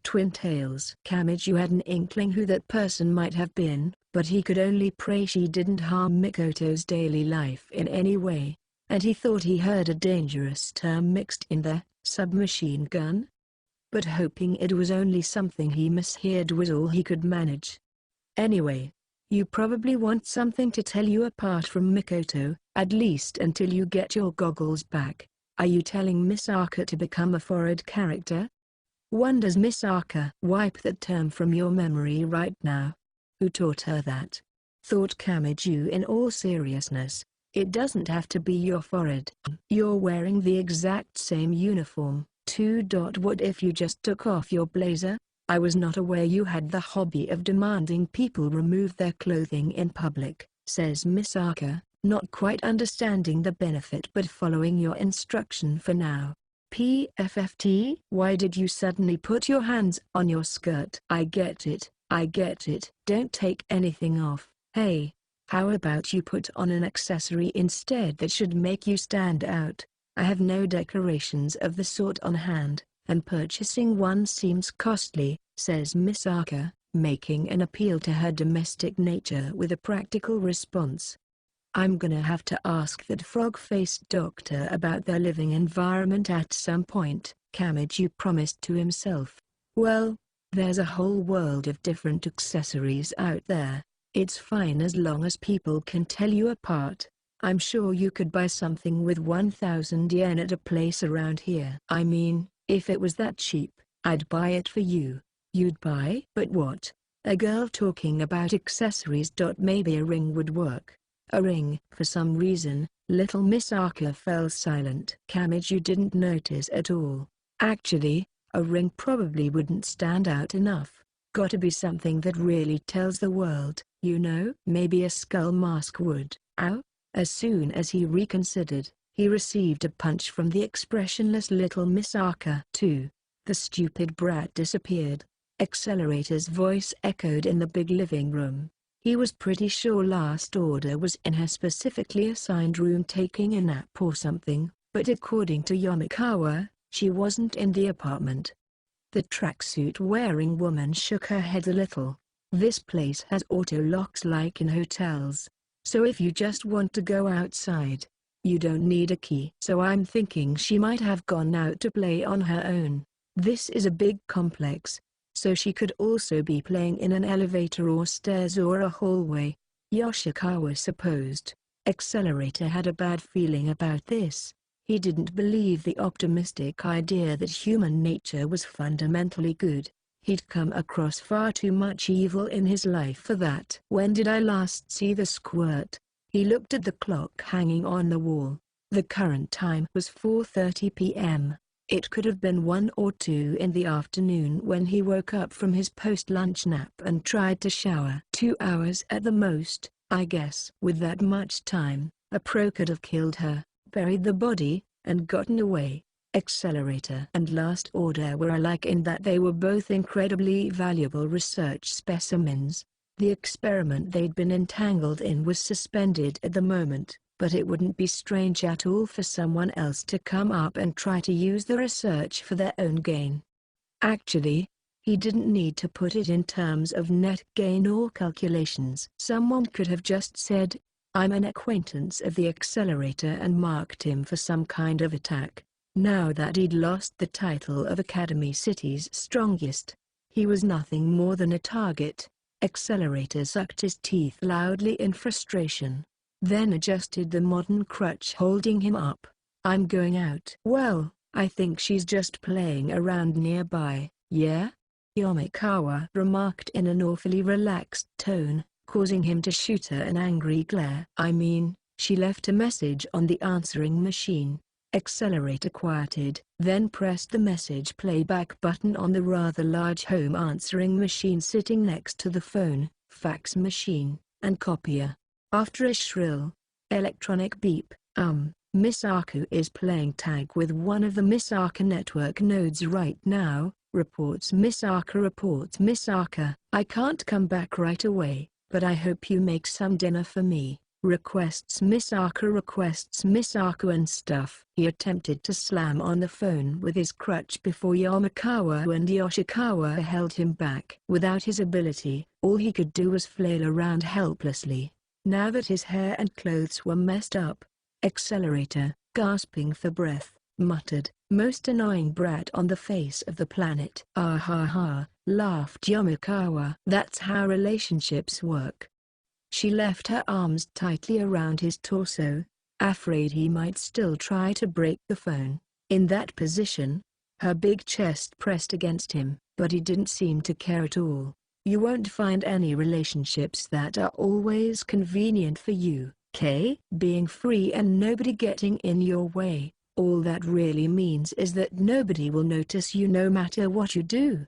Twin Tails. Kamiju had an inkling who that person might have been, but he could only pray she didn't harm Mikoto's daily life in any way, and he thought he heard a dangerous term mixed in there, submachine gun? But hoping it was only something he misheard was all he could manage. "Anyway, you probably want something to tell you apart from Mikoto, at least until you get your goggles back. Are you telling Misaka to become a foreign character?" Wonders Misaka. "Wipe that term from your memory right now. Who taught her that?" thought Kamiju in all seriousness. "It doesn't have to be your forehead. You're wearing the exact same uniform. What if you just took off your blazer? I was not aware you had the hobby of demanding people remove their clothing in public," says Misaka, not quite understanding the benefit but following your instruction for now. PFFT, why did you suddenly put your hands on your skirt? I get it, I get it. Don't take anything off. Hey, how about you put on an accessory instead that should make you stand out? I have no decorations of the sort on hand, and purchasing one seems costly, says Misaka, making an appeal to her domestic nature with a practical response. I'm gonna have to ask that frog-faced doctor about their living environment at some point, Kamiju promised to himself. Well, there's a whole world of different accessories out there. It's fine as long as people can tell you apart. I'm sure you could buy something with 1,000 yen at a place around here. I mean, if it was that cheap, I'd buy it for you. You'd buy? But what? A girl talking about accessories. Maybe a ring would work. A ring. For some reason, little Misaka fell silent. Kamiju didn't notice at all. Actually, a ring probably wouldn't stand out enough. Gotta be something that really tells the world, you know? Maybe a skull mask would. Ow? As soon as he reconsidered, he received a punch from the expressionless little Misaka. Too. The stupid brat disappeared. Accelerator's voice echoed in the big living room. He was pretty sure last order was in her specifically assigned room taking a nap or something, but according to Yamakawa, she wasn't in the apartment. The tracksuit-wearing woman shook her head a little. This place has auto-locks like in hotels. So if you just want to go outside, you don't need a key. So I'm thinking she might have gone out to play on her own. This is a big complex, so she could also be playing in an elevator or stairs or a hallway, Yoshikawa supposed. Accelerator had a bad feeling about this. He didn't believe the optimistic idea that human nature was fundamentally good. He'd come across far too much evil in his life for that. When did I last see the squirt? He looked at the clock hanging on the wall. The current time was 4:30 p.m. It could have been 1 or 2 in the afternoon when he woke up from his post-lunch nap and tried to shower. 2 hours at the most, I guess. With that much time, a pro could have killed her, buried the body, and gotten away. Accelerator and Last Order were alike in that they were both incredibly valuable research specimens. The experiment they'd been entangled in was suspended at the moment, but it wouldn't be strange at all for someone else to come up and try to use the research for their own gain. Actually, he didn't need to put it in terms of net gain or calculations. Someone could have just said, "I'm an acquaintance of the Accelerator," and marked him for some kind of attack. Now that he'd lost the title of Academy City's strongest, he was nothing more than a target. Accelerator sucked his teeth loudly in frustration, then adjusted the modern crutch holding him up. "I'm going out." "Well, I think she's just playing around nearby." "Yeah?" Yamakawa remarked in an awfully relaxed tone, causing him to shoot her an angry glare. "I mean, she left a message on the answering machine." Accelerator quieted, then pressed the message playback button on the rather large home answering machine sitting next to the phone, fax machine, and copier. After a shrill, electronic beep, Misaka is playing tag with one of the Misaka network nodes right now, reports Misaka. "I can't come back right away, but I hope you make some dinner for me." Requests Misaka and stuff. He attempted to slam on the phone with his crutch before Yamakawa and Yoshikawa held him back. Without his ability, all he could do was flail around helplessly. Now that his hair and clothes were messed up, Accelerator, gasping for breath, muttered, "Most annoying brat on the face of the planet." "Ah ha ha," laughed Yamakawa. "That's how relationships work." She left her arms tightly around his torso, afraid he might still try to break the phone. In that position, her big chest pressed against him, but he didn't seem to care at all. "You won't find any relationships that are always convenient for you, Kay. Being free and nobody getting in your way, all that really means is that nobody will notice you no matter what you do."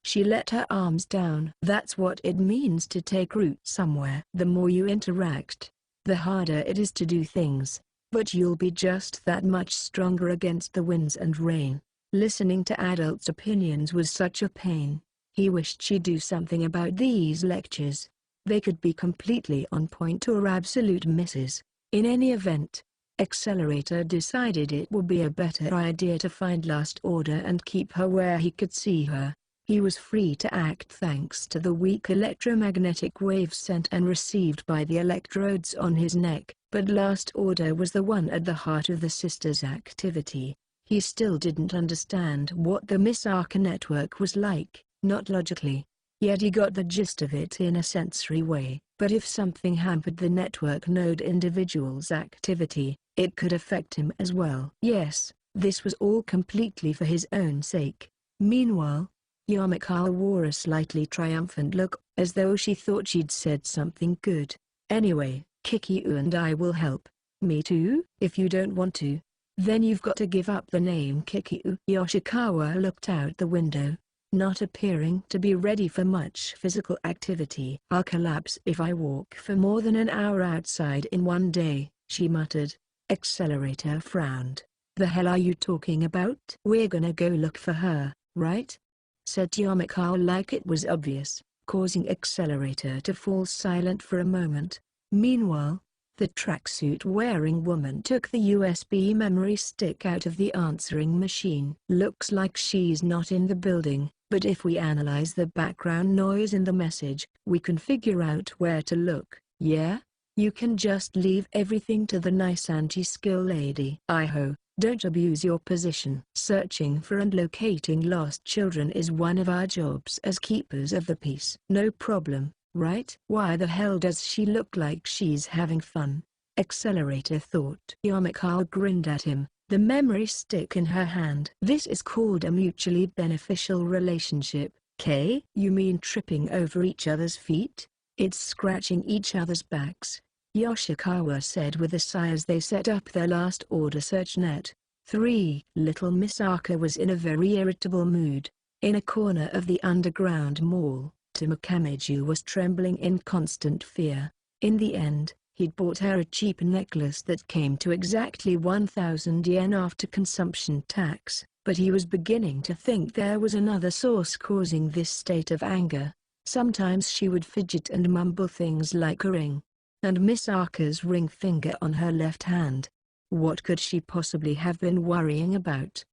She let her arms down. That's what it means to take root somewhere. The more you interact, the harder it is to do things, but you'll be just that much stronger against the winds and rain. Listening to adults' opinions was such a pain. He wished she'd do something about these lectures. They could be completely on point or absolute misses. In any event, Accelerator decided it would be a better idea to find Last Order and keep her where he could see her. He was free to act thanks to the weak electromagnetic waves sent and received by the electrodes on his neck, but Last Order was the one at the heart of the sisters' activity. He still didn't understand what the Misaka network was like, not logically. Yet he got the gist of it in a sensory way. But if something hampered the network node individual's activity, it could affect him as well. Yes, this was all completely for his own sake. Meanwhile, Yamakawa wore a slightly triumphant look, as though she thought she'd said something good. Anyway, Kikyu and I will help. Me too? If you don't want to, then you've got to give up the name Kikyu. Yoshikawa looked out the window, not appearing to be ready for much physical activity. I'll collapse if I walk for more than an hour outside in one day, she muttered. Accelerator frowned. The hell are you talking about? We're gonna go look for her, right? Said Yamakawa like it was obvious, causing Accelerator to fall silent for a moment. Meanwhile, the tracksuit-wearing woman took the USB memory stick out of the answering machine. Looks like she's not in the building, but if we analyze the background noise in the message, we can figure out where to look. Yeah? You can just leave everything to the nice anti-skill lady. I-ho, don't abuse your position. Searching for and locating lost children is one of our jobs as keepers of the peace. No problem, right? Why the hell does she look like she's having fun? Accelerator thought. Yamakawa grinned at him, the memory stick in her hand. This is called a mutually beneficial relationship. K? You mean tripping over each other's feet? It's scratching each other's backs, Yoshikawa said with a sigh as they set up their Last Order search net. 3. Little Misaka was in a very irritable mood. In a corner of the underground mall, Tomokamiju was trembling in constant fear. In the end, he'd bought her a cheap necklace that came to exactly 1,000 yen after consumption tax, but he was beginning to think there was another source causing this state of anger. Sometimes she would fidget and mumble things like a ring, and Misaka's ring finger on her left hand. What could she possibly have been worrying about?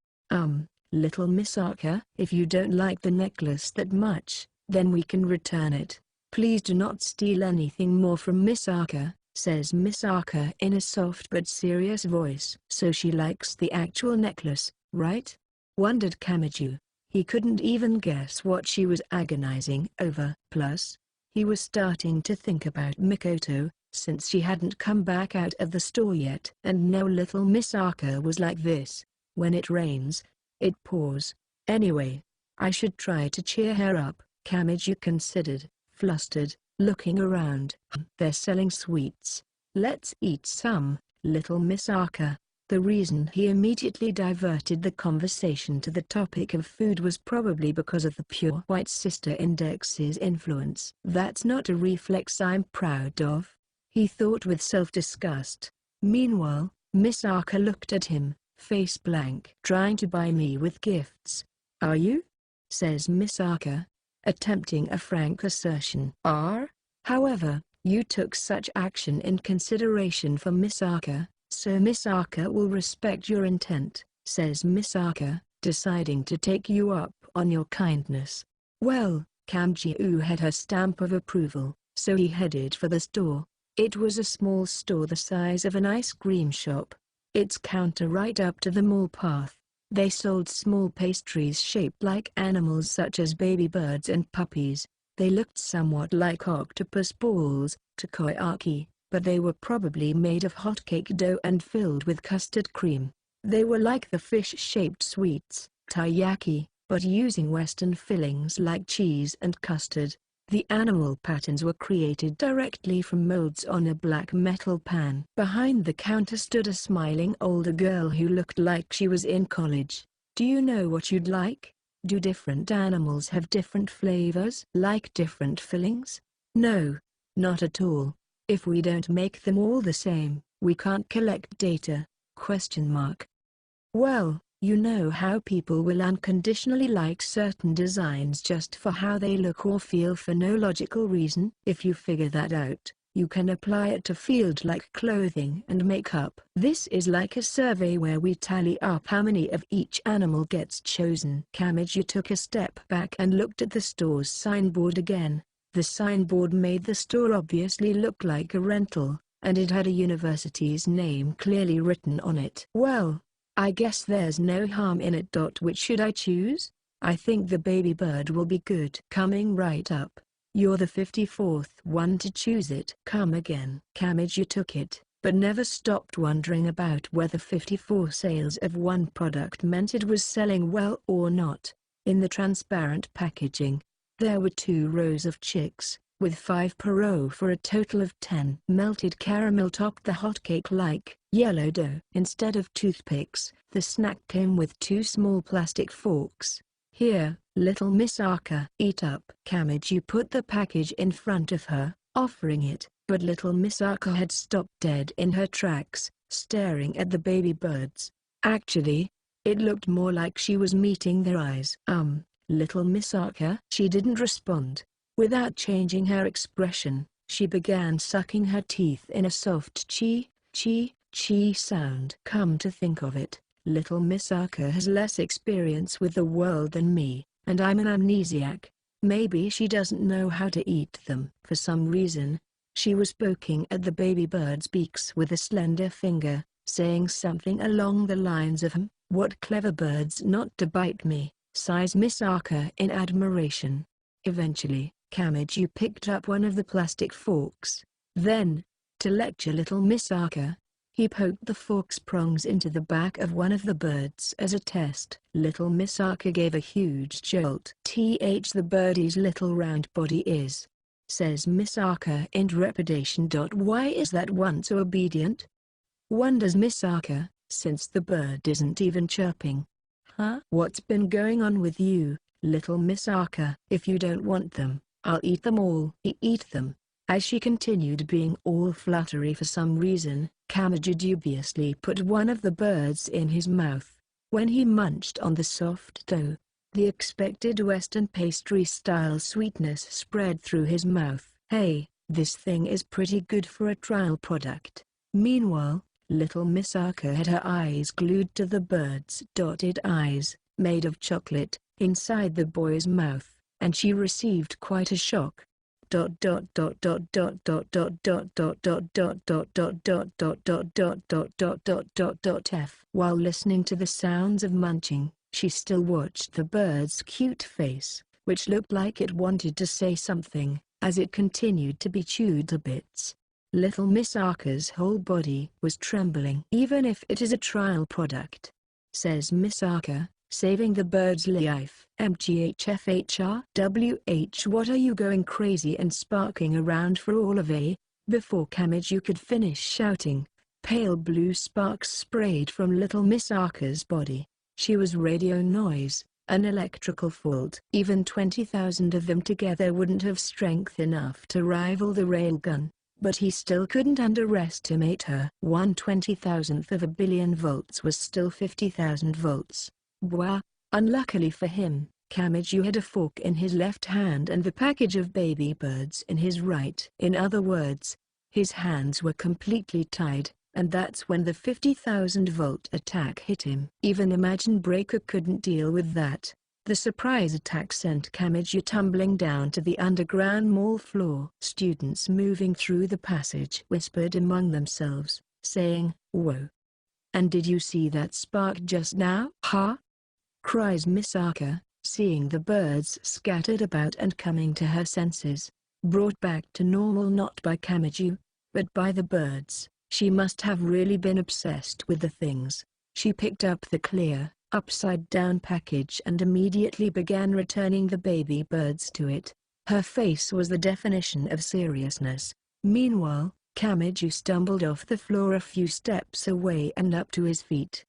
Little Misaka, if you don't like the necklace that much, then we can return it. Please do not steal anything more from Misaka, says Misaka in a soft but serious voice. So she likes the actual necklace, right? Wondered Kamiju. He couldn't even guess what she was agonizing over. Plus, he was starting to think about Mikoto, since she hadn't come back out of the store yet. And now little Misaka was like this. When it rains, it pours. Anyway, I should try to cheer her up, Kamiju considered, flustered, looking around. They're selling sweets. Let's eat some, little Misaka. The reason he immediately diverted the conversation to the topic of food was probably because of the pure white sister index's influence. That's not a reflex I'm proud of, he thought with self-disgust. Meanwhile, Misaka looked at him, face blank. Trying to buy me with gifts, are you? Says Misaka, attempting a frank assertion. However, you took such action in consideration for Misaka, so Misaka will respect your intent, says Misaka, deciding to take you up on your kindness. Well, Kamiju had her stamp of approval, so he headed for the store. It was a small store the size of an ice cream shop. Its counter right up to the mall path. They sold small pastries shaped like animals such as baby birds and puppies. They looked somewhat like octopus balls, takoyaki, but they were probably made of hot cake dough and filled with custard cream. They were like the fish-shaped sweets, taiyaki, but using Western fillings like cheese and custard. The animal patterns were created directly from molds on a black metal pan. Behind the counter stood a smiling older girl who looked like she was in college. Do you know what you'd like? Do different animals have different flavors? Like different fillings? No, not at all. If we don't make them all the same, we can't collect data. Question mark. Well, you know how people will unconditionally like certain designs just for how they look or feel for no logical reason. If you figure that out, you can apply it to fields like clothing and makeup. This is like a survey where we tally up how many of each animal gets chosen. Kamiju took a step back and looked at the store's signboard again. The signboard made the store obviously look like a rental, and it had a university's name clearly written on it. Well, I guess there's no harm in it. Which should I choose? I think the baby bird will be good. Coming right up. You're the 54th one to choose it. Come again. Kamiju took it, but never stopped wondering about whether 54 sales of one product meant it was selling well or not. In the transparent packaging, there were 2 rows of chicks, with 5 per row for a total of 10. Melted caramel topped the hot cake-like yellow dough. Instead of toothpicks, the snack came with 2 small plastic forks. Here, little Miss Arca. Eat up. Kamiju put the package in front of her, offering it, but little Miss Arca had stopped dead in her tracks, staring at the baby birds. Actually, it looked more like she was meeting their eyes. Little Miss Arca? She didn't respond. Without changing her expression, she began sucking her teeth in a soft chi sound. Come to think of it, little Miss Arca has less experience with the world than me, and I'm an amnesiac. Maybe she doesn't know how to eat them. For some reason, she was poking at the baby bird's beaks with a slender finger, saying something along the lines of "What clever birds not to bite me," sighs Miss Arca in admiration. Eventually, Kamiju picked up one of the plastic forks. Then, to lecture little Miss Arca, he poked the fork's prongs into the back of one of the birds as a test. Little Miss Arca gave a huge jolt. The birdie's little round body is, says Miss Arca in trepidation. Why is that one so obedient? Wonders Miss Arca, since the bird isn't even chirping. Huh? What's been going on with you, little Miss Arca? If you don't want them, I'll eat them all. Eat them. As she continued being all fluttery for some reason, Kamiju dubiously put one of the birds in his mouth. When he munched on the soft dough, the expected Western pastry-style sweetness spread through his mouth. Hey, this thing is pretty good for a trial product. Meanwhile, little Miss Arca had her eyes glued to the bird's dotted eyes, made of chocolate, inside the boy's mouth, and she received quite a shock. While listening to the sounds of munching, she still watched the bird's cute face, which looked like it wanted to say something, as it continued to be chewed to bits. Little Miss Arca's whole body was trembling. Even if it is a trial product, says Miss Arca, saving the bird's life. MGHFHRWH, what are you going crazy and sparking around for all of a? Before Kamiju could finish shouting, pale blue sparks sprayed from little Miss Arca's body. She was radio noise, an electrical fault. Even 20,000 of them together wouldn't have strength enough to rival the railgun, but he still couldn't underestimate her. 1/20,000th of a billion volts was still 50,000 volts. Bwah. Unluckily for him, Kamiju had a fork in his left hand and the package of baby birds in his right. In other words, his hands were completely tied, and that's when the 50,000-volt attack hit him. Even Imagine Breaker couldn't deal with that. The surprise attack sent Kamiju tumbling down to the underground mall floor. Students moving through the passage whispered among themselves, saying, "Whoa! And did you see that spark just now?" "Huh?" cries Miss Arca, seeing the birds scattered about and coming to her senses. Brought back to normal not by Kamiju, but by the birds, she must have really been obsessed with the things. She picked up the clear, upside-down package and immediately began returning the baby birds to it. Her face was the definition of seriousness. Meanwhile, Kamiju stumbled off the floor a few steps away and up to his feet.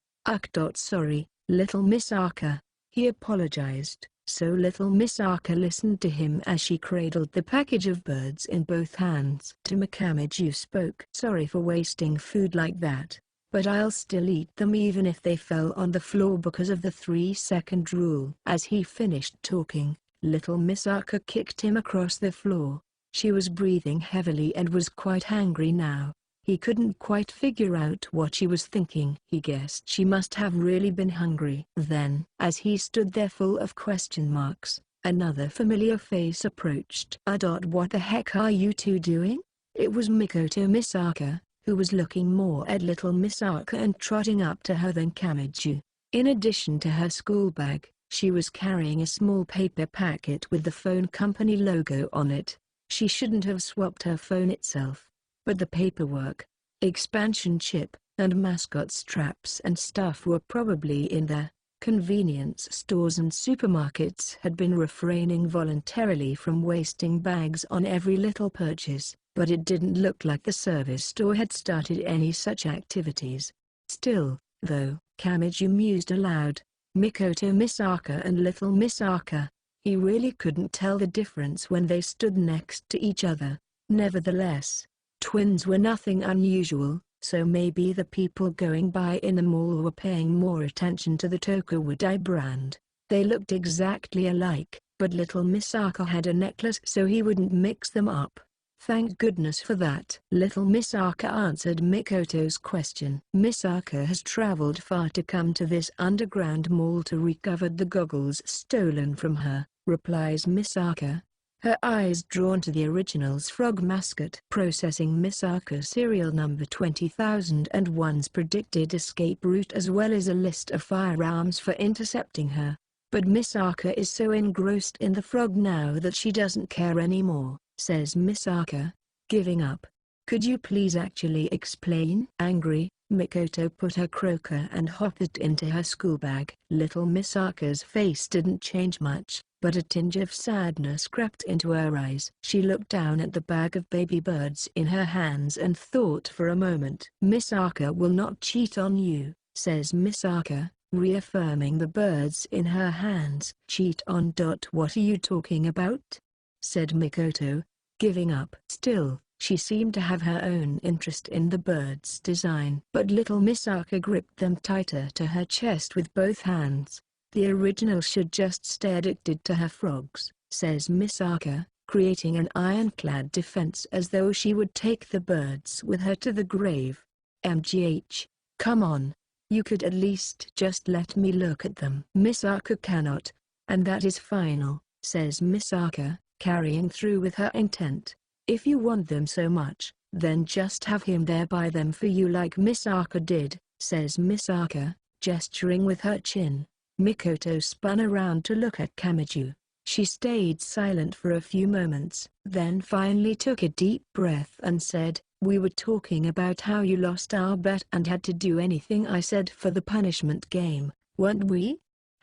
Sorry, little Miss Arca. He apologized, so little Miss Aka listened to him as she cradled the package of birds in both hands. To Mikamichi spoke. Sorry for wasting food like that, but I'll still eat them even if they fell on the floor because of the 3-second rule. As he finished talking, little Miss Aka kicked him across the floor. She was breathing heavily and was quite angry now. He couldn't quite figure out what she was thinking. He guessed she must have really been hungry. Then, as he stood there full of question marks, another familiar face approached. What the heck are you two doing? It was Mikoto Misaka, who was looking more at little Misaka and trotting up to her than Kamichu. In addition to her school bag, she was carrying a small paper packet with the phone company logo on it. She shouldn't have swapped her phone itself, but the paperwork, expansion chip, and mascot straps and stuff were probably in there. Convenience stores and supermarkets had been refraining voluntarily from wasting bags on every little purchase, but it didn't look like the service store had started any such activities. Still, though, Kamichu mused aloud, Mikoto Misaka and little Misaka. He really couldn't tell the difference when they stood next to each other. Nevertheless, twins were nothing unusual, so maybe the people going by in the mall were paying more attention to the Tokawudai brand. They looked exactly alike, but little Misaka had a necklace so he wouldn't mix them up. Thank goodness for that. Little Misaka answered Mikoto's question. Misaka has traveled far to come to this underground mall to recover the goggles stolen from her, replies Misaka, her eyes drawn to the original's frog mascot. Processing Misaka serial number 20001's predicted escape route as well as a list of firearms for intercepting her. But Misaka is so engrossed in the frog now that she doesn't care anymore, says Misaka, giving up. Could you please actually explain? Angry, Mikoto put her croaker and hopped it into her school bag. Little Misaka's face didn't change much, but a tinge of sadness crept into her eyes. She looked down at the bag of baby birds in her hands and thought for a moment. Misaka will not cheat on you, says Misaka, reaffirming the birds in her hands. Cheat on. What are you talking about? Said Mikoto, giving up. Still, she seemed to have her own interest in the bird's design. But little Misaka gripped them tighter to her chest with both hands. The original should just stay addicted to her frogs, says Misaka, creating an ironclad defense as though she would take the birds with her to the grave. MGH, come on. You could at least just let me look at them. Misaka cannot, and that is final, says Misaka, carrying through with her intent. If you want them so much, then just have him there buy them for you like Misaka did, says Misaka, gesturing with her chin. Mikoto spun around to look at Kamichu. She stayed silent for a few moments, then finally took a deep breath and said, we were talking about how you lost our bet and had to do anything I said for the punishment game, weren't we?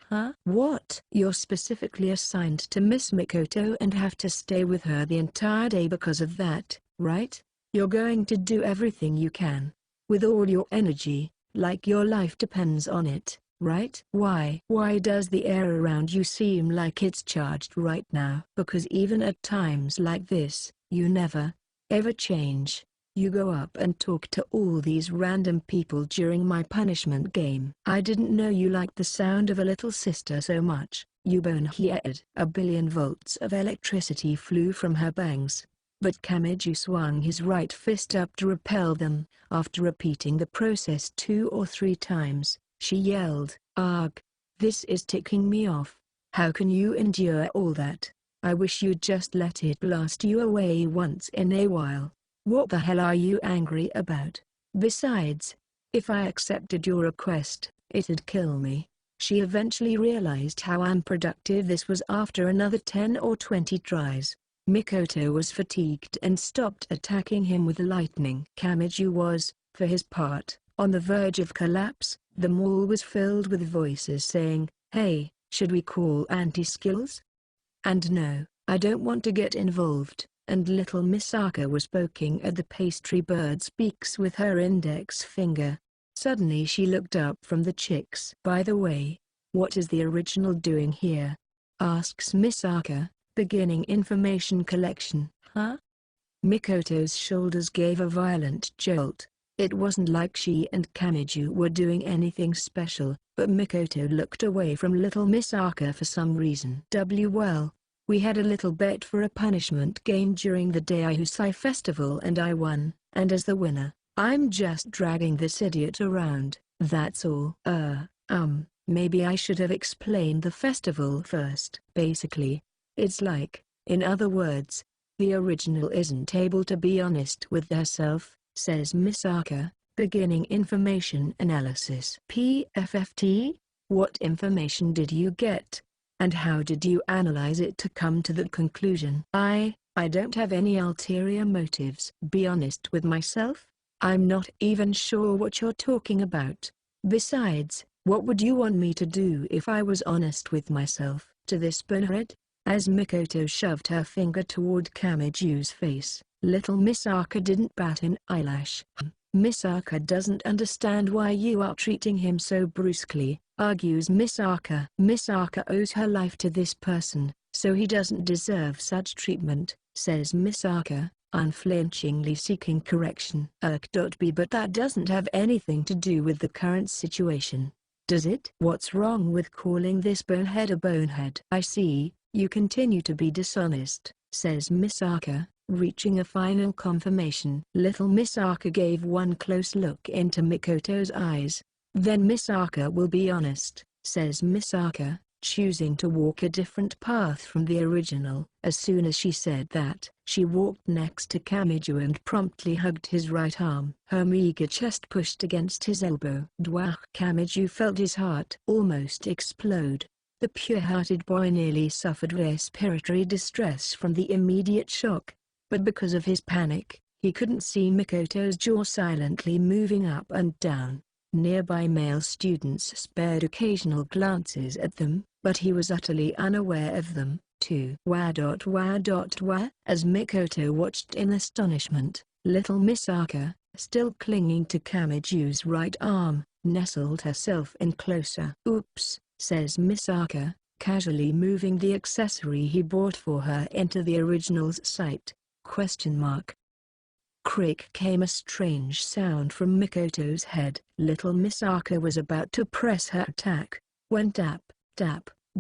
Huh? What? You're specifically assigned to Miss Mikoto and have to stay with her the entire day because of that, right? You're going to do everything you can, with all your energy, like your life depends on it, right? Why? Why does the air around you seem like it's charged right now? Because even at times like this, you never, ever change. You go up and talk to all these random people during my punishment game. I didn't know you liked the sound of a little sister so much, you bonehead. A billion volts of electricity flew from her bangs, but Kamichu swung his right fist up to repel them. After repeating the process 2 or 3 times, she yelled, "Arg! This is ticking me off. How can you endure all that? I wish you'd just let it blast you away once in a while. What the hell are you angry about? Besides, if I accepted your request, it'd kill me." She eventually realized how unproductive this was after another 10 or 20 tries. Mikoto was fatigued and stopped attacking him with lightning. Kamichu was, for his part, on the verge of collapse. The mall was filled with voices saying, "Hey, should we call anti-skills?" And "No, I don't want to get involved." And little Misaka was poking at the pastry bird's beaks with her index finger. Suddenly she looked up from the chicks. "By the way, What is the original doing here? Asks Misaka, beginning information collection. Huh? Mikoto's shoulders gave a violent jolt. It wasn't like she and Kamiju were doing anything special, but Mikoto looked away from little Misaka for some reason. Well, we had a little bet for a punishment game during the Daihusai festival and I won, and as the winner, I'm just dragging this idiot around, that's all. Maybe I should have explained the festival first. Basically, it's like, in other words, the original isn't able to be honest with herself, says Misaka, beginning information analysis. PFFT? What information did you get? And how did you analyze it to come to that conclusion? I don't have any ulterior motives. Be honest with myself? I'm not even sure what you're talking about. Besides, what would you want me to do if I was honest with myself? To this bonehead? As Mikoto shoved her finger toward Kamiju's face, little Misaka didn't bat an eyelash. Misaka doesn't understand why you are treating him so brusquely, argues Misaka. Misaka owes her life to this person, so he doesn't deserve such treatment, says Misaka, unflinchingly seeking correction. B But that doesn't have anything to do with the current situation, does it? What's wrong with calling this bonehead a bonehead? I see, you continue to be dishonest, says Misaka, reaching a final confirmation. Little Misaka gave one close look into Mikoto's eyes. Then Misaka will be honest, says Misaka, choosing to walk a different path from the original. As soon as she said that, she walked next to Kamiju and promptly hugged his right arm. Her meager chest pushed against his elbow. Kamiju felt his heart almost explode. The pure-hearted boy nearly suffered respiratory distress from the immediate shock. But because of his panic, he couldn't see Mikoto's jaw silently moving up and down. Nearby male students spared occasional glances at them, but he was utterly unaware of them, too. As Mikoto watched in astonishment, little Misaka, still clinging to Kamiju's right arm, nestled herself in closer. Oops, says Misaka, casually moving the accessory he bought for her into the original's sight. Crick came a strange sound from Mikoto's head. Little Misaka was about to press her attack, when tap,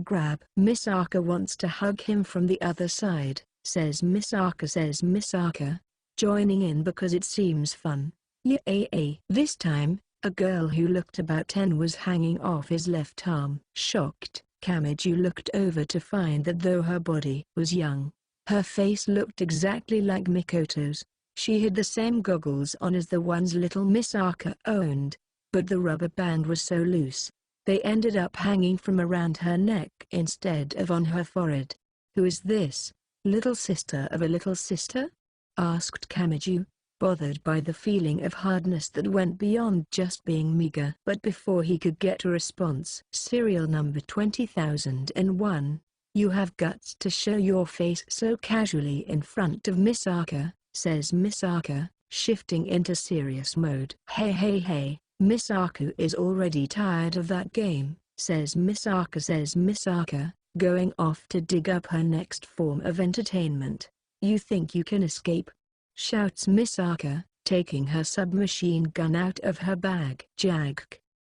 grab. Misaka wants to hug him from the other side, says Misaka, joining in because it seems fun. Yay! This time, a girl who looked about 10 was hanging off his left arm. Shocked, Kamiju looked over to find that though her body was young, her face looked exactly like Mikoto's. She had the same goggles on as the ones little Misaka owned, but the rubber band was so loose, they ended up hanging from around her neck instead of on her forehead. Who is this? Little sister of a little sister? Asked Kamiju, bothered by the feeling of hardness that went beyond just being meager. But before he could get a response, serial number 20001. You have guts to show your face so casually in front of Misaka, says Misaka, shifting into serious mode. Hey, Misaka is already tired of that game, says Misaka, going off to dig up her next form of entertainment. You think you can escape? Shouts Misaka, taking her submachine gun out of her bag. Jag!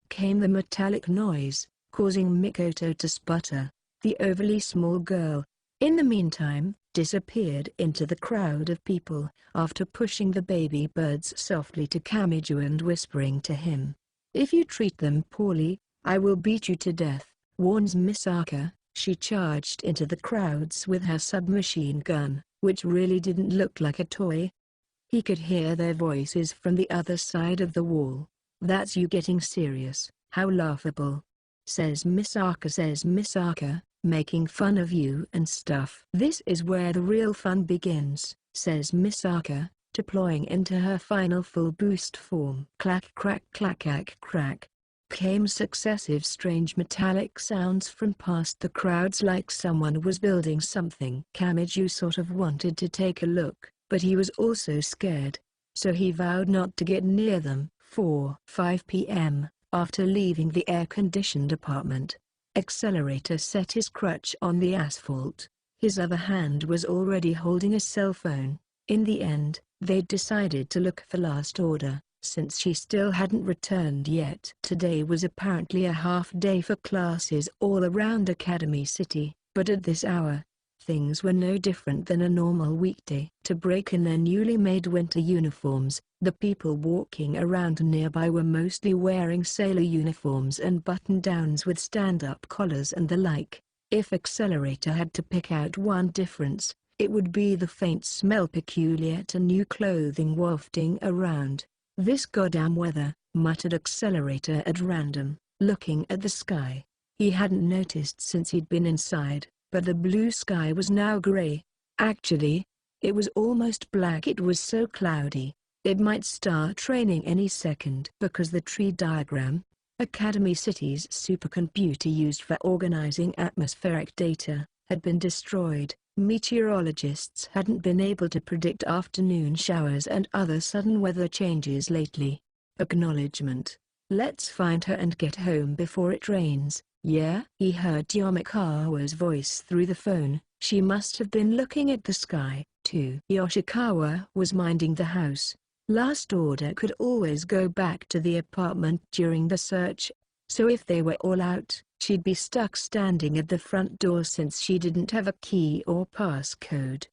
Came the metallic noise, causing Mikoto to sputter. The overly small girl, in the meantime, disappeared into the crowd of people, after pushing the baby birds softly to Kamiju and whispering to him. If you treat them poorly, I will beat you to death, warns Misaka. She charged into the crowds with her submachine gun, which really didn't look like a toy. He could hear their voices from the other side of the wall. That's you getting serious, how laughable, says Misaka, making fun of you and stuff. This is where the real fun begins, says Misaka, deploying into her final full boost form. Clack crack crack. Came successive strange metallic sounds from past the crowds like someone was building something. Kamiju sort of wanted to take a look, but he was also scared, so he vowed not to get near them. 5 p.m. After leaving the air-conditioned apartment, Accelerator set his crutch on the asphalt. His other hand was already holding a cell phone. In the end, they'd decided to look for Last Order, since she still hadn't returned yet. Today was apparently a half-day for classes all around Academy City, but at this hour, things were no different than a normal weekday. To break in their newly made winter uniforms, the people walking around nearby were mostly wearing sailor uniforms and button-downs with stand-up collars and the like. If Accelerator had to pick out one difference, it would be the faint smell peculiar to new clothing wafting around. "This goddamn weather," muttered Accelerator at random, looking at the sky. He hadn't noticed since he'd been inside, but the blue sky was now gray. Actually, it was almost black. It was so cloudy, it might start raining any second. Because the tree diagram, Academy City's supercomputer used for organizing atmospheric data, had been destroyed, meteorologists hadn't been able to predict afternoon showers and other sudden weather changes lately. Acknowledgement. "Let's find her and get home before it rains, yeah?" He heard Yomikawa's voice through the phone. She must have been looking at the sky, too. Yoshikawa was minding the house. Last Order could always go back to the apartment during the search, so if they were all out, she'd be stuck standing at the front door since she didn't have a key or passcode.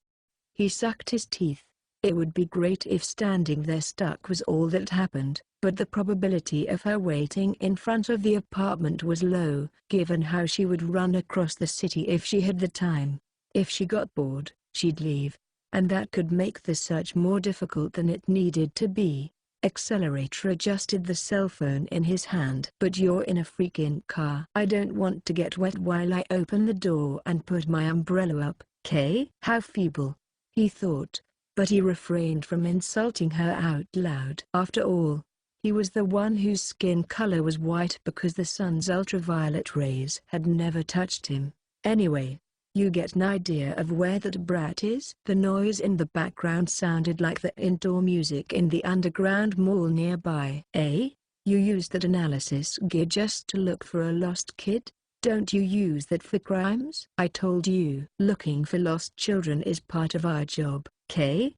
He sucked his teeth. It would be great if standing there stuck was all that happened, but the probability of her waiting in front of the apartment was low, given how she would run across the city if she had the time. If she got bored, she'd leave, and that could make the search more difficult than it needed to be. Accelerator adjusted the cell phone in his hand. "But you're in a freaking car. I don't want to get wet while I open the door and put my umbrella up, Kay?" How feeble, he thought, but he refrained from insulting her out loud. After all, he was the one whose skin color was white because the sun's ultraviolet rays had never touched him. "Anyway, you get an idea of where that brat is?" The noise in the background sounded like the indoor music in the underground mall nearby. "Eh? You used that analysis gear just to look for a lost kid? Don't you use that for crimes?" "I told you. Looking for lost children is part of our job, Kay."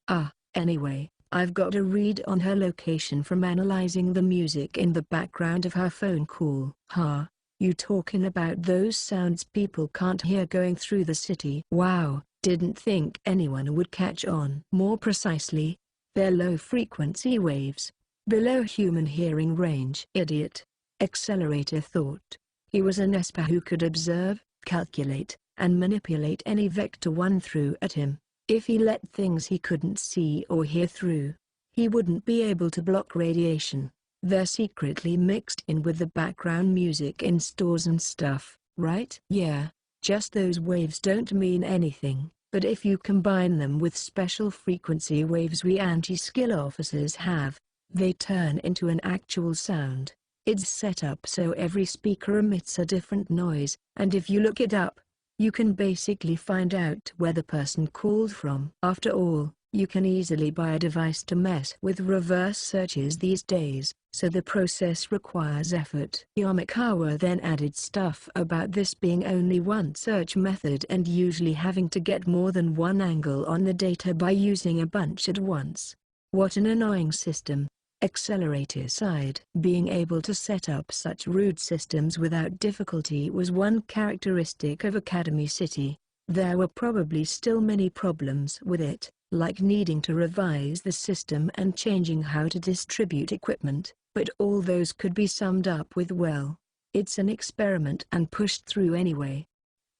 Anyway, I've got a read on her location from analyzing the music in the background of her phone call." "Huh? You talking about those sounds people can't hear going through the city?" "Wow, didn't think anyone would catch on." "More precisely, they're low-frequency waves, below human hearing range." "Idiot," Accelerator thought. He was an esper who could observe, calculate, and manipulate any vector one threw at him. If he let things he couldn't see or hear through, he wouldn't be able to block radiation. They're secretly mixed in with the background music in stores and stuff, right? "Yeah, just those waves don't mean anything, but if you combine them with special frequency waves we anti-skill officers have, they turn into an actual sound. It's set up so every speaker emits a different noise, and if you look it up, you can basically find out where the person called from." After all, you can easily buy a device to mess with reverse searches these days, so the process requires effort. Yomikawa then added stuff about this being only one search method and usually having to get more than one angle on the data by using a bunch at once. What an annoying system, Accelerator sighed. Being able to set up such rude systems without difficulty was one characteristic of Academy City. There were probably still many problems with it, like needing to revise the system and changing how to distribute equipment, but all those could be summed up with, "Well, it's an experiment and pushed through anyway."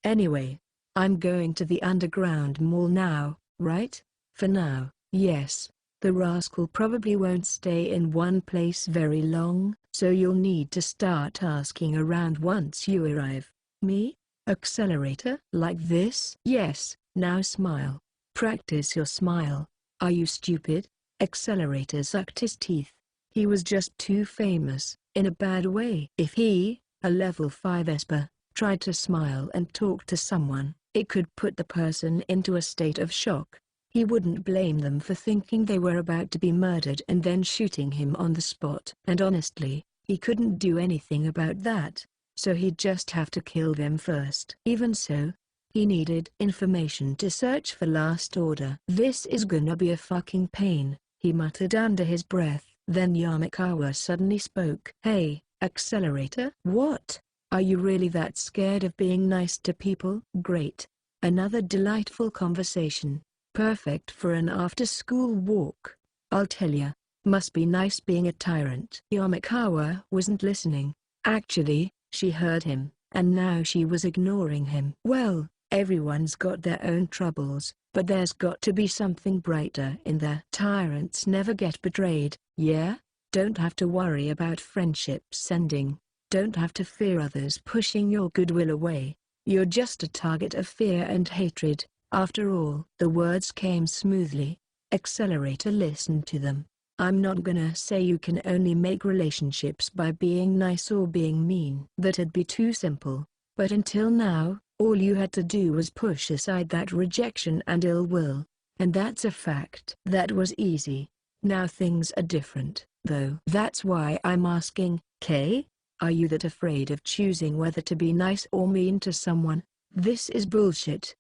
"Anyway, I'm going to the underground mall now, right?" "For now, yes. The rascal probably won't stay in one place very long, so you'll need to start asking around once you arrive." "Me? Accelerator?" "Like this?" "Yes, now smile. Practice your smile. Are you stupid?" Accelerator sucked his teeth. He was just too famous, in a bad way. If he, a level 5 esper, tried to smile and talk to someone, it could put the person into a state of shock. He wouldn't blame them for thinking they were about to be murdered and then shooting him on the spot. And honestly, he couldn't do anything about that. so he'd just have to kill them first. Even so, he needed information to search for last order. "This is gonna be a fucking pain," he muttered under his breath. Then Yamakawa suddenly spoke. "Hey, Accelerator? What? Are you really that scared of being nice to people?" "Great. Another delightful conversation. Perfect for an after-school walk. I'll tell ya. Must be nice being a tyrant." Yamakawa wasn't listening. Actually, she heard him, and now she was ignoring him. "Well, everyone's got their own troubles, but there's got to be something brighter in there. Tyrants never get betrayed, yeah? Don't have to worry about friendships ending. Don't have to fear others pushing your goodwill away. You're just a target of fear and hatred, after all." The words came smoothly. Accelerator listened to them. "I'm not gonna say you can only make relationships by being nice or being mean. That'd be too simple. But until now, all you had to do was push aside that rejection and ill will. And that's a fact. That was easy. Now things are different, though. That's why I'm asking, Kay? Are you that afraid of choosing whether to be nice or mean to someone? This is bullshit."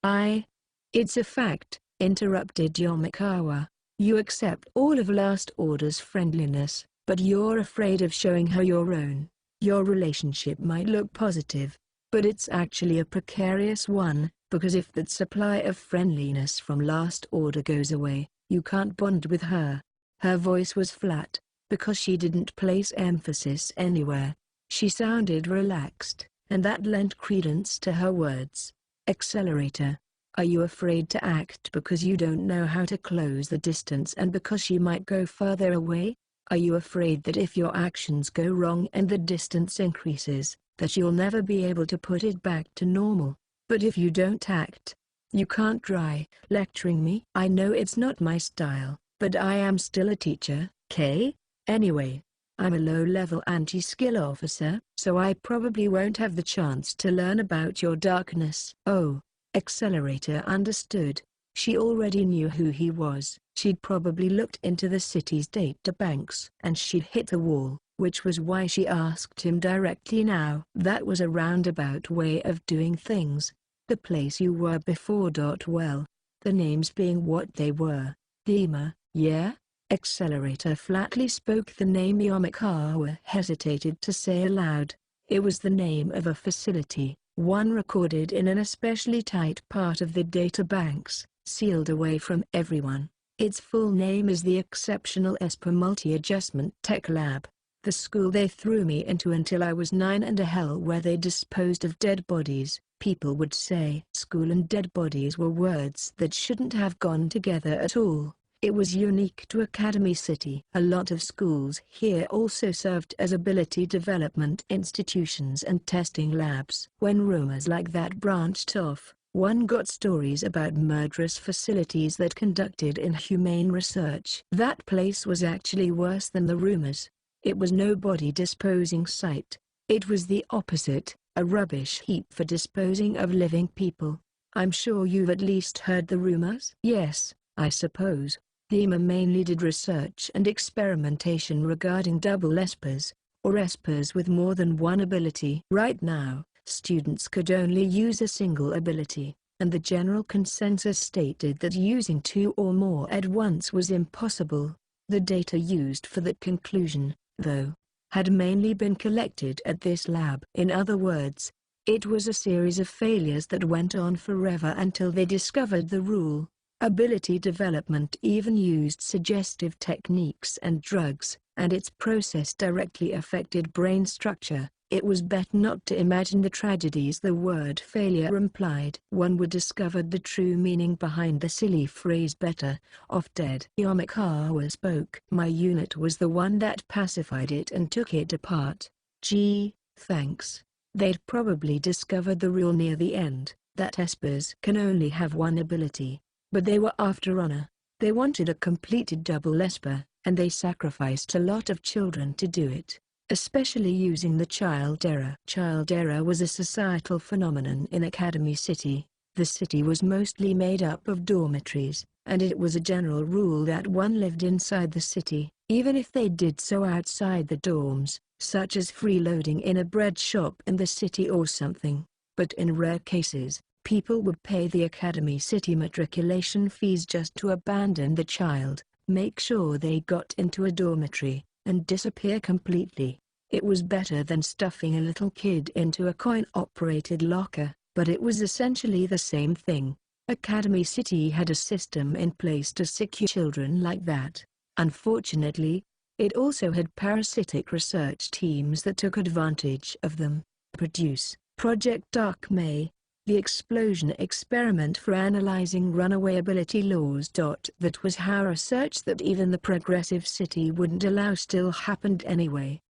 It's a fact," interrupted Yamakawa. "You accept all of Last Order's friendliness, but you're afraid of showing her your own. Your relationship might look positive, but it's actually a precarious one, because if that supply of friendliness from Last Order goes away, you can't bond with her." Her voice was flat, because she didn't place emphasis anywhere. She sounded relaxed, and that lent credence to her words. "Accelerator. Are you afraid to act because you don't know how to close the distance and because she might go further away? Are you afraid that if your actions go wrong and the distance increases, that you'll never be able to put it back to normal? But if you don't act, you can't try lecturing me. I know it's not my style, but I am still a teacher, Kay. Anyway, I'm a low-level anti-skill officer, so I probably won't have the chance to learn about your darkness." Oh. Accelerator understood. She already knew who he was. She'd probably looked into the city's databanks. And she'd hit a wall, which was why she asked him directly now. That was a roundabout way of doing things. "The place you were before. Well, the names being what they were. Dima, yeah?" Accelerator flatly spoke the name Yamakawa hesitated to say aloud. It was the name of a facility, one recorded in an especially tight part of the databanks, sealed away from everyone. Its full name is the Exceptional Esper Multi-Adjustment Tech Lab, the school they threw me into until I was 9 and a hell where they disposed of dead bodies. People would say school and dead bodies were words that shouldn't have gone together at all. It was unique to Academy City. A lot of schools here also served as ability development institutions and testing labs. When rumors like that branched off, one got stories about murderous facilities that conducted inhumane research. That place was actually worse than the rumors. It was no body disposing site. It was the opposite, a rubbish heap for disposing of living people. I'm sure you've at least heard the rumors? Yes, I suppose. Dima mainly did research and experimentation regarding double espers, or espers with more than one ability. Right now, students could only use a single ability, and the general consensus stated that using two or more at once was impossible. The data used for that conclusion, though, had mainly been collected at this lab. In other words, it was a series of failures that went on forever until they discovered the rule. Ability development even used suggestive techniques and drugs, and its process directly affected brain structure. It was better not to imagine the tragedies the word failure implied. One would discover the true meaning behind the silly phrase better off dead. Yamakawa spoke. My unit was the one that pacified it and took it apart. Gee, thanks. They'd probably discovered the rule near the end, that espers can only have one ability. But they were after honor. They wanted a completed double esper, and they sacrificed a lot of children to do it, especially using the child error. Child error was a societal phenomenon in Academy City. The city was mostly made up of dormitories, and it was a general rule that one lived inside the city. Even if they did so outside the dorms, such as freeloading in a bread shop in the city or something. But in rare cases, people would pay the Academy City matriculation fees just to abandon the child, make sure they got into a dormitory, and disappear completely. It was better than stuffing a little kid into a coin-operated locker, but it was essentially the same thing. Academy City had a system in place to secure children like that. Unfortunately, it also had parasitic research teams that took advantage of them. Produce Project Dark May, the explosion experiment for analyzing runaway ability laws. That was how research that even the progressive city wouldn't allow still happened anyway.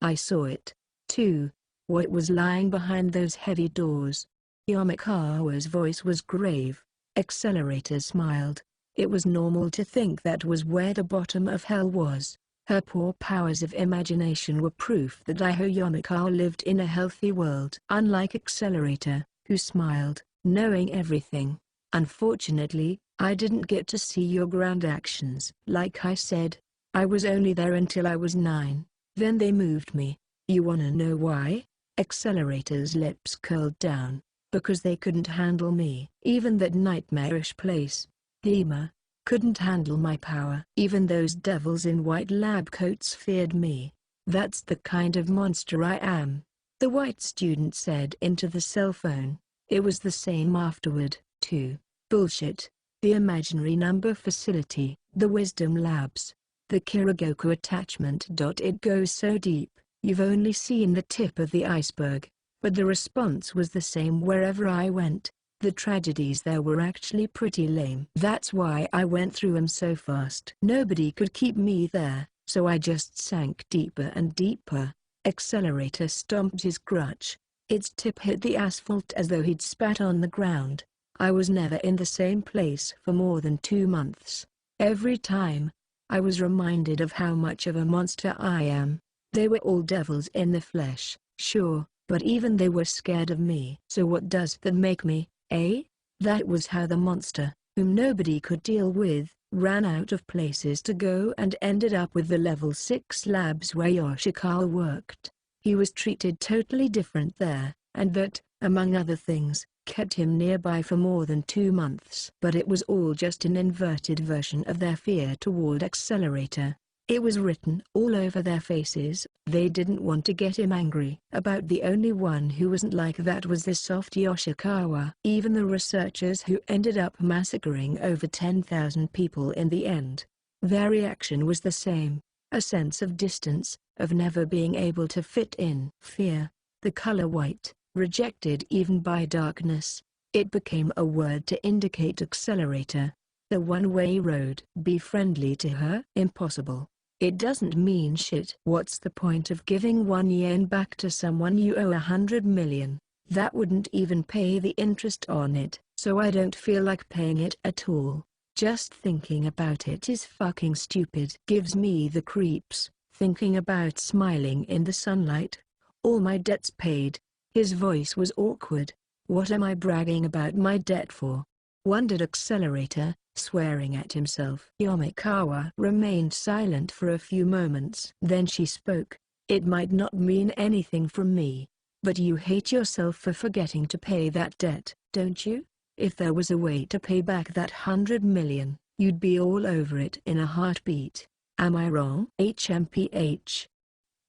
I saw it, too. What was lying behind those heavy doors? Yamakawa's voice was grave. Accelerator smiled. It was normal to think that was where the bottom of hell was. Her poor powers of imagination were proof that Iho Yamakawa lived in a healthy world. Unlike Accelerator, who smiled, knowing everything. Unfortunately, I didn't get to see your grand actions. Like I said, I was only there until I was 9. Then they moved me. You wanna know why? Accelerator's lips curled down. Because they couldn't handle me. Even that nightmarish place, Hema, couldn't handle my power. Even those devils in white lab coats feared me. That's the kind of monster I am. The white student said into the cell phone. It was the same afterward, too. Bullshit. The imaginary number facility, the wisdom labs, the Kirigoku attachment. It goes so deep, you've only seen the tip of the iceberg. But the response was the same wherever I went. The tragedies there were actually pretty lame. That's why I went through them so fast. Nobody could keep me there, so I just sank deeper and deeper. Accelerator stomped his crutch. Its tip hit the asphalt as though he'd spat on the ground. I was never in the same place for more than 2 months. Every time, I was reminded of how much of a monster I am. They were all devils in the flesh, sure, but even they were scared of me. So what does that make me, eh? That was how the monster, whom nobody could deal with, ran out of places to go and ended up with the level 6 labs where Yoshikawa worked. He was treated totally different there, and that, among other things, kept him nearby for more than 2 months. But it was all just an inverted version of their fear toward Accelerator. It was written all over their faces. They didn't want to get him angry. About the only one who wasn't like that was the soft Yoshikawa. Even the researchers who ended up massacring over 10,000 people in the end. Their reaction was the same. A sense of distance, of never being able to fit in. Fear, the color white, rejected even by darkness. It became a word to indicate Accelerator. The one-way road. Be friendly to her? Impossible. It doesn't mean shit. What's the point of giving 1 yen back to someone you owe 100 million? That wouldn't even pay the interest on it, so I don't feel like paying it at all. Just thinking about it is fucking stupid. Gives me the creeps, thinking about smiling in the sunlight. All my debts paid. His voice was awkward. What am I bragging about my debt for? Wondered Accelerator, swearing at himself. Yamakawa remained silent for a few moments. Then she spoke. It might not mean anything from me, but you hate yourself for forgetting to pay that debt, don't you? If there was a way to pay back that 100 million, you'd be all over it in a heartbeat. Am I wrong? HMPH.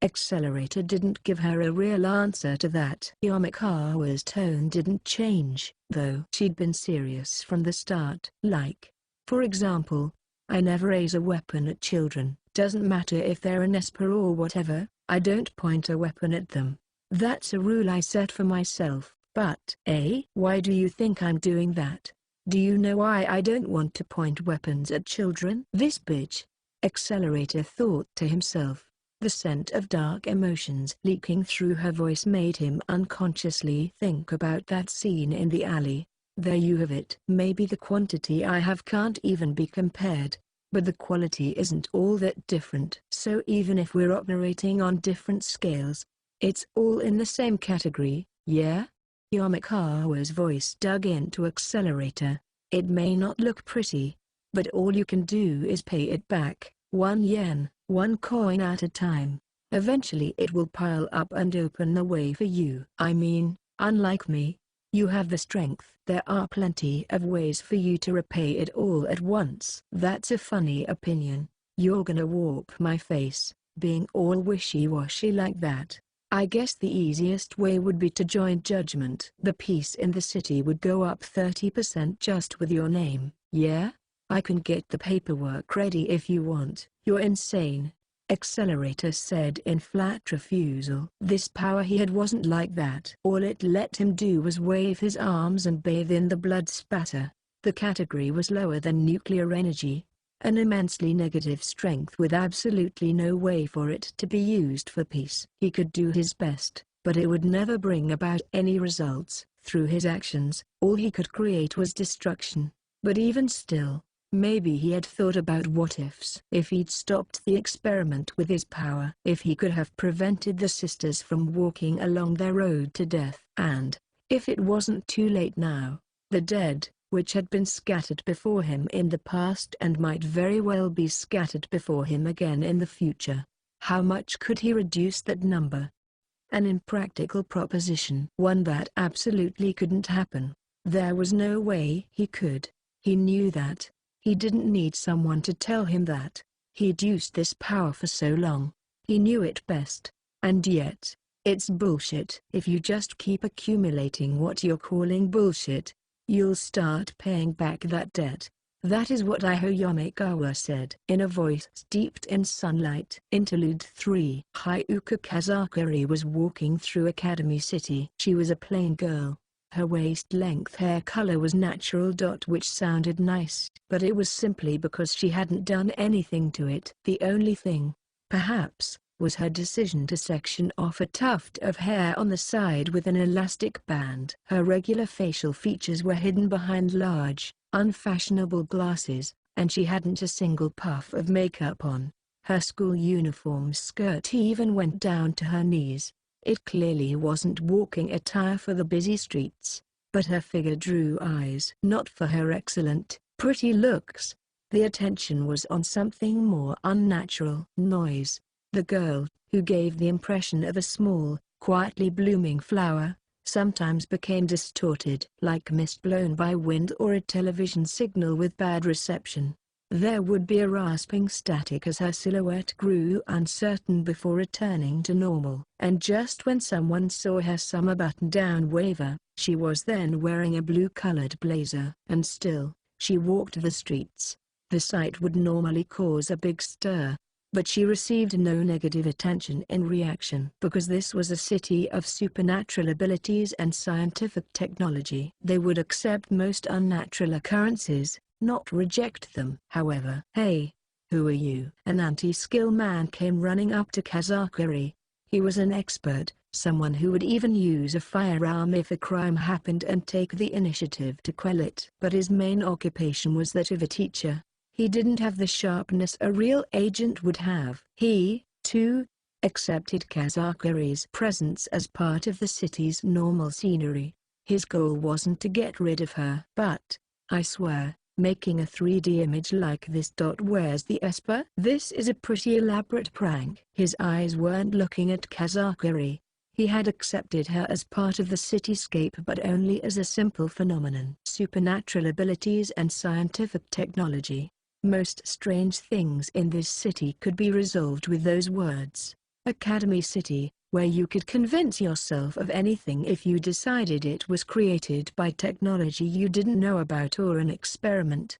Accelerator didn't give her a real answer to that. Yamakawa's tone didn't change, though. She'd been serious from the start. Like, for example, I never raise a weapon at children. Doesn't matter if they're an Esper or whatever, I don't point a weapon at them. That's a rule I set for myself. But, why do you think I'm doing that? Do you know why I don't want to point weapons at children? This bitch. Accelerator thought to himself. The scent of dark emotions leaking through her voice made him unconsciously think about that scene in the alley. There you have it. Maybe the quantity I have can't even be compared, but the quality isn't all that different. So even if we're operating on different scales, it's all in the same category, yeah? Yamakawa's voice dug into Accelerator. It may not look pretty, but all you can do is pay it back, 1 yen, 1 coin at a time. Eventually it will pile up and open the way for you. I mean, unlike me, you have the strength. There are plenty of ways for you to repay it all at once. That's a funny opinion. You're gonna warp my face, being all wishy-washy like that. I guess the easiest way would be to join Judgment. The peace in the city would go up 30% just with your name. Yeah? I can get the paperwork ready if you want. You're insane, Accelerator said in flat refusal. This power he had wasn't like that. All it let him do was wave his arms and bathe in the blood spatter. The category was lower than nuclear energy, an immensely negative strength with absolutely no way for it to be used for peace. He could do his best, but it would never bring about any results. Through his actions, all he could create was destruction. But even still, maybe he had thought about what-ifs. If he'd stopped the experiment with his power. If he could have prevented the sisters from walking along their road to death. And, if it wasn't too late now, the dead, which had been scattered before him in the past and might very well be scattered before him again in the future. How much could he reduce that number? An impractical proposition. One that absolutely couldn't happen. There was no way he could. He knew that. He didn't need someone to tell him that. He'd used this power for so long. He knew it best. And yet, it's bullshit. If you just keep accumulating what you're calling bullshit, you'll start paying back that debt. That is what Yamekawa said in a voice steeped in sunlight. Interlude 3. Hyuka Kazakuri was walking through Academy City. She was a plain girl. Her waist-length hair color was natural, which sounded nice, but it was simply because she hadn't done anything to it. The only thing, perhaps, was her decision to section off a tuft of hair on the side with an elastic band. Her regular facial features were hidden behind large, unfashionable glasses, and she hadn't a single puff of makeup on. Her school uniform skirt even went down to her knees. It clearly wasn't walking attire for the busy streets, but her figure drew eyes. Not for her excellent, pretty looks. The attention was on something more unnatural. Noise. The girl, who gave the impression of a small, quietly blooming flower, sometimes became distorted like mist blown by wind or a television signal with bad reception. There would be a rasping static as her silhouette grew uncertain before returning to normal. And just when someone saw her summer button-down waver, she was then wearing a blue-colored blazer. And still, she walked the streets. The sight would normally cause a big stir, but she received no negative attention in reaction. Because this was a city of supernatural abilities and scientific technology. They would accept most unnatural occurrences, not reject them. However, hey, who are you? An anti-skill man came running up to Kazakuri. He was an expert, someone who would even use a firearm if a crime happened and take the initiative to quell it. But his main occupation was that of a teacher. He didn't have the sharpness a real agent would have. He, too, accepted Kazakuri's presence as part of the city's normal scenery. His goal wasn't to get rid of her. But, I swear, making a 3D image like this. Where's the Esper? This is a pretty elaborate prank. His eyes weren't looking at Kazakuri. He had accepted her as part of the cityscape, but only as a simple phenomenon. Supernatural abilities and scientific technology. Most strange things in this city could be resolved with those words. Academy City, where you could convince yourself of anything if you decided it was created by technology you didn't know about or an experiment.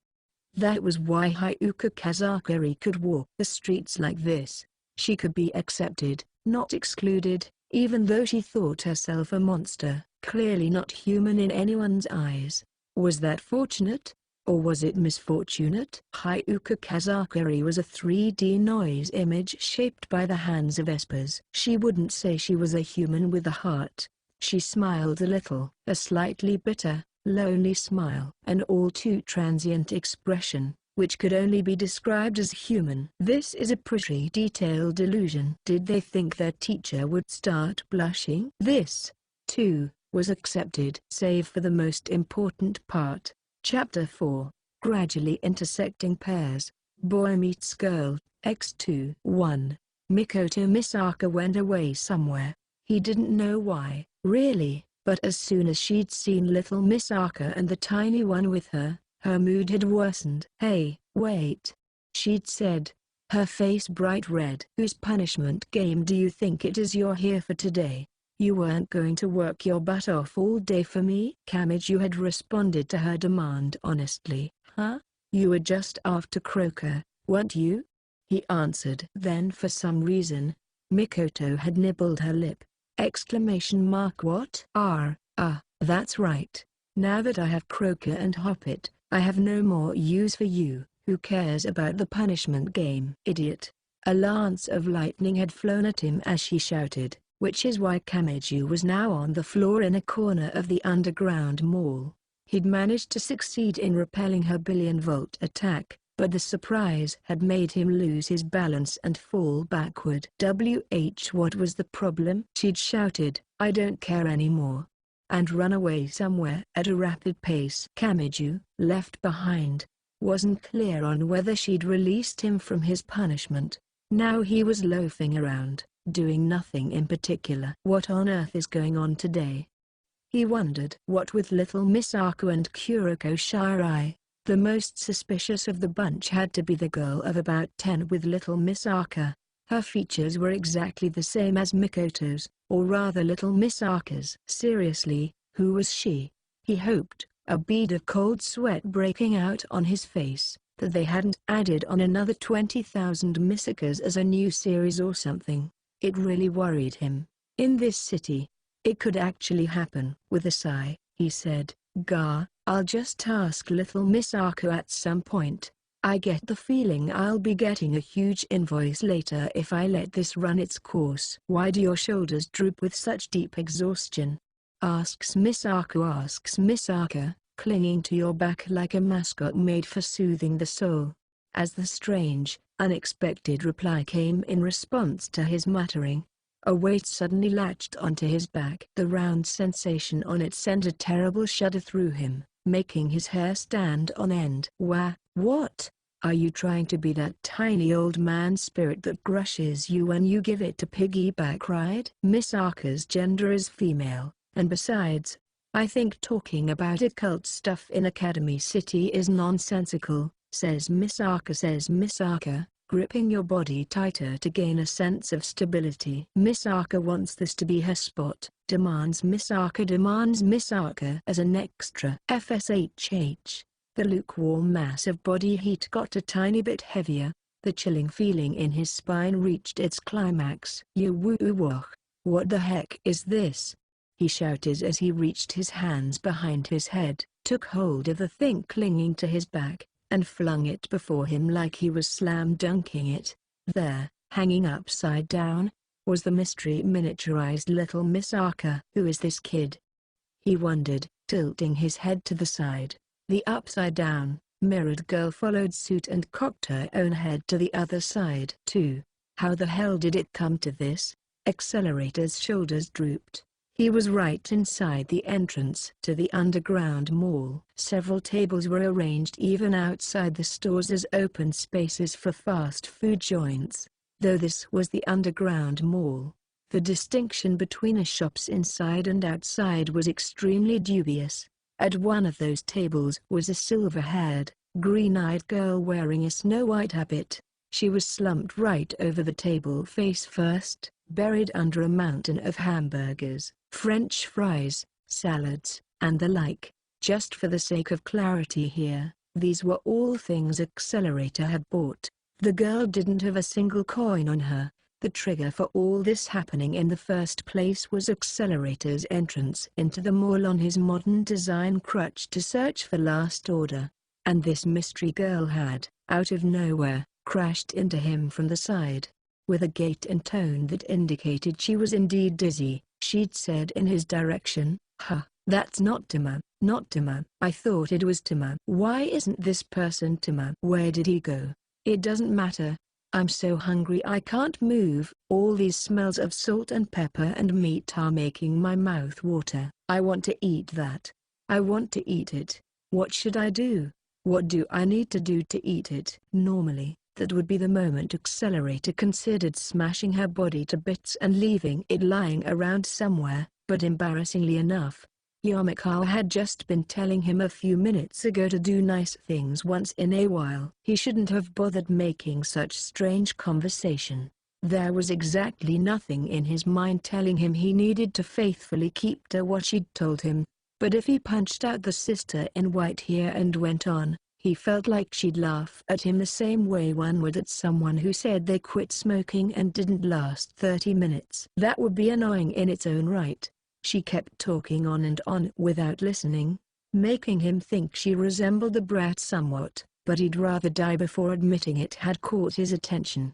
That was why Hyuka Kazakuri could walk the streets like this. She could be accepted, not excluded, even though she thought herself a monster, clearly not human in anyone's eyes. Was that fortunate? Or was it misfortunate? Hyuka Kazakuri was a 3D noise image shaped by the hands of espers. She wouldn't say she was a human with a heart. She smiled a little, a slightly bitter, lonely smile. An all too transient expression, which could only be described as human. This is a pretty detailed illusion. Did they think their teacher would start blushing? This, too, was accepted. Save for the most important part. Chapter 4, Gradually Intersecting Pairs, Boy Meets Girl, X2. 1. Mikoto Misaka went away somewhere. He didn't know why, really, but as soon as she'd seen little Misaka and the tiny one with her, her mood had worsened. "Hey, wait," she'd said, her face bright red. "Whose punishment game do you think it is you're here for today? You weren't going to work your butt off all day for me?" Kamiju had responded to her demand honestly. "Huh? You were just after Croaker, weren't you?" he answered. Then for some reason, Mikoto had nibbled her lip. "What? That's right. Now that I have Croaker and Hoppet, I have no more use for you. Who cares about the punishment game?" "Idiot." A lance of lightning had flown at him as she shouted, which is why Kamiju was now on the floor in a corner of the underground mall. He'd managed to succeed in repelling her billion-volt attack, but the surprise had made him lose his balance and fall backward. What was the problem? She'd shouted, "I don't care anymore," and run away somewhere at a rapid pace. Kamiju, left behind, wasn't clear on whether she'd released him from his punishment. Now he was loafing around, doing nothing in particular. What on earth is going on today? He wondered. What with little Misako and Kuroko Shirai, the most suspicious of the bunch had to be the girl of about 10 with little Misaka. Her features were exactly the same as Mikoto's, or rather little Misaka's. Seriously, who was she? He hoped, a bead of cold sweat breaking out on his face, that they hadn't added on another 20,000 Misakas as a new series or something. It really worried him. In this city, it could actually happen. With a sigh, he said, I'll just ask little Misako at some point. I get the feeling I'll be getting a huge invoice later if I let this run its course." "Why do your shoulders droop with such deep exhaustion?" asks Misaka, clinging to your back like a mascot made for soothing the soul. As the strange, unexpected reply came in response to his muttering, a weight suddenly latched onto his back. The round sensation on it sent a terrible shudder through him, making his hair stand on end. What? Are you trying to be that tiny old man spirit that crushes you when you give it a piggyback ride? Misaka's gender is female, and besides, I think talking about occult stuff in Academy City is nonsensical, says Misaka, gripping your body tighter to gain a sense of stability. Misaka wants this to be her spot, demands Misaka as an extra. FSHH. The lukewarm mass of body heat got a tiny bit heavier, the chilling feeling in his spine reached its climax. What the heck is this? He shouted as he reached his hands behind his head, took hold of the thing clinging to his back, and flung it before him like he was slam dunking it. There, hanging upside down, was the mystery miniaturized little Misaka. Who is this kid? He wondered, tilting his head to the side. The upside-down, mirrored girl followed suit and cocked her own head to the other side too. How the hell did it come to this? Accelerator's shoulders drooped. He was right inside the entrance to the underground mall. Several tables were arranged even outside the stores as open spaces for fast food joints. Though this was the underground mall, the distinction between the shops inside and outside was extremely dubious. At one of those tables was a silver-haired, green-eyed girl wearing a snow-white habit. She was slumped right over the table face first, buried under a mountain of hamburgers, French fries, salads, and the like. Just for the sake of clarity here, these were all things Accelerator had bought. The girl didn't have a single coin on her. The trigger for all this happening in the first place was Accelerator's entrance into the mall on his modern design crutch to search for last order. And this mystery girl had, out of nowhere, crashed into him from the side. With a gait and tone that indicated she was indeed dizzy, she'd said in his direction, that's not Timon, not Timon. I thought it was Timon. Why isn't this person Timon? Where did he go? It doesn't matter. I'm so hungry I can't move. All these smells of salt and pepper and meat are making my mouth water. I want to eat that. I want to eat it. What should I do? What do I need to do to eat it? Normally, That would be the moment Accelerator considered smashing her body to bits and leaving it lying around somewhere, but embarrassingly enough, Yamakawa had just been telling him a few minutes ago to do nice things once in a while. He shouldn't have bothered making such strange conversation. There was exactly nothing in his mind telling him he needed to faithfully keep to what she'd told him. But if he punched out the sister in white here and went on, he felt like she'd laugh at him the same way one would at someone who said they quit smoking and didn't last 30 minutes. That would be annoying in its own right. She kept talking on and on without listening, making him think she resembled the brat somewhat, but he'd rather die before admitting it had caught his attention.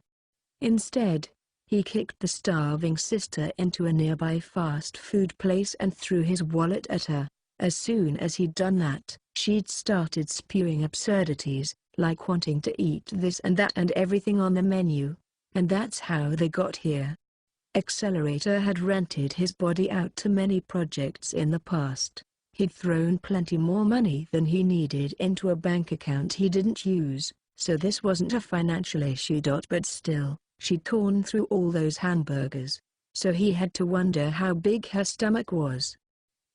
Instead, he kicked the starving sister into a nearby fast food place and threw his wallet at her. As soon as he'd done that, she'd started spewing absurdities, like wanting to eat this and that and everything on the menu. And that's how they got here. Accelerator had rented his body out to many projects in the past. He'd thrown plenty more money than he needed into a bank account he didn't use, so this wasn't a financial issue. But still, she'd torn through all those hamburgers, so he had to wonder how big her stomach was.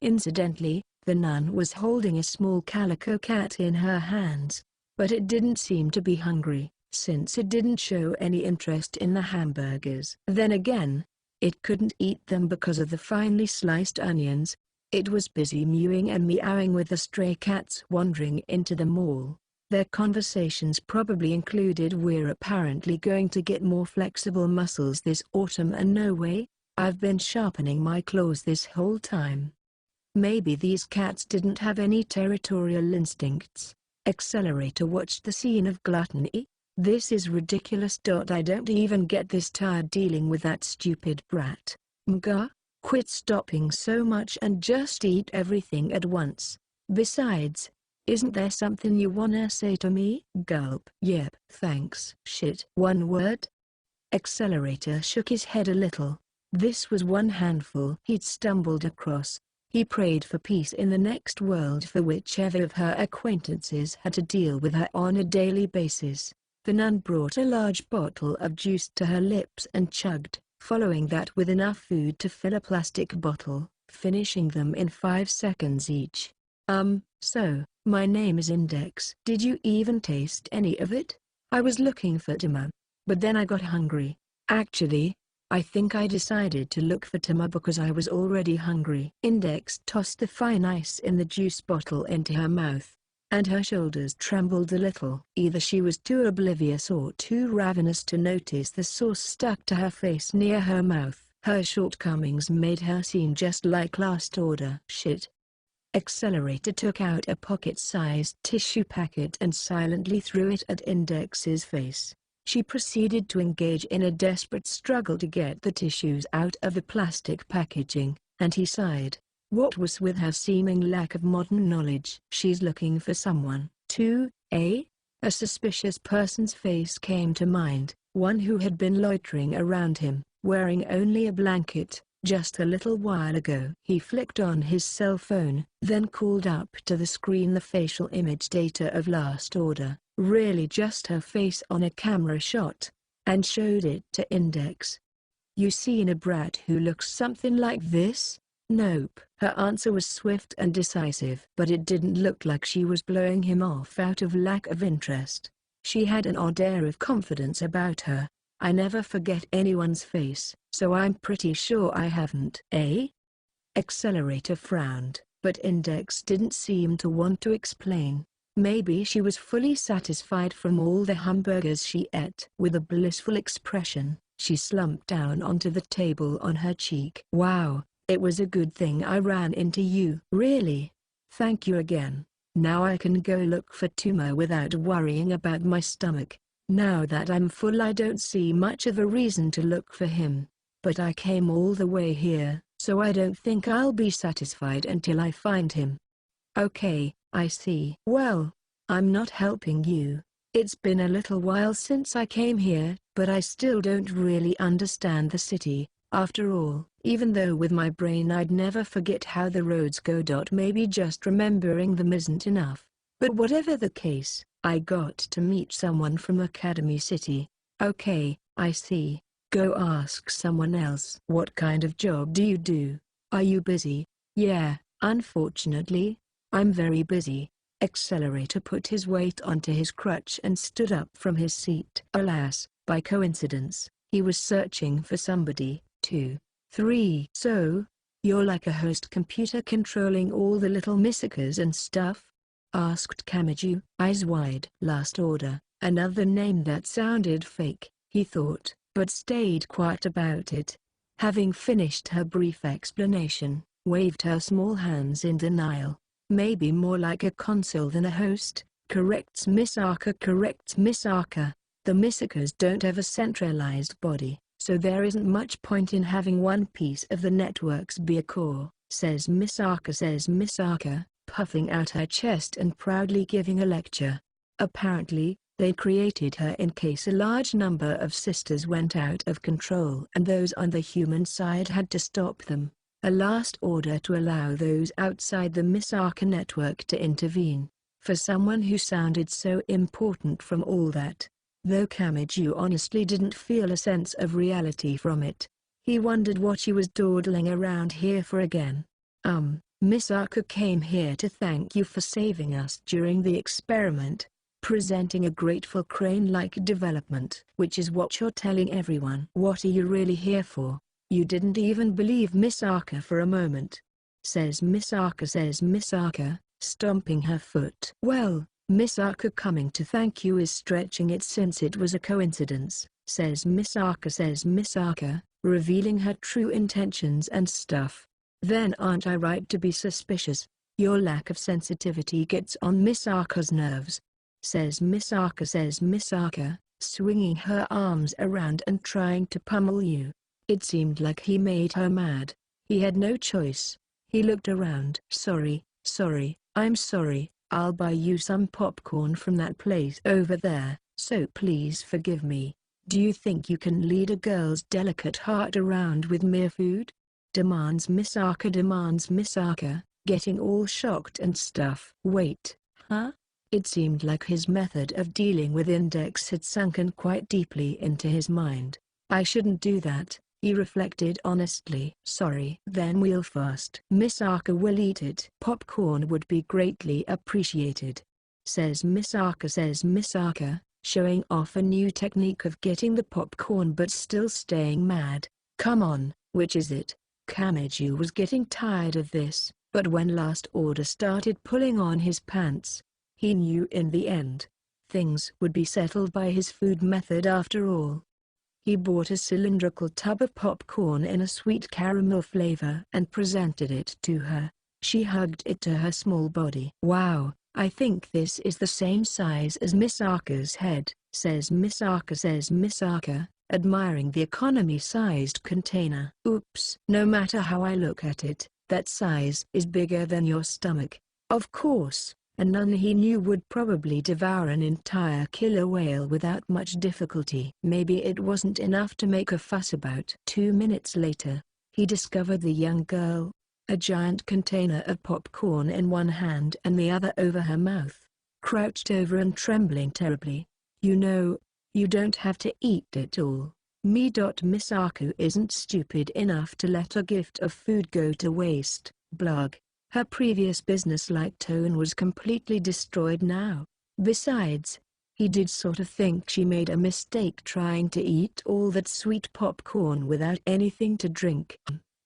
Incidentally, the nun was holding a small calico cat in her hands, but it didn't seem to be hungry, since it didn't show any interest in the hamburgers. Then again, it couldn't eat them because of the finely sliced onions. It was busy mewing and meowing with the stray cats wandering into the mall. Their conversations probably included, "We're apparently going to get more flexible muscles this autumn, and no way, I've been sharpening my claws this whole time." Maybe these cats didn't have any territorial instincts. Accelerator watched the scene of gluttony. This is ridiculous. I don't even get this tired dealing with that stupid brat. Mga, quit stopping so much and just eat everything at once. Besides, isn't there something you wanna say to me? Gulp. Yep, thanks. Shit. One word? Accelerator shook his head a little. This was one handful he'd stumbled across. He prayed for peace in the next world for whichever of her acquaintances had to deal with her on a daily basis. The nun brought a large bottle of juice to her lips and chugged, following that with enough food to fill a plastic bottle, finishing them in 5 seconds each. So, my name is Index. Did you even taste any of it? I was looking for Tama, but then I got hungry. Actually, I think I decided to look for Tama because I was already hungry. Index tossed the fine ice in the juice bottle into her mouth, and her shoulders trembled a little. Either she was too oblivious or too ravenous to notice the sauce stuck to her face near her mouth. Her shortcomings made her seem just like last order. Shit. Accelerator took out a pocket-sized tissue packet and silently threw it at Index's face. She proceeded to engage in a desperate struggle to get the tissues out of the plastic packaging, and he sighed. What was with her seeming lack of modern knowledge? She's looking for someone, too, eh? A suspicious person's face came to mind, one who had been loitering around him, wearing only a blanket, just a little while ago. He flicked on his cell phone, then called up to the screen the facial image data of last order, really just her face on a camera shot, and showed it to Index. You seen a brat who looks something like this? Nope. Her answer was swift and decisive, but it didn't look like she was blowing him off out of lack of interest. She had an odd air of confidence about her. I never forget anyone's face, so I'm pretty sure I haven't. Eh? Accelerator frowned, but Index didn't seem to want to explain. Maybe she was fully satisfied from all the hamburgers she ate. With a blissful expression, she slumped down onto the table on her cheek. Wow, it was a good thing I ran into you. Really? Thank you again. Now I can go look for Tuma without worrying about my stomach. Now that I'm full, I don't see much of a reason to look for him. But I came all the way here, so I don't think I'll be satisfied until I find him. Okay, I see. Well, I'm not helping you. It's been a little while since I came here, but I still don't really understand the city, after all. Even though with my brain I'd never forget how the roads go. Maybe just remembering them isn't enough. But whatever the case, I got to meet someone from Academy City. Okay, I see. Go ask someone else. What kind of job do you do? Are you busy? Yeah, unfortunately, I'm very busy. Accelerator put his weight onto his crutch and stood up from his seat. Alas, by coincidence, he was searching for somebody, 2, 3. So, you're like a host computer controlling all the little missikers and stuff? Asked Kamiju, eyes wide. Last order, another name that sounded fake, he thought, but stayed quiet about it. Having finished her brief explanation, waved her small hands in denial. Maybe more like a consul than a host, corrects Misaka. The missikers don't have a centralized body, so there isn't much point in having one piece of the networks be a core, says Misaka, puffing out her chest and proudly giving a lecture. Apparently, they created her in case a large number of sisters went out of control and those on the human side had to stop them. A last order to allow those outside the Misaka network to intervene. For someone who sounded so important from all that. Though Kamiju honestly didn't feel a sense of reality from it. He wondered what she was dawdling around here for again. Misaka came here to thank you for saving us during the experiment. Presenting a grateful crane-like development. Which is what you're telling everyone. What are you really here for? You didn't even believe Misaka for a moment. Says Misaka, stomping her foot. Well, Misaka coming to thank you is stretching it since it was a coincidence, says Misaka, revealing her true intentions and stuff. Then aren't I right to be suspicious? Your lack of sensitivity gets on Misaka's nerves. Says Misaka, swinging her arms around and trying to pummel you. It seemed like he made her mad. He had no choice. He looked around. Sorry, I'm sorry. I'll buy you some popcorn from that place over there, so please forgive me. Do you think you can lead a girl's delicate heart around with mere food? Demands Misaka, getting all shocked and stuff. Wait, huh? It seemed like his method of dealing with Index had sunken quite deeply into his mind. I shouldn't do that, he reflected honestly. Sorry. Then we'll fast. Misaka will eat it. Popcorn would be greatly appreciated. Says Misaka, showing off a new technique of getting the popcorn but still staying mad. Come on, which is it? Kamiju was getting tired of this, but when Last Order started pulling on his pants, he knew in the end, things would be settled by his food method after all. He bought a cylindrical tub of popcorn in a sweet caramel flavor and presented it to her. She hugged it to her small body. Wow, I think this is the same size as Misaka's head, says Misaka, admiring the economy-sized container. Oops. No matter how I look at it, that size is bigger than your stomach. Of course. A nun he knew would probably devour an entire killer whale without much difficulty. Maybe it wasn't enough to make a fuss about. 2 minutes later, he discovered the young girl, a giant container of popcorn in one hand and the other over her mouth, crouched over and trembling terribly. You know, you don't have to eat it all. Misaku isn't stupid enough to let a gift of food go to waste. Blog. Her previous business-like tone was completely destroyed now. Besides, he did sort of think she made a mistake trying to eat all that sweet popcorn without anything to drink.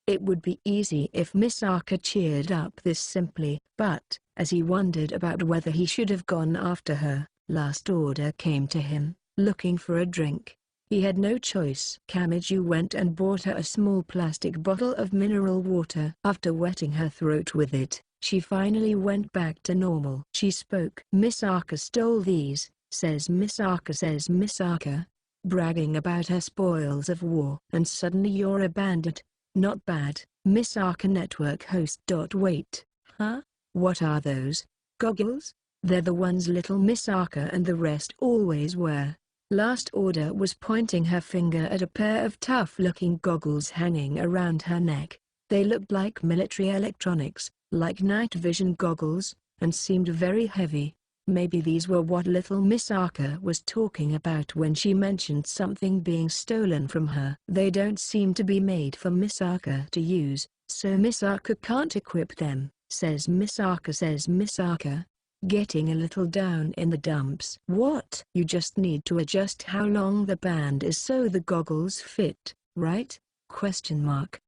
It would be easy if Misaka cheered up this simply, but, as he wondered about whether he should have gone after her, Last Order came to him, looking for a drink. He had no choice. Kamiju went and bought her a small plastic bottle of mineral water. After wetting her throat with it, she finally went back to normal. She spoke. Misaka stole these, says Misaka, bragging about her spoils of war. And suddenly you're a bandit. Not bad. Misaka network host. Wait. Huh? What are those? Goggles? They're the ones little Misaka and the rest always wear. Last Order was pointing her finger at a pair of tough-looking goggles hanging around her neck. They looked like military electronics, like night vision goggles, and seemed very heavy. Maybe these were what little Miss Arca was talking about when she mentioned something being stolen from her. They don't seem to be made for Miss Arca to use, so Miss Arca can't equip them, says Miss Arca, getting a little down in the dumps. What? You just need to adjust how long the band is so the goggles fit, right? Question mark.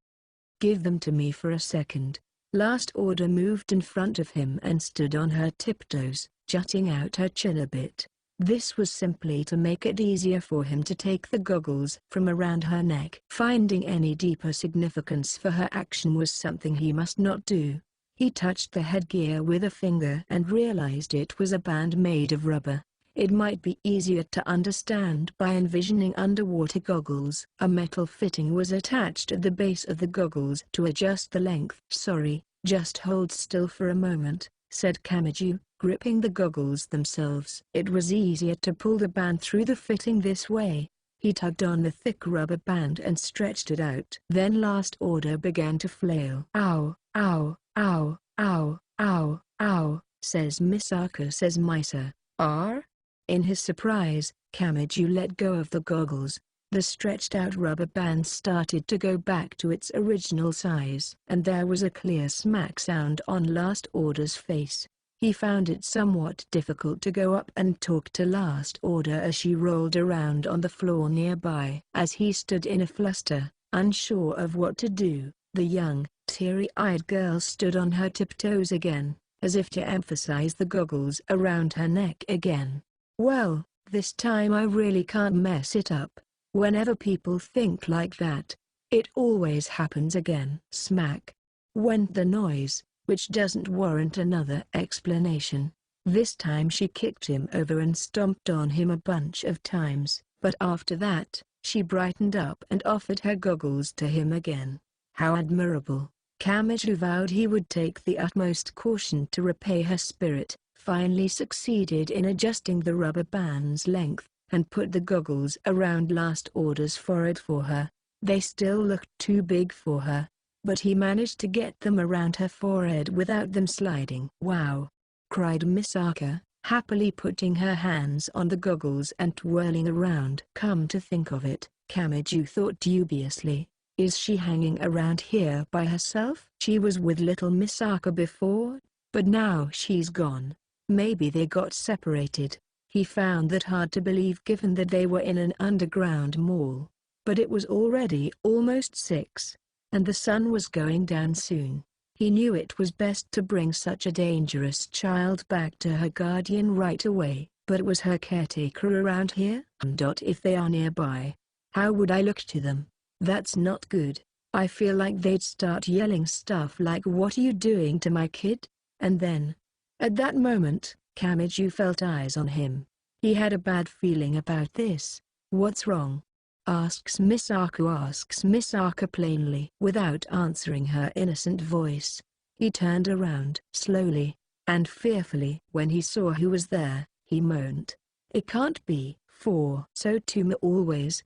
Give them to me for a second. Last Order moved in front of him and stood on her tiptoes, jutting out her chin a bit. This was simply to make it easier for him to take the goggles from around her neck. Finding any deeper significance for her action was something he must not do. He touched the headgear with a finger and realized it was a band made of rubber. It might be easier to understand by envisioning underwater goggles. A metal fitting was attached at the base of the goggles to adjust the length. Sorry, just hold still for a moment, said Kamiju, gripping the goggles themselves. It was easier to pull the band through the fitting this way. He tugged on the thick rubber band and stretched it out. Then Last Order began to flail. Ow, ow, ow, ow, ow, ow, says Miss Arca. Says Misa. R? In his surprise, Kamiju let go of the goggles. The stretched-out rubber band started to go back to its original size. And there was a clear smack sound on Last Order's face. He found it somewhat difficult to go up and talk to Last Order as she rolled around on the floor nearby. As he stood in a fluster, unsure of what to do, the young, teary-eyed girl stood on her tiptoes again, as if to emphasize the goggles around her neck again. Well, this time I really can't mess it up. Whenever people think like that, it always happens again. Smack went the noise, which doesn't warrant another explanation. This time she kicked him over and stomped on him a bunch of times, but after that, she brightened up and offered her goggles to him again. How admirable. Kamiju vowed he would take the utmost caution to repay her spirit. Finally succeeded in adjusting the rubber band's length, and put the goggles around Last Order's forehead for her. They still looked too big for her, but he managed to get them around her forehead without them sliding. Wow! Cried Miss Arca, happily putting her hands on the goggles and twirling around. Come to think of it, Kamiju thought dubiously, is she hanging around here by herself? She was with little Miss Arca before, but now she's gone. Maybe they got separated. He found that hard to believe given that they were in an underground mall. But it was already almost 6, and the sun was going down soon. He knew it was best to bring such a dangerous child back to her guardian right away. But was her caretaker around here? If they are nearby, how would I look to them? That's not good. I feel like they'd start yelling stuff like, "What are you doing to my kid?" And then, at that moment, Kamiju felt eyes on him. He had a bad feeling about this. What's wrong? Asks Miss Arca plainly. Without answering her innocent voice, he turned around slowly and fearfully. When he saw who was there, he moaned. It can't be, for so Tuma always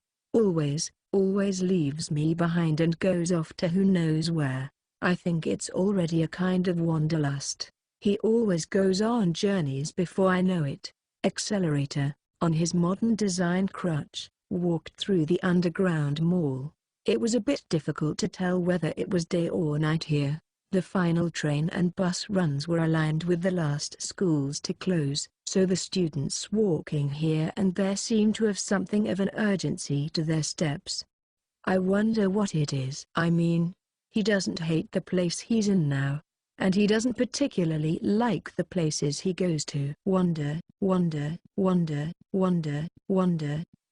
leaves me behind and goes off to who knows where. I think it's already a kind of wanderlust. He always goes on journeys before I know it. Accelerator, on his modern design crutch, walked through the underground mall. It was a bit difficult to tell whether it was day or night here. The final train and bus runs were aligned with the last schools to close, so the students walking here and there seemed to have something of an urgency to their steps. I wonder what it is. I mean, he doesn't hate the place he's in now, and he doesn't particularly like the places he goes to. Wander.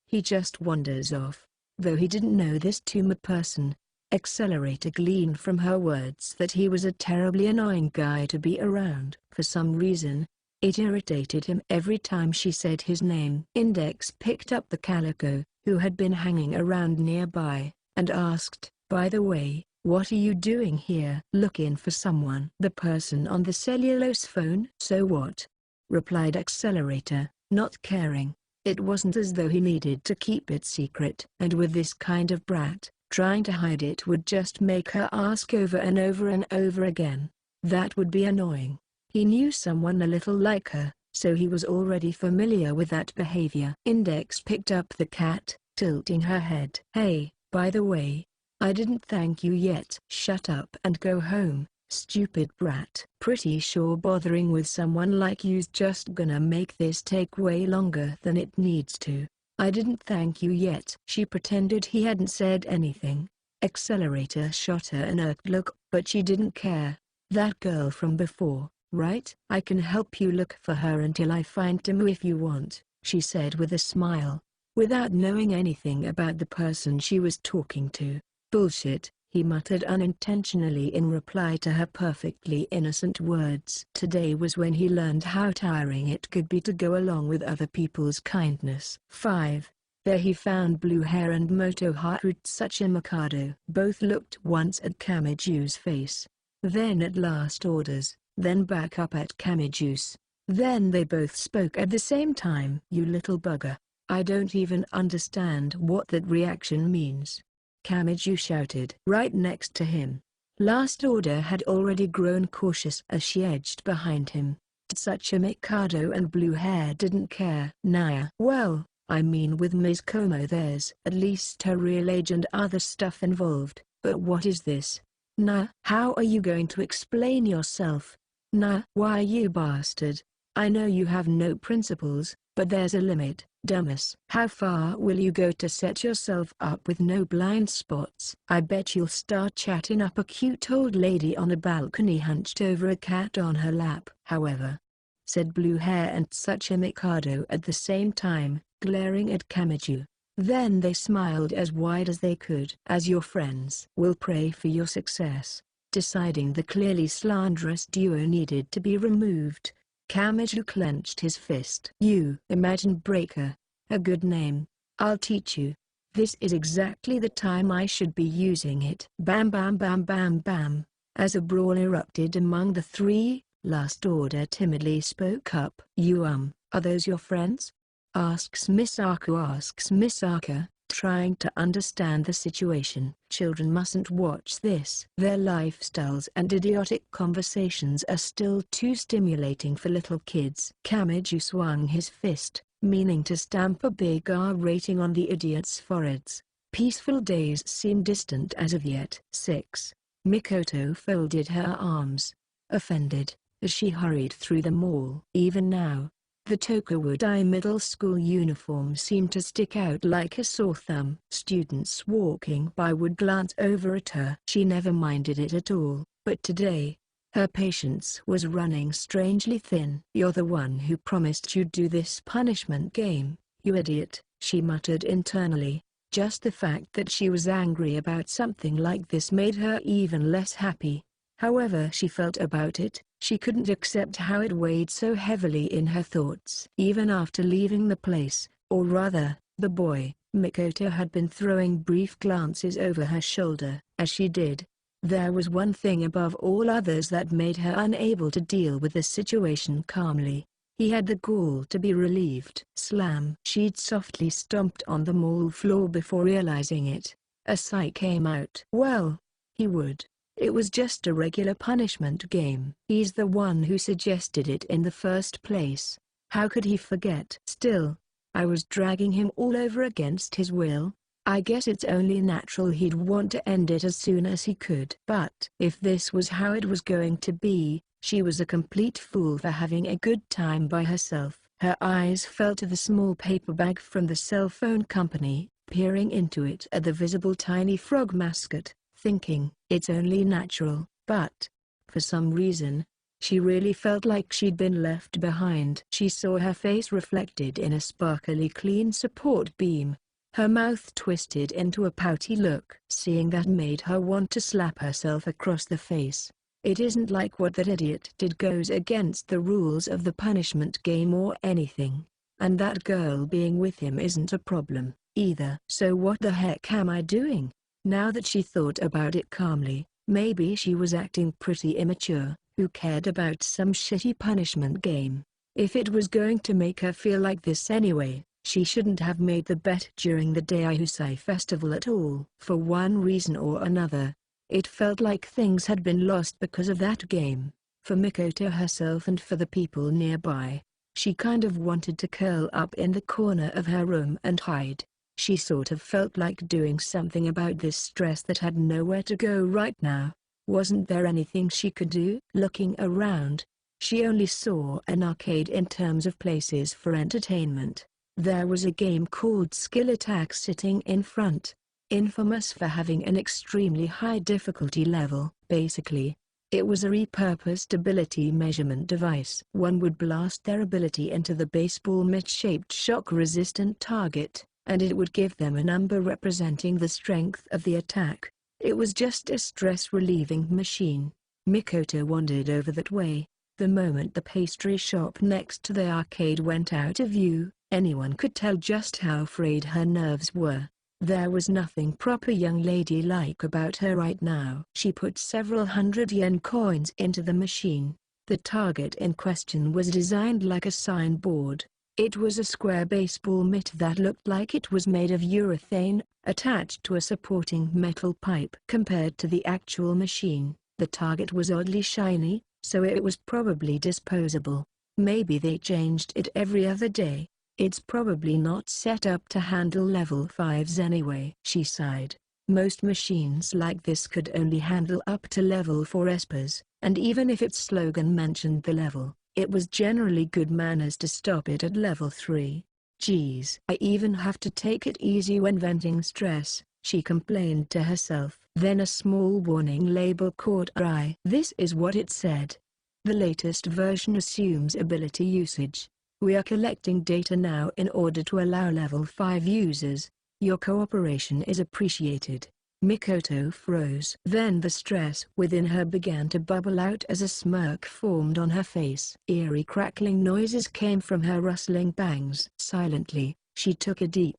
He just wanders off. Though he didn't know this Tuma person, Accelerator gleaned from her words that he was a terribly annoying guy to be around. For some reason, it irritated him every time she said his name. Index picked up the calico, who had been hanging around nearby, and asked, "By the way, what are you doing here?" "Looking for someone." "The person on the cellulose phone?" "So what?" replied Accelerator, not caring. It wasn't as though he needed to keep it secret. And with this kind of brat, trying to hide it would just make her ask over and over and over again. That would be annoying. He knew someone a little like her, so he was already familiar with that behavior. Index picked up the cat, tilting her head. "Hey, by the way, I didn't thank you yet." "Shut up and go home, stupid brat." "Pretty sure bothering with someone like you's just gonna make this take way longer than it needs to." "I didn't thank you yet." She pretended he hadn't said anything. Accelerator shot her an irked look, but she didn't care. "That girl from before, right? I can help you look for her until I find Timu if you want," she said with a smile, without knowing anything about the person she was talking to. "Bullshit," he muttered unintentionally in reply to her perfectly innocent words. Today was when he learned how tiring it could be to go along with other people's kindness. 5. There he found Blue Hair and Motoharu Tsuchimikado. Both looked once at Kamiju's face, then at Last Orders, then back up at Kamiju's. Then they both spoke at the same time. "You little bugger. I don't even understand what that reaction means," Kamiju shouted. Right next to him, Last Order had already grown cautious as she edged behind him. Tsuchimikado and Blue Hair didn't care. "Naya." "Well, I mean with Ms. Como there's at least her real age and other stuff involved, but what is this? Nah, how are you going to explain yourself? Nah, why you bastard? I know you have no principles, but there's a limit, dumbass. How far will you go to set yourself up with no blind spots? I bet you'll start chatting up a cute old lady on a balcony hunched over a cat on her lap." "However," said Blue Hair and Tsuchimikado at the same time, glaring at Kamiju. Then they smiled as wide as they could. "As your friends, we'll pray for your success." Deciding the clearly slanderous duo needed to be removed, Kamiju clenched his fist. "You Imagine Breaker, a good name. I'll teach you. This is exactly the time I should be using it." Bam bam bam bam bam. As a brawl erupted among the three, Last Order timidly spoke up. "You are those your friends?" asks Misaka, trying to understand the situation. "Children mustn't watch this. Their lifestyles and idiotic conversations are still too stimulating for little kids." Kamiju swung his fist, meaning to stamp a big R rating on the idiots' foreheads. Peaceful days seem distant as of yet. 6. Mikoto folded her arms, offended, as she hurried through the mall. Even now, the Tokawudai Middle School uniform seemed to stick out like a sore thumb. Students walking by would glance over at her. She never minded it at all, but today, her patience was running strangely thin. "You're the one who promised you'd do this punishment game, you idiot," she muttered internally. Just the fact that she was angry about something like this made her even less happy. However she felt about it, she couldn't accept how it weighed so heavily in her thoughts. Even after leaving the place, or rather, the boy, Mikoto had been throwing brief glances over her shoulder. As she did, there was one thing above all others that made her unable to deal with the situation calmly. He had the gall to be relieved. Slam! She'd softly stomped on the mall floor before realizing it. A sigh came out. Well, he would. It was just a regular punishment game. He's the one who suggested it in the first place. How could he forget? Still, I was dragging him all over against his will. I guess it's only natural he'd want to end it as soon as he could. But if this was how it was going to be, she was a complete fool for having a good time by herself. Her eyes fell to the small paper bag from the cell phone company, peering into it at the visible tiny frog mascot, thinking, it's only natural. But, for some reason, she really felt like she'd been left behind. She saw her face reflected in a sparkly clean support beam. Her mouth twisted into a pouty look. Seeing that made her want to slap herself across the face. It isn't like what that idiot did goes against the rules of the punishment game or anything. And that girl being with him isn't a problem, either. So what the heck am I doing? Now that she thought about it calmly, maybe she was acting pretty immature. Who cared about some shitty punishment game? If it was going to make her feel like this anyway, she shouldn't have made the bet during the Daiusai festival at all. For one reason or another, it felt like things had been lost because of that game. For Mikoto herself and for the people nearby. She kind of wanted to curl up in the corner of her room and hide. She sort of felt like doing something about this stress that had nowhere to go right now. Wasn't there anything she could do? Looking around, she only saw an arcade in terms of places for entertainment. There was a game called Skill Attack sitting in front, infamous for having an extremely high difficulty level. Basically, it was a repurposed ability measurement device. One would blast their ability into the baseball mitt-shaped shock-resistant target, and it would give them a number representing the strength of the attack. It was just a stress-relieving machine. Mikoto wandered over that way. The moment the pastry shop next to the arcade went out of view, anyone could tell just how frayed her nerves were. There was nothing proper young lady-like about her right now. She put several hundred-yen coins into the machine. The target in question was designed like a signboard. It was a square baseball mitt that looked like it was made of urethane, attached to a supporting metal pipe. Compared to the actual machine, the target was oddly shiny, so it was probably disposable. Maybe they changed it every other day. It's probably not set up to handle level 5s anyway. She sighed. Most machines like this could only handle up to level 4 espers, and even if its slogan mentioned the level, it was generally good manners to stop it at level 3. Geez, I even have to take it easy when venting stress, she complained to herself. Then a small warning label caught her eye. This is what it said. The latest version assumes ability usage. We are collecting data now in order to allow level 5 users. Your cooperation is appreciated. Mikoto froze. Then the stress within her began to bubble out as a smirk formed on her face. Eerie crackling noises came from her rustling bangs. Silently, she took a deep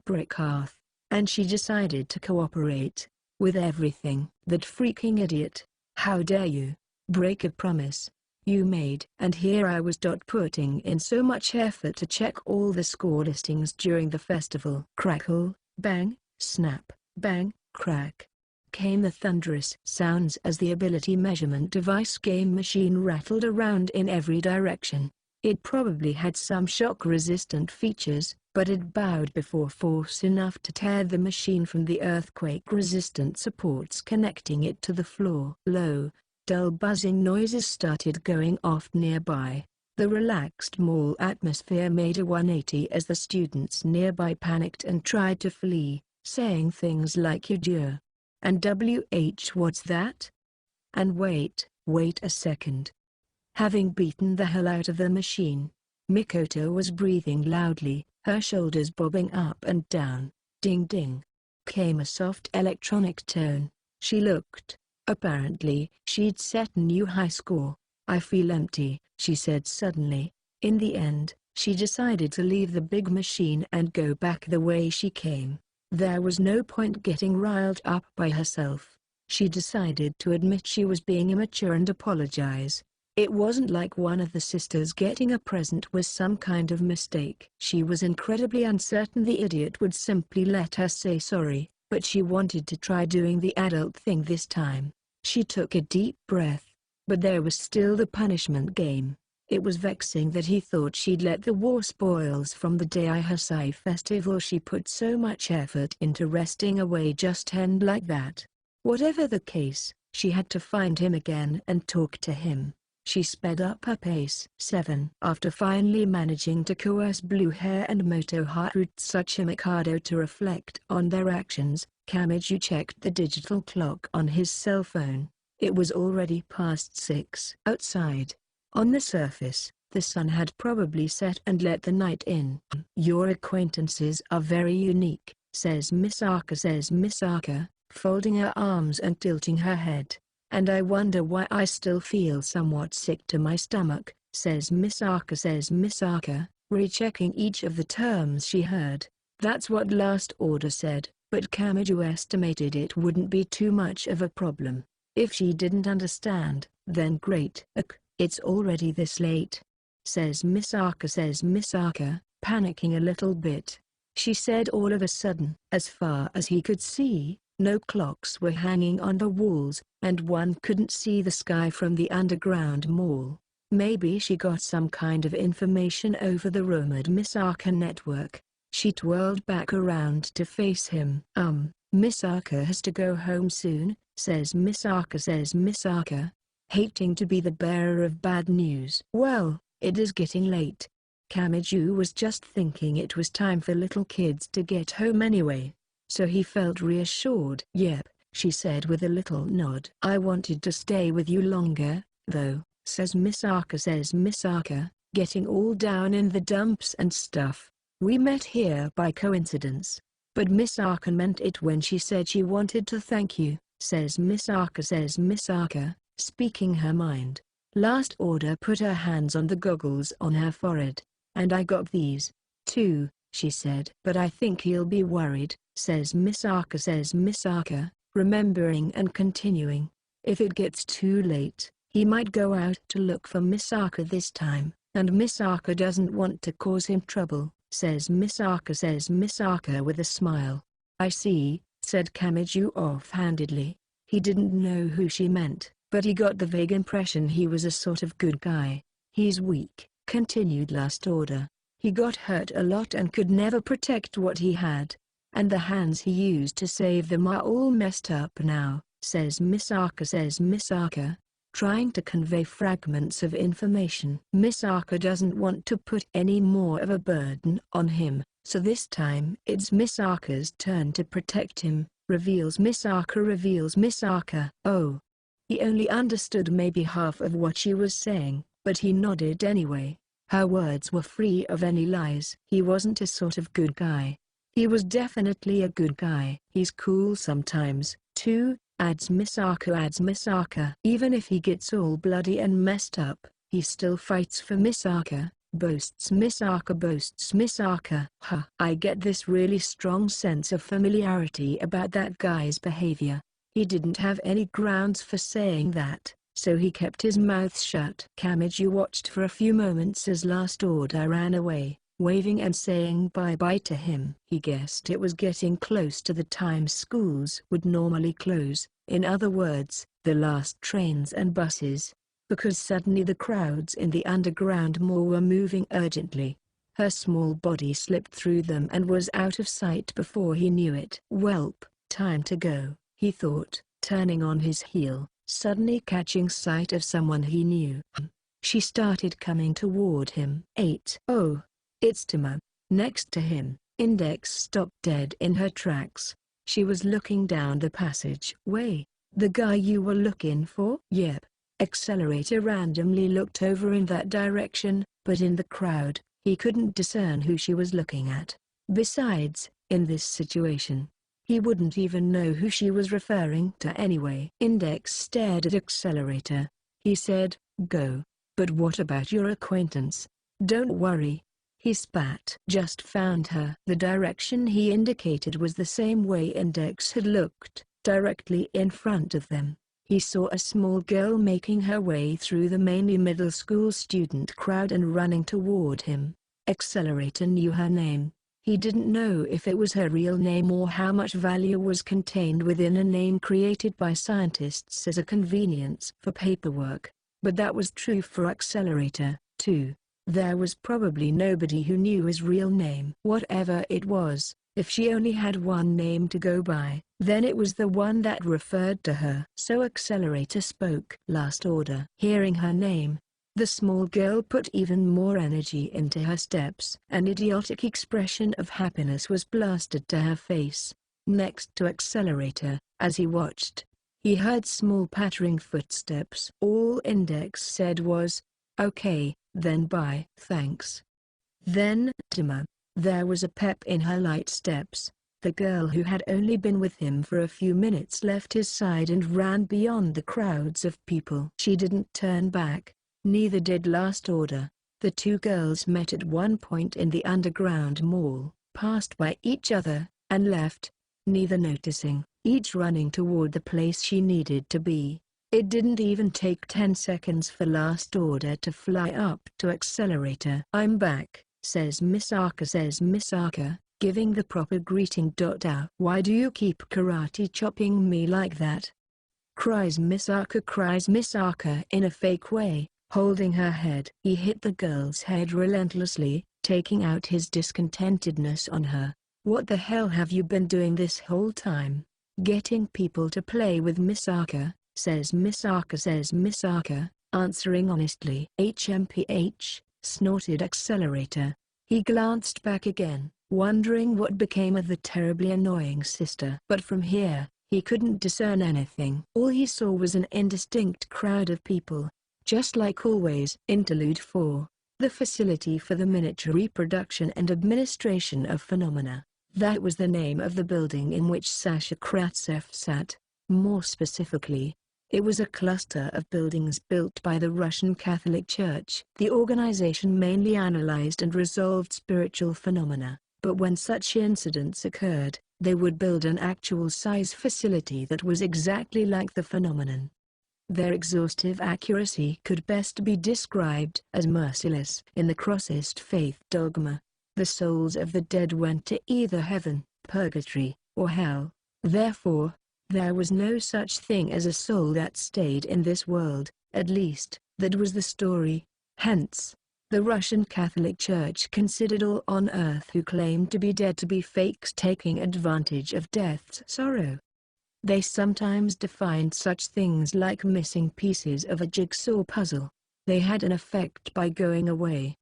breath, and she decided to cooperate. With everything. That freaking idiot. How dare you? Break a promise you made. And here I was putting in so much effort to check all the score listings during the festival. Crackle, bang, snap, bang, crack. Came the thunderous sounds as the ability measurement device game machine rattled around in every direction. It probably had some shock-resistant features, but it bowed before force enough to tear the machine from the earthquake-resistant supports connecting it to the floor. Low, dull buzzing noises started going off nearby. The relaxed mall atmosphere made a 180 as the students nearby panicked and tried to flee, saying things like "You dear," and what's that? And wait a second. Having beaten the hell out of the machine, Mikoto was breathing loudly, her shoulders bobbing up and down. Ding ding. Came a soft electronic tone. She looked. Apparently, she'd set a new high score. I feel empty, she said suddenly. In the end, she decided to leave the big machine and go back the way she came. There was no point getting riled up by herself. She decided to admit she was being immature and apologize. It wasn't like one of the sisters getting a present was some kind of mistake. She was incredibly uncertain the idiot would simply let her say sorry, but she wanted to try doing the adult thing this time. She took a deep breath. But there was still the punishment game. It was vexing that he thought she'd let the war spoils from the Daihasai festival she put so much effort into wresting away just end like that. Whatever the case, she had to find him again and talk to him. She sped up her pace. 7. After finally managing to coerce Blue Hair and Motoharu Tsuchimikado to reflect on their actions, Kamiju checked the digital clock on his cell phone. It was already past 6. Outside, on the surface, the sun had probably set and let the night in. Your acquaintances are very unique, says Misaka, folding her arms and tilting her head. And I wonder why I still feel somewhat sick to my stomach, says Misaka, rechecking each of the terms she heard. That's what Last Order said, but Kamiju estimated it wouldn't be too much of a problem. If she didn't understand, then great. It's already this late, says Misaka, panicking a little bit. She said all of a sudden. As far as he could see, no clocks were hanging on the walls, and one couldn't see the sky from the underground mall. Maybe she got some kind of information over the rumored Misaka network. She twirled back around to face him. Misaka has to go home soon, says Misaka, hating to be the bearer of bad news. Well, it is getting late. Kamiju was just thinking it was time for little kids to get home anyway, so he felt reassured. Yep, she said with a little nod. I wanted to stay with you longer, though, says Misaka, getting all down in the dumps and stuff. We met here by coincidence. But Misaka meant it when she said she wanted to thank you, says Misaka, speaking her mind. Last order put her hands on the goggles on her forehead. And I got these, too, she said. But I think he'll be worried, says Misaka, remembering and continuing. If it gets too late, he might go out to look for Misaka this time, and Misaka doesn't want to cause him trouble, says Misaka with a smile. I see, said Kamiju offhandedly. He didn't know who she meant, but he got the vague impression he was a sort of good guy. He's weak, continued Last Order. He got hurt a lot and could never protect what he had. And the hands he used to save them are all messed up now, says Misaka, trying to convey fragments of information. Misaka doesn't want to put any more of a burden on him, so this time it's Misaka's turn to protect him, reveals Misaka. Oh. He only understood maybe half of what she was saying, but he nodded anyway. Her words were free of any lies. He wasn't a sort of good guy. He was definitely a good guy. He's cool sometimes, too, adds Misaka. Even if he gets all bloody and messed up, he still fights for Misaka, boasts Misaka. Huh. I get this really strong sense of familiarity about that guy's behavior. He didn't have any grounds for saying that, so he kept his mouth shut. Kamiju watched for a few moments as Last Order ran away, waving and saying bye-bye to him. He guessed it was getting close to the time schools would normally close, in other words, the last trains and buses, because suddenly the crowds in the underground mall were moving urgently. Her small body slipped through them and was out of sight before he knew it. Welp, time to go, he thought, turning on his heel, suddenly catching sight of someone he knew. She started coming toward him. Oh, it's Tama. Next to him, Index stopped dead in her tracks. She was looking down the passageway. The guy you were looking for? Yep. Accelerator randomly looked over in that direction, but in the crowd, he couldn't discern who she was looking at. Besides, in this situation, he wouldn't even know who she was referring to anyway. Index stared at Accelerator. He said, go. But what about your acquaintance? Don't worry. He spat. Just found her. The direction he indicated was the same way Index had looked, directly in front of them. He saw a small girl making her way through the mainly middle school student crowd and running toward him. Accelerator knew her name. He didn't know if it was her real name or how much value was contained within a name created by scientists as a convenience for paperwork, but that was true for Accelerator, too. There was probably nobody who knew his real name. Whatever it was, if she only had one name to go by, then it was the one that referred to her. So Accelerator spoke. Last Order. Hearing her name, the small girl put even more energy into her steps. An idiotic expression of happiness was blasted to her face. Next to Accelerator, as he watched, he heard small pattering footsteps. All Index said was, okay, then bye. Thanks. Then, Tama. There was a pep in her light steps. The girl who had only been with him for a few minutes left his side and ran beyond the crowds of people. She didn't turn back. Neither did Last Order. The two girls met at one point in the underground mall, passed by each other, and left, neither noticing, each running toward the place she needed to be. It didn't even take 10 seconds for Last Order to fly up to Accelerator. I'm back, says Misaka, giving the proper greeting. Ow. Why do you keep karate chopping me like that? Cries Misaka in a fake way, Holding her head, he hit the girl's head relentlessly, taking out his discontentedness on her. "What the hell have you been doing this whole time?" "Getting people to play with Misaka," says Misaka, answering honestly. "HMPH, snorted Accelerator." He glanced back again, wondering what became of the terribly annoying sister. But from here, he couldn't discern anything. All he saw was an indistinct crowd of people. Just like always. Interlude 4. The Facility for the Miniature Reproduction and Administration of Phenomena. That was the name of the building in which Sasha Kratsev sat. More specifically, it was a cluster of buildings built by the Russian Catholic Church. The organization mainly analyzed and resolved spiritual phenomena, but when such incidents occurred, they would build an actual-size facility that was exactly like the phenomenon. Their exhaustive accuracy could best be described as merciless. In the Crossist faith dogma, the souls of the dead went to either heaven, purgatory, or hell. Therefore, there was no such thing as a soul that stayed in this world, at least, that was the story. Hence, the Russian Catholic Church considered all on earth who claimed to be dead to be fakes taking advantage of death's sorrow. They sometimes defined such things like missing pieces of a jigsaw puzzle. They had an effect by going away.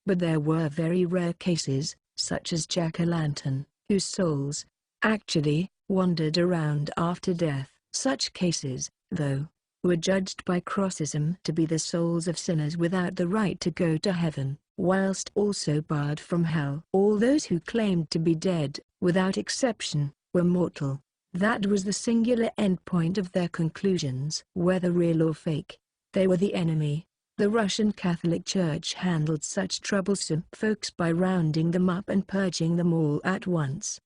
But there were very rare cases, such as jack-o'-lantern, whose souls, actually, wandered around after death. Such cases, though, were judged by Crossism to be the souls of sinners without the right to go to heaven, whilst also barred from hell. All those who claimed to be dead, without exception, were mortal. That was the singular endpoint of their conclusions. Whether real or fake, they were the enemy. The Russian Catholic Church handled such troublesome folks by rounding them up and purging them all at once.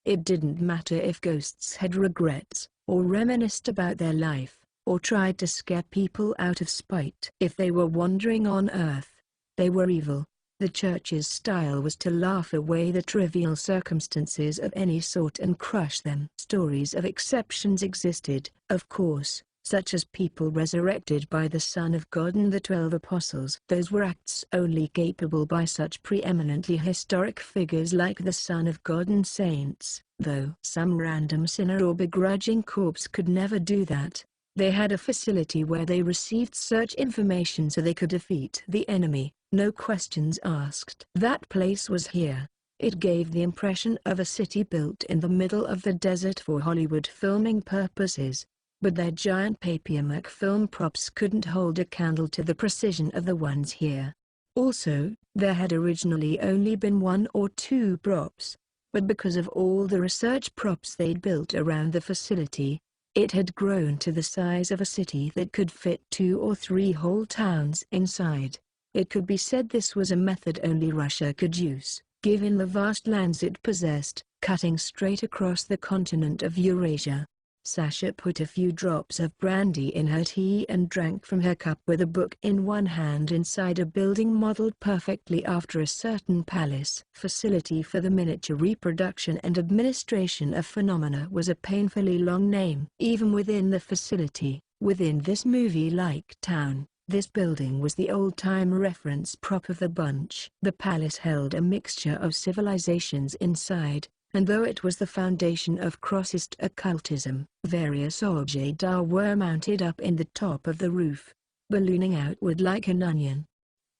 It didn't matter if ghosts had regrets, or reminisced about their life, or tried to scare people out of spite. If they were wandering on earth, they were evil. The Church's style was to laugh away the trivial circumstances of any sort and crush them. Stories of exceptions existed, of course, such as people resurrected by the Son of God and the 12 Apostles. Those were acts only capable by such preeminently historic figures like the Son of God and saints. Though some random sinner or begrudging corpse could never do that, they had a facility where they received such information so they could defeat the enemy, no questions asked. That place was here. It gave the impression of a city built in the middle of the desert for Hollywood filming purposes. But their giant Papier-Mâché film props couldn't hold a candle to the precision of the ones here. Also, there had originally only been 1 or 2 props, but because of all the research props they'd built around the facility, it had grown to the size of a city that could fit 2 or 3 whole towns inside. It could be said this was a method only Russia could use, given the vast lands it possessed, cutting straight across the continent of Eurasia. Sasha put a few drops of brandy in her tea and drank from her cup with a book in one hand inside a building modeled perfectly after a certain palace. Facility for the Miniature Reproduction and Administration of Phenomena was a painfully long name. Even within the facility, within this movie-like town, this building was the old-time reference prop of the bunch. The palace held a mixture of civilizations inside, and though it was the foundation of Crossist occultism, various objets d'art were mounted up in the top of the roof, ballooning outward like an onion.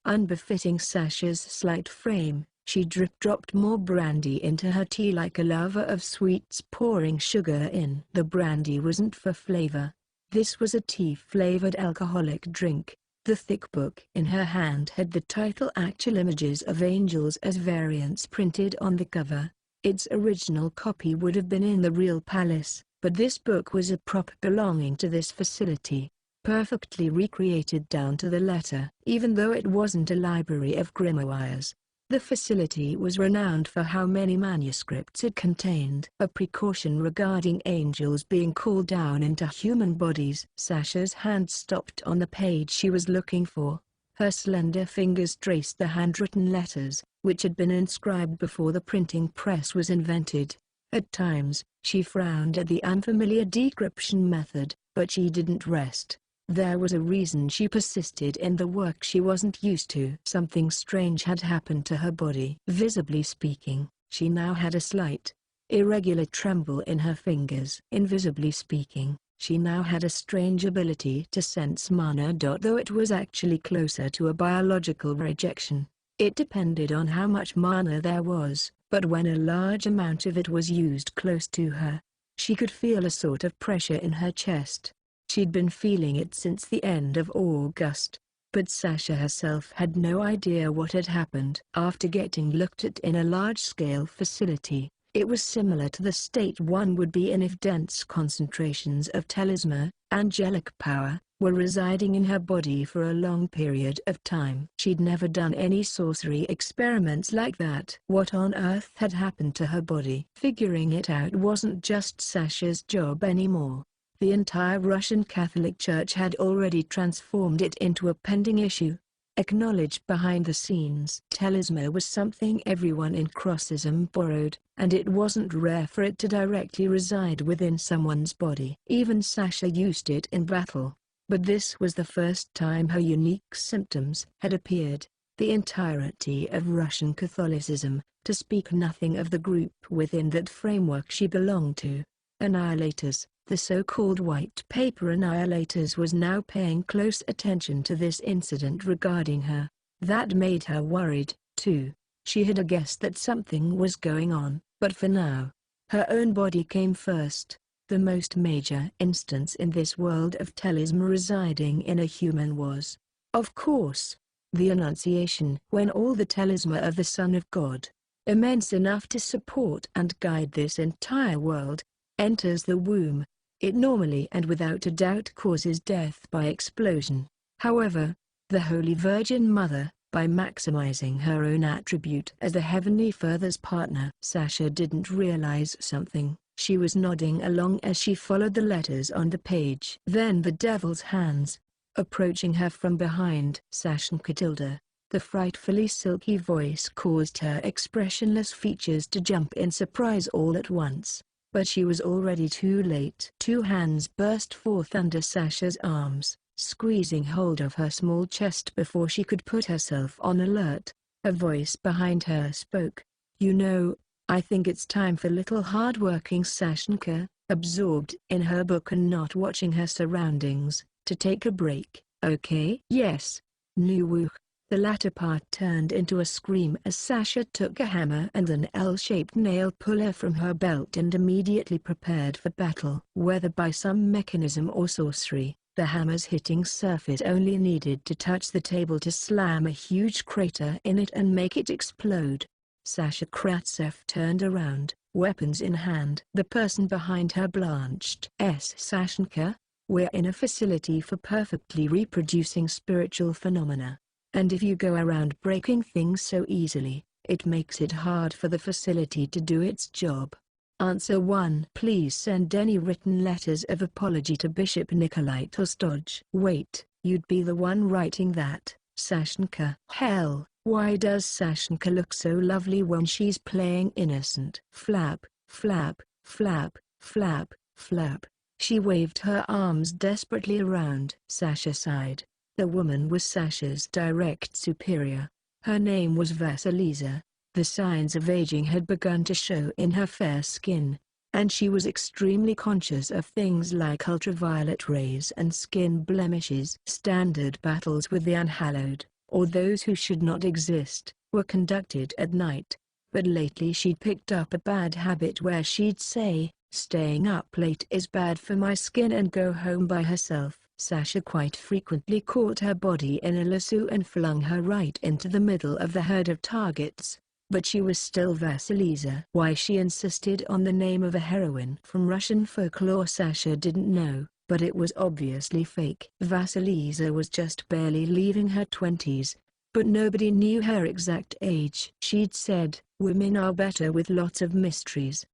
Unbefitting Sasha's slight frame, she drip-dropped more brandy into her tea like a lover of sweets pouring sugar in. The brandy wasn't for flavor. This was a tea-flavored alcoholic drink. The thick book in her hand had the title Actual Images of Angels as variants printed on the cover. Its original copy would have been in the real palace, but this book was a prop belonging to this facility, perfectly recreated down to the letter. Even though it wasn't a library of grimoires, the facility was renowned for how many manuscripts it contained. A precaution regarding angels being called down into human bodies. Sasha's hand stopped on the page she was looking for. Her slender fingers traced the handwritten letters, which had been inscribed before the printing press was invented. At times, she frowned at the unfamiliar decryption method, but she didn't rest. There was a reason she persisted in the work she wasn't used to. Something strange had happened to her body. Visibly speaking, she now had a slight, irregular tremble in her fingers. Invisibly speaking, she now had a strange ability to sense mana. Though it was actually closer to a biological rejection, it depended on how much mana there was, but when a large amount of it was used close to her, she could feel a sort of pressure in her chest. She'd been feeling it since the end of August, but Sasha herself had no idea what had happened. After getting looked at in a large-scale facility, it was similar to the state one would be in if dense concentrations of talisman, angelic power, were residing in her body for a long period of time. She'd never done any sorcery experiments like that. What on earth had happened to her body? Figuring it out wasn't just Sasha's job anymore. The entire Russian Catholic Church had already transformed it into a pending issue. Acknowledged behind the scenes. Talisman was something everyone in Crossism borrowed, and it wasn't rare for it to directly reside within someone's body. Even Sasha used it in battle. But this was the first time her unique symptoms had appeared. The entirety of Russian Catholicism, to speak nothing of the group within that framework she belonged to, Annihilators, the so-called white paper Annihilators, was now paying close attention to this incident regarding her. That made her worried, too. She had guessed that something was going on, but for now, her own body came first. The most major instance in this world of talisman residing in a human was, of course, the Annunciation, when all the talisman of the Son of God, immense enough to support and guide this entire world, enters the womb. It normally and without a doubt causes death by explosion. However, the Holy Virgin Mother, by maximizing her own attribute as the Heavenly Father's partner. Sasha didn't realize something. She was nodding along as she followed the letters on the page. Then the devil's hands, approaching her from behind. Sashanka tilde. The frightfully silky voice caused her expressionless features to jump in surprise all at once. But she was already too late. Two hands burst forth under Sasha's arms, squeezing hold of her small chest before she could put herself on alert. A voice behind her spoke. "You know, I think it's time for little hard-working Sashanka, absorbed in her book and not watching her surroundings, to take a break, okay?" "Yes, Nuwuk." The latter part turned into a scream as Sasha took a hammer and an L-shaped nail puller from her belt and immediately prepared for battle. Whether by some mechanism or sorcery, the hammer's hitting surface only needed to touch the table to slam a huge crater in it and make it explode. Sasha Kratsev turned around, weapons in hand. The person behind her blanched. Sashanka, we're in a facility for perfectly reproducing spiritual phenomena. And if you go around breaking things so easily, it makes it hard for the facility to do its job. Answer 1. Please send any written letters of apology to Bishop Nikolai Tolstoj. Wait, you'd be the one writing that, Sashanka. Hell, why does Sashanka look so lovely when she's playing innocent? Flap, flap, flap, flap, flap. She waved her arms desperately around. Sasha sighed. The woman was Sasha's direct superior. Her name was Vasilisa. The signs of aging had begun to show in her fair skin, and she was extremely conscious of things like ultraviolet rays and skin blemishes. Standard battles with the unhallowed, or those who should not exist, were conducted at night, but lately she'd picked up a bad habit where she'd say, "Staying up late is bad for my skin," and go home by herself. Sasha quite frequently caught her body in a lasso and flung her right into the middle of the herd of targets. But she was still Vasilisa. Why she insisted on the name of a heroine from Russian folklore Sasha didn't know, but it was obviously fake. Vasilisa was just barely leaving her 20s, but nobody knew her exact age. She'd said, "Women are better with lots of mysteries,"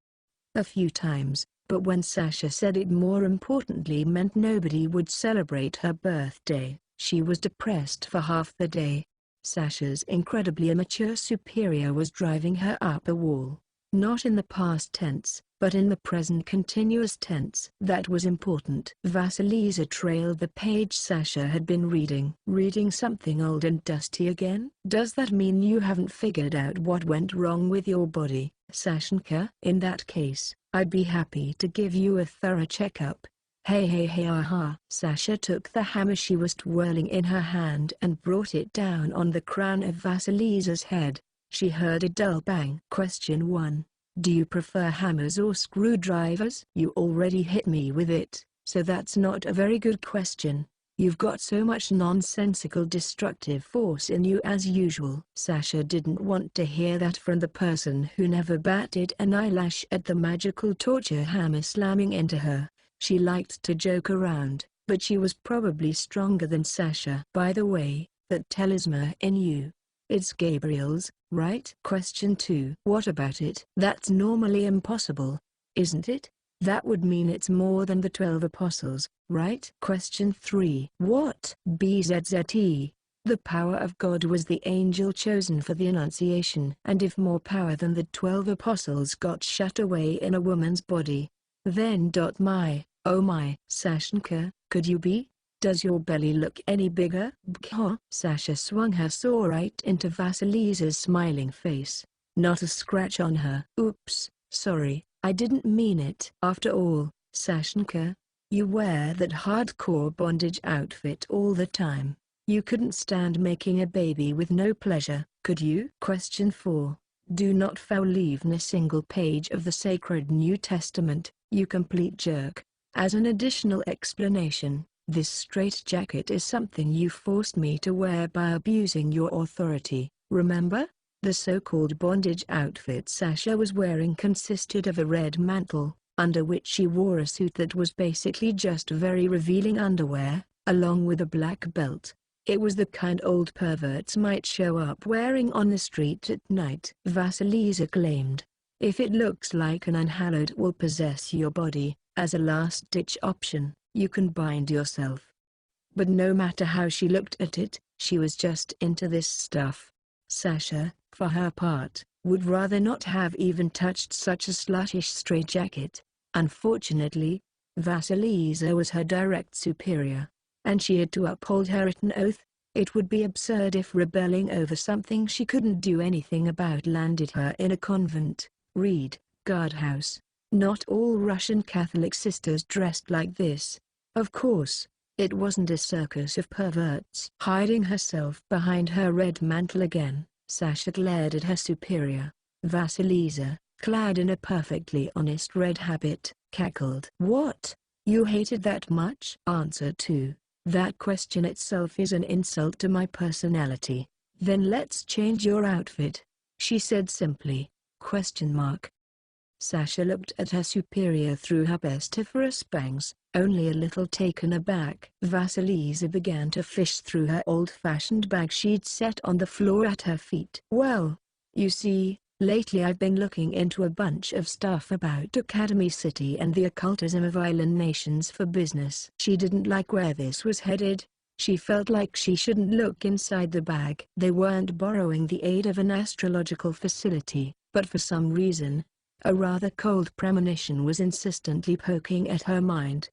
a few times, but when Sasha said it more importantly meant nobody would celebrate her birthday, she was depressed for half the day. Sasha's incredibly immature superior was driving her up a wall, not in the past tense, but in the present continuous tense. That was important. Vasilisa trailed the page Sasha had been reading. Reading something old and dusty again? Does that mean you haven't figured out what went wrong with your body, Sashenka? In that case, I'd be happy to give you a thorough checkup. Hey aha. Sasha took the hammer she was twirling in her hand and brought it down on the crown of Vasilisa's head. She heard a dull bang. Question 1. Do you prefer hammers or screwdrivers? You already hit me with it, so that's not a very good question. You've got so much nonsensical destructive force in you as usual. Sasha didn't want to hear that from the person who never batted an eyelash at the magical torture hammer slamming into her. She liked to joke around, but she was probably stronger than Sasha. By the way, that talisman in you, it's Gabriel's, right? Question 2. What about it? That's normally impossible, isn't it? That would mean it's more than the 12 apostles, right? Question 3. What? BZZT. The power of God was the angel chosen for the Annunciation. And if more power than the 12 apostles got shut away in a woman's body, then oh my. Sashenka, could you be? Does your belly look any bigger? Bkha. Sasha swung her saw right into Vasilisa's smiling face. Not a scratch on her. Oops, sorry, I didn't mean it. After all, Sashenka, you wear that hardcore bondage outfit all the time. You couldn't stand making a baby with no pleasure, could you? Question 4. Do not foul even a single page of the sacred New Testament, you complete jerk. As an additional explanation, this straitjacket is something you forced me to wear by abusing your authority, remember? The so-called bondage outfit Sasha was wearing consisted of a red mantle, under which she wore a suit that was basically just very revealing underwear, along with a black belt. It was the kind old perverts might show up wearing on the street at night. Vasilisa claimed, if it looks like an unhallowed will possess your body, as a last-ditch option, you can bind yourself. But no matter how she looked at it, she was just into this stuff. Sasha, for her part, would rather not have even touched such a sluttish straitjacket. Unfortunately, Vasilisa was her direct superior, and she had to uphold her written oath. It would be absurd if rebelling over something she couldn't do anything about landed her in a convent, read, guardhouse. Not all Russian Catholic sisters dressed like this. Of course, it wasn't a circus of perverts. Hiding herself behind her red mantle again, Sasha glared at her superior. Vasilisa, clad in a perfectly honest red habit, cackled. What? You hate it that much? Answer 2. That question itself is an insult to my personality. Then let's change your outfit, she said simply. Question mark. Sasha looked at her superior through her pestiferous bangs, only a little taken aback. Vasilisa began to fish through her old-fashioned bag she'd set on the floor at her feet. Well, you see, lately I've been looking into a bunch of stuff about Academy City and the occultism of island nations for business. She didn't like where this was headed. She felt like she shouldn't look inside the bag. They weren't borrowing the aid of an astrological facility, but for some reason, a rather cold premonition was insistently poking at her mind.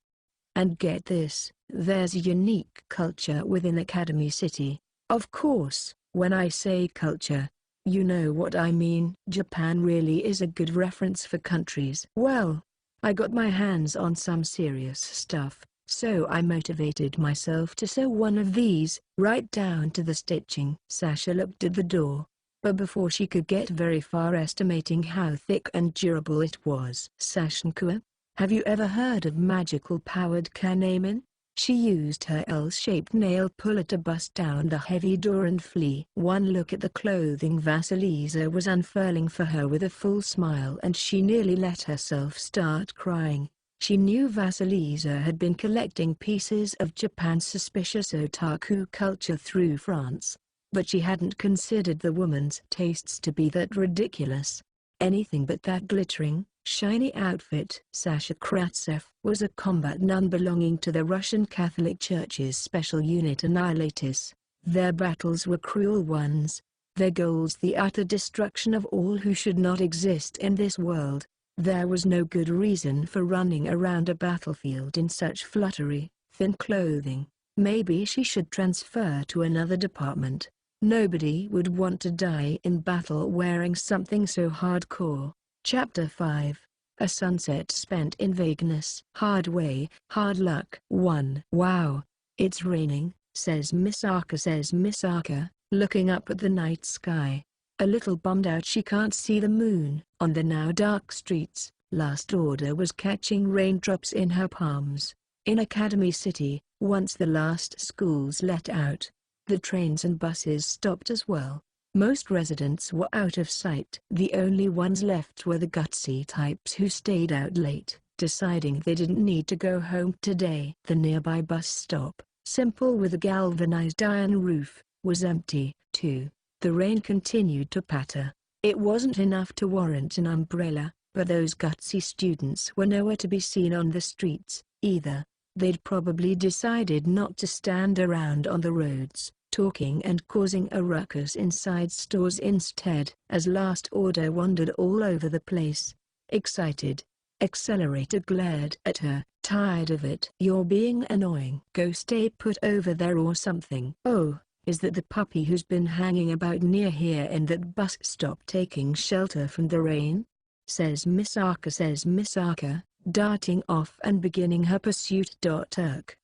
And get this, there's a unique culture within Academy City. Of course, when I say culture, you know what I mean. Japan really is a good reference for countries. Well, I got my hands on some serious stuff, so I motivated myself to sew one of these, right down to the stitching. Sasha looked at the door, but before she could get very far estimating how thick and durable it was. Sashenka, have you ever heard of magical-powered Kanaman? She used her L-shaped nail puller to bust down the heavy door and flee. One look at the clothing Vasilisa was unfurling for her with a full smile, and she nearly let herself start crying. She knew Vasilisa had been collecting pieces of Japan's suspicious otaku culture through France, but she hadn't considered the woman's tastes to be that ridiculous. Anything but that glittering, shiny outfit. Sasha Kratsev was a combat nun belonging to the Russian Catholic Church's special unit Annihilatis. Their battles were cruel ones, their goals the utter destruction of all who should not exist in this world. There was no good reason for running around a battlefield in such fluttery, thin clothing. Maybe she should transfer to another department. Nobody would want to die in battle wearing something so hardcore. Chapter 5. A sunset spent in vagueness. Hard way, hard luck. 1. Wow. It's raining, says Misaka, looking up at the night sky. A little bummed out she can't see the moon. On the now dark streets, Last Order was catching raindrops in her palms. In Academy City, once the last schools let out, the trains and buses stopped as well. Most residents were out of sight. The only ones left were the gutsy types who stayed out late, deciding they didn't need to go home today. The nearby bus stop, simple with a galvanized iron roof, was empty, too. The rain continued to patter. It wasn't enough to warrant an umbrella, but those gutsy students were nowhere to be seen on the streets, either. They'd probably decided not to stand around on the roads, talking and causing a ruckus inside stores instead. As Last Order wandered all over the place, excited, Accelerator glared at her. Tired of it? You're being annoying. Go stay put over there or something. Oh. Is that the puppy who's been hanging about near here in that bus stop taking shelter from the rain? Says Misaka, darting off and beginning her pursuit. Irk.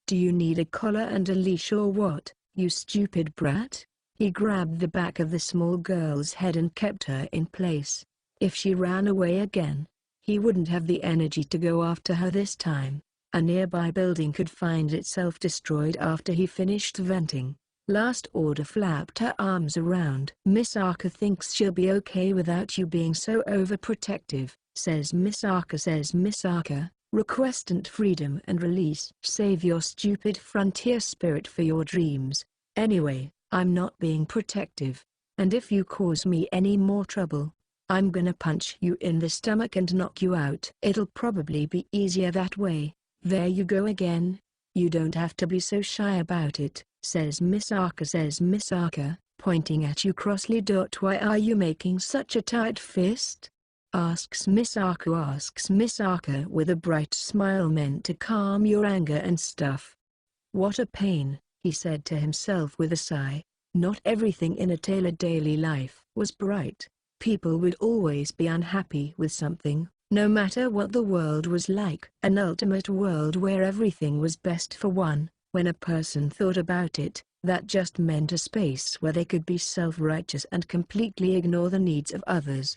Do you need a collar and a leash or what, you stupid brat? He grabbed the back of the small girl's head and kept her in place. If she ran away again, he wouldn't have the energy to go after her this time. A nearby building could find itself destroyed after he finished venting. Last Order flapped her arms around. Misaka thinks she'll be okay without you being so overprotective, says Misaka, requestant freedom and release. Save your stupid frontier spirit for your dreams. Anyway, I'm not being protective. And if you cause me any more trouble, I'm gonna punch you in the stomach and knock you out. It'll probably be easier that way. There you go again. You don't have to be so shy about it, says Misaka, pointing at you crossly. Why are you making such a tight fist? Asks Misaka with a bright smile meant to calm your anger and stuff. What a pain, he said to himself with a sigh. Not everything in a tailored daily life was bright. People would always be unhappy with something, no matter what the world was like. An ultimate world where everything was best for one. When a person thought about it, that just meant a space where they could be self-righteous and completely ignore the needs of others.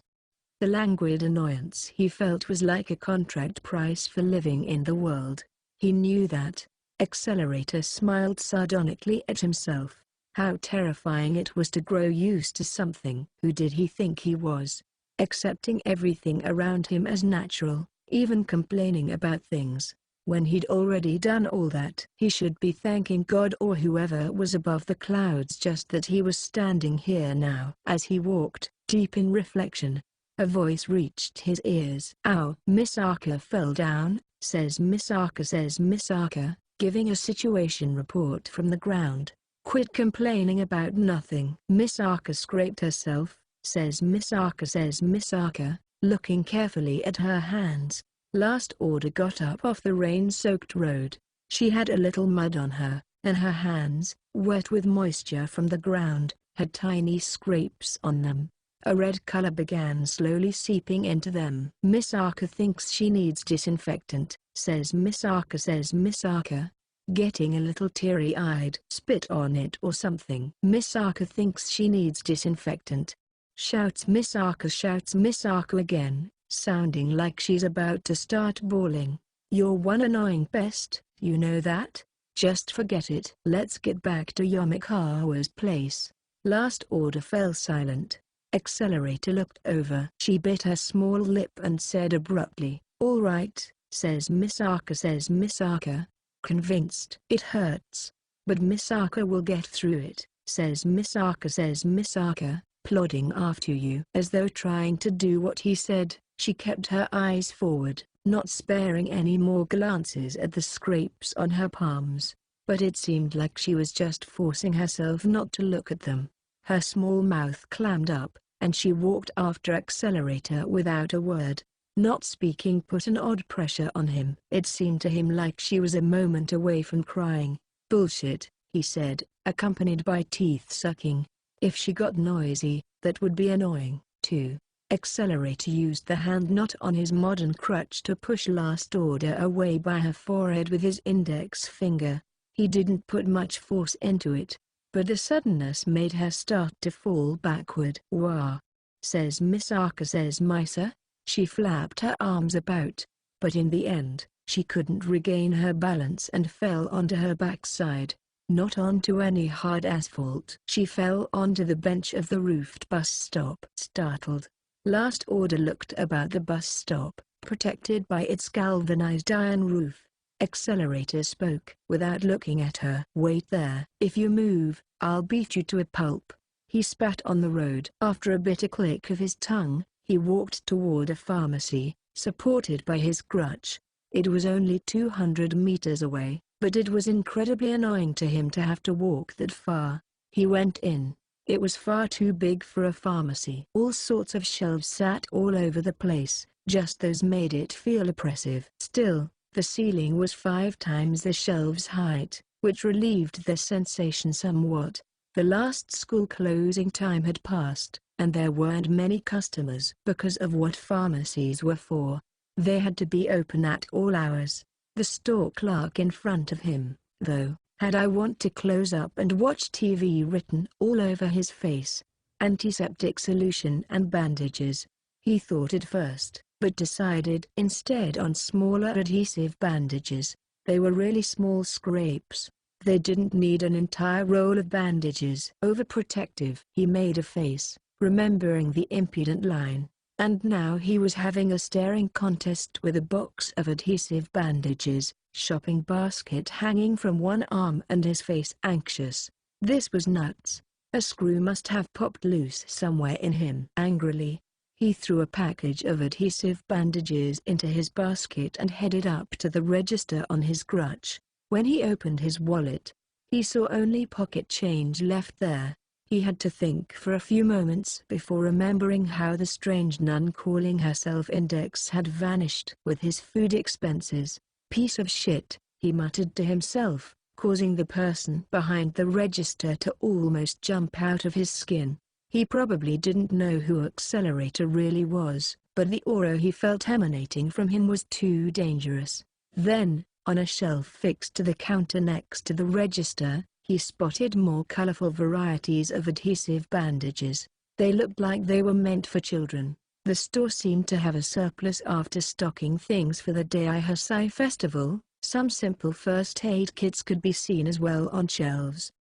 The languid annoyance he felt was like a contract price for living in the world. He knew that. Accelerator smiled sardonically at himself. How terrifying it was to grow used to something. Who did he think he was? Accepting everything around him as natural, even complaining about things. When he'd already done all that. He should be thanking God or whoever was above the clouds just that he was standing here now. As he walked, deep in reflection, a voice reached his ears. Ow! Misaka fell down, says Misaka, giving a situation report from the ground. Quit complaining about nothing. Misaka scraped herself, says Misaka, looking carefully at her hands. Last Order got up off the rain-soaked road. She had a little mud on her, and her hands, wet with moisture from the ground, had tiny scrapes on them. A red color began slowly seeping into them. Misaka thinks she needs disinfectant, says Misaka, getting a little teary-eyed. Spit on it or something. Misaka thinks she needs disinfectant. Shouts Misaka again, sounding like she's about to start bawling. You're one annoying pest, you know that? Just forget it. Let's get back to Yamikawa's place. Last Order fell silent. Accelerator looked over. She bit her small lip and said abruptly, "All right," says Misaka, convinced. "It hurts. But Misaka will get through it," says Misaka, plodding after you. As though trying to do what he said, she kept her eyes forward, not sparing any more glances at the scrapes on her palms. But it seemed like she was just forcing herself not to look at them. Her small mouth clammed up, and she walked after Accelerator without a word. Not speaking put an odd pressure on him. It seemed to him like she was a moment away from crying. "Bullshit," he said, accompanied by teeth sucking. "If she got noisy, that would be annoying, too." Accelerator used the hand knot on his modern crutch to push last order away by her forehead with his index finger. He didn't put much force into it, but the suddenness made her start to fall backward. "Wah," says Miss Arca, says Misa. She flapped her arms about, but in the end, she couldn't regain her balance and fell onto her backside. Not onto any hard asphalt. She fell onto the bench of the roofed bus stop. Startled, last order looked about the bus stop, protected by its galvanized iron roof. Accelerator spoke without looking at her. "Wait there. If you move, I'll beat you to a pulp." He spat on the road. After a bitter click of his tongue, he walked toward a pharmacy, supported by his crutch. It was only 200 meters away, but it was incredibly annoying to him to have to walk that far. He went in. It was far too big for a pharmacy. All sorts of shelves sat all over the place, just those made it feel oppressive. Still, the ceiling was 5 times the shelves' height, which relieved the sensation somewhat. The last school closing time had passed, and there weren't many customers. Because of what pharmacies were for, they had to be open at all hours. The store clerk in front of him, though, had "I want to close up and watch TV" written all over his face. Antiseptic solution and bandages. He thought at first, but decided instead on smaller adhesive bandages. They were really small scrapes. They didn't need an entire roll of bandages. Overprotective. He made a face, remembering the impudent line, and now he was having a staring contest with a box of adhesive bandages, shopping basket hanging from one arm, and his face anxious. This was nuts. A screw must have popped loose somewhere in him. Angrily, he threw a package of adhesive bandages into his basket and headed up to the register on his crutch. When he opened his wallet, he saw only pocket change left there. He had to think for a few moments before remembering how the strange nun calling herself Index had vanished with his food expenses. "Piece of shit," he muttered to himself, causing the person behind the register to almost jump out of his skin. He probably didn't know who Accelerator really was, but the aura he felt emanating from him was too dangerous. Then, on a shelf fixed to the counter next to the register, he spotted more colorful varieties of adhesive bandages. They looked like they were meant for children. The store seemed to have a surplus after stocking things for the Daihasai festival. Some simple first aid kits could be seen as well on shelves.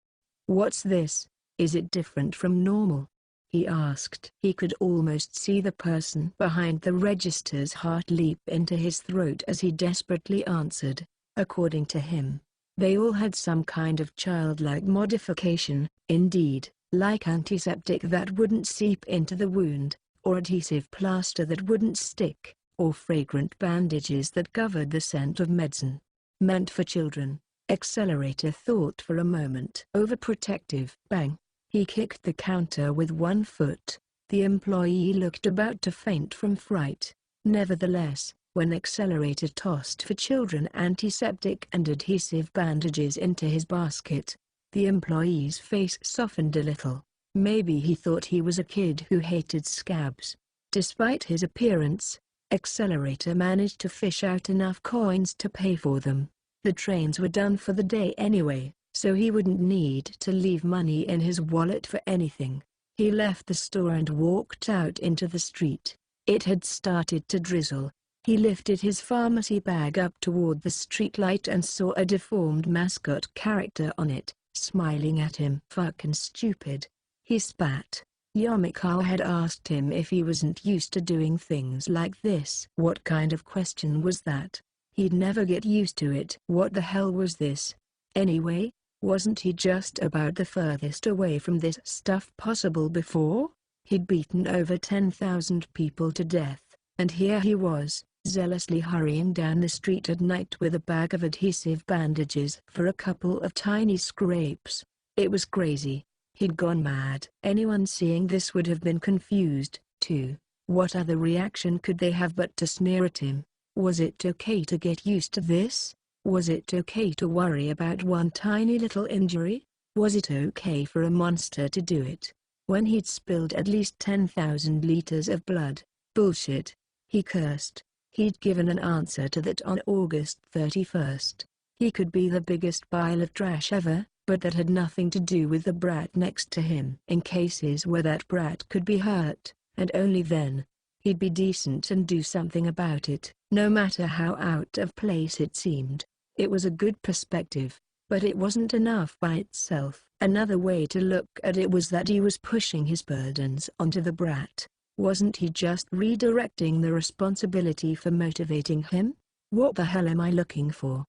"What's this? Is it different from normal?" he asked. He could almost see the person behind the register's heart leap into his throat as he desperately answered. According to him, they all had some kind of childlike modification, indeed, like antiseptic that wouldn't seep into the wound, or adhesive plaster that wouldn't stick, or fragrant bandages that covered the scent of medicine. Meant for children. Accelerator thought for a moment. Overprotective. Bang. He kicked the counter with one foot. The employee looked about to faint from fright. Nevertheless, when Accelerator tossed for children antiseptic and adhesive bandages into his basket, the employee's face softened a little. Maybe he thought he was a kid who hated scabs. Despite his appearance, Accelerator managed to fish out enough coins to pay for them. The trains were done for the day anyway, so he wouldn't need to leave money in his wallet for anything. He left the store and walked out into the street. It had started to drizzle. He lifted his pharmacy bag up toward the streetlight and saw a deformed mascot character on it, smiling at him. "Fucking stupid," he spat. Yamikawa had asked him if he wasn't used to doing things like this. What kind of question was that? He'd never get used to it. What the hell was this? Anyway, wasn't he just about the furthest away from this stuff possible before? He'd beaten over 10,000 people to death, and here he was, zealously hurrying down the street at night with a bag of adhesive bandages for a couple of tiny scrapes. It was crazy. He'd gone mad. Anyone seeing this would have been confused, too. What other reaction could they have but to sneer at him? Was it okay to get used to this? Was it okay to worry about one tiny little injury? Was it okay for a monster to do it? When he'd spilled at least 10,000 liters of blood. Bullshit. He cursed. He'd given an answer to that on August 31st. He could be the biggest pile of trash ever, but that had nothing to do with the brat next to him. In cases where that brat could be hurt, and only then, he'd be decent and do something about it, no matter how out of place it seemed. It was a good perspective, but it wasn't enough by itself. Another way to look at it was that he was pushing his burdens onto the brat. Wasn't he just redirecting the responsibility for motivating him? What the hell am I looking for?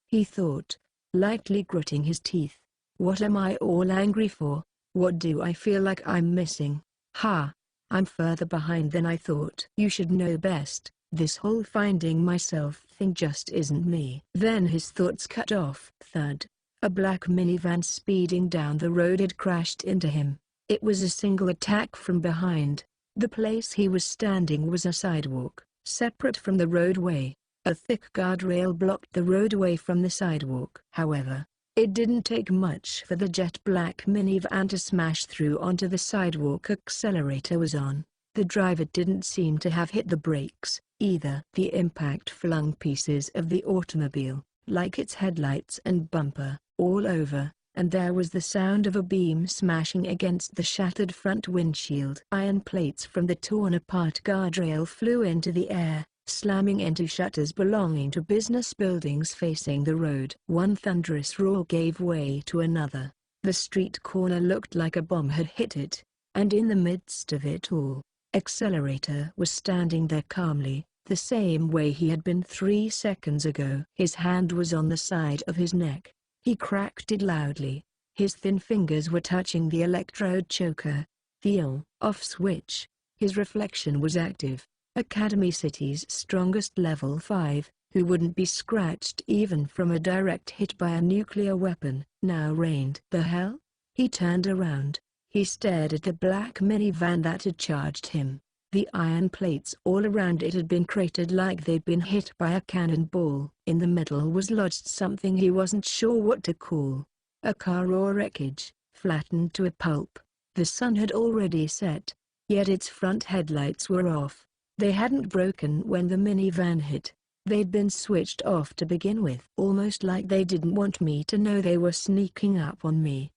He thought, lightly gritting his teeth. What am I all angry for? What do I feel like I'm missing? Ha! I'm further behind than I thought. You should know best. This whole finding myself thing just isn't me. Then his thoughts cut off. Thud. A black minivan speeding down the road had crashed into him. It was a single attack from behind. The place he was standing was a sidewalk, separate from the roadway. A thick guardrail blocked the roadway from the sidewalk. However, it didn't take much for the jet black minivan to smash through onto the sidewalk. Accelerator was on. The driver didn't seem to have hit the brakes, either. The impact flung pieces of the automobile, like its headlights and bumper, all over, and there was the sound of a beam smashing against the shattered front windshield. Iron plates from the torn-apart guardrail flew into the air, slamming into shutters belonging to business buildings facing the road. One thunderous roar gave way to another. The street corner looked like a bomb had hit it, and in the midst of it all, Accelerator was standing there calmly, the same way he had been 3 seconds ago. His hand was on the side of his neck. He cracked it loudly. His thin fingers were touching the electrode choker. The on-off switch. His reflection was active. Academy City's strongest level 5, who wouldn't be scratched even from a direct hit by a nuclear weapon, now reigned. The hell? He turned around. He stared at the black minivan that had charged him. The iron plates all around it had been cratered like they'd been hit by a cannonball. In the middle was lodged something he wasn't sure what to call. A car or wreckage, flattened to a pulp. The sun had already set, yet its front headlights were off. They hadn't broken when the minivan hit. They'd been switched off to begin with. Almost like they didn't want me to know they were sneaking up on me.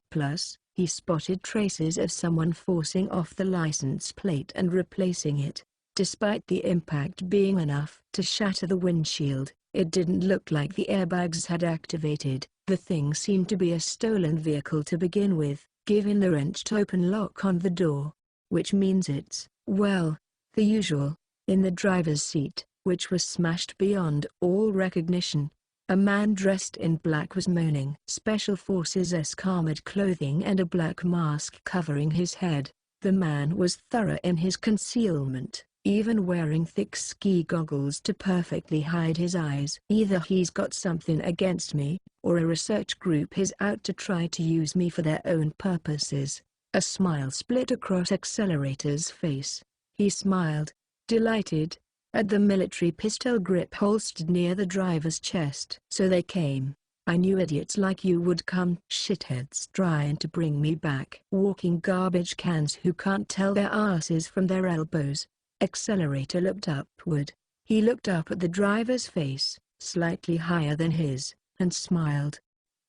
Plus, he spotted traces of someone forcing off the license plate and replacing it. Despite the impact being enough to shatter the windshield, it didn't look like the airbags had activated. The thing seemed to be a stolen vehicle to begin with, given the wrenched-open lock on the door. Which means it's, well, the usual. In the driver's seat, which was smashed beyond all recognition, a man dressed in black was moaning. Special Forces-esque armored clothing and a black mask covering his head. The man was thorough in his concealment, even wearing thick ski goggles to perfectly hide his eyes. Either he's got something against me, or a research group is out to try to use me for their own purposes. A smile split across Accelerator's face. He smiled, delighted, at the military pistol grip holstered near the driver's chest. So they came. I knew idiots like you would come. Shitheads trying to bring me back. Walking garbage cans who can't tell their asses from their elbows. Accelerator looked upward. He looked up at the driver's face, slightly higher than his, and smiled.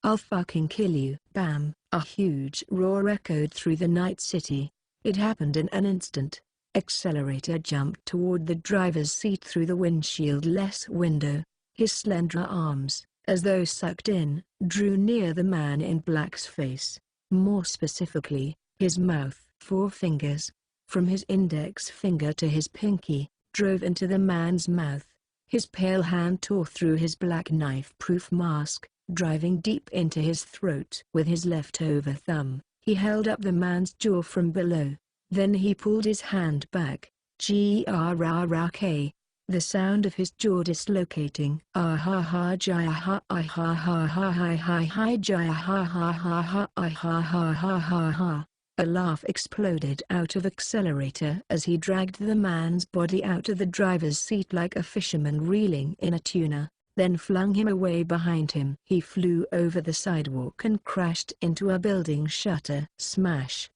I'll fucking kill you. Bam! A huge roar echoed through the night city. It happened in an instant. Accelerator jumped toward the driver's seat through the windshield-less window. His slender arms, as though sucked in, drew near the man in black's face. More specifically, his mouth. 4 fingers, from his index finger to his pinky, drove into the man's mouth. His pale hand tore through his black knife-proof mask, driving deep into his throat. With his leftover thumb, he held up the man's jaw from below. Then he pulled his hand back. Grrrk. The sound of his jaw dislocating. Ah ha ha jaya ha I ha ha ha hi hi hi jaya ha ha ha ha I ha ha ha ha ha. A laugh exploded out of Accelerator as he dragged the man's body out of the driver's seat like a fisherman reeling in a tuna, then flung him away behind him. He flew over the sidewalk and crashed into a building shutter. Smash!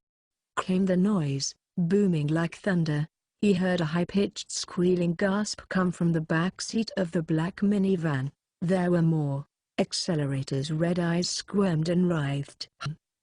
Came the noise, booming like thunder. He heard a high-pitched squealing gasp come from the back seat of the black minivan. There were more. Accelerator's red eyes squirmed and writhed.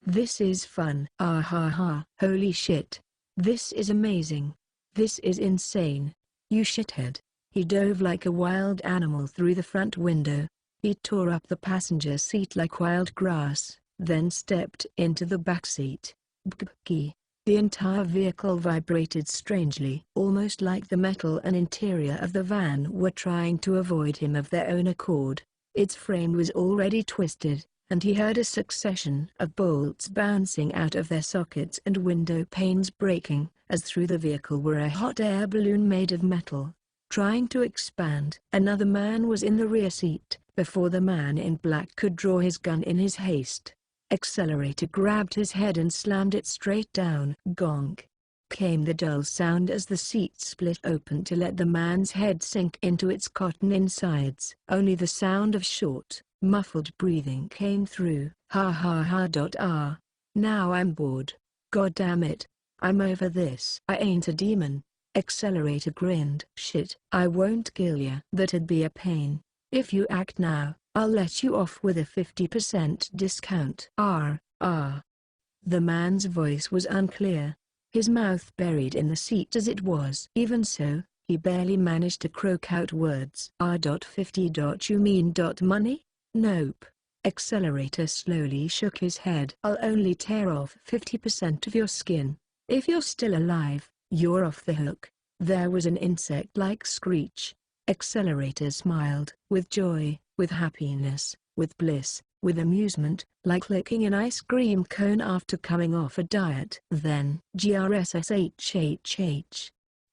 This is fun. Ah ha ha. Holy shit. This is amazing. This is insane. You shithead. He dove like a wild animal through the front window. He tore up the passenger seat like wild grass, then stepped into the back seat. Bkki. The entire vehicle vibrated strangely, almost like the metal and interior of the van were trying to avoid him of their own accord. Its frame was already twisted, and he heard a succession of bolts bouncing out of their sockets and window panes breaking, as through the vehicle were a hot air balloon made of metal, trying to expand. Another man was in the rear seat, before the man in black could draw his gun in his haste. Accelerator grabbed his head and slammed it straight down. Gonk. Came the dull sound as the seat split open to let the man's head sink into its cotton insides. Only the sound of short, muffled breathing came through. Ha ha ha. Now I'm bored. God damn it. I'm over this. I ain't a demon. Accelerator grinned. Shit. I won't kill ya. That'd be a pain. If you act now, I'll let you off with a 50% discount. The man's voice was unclear, his mouth buried in the seat as it was. Even so, he barely managed to croak out words. R.50. You mean money? Nope. Accelerator slowly shook his head. I'll only tear off 50% of your skin. If you're still alive, you're off the hook. There was an insect-like screech. Accelerator smiled. With joy, with happiness, with bliss, with amusement, like licking an ice cream cone after coming off a diet. Then, grshhhh,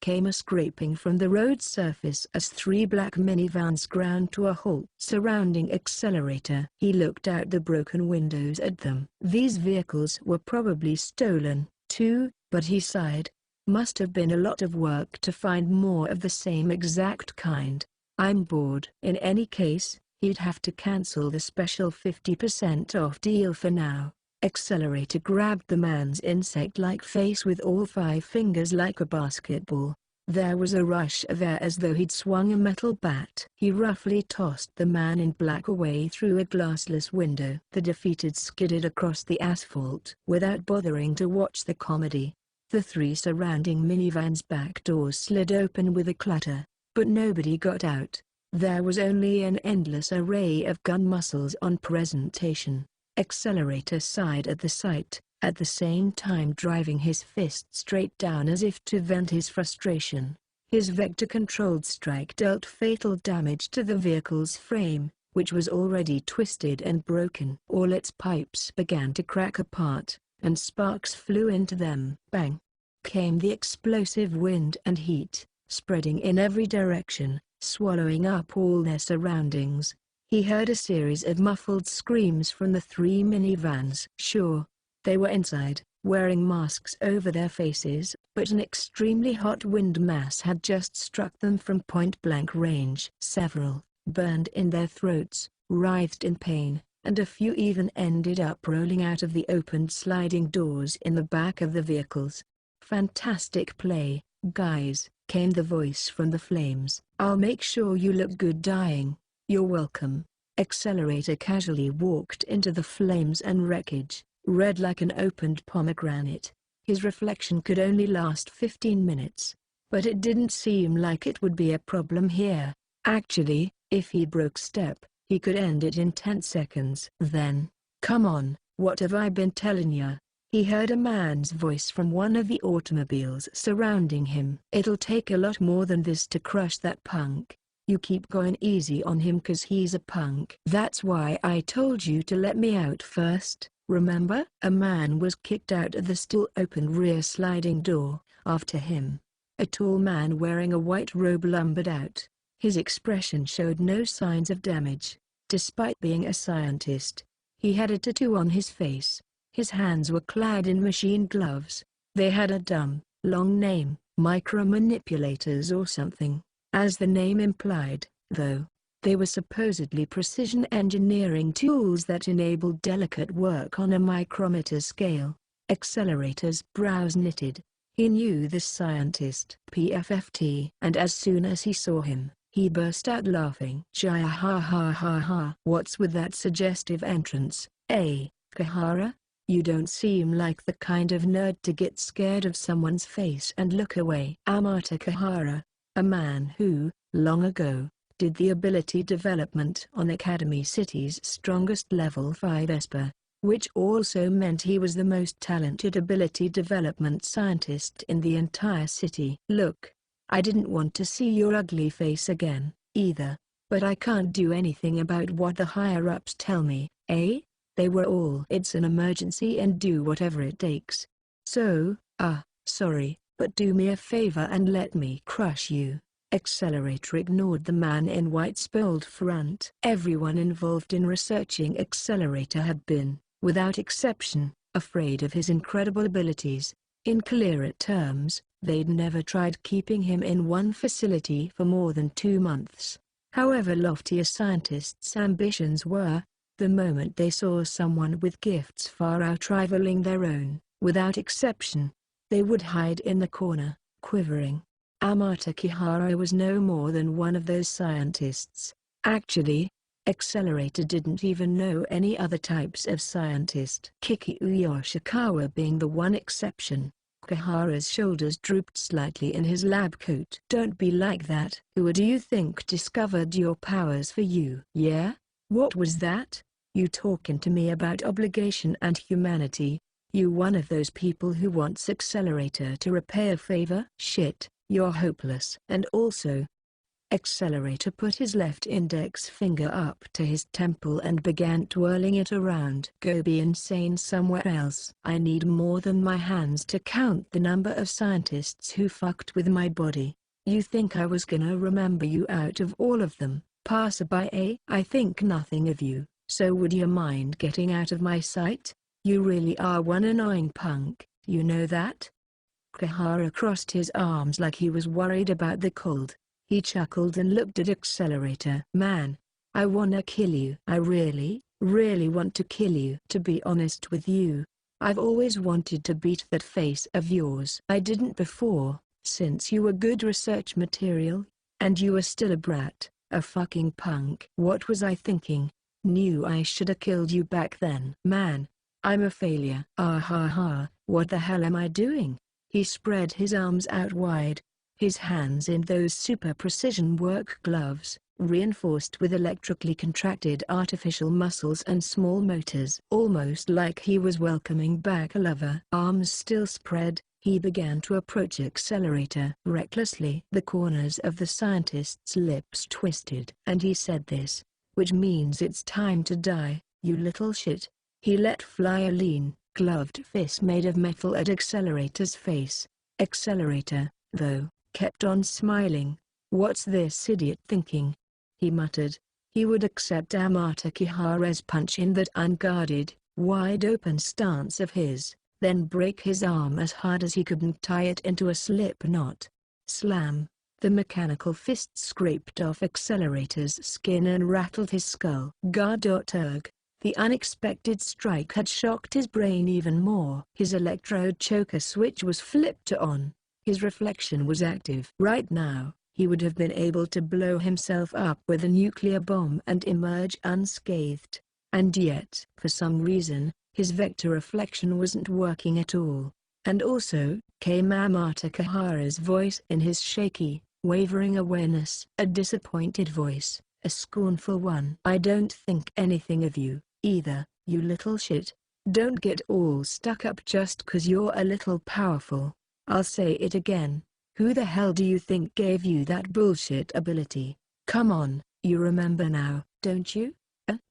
came a scraping from the road surface as three black minivans ground to a halt surrounding Accelerator. He looked out the broken windows at them. These vehicles were probably stolen, too, but he sighed. Must have been a lot of work to find more of the same exact kind. I'm bored. In any case, he'd have to cancel the special 50% off deal for now. Accelerator grabbed the man's insect-like face with all 5 fingers like a basketball. There was a rush of air as though he'd swung a metal bat. He roughly tossed the man in black away through a glassless window. The defeated skidded across the asphalt without bothering to watch the comedy. The 3 surrounding minivans' back doors slid open with a clatter, but nobody got out. There was only an endless array of gun muzzles on presentation. Accelerator sighed at the sight, at the same time driving his fist straight down as if to vent his frustration. His vector-controlled strike dealt fatal damage to the vehicle's frame, which was already twisted and broken. All its pipes began to crack apart, and sparks flew into them. Bang! Came the explosive wind and heat, spreading in every direction, swallowing up all their surroundings. He heard a series of muffled screams from the 3 minivans. Sure, they were inside, wearing masks over their faces, but an extremely hot wind mass had just struck them from point-blank range. Several, burned in their throats, writhed in pain, and a few even ended up rolling out of the opened sliding doors in the back of the vehicles. Fantastic play, guys, came the voice from the flames. I'll make sure you look good dying. You're welcome. Accelerator casually walked into the flames and wreckage, red like an opened pomegranate. His reflection could only last 15 minutes. But it didn't seem like it would be a problem here. Actually, if he broke step, he could end it in 10 seconds. Then, come on, what have I been telling ya? He heard a man's voice from one of the automobiles surrounding him. It'll take a lot more than this to crush that punk. You keep going easy on him 'cause he's a punk. That's why I told you to let me out first, remember? A man was kicked out of the still open rear sliding door, after him. A tall man wearing a white robe lumbered out. His expression showed no signs of damage. Despite being a scientist, he had a tattoo on his face. His hands were clad in machine gloves. They had a dumb, long name, micromanipulators or something. As the name implied, though, they were supposedly precision engineering tools that enabled delicate work on a micrometer scale. Accelerator's brows knitted. He knew this scientist, PFFT, and as soon as he saw him, he burst out laughing. Jaya ha ha ha ha. What's with that suggestive entrance, eh, Kahara? You don't seem like the kind of nerd to get scared of someone's face and look away. Amata Kahara, a man who, long ago, did the ability development on Academy City's strongest level 5 ESPA, which also meant he was the most talented ability development scientist in the entire city. Look, I didn't want to see your ugly face again, either, but I can't do anything about what the higher-ups tell me, eh? They were all "it's an emergency and do whatever it takes." So, sorry, but do me a favor and let me crush you. Accelerator ignored the man in white's bold front. Everyone involved in researching Accelerator had been, without exception, afraid of his incredible abilities. In clearer terms, they'd never tried keeping him in one facility for more than 2 months. However lofty a scientist's ambitions were, the moment they saw someone with gifts far outrivaling their own, without exception, they would hide in the corner, quivering. Amata Kihara was no more than one of those scientists. Actually, Accelerator didn't even know any other types of scientist. Kikyu Yoshikawa being the one exception. Kihara's shoulders drooped slightly in his lab coat. Don't be like that. Who do you think discovered your powers for you? Yeah? What was that? You talking to me about obligation and humanity? You one of those people who wants Accelerator to repay a favor? Shit, you're hopeless. And also, Accelerator put his left index finger up to his temple and began twirling it around. Go be insane somewhere else. I need more than my hands to count the number of scientists who fucked with my body. You think I was gonna remember you out of all of them, passerby, eh? I think nothing of you, so would you mind getting out of my sight? You really are one annoying punk, you know that? Kahara crossed his arms like he was worried about the cold. He chuckled and looked at Accelerator. Man, I wanna kill you. I really, really want to kill you. To be honest with you, I've always wanted to beat that face of yours. I didn't before, since you were good research material, and you were still a brat, a fucking punk. What was I thinking? Knew I shoulda killed you back then. Man, I'm a failure. Ah ha ha, what the hell am I doing? He spread his arms out wide. His hands in those super precision work gloves, reinforced with electrically contracted artificial muscles and small motors. Almost like he was welcoming back a lover. Arms still spread, he began to approach Accelerator recklessly. The corners of the scientist's lips twisted. And he said this, which means it's time to die, you little shit. He let fly a lean, gloved fist made of metal at Accelerator's face. Accelerator, though, kept on smiling. What's this idiot thinking? He muttered. He would accept Amata Kihara's punch in that unguarded, wide-open stance of his, then break his arm as hard as he could and tie it into a slip knot. Slam! The mechanical fist scraped off Accelerator's skin and rattled his skull. Gah.erg. The unexpected strike had shocked his brain even more. His electrode choker switch was flipped on. His reflection was active. Right now, he would have been able to blow himself up with a nuclear bomb and emerge unscathed. And yet, for some reason, his vector reflection wasn't working at all. And also, came Amata Kihara's voice in his shaky, wavering awareness. A disappointed voice, a scornful one. I don't think anything of you, either, you little shit. Don't get all stuck up just 'cause you're a little powerful. I'll say it again. Who the hell do you think gave you that bullshit ability? Come on, you remember now, don't you?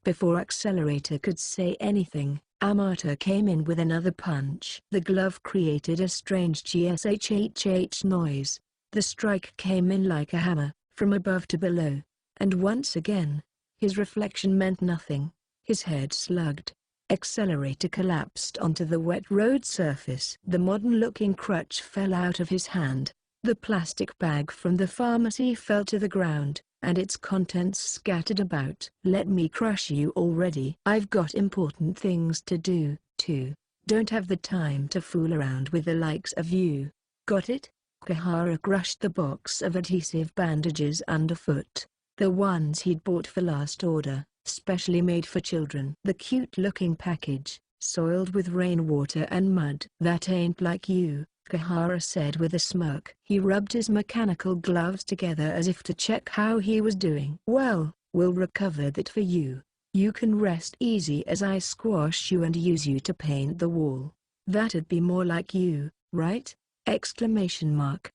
Before Accelerator could say anything, Amata came in with another punch. The glove created a strange gshhh noise. The strike came in like a hammer, from above to below. And once again, his reflection meant nothing. His head slugged. Accelerator collapsed onto the wet road surface. The modern-looking crutch fell out of his hand. The plastic bag from the pharmacy fell to the ground, and its contents scattered about. "Let me crush you already. I've got important things to do, too. Don't have the time to fool around with the likes of you. Got it?" Kahara crushed the box of adhesive bandages underfoot. The ones he'd bought for last order, specially made for children. The cute-looking package, soiled with rainwater and mud. "That ain't like you," Kahara said with a smirk. He rubbed his mechanical gloves together as if to check how he was doing. "Well, we'll recover that for you. You can rest easy as I squash you and use you to paint the wall. That'd be more like you, right?" Exclamation mark.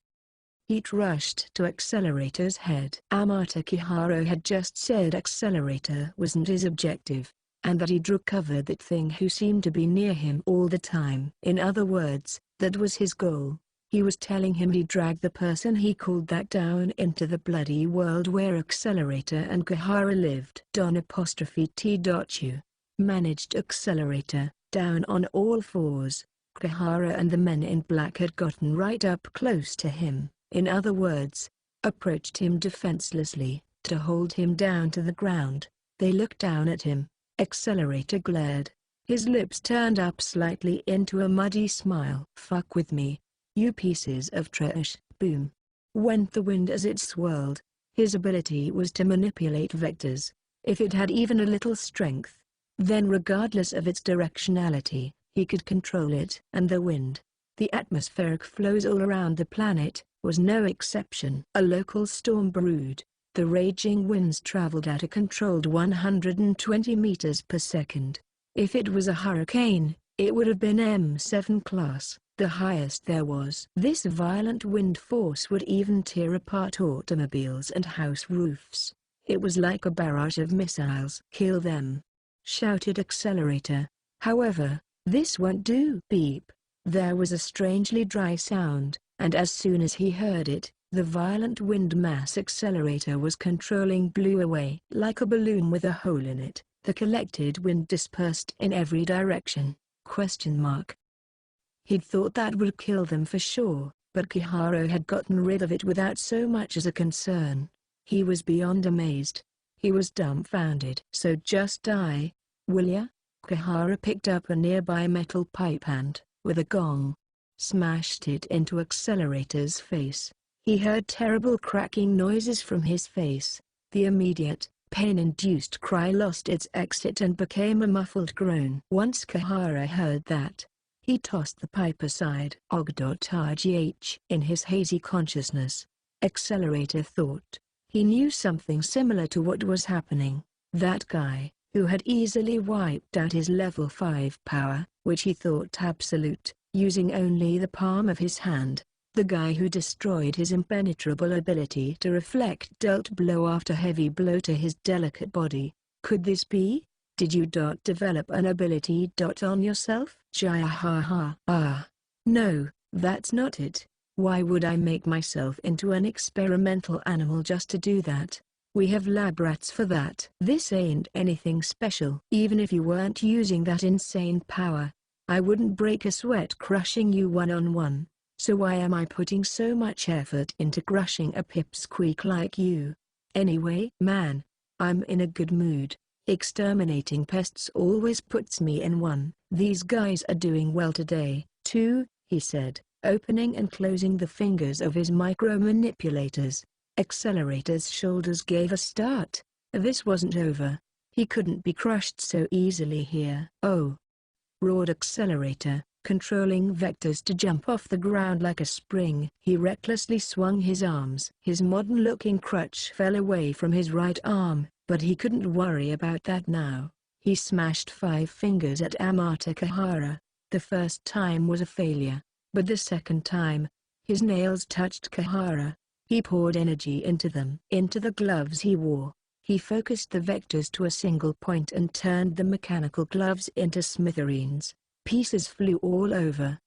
Heat rushed to Accelerator's head. Amata Kiharo had just said Accelerator wasn't his objective, and that he'd recover that thing who seemed to be near him all the time. In other words, that was his goal. He was telling him he'd drag the person he called that down into the bloody world where Accelerator and Kihara lived. Don''T.U. managed Accelerator, down on all fours. Kahara and the men in black had gotten right up close to him, in other words, approached him defenselessly, to hold him down to the ground. They looked down at him. Accelerator glared. His lips turned up slightly into a muddy smile. "Fuck with me, you pieces of trash." Boom. Went the wind as it swirled. His ability was to manipulate vectors. If it had even a little strength, then regardless of its directionality, he could control it. And the wind, the atmospheric flows all around the planet, was no exception. A local storm brewed. The raging winds traveled at a controlled 120 meters per second. If it was a hurricane, it would have been M7 class, the highest there was. This violent wind force would even tear apart automobiles and house roofs. It was like a barrage of missiles. "Kill them!" shouted Accelerator. However, this won't do. Beep. There was a strangely dry sound, and as soon as he heard it, the violent wind mass Accelerator was controlling blew away. Like a balloon with a hole in it, the collected wind dispersed in every direction. He'd thought that would kill them for sure, but Kiharo had gotten rid of it without so much as a concern. He was beyond amazed. He was dumbfounded. "So just die, will ya?" Kahara picked up a nearby metal pipe and, with a gong, smashed it into Accelerator's face. He heard terrible cracking noises from his face. The immediate, pain-induced cry lost its exit and became a muffled groan. Once Kahara heard that, he tossed the pipe aside. Og.rgh. In his hazy consciousness, Accelerator thought he knew something similar to what was happening. That guy, who had easily wiped out his level 5 power, which he thought absolute, using only the palm of his hand. The guy who destroyed his impenetrable ability to reflect dealt blow after heavy blow to his delicate body. Could this be? Did you develop an ability on yourself? Ah. No, that's not it. Why would I make myself into an experimental animal just to do that? We have lab rats for that. This ain't anything special. Even if you weren't using that insane power, I wouldn't break a sweat crushing you one-on-one. So why am I putting so much effort into crushing a pipsqueak like you? Anyway, man, I'm in a good mood. Exterminating pests always puts me in one. These guys are doing well today, too, he said, opening and closing the fingers of his micro-manipulators. Accelerator's shoulders gave a start. This wasn't over. He couldn't be crushed so easily here. "Oh!" roared Accelerator, controlling vectors to jump off the ground like a spring. He recklessly swung his arms. His modern-looking crutch fell away from his right arm, but he couldn't worry about that now. He smashed 5 fingers at Amata Kahara. The first time was a failure, but the second time, his nails touched Kahara. He poured energy into them. Into the gloves he wore. He focused the vectors to a single point and turned the mechanical gloves into smithereens. Pieces flew all over.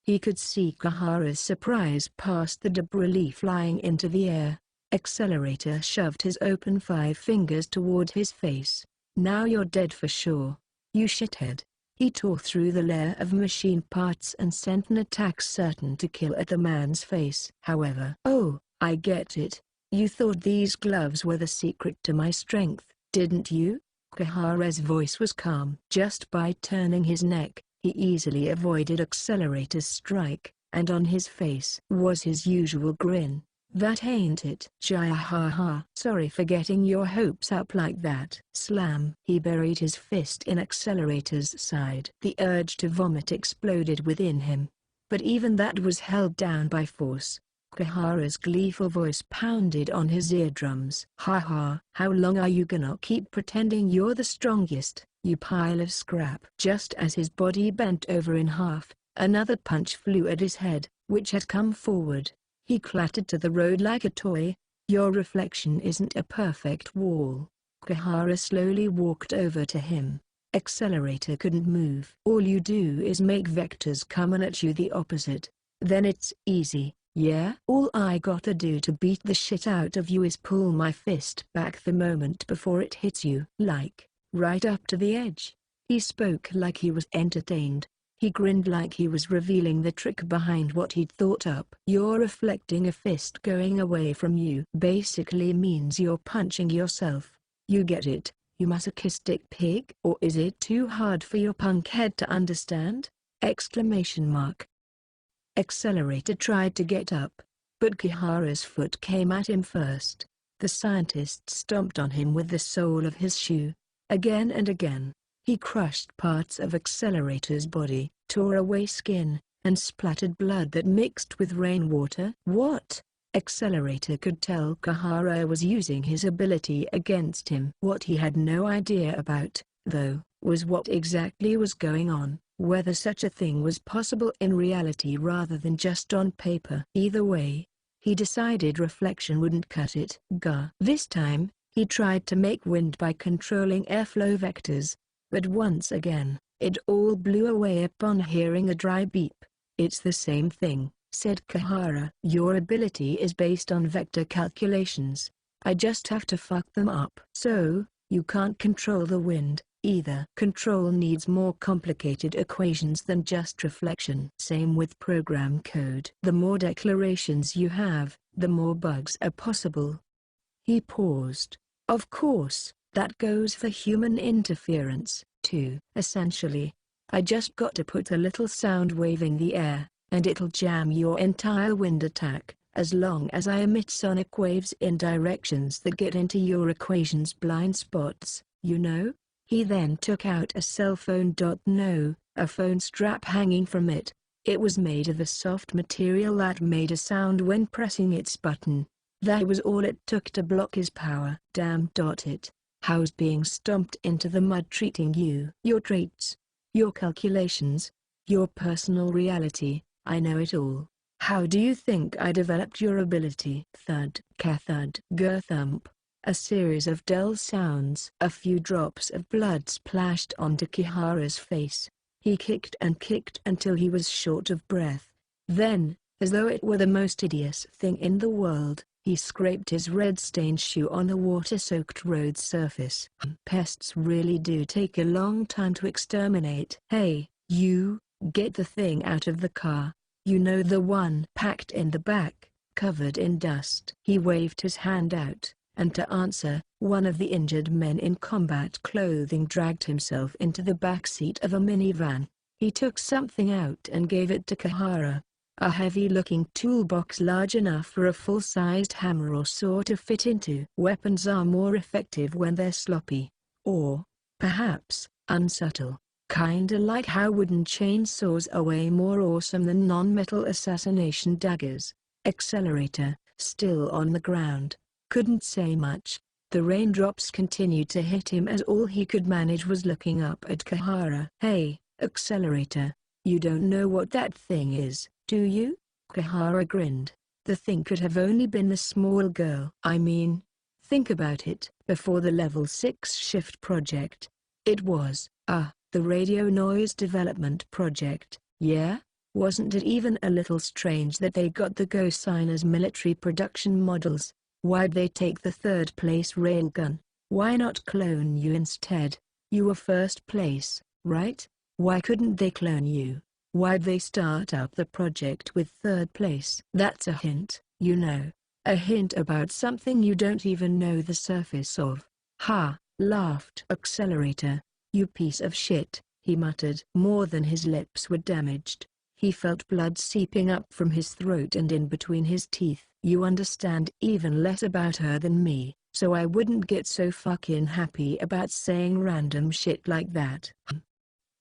He could see Kahara's surprise past the debris flying into the air. Accelerator shoved his open 5 fingers toward his face. Now you're dead for sure. You shithead. He tore through the layer of machine parts and sent an attack certain to kill at the man's face. However, oh, I get it. You thought these gloves were the secret to my strength, didn't you? Kahara's voice was calm. Just by turning his neck, he easily avoided Accelerator's strike, and on his face was his usual grin. That ain't it. Jaya ha ha. Sorry for getting your hopes up like that. Slam. He buried his fist in Accelerator's side. The urge to vomit exploded within him. But even that was held down by force. Kahara's gleeful voice pounded on his eardrums. Ha ha. How long are you gonna keep pretending you're the strongest, you pile of scrap? Just as his body bent over in half, another punch flew at his head, which had come forward. He clattered to the road like a toy. Your reflection isn't a perfect wall. Kahara slowly walked over to him. Accelerator couldn't move. All you do is make vectors come at you the opposite. Then it's easy, yeah? All I gotta do to beat the shit out of you is pull my fist back the moment before it hits you. Like, right up to the edge. He spoke like he was entertained. He grinned like he was revealing the trick behind what he'd thought up. You're reflecting a fist going away from you. Basically means you're punching yourself. You get it, you masochistic pig? Or is it too hard for your punk head to understand? Exclamation mark. Accelerator tried to get up, but Kihara's foot came at him first. The scientist stomped on him with the sole of his shoe. Again and again. He crushed parts of Accelerator's body, tore away skin, and splattered blood that mixed with rainwater. What? Accelerator could tell Kahara was using his ability against him. What he had no idea about, though, was what exactly was going on, whether such a thing was possible in reality rather than just on paper. Either way, he decided reflection wouldn't cut it. This time, he tried to make wind by controlling airflow vectors. But once again, it all blew away upon hearing a dry beep. It's the same thing, said Kahara. Your ability is based on vector calculations. I just have to fuck them up. So, you can't control the wind, either. Control needs more complicated equations than just reflection. Same with program code. The more declarations you have, the more bugs are possible. He paused. Of course. That goes for human interference, too. Essentially, I just got to put a little sound wave in the air, and it'll jam your entire wind attack, as long as I emit sonic waves in directions that get into your equation's blind spots, you know? He then took out a cell phone. No, a phone strap hanging from it. It was made of a soft material that made a sound when pressing its button. That was all it took to block his power. Damn it. How's being stomped into the mud treating you? Your traits, your calculations, your personal reality, I know it all. How do you think I developed your ability? Thud, ka-thud, gur-thump. A series of dull sounds. A few drops of blood splashed onto Kihara's face. He kicked and kicked until he was short of breath. Then, as though it were the most hideous thing in the world, he scraped his red-stained shoe on the water-soaked road surface. Pests really do take a long time to exterminate. Hey, you, get the thing out of the car. You know, the one packed in the back, covered in dust. He waved his hand out, and to answer, one of the injured men in combat clothing dragged himself into the back seat of a minivan. He took something out and gave it to Kahara. A heavy-looking toolbox large enough for a full-sized hammer or saw to fit into. Weapons are more effective when they're sloppy. Or, perhaps, unsubtle. Kinda like how wooden chainsaws are way more awesome than non-metal assassination daggers. Accelerator, still on the ground, couldn't say much. The raindrops continued to hit him as all he could manage was looking up at Kahara. Hey, Accelerator, you don't know what that thing is, do you? Kahara grinned. The thing could have only been the small girl. I mean, think about it. Before the Level 6 shift project, it was, the radio noise development project, yeah? Wasn't it even a little strange that they got the go sign as military production models? Why'd they take the third-place railgun? Why not clone you instead? You were first place, right? Why couldn't they clone you? Why'd they start out the project with third place? That's a hint, you know. A hint about something you don't even know the surface of. Ha, laughed Accelerator. You piece of shit, he muttered. More than his lips were damaged. He felt blood seeping up from his throat and in between his teeth. You understand even less about her than me, so I wouldn't get so fucking happy about saying random shit like that.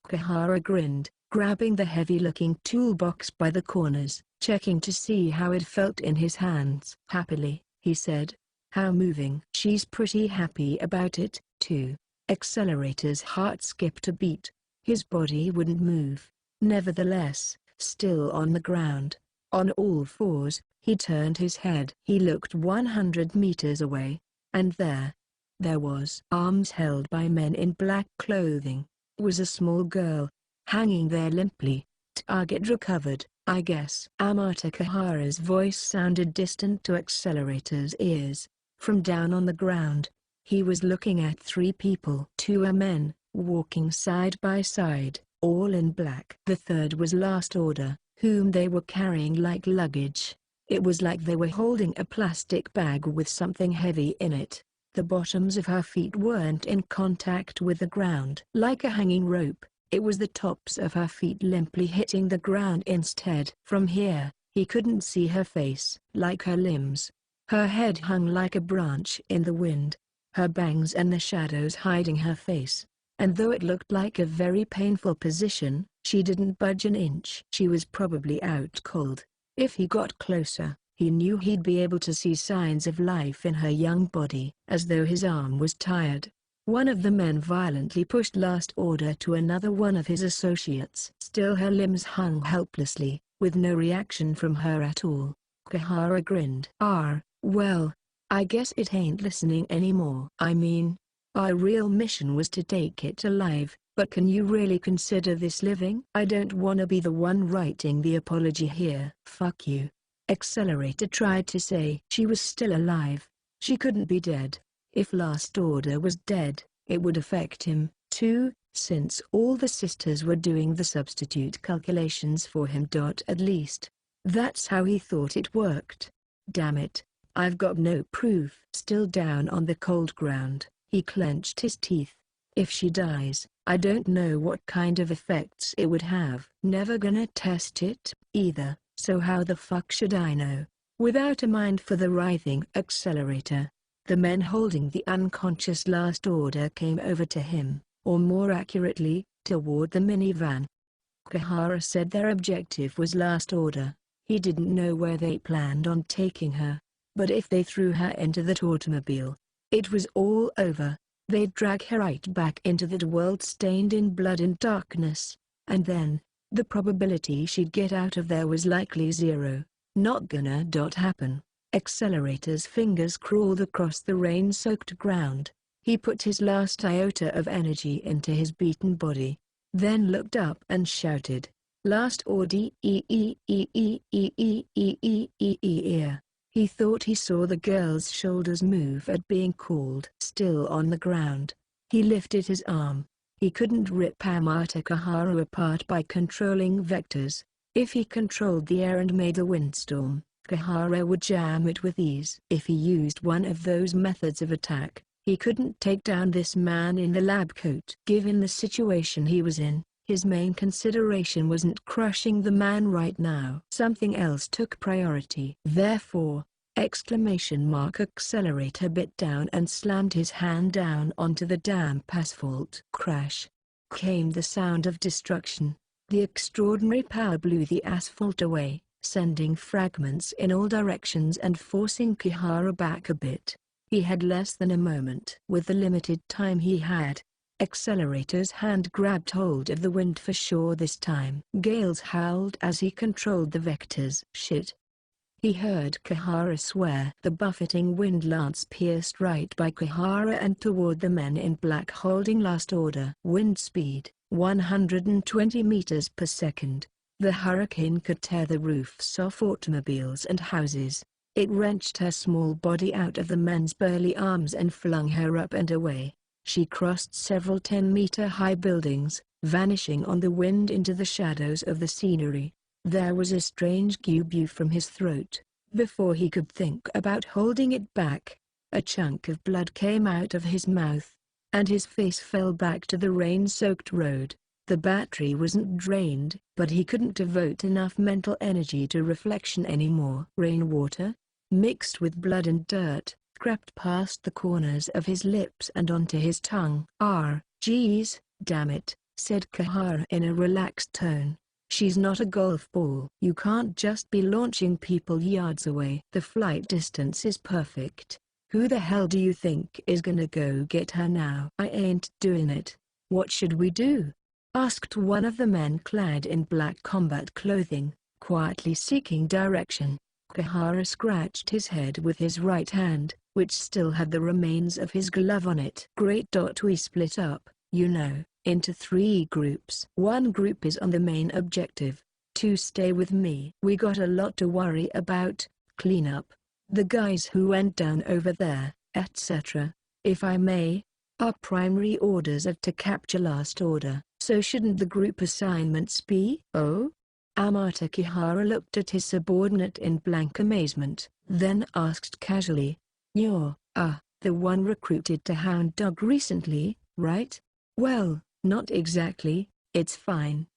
Kahara grinned, grabbing the heavy-looking toolbox by the corners, checking to see how it felt in his hands. Happily, he said. How moving. She's pretty happy about it, too. Accelerator's heart skipped a beat. His body wouldn't move. Nevertheless, still on the ground, on all fours, he turned his head. He looked 100 meters away, and there was, arms held by men in black clothing, was a small girl, hanging there limply. Target recovered, I guess. Amata Kahara's voice sounded distant to Accelerator's ears. From down on the ground, he was looking at three people. Two were men, walking side by side, all in black. The third was Last Order, whom they were carrying like luggage. It was like they were holding a plastic bag with something heavy in it. The bottoms of her feet weren't in contact with the ground. Like a hanging rope, it was the tops of her feet limply hitting the ground instead. From here, he couldn't see her face. Like her limbs, her head hung like a branch in the wind, her bangs and the shadows hiding her face. And though it looked like a very painful position, she didn't budge an inch. She was probably out cold. If he got closer, he knew he'd be able to see signs of life in her young body. As though his arm was tired, one of the men violently pushed Last Order to another one of his associates. Still her limbs hung helplessly, with no reaction from her at all. Kahara grinned. Well, I guess it ain't listening anymore. I mean, our real mission was to take it alive, but can you really consider this living? I don't wanna be the one writing the apology here. Fuck you. Accelerator tried to say. She was still alive. She couldn't be dead. If Last Order was dead, it would affect him, too, since all the sisters were doing the substitute calculations for him. At least, that's how he thought it worked. Damn it, I've got no proof. Still down on the cold ground, he clenched his teeth. If she dies, I don't know what kind of effects it would have. Never gonna test it, either, so how the fuck should I know? Without a mind for the writhing Accelerator, the men holding the unconscious Last Order came over to him, or more accurately, toward the minivan. Kahara said their objective was Last Order. He didn't know where they planned on taking her, but if they threw her into that automobile, it was all over. They'd drag her right back into that world stained in blood and darkness, and then, the probability she'd get out of there was likely zero. Not gonna happen. Accelerator's fingers crawled across the rain-soaked ground. He put his last iota of energy into his beaten body, then looked up and shouted, Last Order. He thought he saw the girl's shoulders move at being called. Still on the ground, he lifted his arm. He couldn't rip Amata Kahara apart by controlling vectors. If he controlled the air and made a windstorm, Kahara would jam it with ease. If he used one of those methods of attack, he couldn't take down this man in the lab coat. Given the situation he was in, his main consideration wasn't crushing the man right now. Something else took priority. Therefore, Accelerator bit down and slammed his hand down onto the damp asphalt. Crash! Came the sound of destruction. The extraordinary power blew the asphalt away, sending fragments in all directions and forcing Kahara back a bit. He had less than a moment. With the limited time he had, Accelerator's hand grabbed hold of the wind for sure this time. Gales howled as he controlled the vectors. Shit! He heard Kahara swear. The buffeting wind lance pierced right by Kahara and toward the men in black holding Last Order. Wind speed, 120 meters per second. The hurricane could tear the roofs off automobiles and houses. It wrenched her small body out of the man's burly arms and flung her up and away. She crossed several 10-meter-high buildings, vanishing on the wind into the shadows of the scenery. There was a strange gew from his throat. Before he could think about holding it back, a chunk of blood came out of his mouth, and his face fell back to the rain-soaked road. The battery wasn't drained, but he couldn't devote enough mental energy to reflection anymore. Rainwater, mixed with blood and dirt, crept past the corners of his lips and onto his tongue. Geez, damn it, said Kahara in a relaxed tone. She's not a golf ball. You can't just be launching people yards away. The flight distance is perfect. Who the hell do you think is gonna go get her now? I ain't doing it. What should we do? Asked one of the men clad in black combat clothing, quietly seeking direction. Kahara scratched his head with his right hand, which still had the remains of his glove on it. Great. We split up, into 3 groups. 1 group is on the main objective. 2 stay with me. We got a lot to worry about, clean up the guys who went down over there, etc. If I may, our primary orders are to capture Last Order. So shouldn't the group assignments be? Oh? Amata Kihara looked at his subordinate in blank amazement, then asked casually, "You're, the one recruited to Hound Dog recently, right?" "Well, not exactly, it's fine.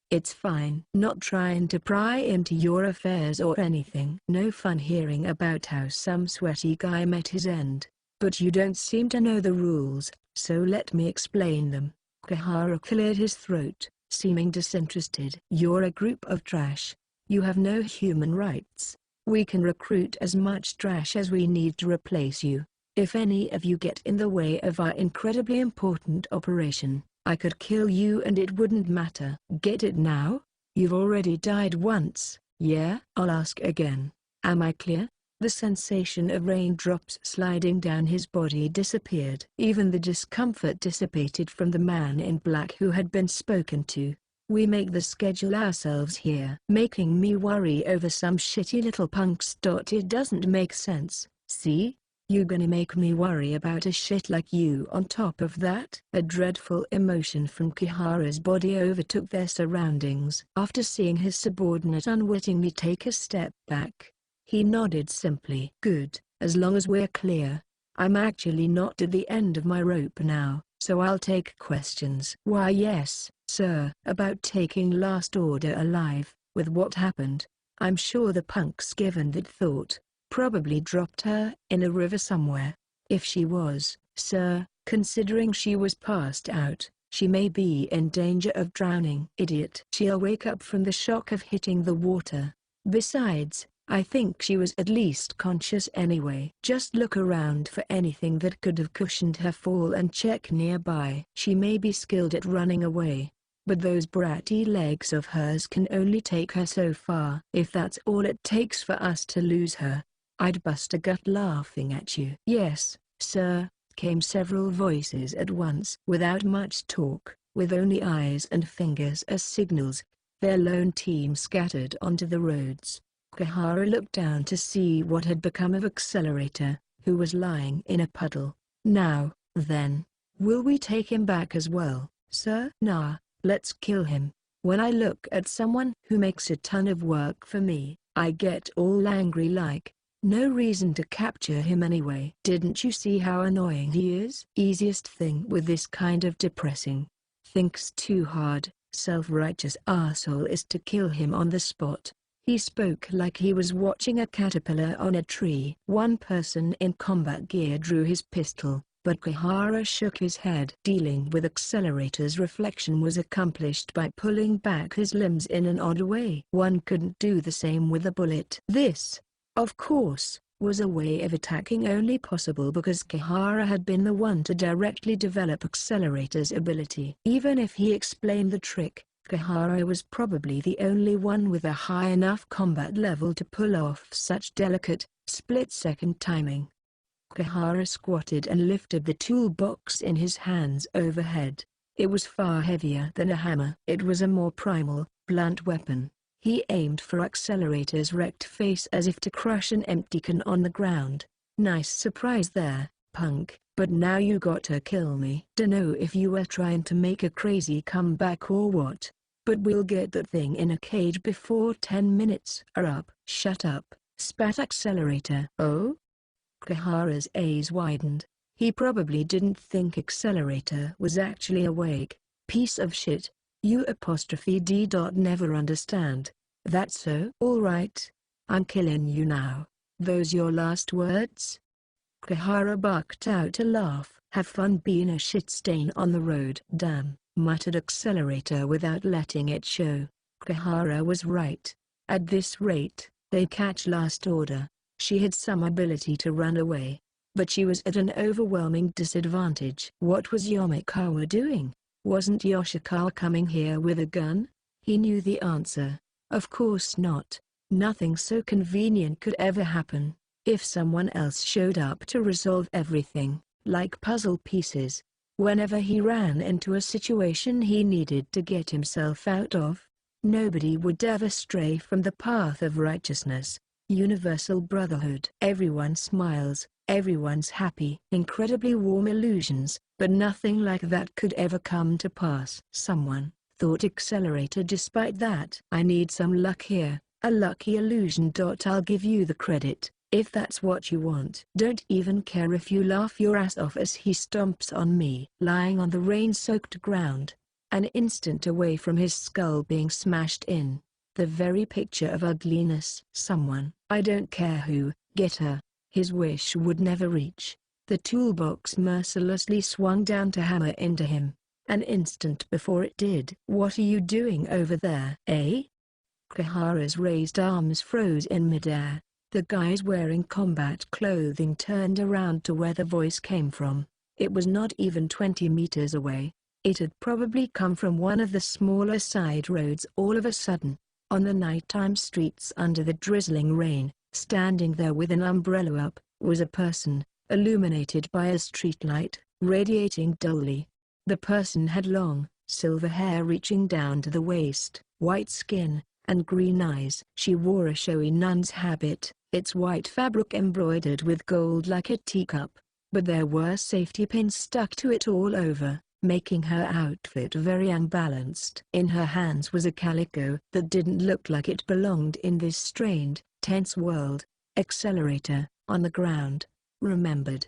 Not trying to pry into your affairs or anything. No fun hearing about how some sweaty guy met his end. But you don't seem to know the rules, so let me explain them." Kahara cleared his throat, seeming disinterested. "You're a group of trash. You have no human rights. We can recruit as much trash as we need to replace you. If any of you get in the way of our incredibly important operation, I could kill you and it wouldn't matter. Get it now? You've already died once, yeah?" "I'll ask again. Am I clear?" The sensation of raindrops sliding down his body disappeared. Even the discomfort dissipated from the man in black who had been spoken to. "We make the schedule ourselves here. Making me worry over some shitty little punks. It doesn't make sense, see? You gonna make me worry about a shit like you on top of that?" A dreadful emotion from Kihara's body overtook their surroundings. After seeing his subordinate unwittingly take a step back, he nodded simply. "Good, as long as we're clear. I'm actually not at the end of my rope now, so I'll take questions." "Why yes, sir." "About taking Last Order alive, with what happened. I'm sure the punks given that thought probably dropped her in a river somewhere. If she was, sir, considering she was passed out, she may be in danger of drowning." "Idiot. She'll wake up from the shock of hitting the water. Besides, I think she was at least conscious anyway. Just look around for anything that could have cushioned her fall and check nearby." "She may be skilled at running away, but those bratty legs of hers can only take her so far. If that's all it takes for us to lose her, I'd bust a gut laughing at you." "Yes, sir," came several voices at once. Without much talk, with only eyes and fingers as signals, their lone team scattered onto the roads. Kahara looked down to see what had become of Accelerator, who was lying in a puddle. "Now, then, will we take him back as well, sir?" "Nah, let's kill him. When I look at someone who makes a ton of work for me, I get all angry like. No reason to capture him anyway. Didn't you see how annoying he is?" "Easiest thing with this kind of depressing, thinks too hard, self-righteous arsehole is to kill him on the spot." He spoke like he was watching a caterpillar on a tree. One person in combat gear drew his pistol, but Kahara shook his head. Dealing with Accelerator's reflection was accomplished by pulling back his limbs in an odd way. One couldn't do the same with a bullet. This, of course, was a way of attacking only possible because Kahara had been the one to directly develop Accelerator's ability. Even if he explained the trick, Kahara was probably the only one with a high enough combat level to pull off such delicate, split-second timing. Kahara squatted and lifted the toolbox in his hands overhead. It was far heavier than a hammer. It was a more primal, blunt weapon. He aimed for Accelerator's wrecked face as if to crush an empty can on the ground. Nice surprise there, punk, but now you gotta kill me. Dunno if you were trying to make a crazy comeback or what, but we'll get that thing in a cage before 10 minutes are up. Shut up, spat Accelerator. Oh? Kahara's eyes widened. He probably didn't think Accelerator was actually awake. Piece of shit. You apostrophe D. Never understand. That's so? Alright. I'm killing you now. Those your last words? Kahara barked out a laugh. Have fun being a shit stain on the road. Damn, muttered Accelerator without letting it show. Kahara was right. At this rate, they'd catch last order. She had some ability to run away, but she was at an overwhelming disadvantage. What was Yomikawa doing? Wasn't Yoshikawa coming here with a gun? He knew the answer. Of course not. Nothing so convenient could ever happen. If someone else showed up to resolve everything, like puzzle pieces, whenever he ran into a situation he needed to get himself out of, nobody would ever stray from the path of righteousness. Universal brotherhood. Everyone smiles, everyone's happy. Incredibly warm illusions, but nothing like that could ever come to pass. Someone, thought Accelerator despite that. I need some luck here, a lucky illusion. I'll give you the credit, if that's what you want. Don't even care if you laugh your ass off as he stomps on me. Lying on the rain-soaked ground, an instant away from his skull being smashed in. The very picture of ugliness. Someone, I don't care who, get her. His wish would never reach. The toolbox mercilessly swung down to hammer into him. An instant before it did. What are you doing over there? Eh? Kahara's raised arms froze in midair. The guys wearing combat clothing turned around to where the voice came from. It was not even 20 meters away. It had probably come from one of the smaller side roads. All of a sudden, on the nighttime streets under the drizzling rain, standing there with an umbrella up, was a person, illuminated by a streetlight, radiating dully. The person had long, silver hair reaching down to the waist, white skin, and green eyes. She wore a showy nun's habit, its white fabric embroidered with gold like a teacup, but there were safety pins stuck to it all over, making her outfit very unbalanced. In her hands was a calico that didn't look like it belonged in this strained, tense world. Accelerator, on the ground, remembered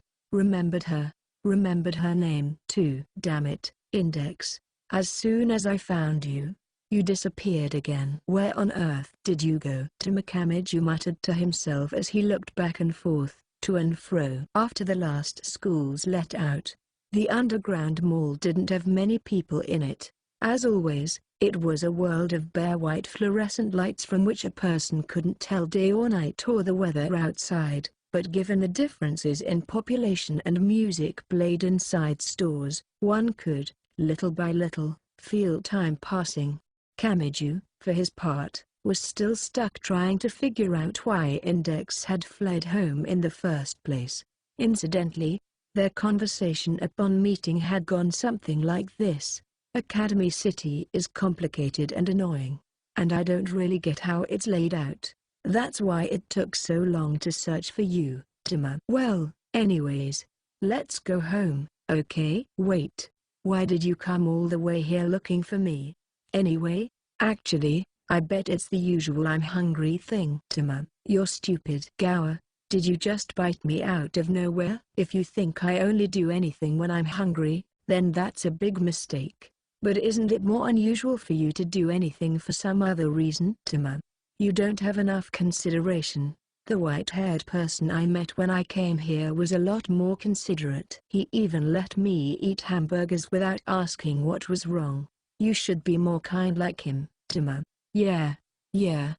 her name too. Damn it, Index. As soon as I found you, you disappeared again. Where on earth did you go? To Makamiju muttered to himself as he looked back and forth, to and fro. After the last schools let out, the underground mall didn't have many people in it. As always, it was a world of bare white fluorescent lights from which a person couldn't tell day or night or the weather outside, but given the differences in population and music played inside stores, one could, little by little, feel time passing. Kamiju, for his part, was still stuck trying to figure out why Index had fled home in the first place. Incidentally, their conversation upon meeting had gone something like this. Academy City is complicated and annoying, and I don't really get how it's laid out. That's why it took so long to search for you, Tima. Well, anyways, let's go home, okay? Wait, why did you come all the way here looking for me? Anyway, actually, I bet it's the usual I'm hungry thing. Tima, you're stupid. Gower, did you just bite me out of nowhere? If you think I only do anything when I'm hungry, then that's a big mistake. But isn't it more unusual for you to do anything for some other reason? Tima, you don't have enough consideration. The white-haired person I met when I came here was a lot more considerate. He even let me eat hamburgers without asking what was wrong. You should be more kind like him, Tima. Yeah,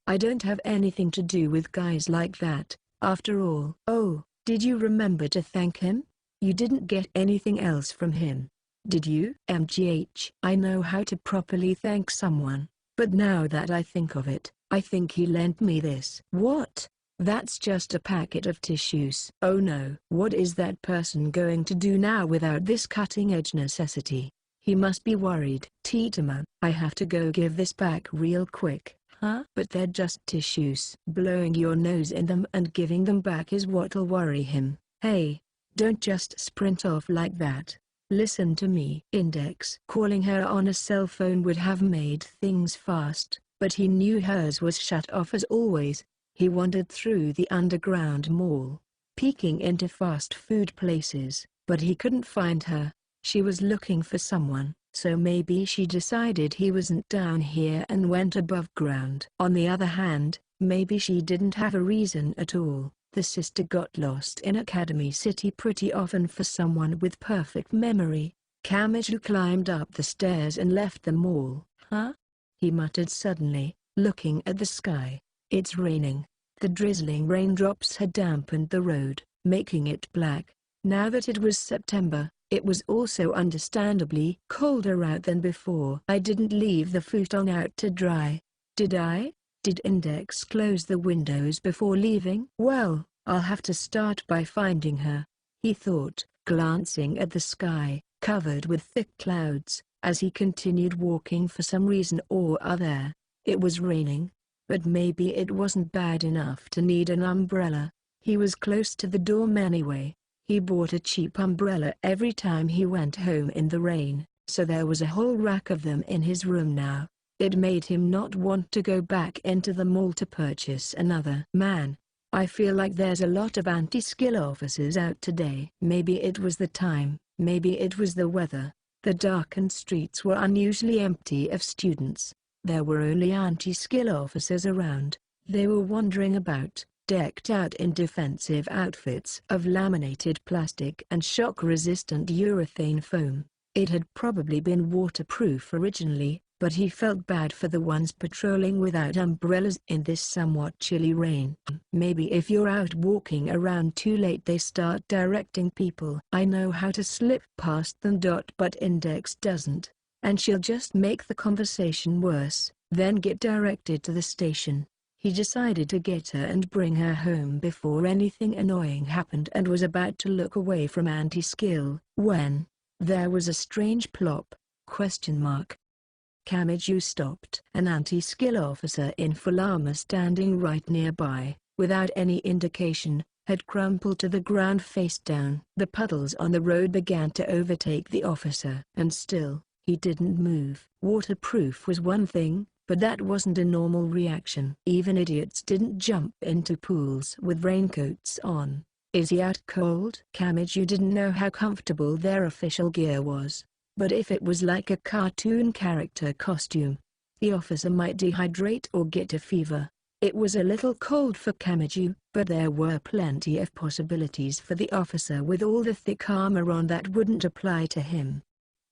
I don't have anything to do with guys like that, after all. Oh, did you remember to thank him? You didn't get anything else from him, did you? MGH. I know how to properly thank someone, but now that I think of it, I think he lent me this. What? That's just a packet of tissues. Oh no. What is that person going to do now without this cutting-edge necessity? He must be worried. Titama, I have to go give this back real quick. Huh? But they're just tissues. Blowing your nose in them and giving them back is what'll worry him. Hey, don't just sprint off like that. Listen to me. Index. Calling her on a cell phone would have made things fast, but he knew hers was shut off as always. He wandered through the underground mall, peeking into fast food places, but he couldn't find her. She was looking for someone, so maybe she decided he wasn't down here and went above ground. On the other hand, maybe she didn't have a reason at all. The sister got lost in Academy City pretty often for someone with perfect memory. Kameju climbed up the stairs and left the mall. Huh? He muttered suddenly, looking at the sky. It's raining. The drizzling raindrops had dampened the road, making it black. Now that it was September, it was also understandably colder out than before. I didn't leave the futon out to dry, did I? Did Index close the windows before leaving? Well, I'll have to start by finding her, he thought, glancing at the sky, covered with thick clouds, as he continued walking. For some reason or other, it was raining, but maybe it wasn't bad enough to need an umbrella. He was close to the dorm anyway. He bought a cheap umbrella every time he went home in the rain, so there was a whole rack of them in his room now. It made him not want to go back into the mall to purchase another. Man, I feel like there's a lot of anti-skill officers out today. Maybe it was the time, maybe it was the weather. The darkened streets were unusually empty of students. There were only anti-skill officers around. They were wandering about, decked out in defensive outfits of laminated plastic and shock-resistant urethane foam. It had probably been waterproof originally, but he felt bad for the ones patrolling without umbrellas in this somewhat chilly rain. Maybe if you're out walking around too late they start directing people. I know how to slip past them. But Index doesn't, and she'll just make the conversation worse, then get directed to the station. He decided to get her and bring her home before anything annoying happened, and was about to look away from anti-skill, when there was a strange plop. ? Kameju stopped. An anti-skill officer in full armor standing right nearby, without any indication, had crumpled to the ground face down. The puddles on the road began to overtake the officer. And still, he didn't move. Waterproof was one thing, but that wasn't a normal reaction. Even idiots didn't jump into pools with raincoats on. Is he out cold? Kameju didn't know how comfortable their official gear was. But if it was like a cartoon character costume, the officer might dehydrate or get a fever. It was a little cold for Kameju, but there were plenty of possibilities for the officer with all the thick armor on that wouldn't apply to him.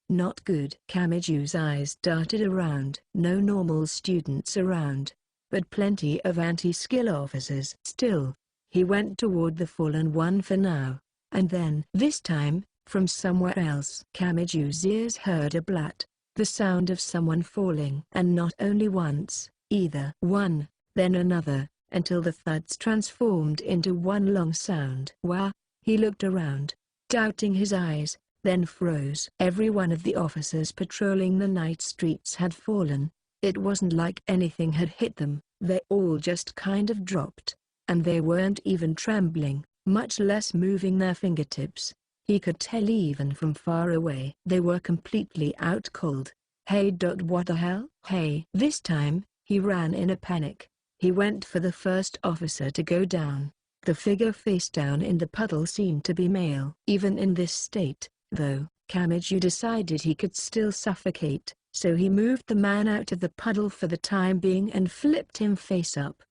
Not good. Kameju's eyes darted around. No normal students around, but plenty of anti-skill officers. Still, he went toward the fallen one for now, and then, this time, from somewhere else. Kameju's ears heard a blat, the sound of someone falling. And not only once, either. One, then another, until the thuds transformed into one long sound. Wah! He looked around, doubting his eyes, then froze. Every one of the officers patrolling the night streets had fallen. It wasn't like anything had hit them, they all just kind of dropped. And they weren't even trembling, much less moving their fingertips. He could tell even from far away. They were completely out cold. Hey. What the hell? Hey. This time, he ran in a panic. He went for the first officer to go down. The figure face down in the puddle seemed to be male. Even in this state, though, Kameju decided he could still suffocate, so he moved the man out of the puddle for the time being and flipped him face up.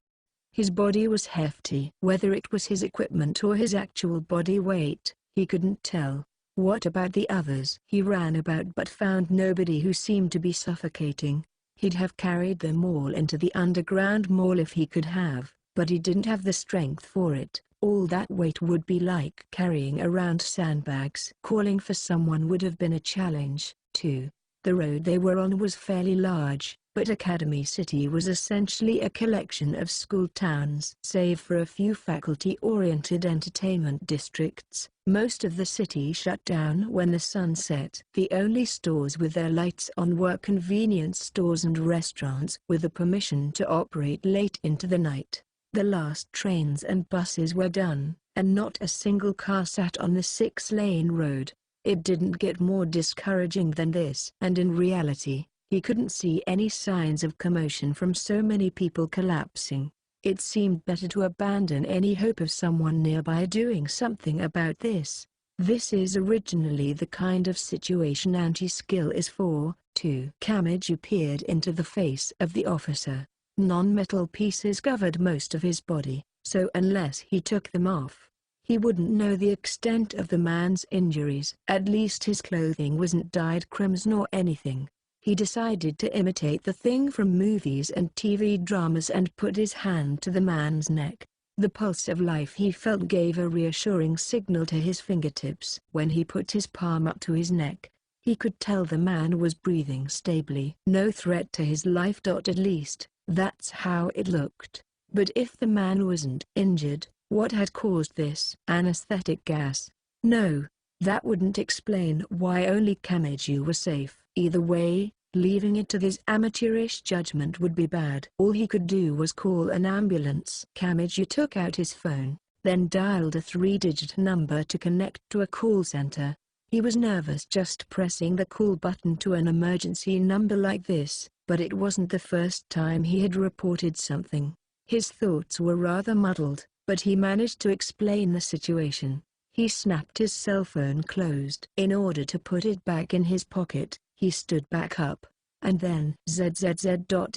His body was hefty. Whether it was his equipment or his actual body weight, he couldn't tell. What about the others? He ran about but found nobody who seemed to be suffocating. He'd have carried them all into the underground mall if he could have, but he didn't have the strength for it. All that weight would be like carrying around sandbags. Calling for someone would have been a challenge, too. The road they were on was fairly large, but Academy City was essentially a collection of school towns. Save for a few faculty-oriented entertainment districts, Most of the city shut down when the sun set. The only stores with their lights on were convenience stores and restaurants with the permission to operate late into the night. The last trains and buses were done, and not a single car sat on the 6-lane road. It didn't get more discouraging than this. And in reality, he couldn't see any signs of commotion from so many people collapsing. It seemed better to abandon any hope of someone nearby doing something about this. This is originally the kind of situation anti-skill is for, too. Kamiju peered into the face of the officer. Non-metal pieces covered most of his body, so unless he took them off, he wouldn't know the extent of the man's injuries. At least his clothing wasn't dyed crimson or anything. He decided to imitate the thing from movies and TV dramas and put his hand to the man's neck. The pulse of life he felt gave a reassuring signal to his fingertips. When he put his palm up to his neck, he could tell the man was breathing stably. No threat to his life. At least, that's how it looked. But if the man wasn't injured, what had caused this? Anesthetic gas? No. That wouldn't explain why only Kamiju was safe. Either way, leaving it to his amateurish judgment would be bad. All he could do was call an ambulance. Kamiju took out his phone, then dialed a 3-digit number to connect to a call center. He was nervous just pressing the call button to an emergency number like this, but it wasn't the first time he had reported something. His thoughts were rather muddled, but he managed to explain the situation. He snapped his cell phone closed. In order to put it back in his pocket, he stood back up, and then ZZZ.ZZH.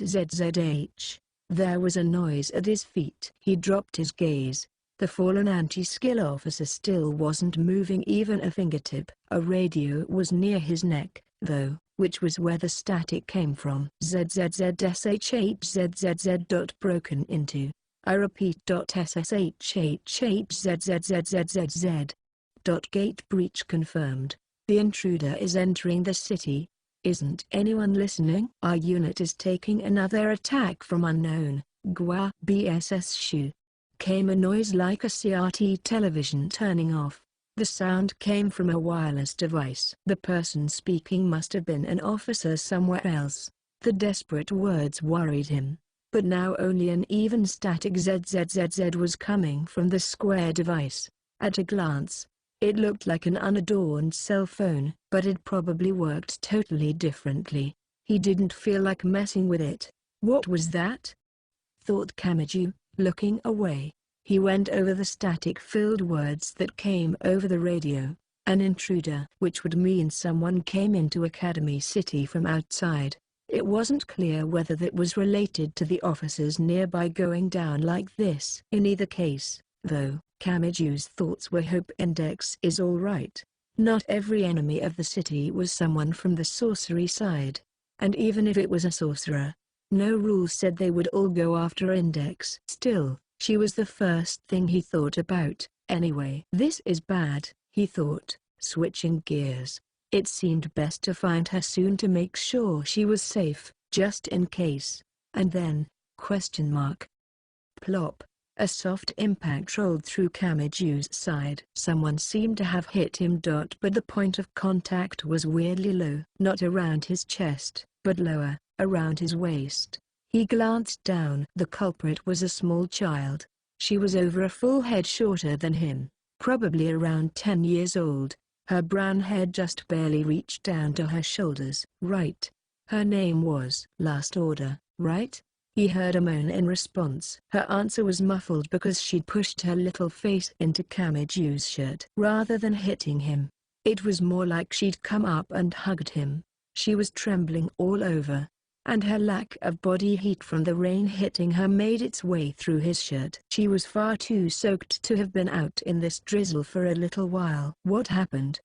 There was a noise at his feet. He dropped his gaze. The fallen anti-skill officer still wasn't moving even a fingertip. A radio was near his neck, though, which was where the static came from. ZZZSHHZZZ. Broken into. I repeat. SSHHHZZZZZZ. Gate breach confirmed. The intruder is entering the city. Isn't anyone listening? Our unit is taking another attack from unknown. Gua BSS Shu. Came a noise like a CRT television turning off. The sound came from a wireless device. The person speaking must have been an officer somewhere else. The desperate words worried him. But now only an even static ZZZZ was coming from the square device. At a glance, it looked like an unadorned cell phone, but it probably worked totally differently. He didn't feel like messing with it. What was that? Thought Kamiju, looking away. He went over the static-filled words that came over the radio. An intruder, which would mean someone came into Academy City from outside. It wasn't clear whether that was related to the officers nearby going down like this. In either case, though, Kamiju's thoughts were hope index is alright. Not every enemy of the city was someone from the sorcery side. And even if it was a sorcerer, no rule said they would all go after Index. Still, she was the first thing he thought about, anyway. This is bad, he thought, switching gears. It seemed best to find her soon to make sure she was safe, just in case. And then, question mark. Plop. A soft impact rolled through Kamiju's side. Someone seemed to have hit him. But the point of contact was weirdly low. Not around his chest, but lower, around his waist. He glanced down. The culprit was a small child. She was over a full head shorter than him, probably around 10 years old. Her brown hair just barely reached down to her shoulders. Right. Her name was Last Order, right? He heard a moan in response. Her answer was muffled because she'd pushed her little face into Kamiju's shirt. Rather than hitting him, it was more like she'd come up and hugged him. She was trembling all over, and her lack of body heat from the rain hitting her made its way through his shirt. She was far too soaked to have been out in this drizzle for a little while. What happened?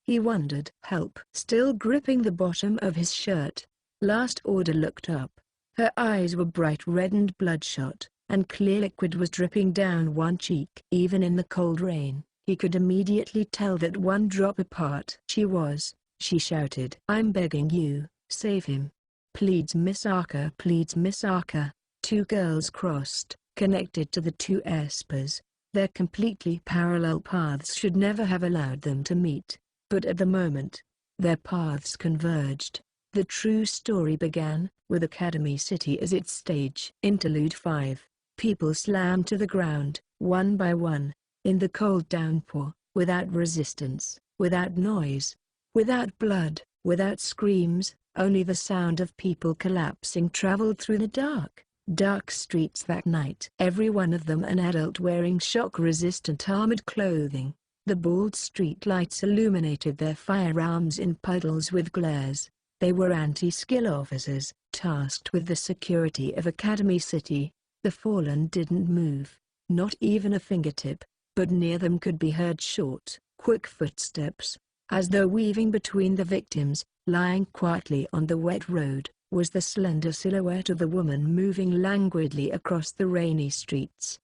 He wondered. Help. Still gripping the bottom of his shirt, Last Order looked up. Her eyes were bright red and bloodshot, and clear liquid was dripping down one cheek. Even in the cold rain, he could immediately tell that one drop apart. She shouted. I'm begging you, save him. Pleads Miss Arca. Pleads Miss Arca. Two girls crossed, connected to the two espers. Their completely parallel paths should never have allowed them to meet, but at the moment, their paths converged. The true story began, with Academy City as its stage. Interlude 5. People slammed to the ground, one by one, in the cold downpour, without resistance, without noise, without blood, without screams. Only the sound of people collapsing traveled through the dark streets that night. Every one of them an adult wearing shock-resistant armored clothing. The bald street lights illuminated their firearms in puddles with glares. They were anti-skill officers, tasked with the security of Academy City. The fallen didn't move, not even a fingertip, but near them could be heard short, quick footsteps, as though weaving between the victims. Lying quietly on the wet road, was the slender silhouette of a woman moving languidly across the rainy streets.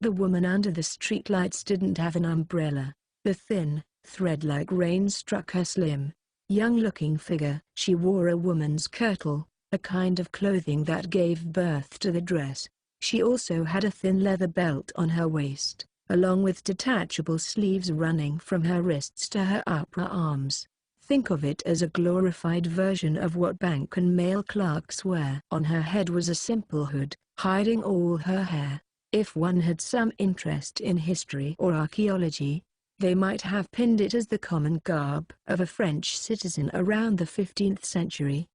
The woman under the streetlights didn't have an umbrella. The thin, thread-like rain struck her slim, young-looking figure. She wore a woman's kirtle, a kind of clothing that gave birth to the dress. She also had a thin leather belt on her waist, along with detachable sleeves running from her wrists to her upper arms. Think of it as a glorified version of what bank and mail clerks wear. On her head was a simple hood, hiding all her hair. If one had some interest in history or archaeology, they might have pinned it as the common garb of a French citizen around the 15th century.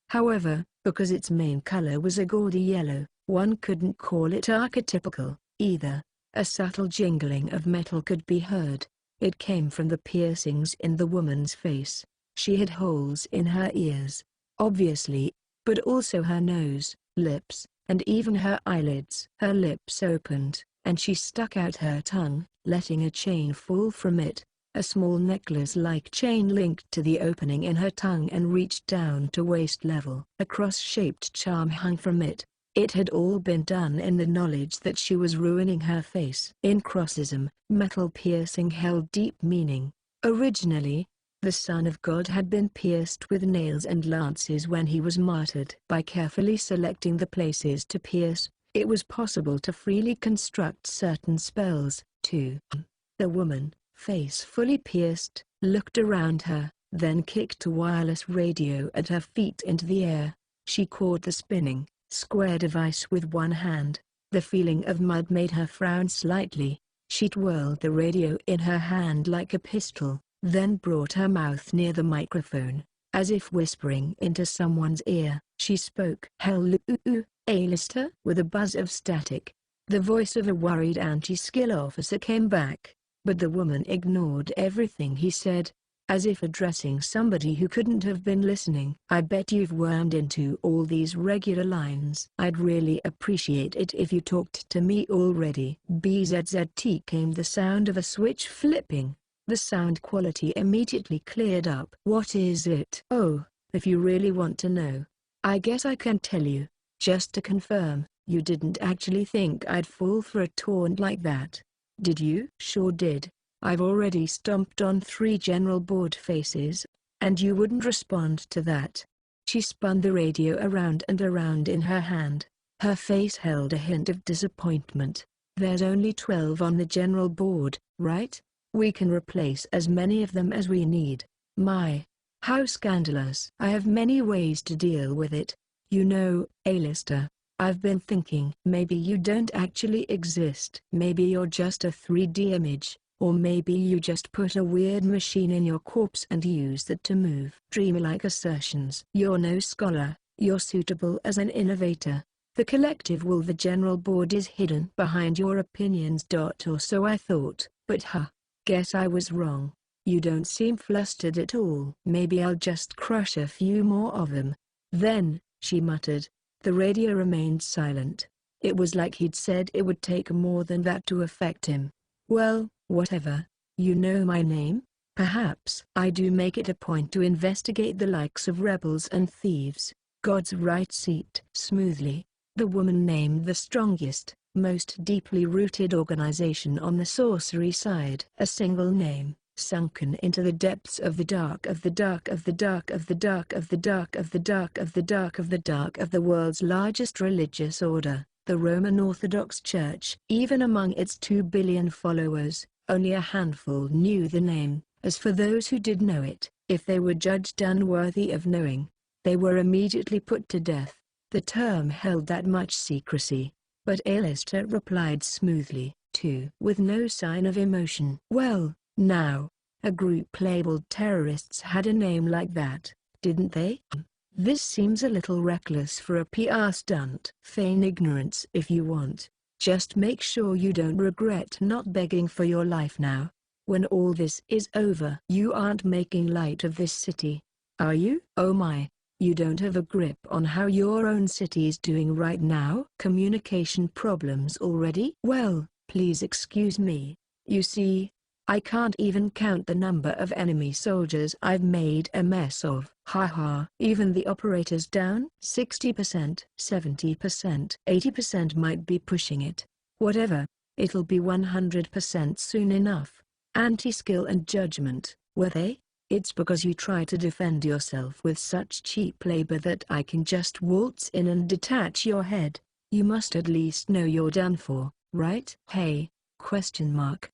However, because its main color was a gaudy yellow, one couldn't call it archetypical, either. A subtle jingling of metal could be heard. It came from the piercings in the woman's face. She had holes in her ears, obviously, but also her nose, lips, and even her eyelids. Her lips opened, and she stuck out her tongue, letting a chain fall from it. A small necklace-like chain linked to the opening in her tongue and reached down to waist level. A cross-shaped charm hung from it. It had all been done in the knowledge that she was ruining her face. In Crossism, metal piercing held deep meaning. Originally, the Son of God had been pierced with nails and lances when he was martyred. By carefully selecting the places to pierce, it was possible to freely construct certain spells, too. The woman, face fully pierced, looked around her, then kicked a wireless radio at her feet into the air. She caught the spinning, square device with one hand. The feeling of mud made her frown slightly. She twirled the radio in her hand like a pistol, then brought her mouth near the microphone, as if whispering into someone's ear. She spoke. "Hello, A-lister?" With a buzz of static, the voice of a worried anti-skill officer came back, but the woman ignored everything he said, as if addressing somebody who couldn't have been listening. "I bet you've wormed into all these regular lines. I'd really appreciate it if you talked to me already." BZZT came the sound of a switch flipping. The sound quality immediately cleared up. "What is it?" "Oh, if you really want to know, I guess I can tell you. Just to confirm, you didn't actually think I'd fall for a taunt like that, did you?" "Sure did. I've already stomped on 3 general board faces, and you wouldn't respond to that." She spun the radio around and around in her hand. Her face held a hint of disappointment. "There's only 12 on the general board, right? We can replace as many of them as we need." "My, how scandalous." "I have many ways to deal with it. You know, A-lister, I've been thinking maybe you don't actually exist. Maybe you're just a 3D image. Or maybe you just put a weird machine in your corpse and used it to move." Dreamlike assertions. "You're no scholar, you're suitable as an innovator. The collective will, the general board is hidden behind your opinions. Or so I thought, but guess I was wrong. You don't seem flustered at all." "Maybe I'll just crush a few more of them. Then," she muttered. The radio remained silent. It was like he'd said it would take more than that to affect him. "Well, whatever. You know my name? Perhaps I do make it a point to investigate the likes of rebels and thieves." God's right seat. Smoothly, the woman named the strongest, most deeply rooted organization on the sorcery side. A single name, sunken into the depths of the dark of the dark of the dark of the dark of the dark of the dark of the dark of the dark of the world's largest religious order. the Roman Orthodox Church. Even among its 2 billion followers, only a handful knew the name. As for those who did know it, if they were judged unworthy of knowing, they were immediately put to death. The term held that much secrecy, but Alistair replied smoothly, too, with no sign of emotion. Well, now, a group labeled terrorists had a name like that, didn't they? This seems a little reckless for a PR stunt. Feign ignorance if you want. Just make sure you don't regret not begging for your life now. When all this is over, you aren't making light of this city, are you? Oh my, you don't have a grip on how your own city's doing right now? Communication problems already? Well, please excuse me. You see, I can't even count the number of enemy soldiers I've made a mess of. Haha. Even the operator's down? 60%, 70%, 80% might be pushing it. Whatever, it'll be 100% soon enough. Anti-skill and judgment, were they? It's because you try to defend yourself with such cheap labor that I can just waltz in and detach your head. You must at least know you're done for, right? Hey, question mark.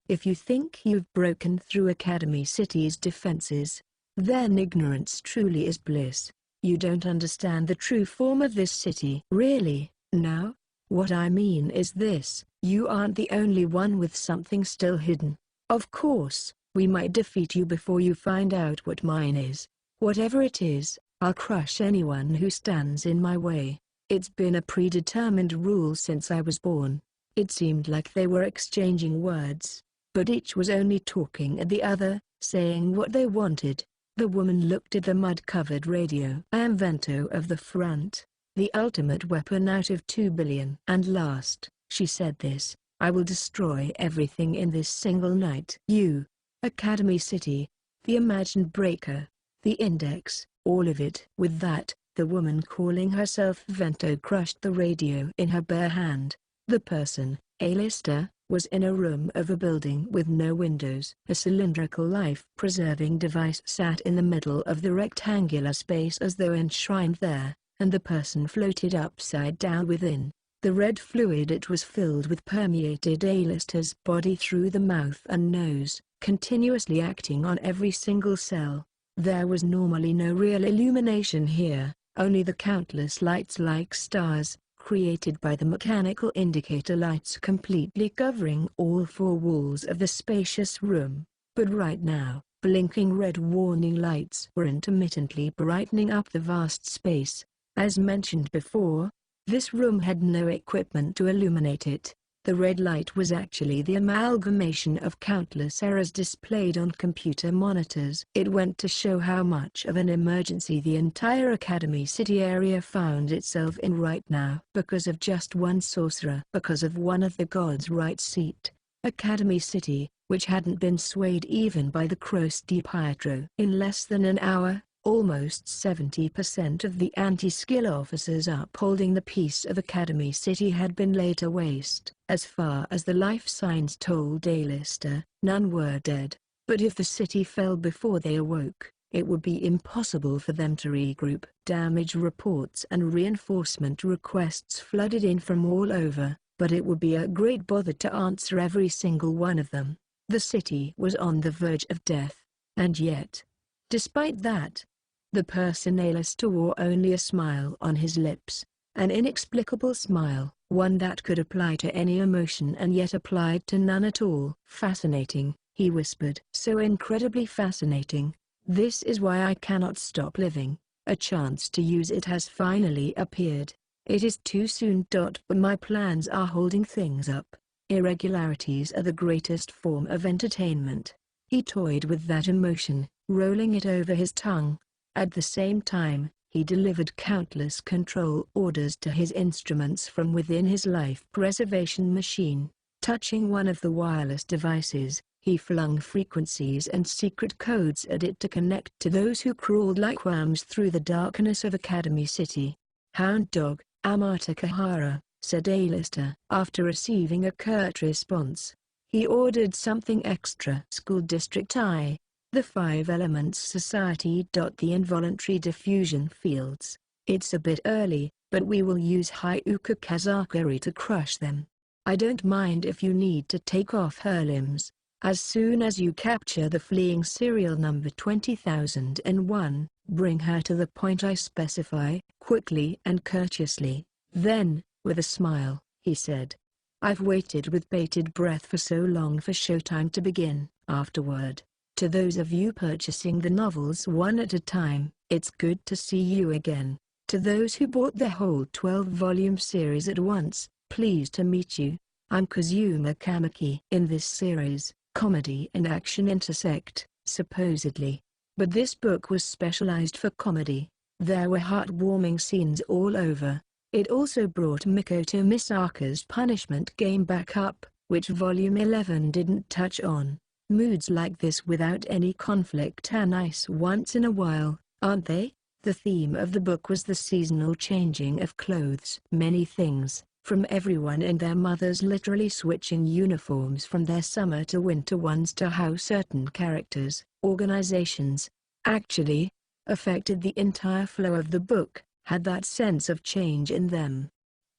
If you think you've broken through Academy City's defenses, then ignorance truly is bliss. You don't understand the true form of this city. Really, now? What I mean is this: you aren't the only one with something still hidden. Of course, we might defeat you before you find out what mine is. Whatever it is, I'll crush anyone who stands in my way. It's been a predetermined rule since I was born. It seemed like they were exchanging words, but each was only talking at the other, saying what they wanted. The woman looked at the mud-covered radio. I am Vento of the Front, the ultimate weapon out of 2 billion. And last, she said this, I will destroy everything in this single night. You, Academy City, the imagined breaker, the index, all of it. With that, the woman calling herself Vento crushed the radio in her bare hand. The person, Alistair, was in a room of a building with no windows. A cylindrical life-preserving device sat in the middle of the rectangular space as though enshrined there, and the person floated upside down within. The red fluid it was filled with permeated Alistair's body through the mouth and nose, continuously acting on every single cell. There was normally no real illumination here, only the countless lights like stars, created by the mechanical indicator lights completely covering all 4 walls of the spacious room. But right now, blinking red warning lights were intermittently brightening up the vast space. As mentioned before, this room had no equipment to illuminate it. The red light was actually the amalgamation of countless errors displayed on computer monitors. It went to show how much of an emergency the entire Academy City area found itself in right now. Because of just one sorcerer. Because of one of the gods' right seat. Academy City, which hadn't been swayed even by the Cross di Pietro. In less than an hour, almost 70% of the anti-skill officers upholding the peace of Academy City had been laid to waste. As far as the life signs told Alistair, none were dead. But if the city fell before they awoke, it would be impossible for them to regroup. Damage reports and reinforcement requests flooded in from all over, but it would be a great bother to answer every single one of them. The city was on the verge of death, and yet, despite that, the person Alistair wore only a smile on his lips, an inexplicable smile, one that could apply to any emotion and yet applied to none at all. Fascinating, he whispered. So incredibly fascinating. This is why I cannot stop living. A chance to use it has finally appeared. It is too soon. But my plans are holding things up. Irregularities are the greatest form of entertainment. He toyed with that emotion, rolling it over his tongue. At the same time, he delivered countless control orders to his instruments from within his life preservation machine. Touching one of the wireless devices, he flung frequencies and secret codes at it to connect to those who crawled like worms through the darkness of Academy City. Hound dog, Amata Kahara, said Alistair. After receiving a curt response, he ordered something extra. School District I. The 5 Elements Society. The involuntary diffusion fields. It's a bit early, but we will use Hyuka Kazakari to crush them. I don't mind if you need to take off her limbs. As soon as you capture the fleeing serial number 20001, bring her to the point I specify, quickly and courteously. Then, with a smile, he said, I've waited with bated breath for so long for showtime to begin. Afterward, to those of you purchasing the novels one at a time, it's good to see you again. To those who bought the whole 12-volume series at once, pleased to meet you. I'm Kazuma Kamaki. In this series, comedy and action intersect, supposedly. But this book was specialized for comedy. There were heartwarming scenes all over. It also brought Mikoto Misaka's punishment game back up, which Volume 11 didn't touch on. Moods like this without any conflict are nice once in a while, aren't they? The theme of the book was the seasonal changing of clothes. Many things, from everyone and their mothers literally switching uniforms from their summer to winter ones to how certain characters, organizations, actually, affected the entire flow of the book, had that sense of change in them.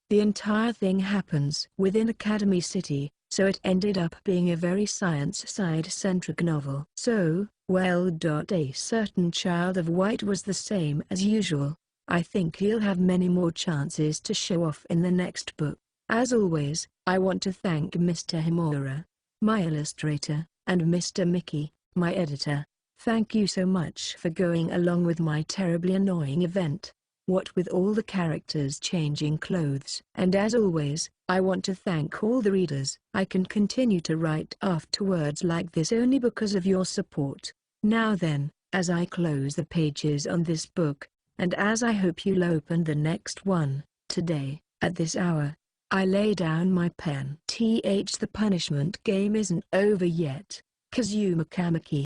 The entire thing happens within Academy City, so it ended up being a very science side-centric novel. So, well, a certain child of white was the same as usual. I think he'll have many more chances to show off in the next book. As always, I want to thank Mr. Himura, my illustrator, and Mr. Mickey, my editor. Thank you so much for going along with my terribly annoying event. What with all the characters changing clothes. And as always, I want to thank all the readers. I can continue to write afterwards like this only because of your support. Now then, as I close the pages on this book, and as I hope you'll open the next one, today, at this hour, I lay down my pen. The punishment game isn't over yet. Kazuma Kamaki.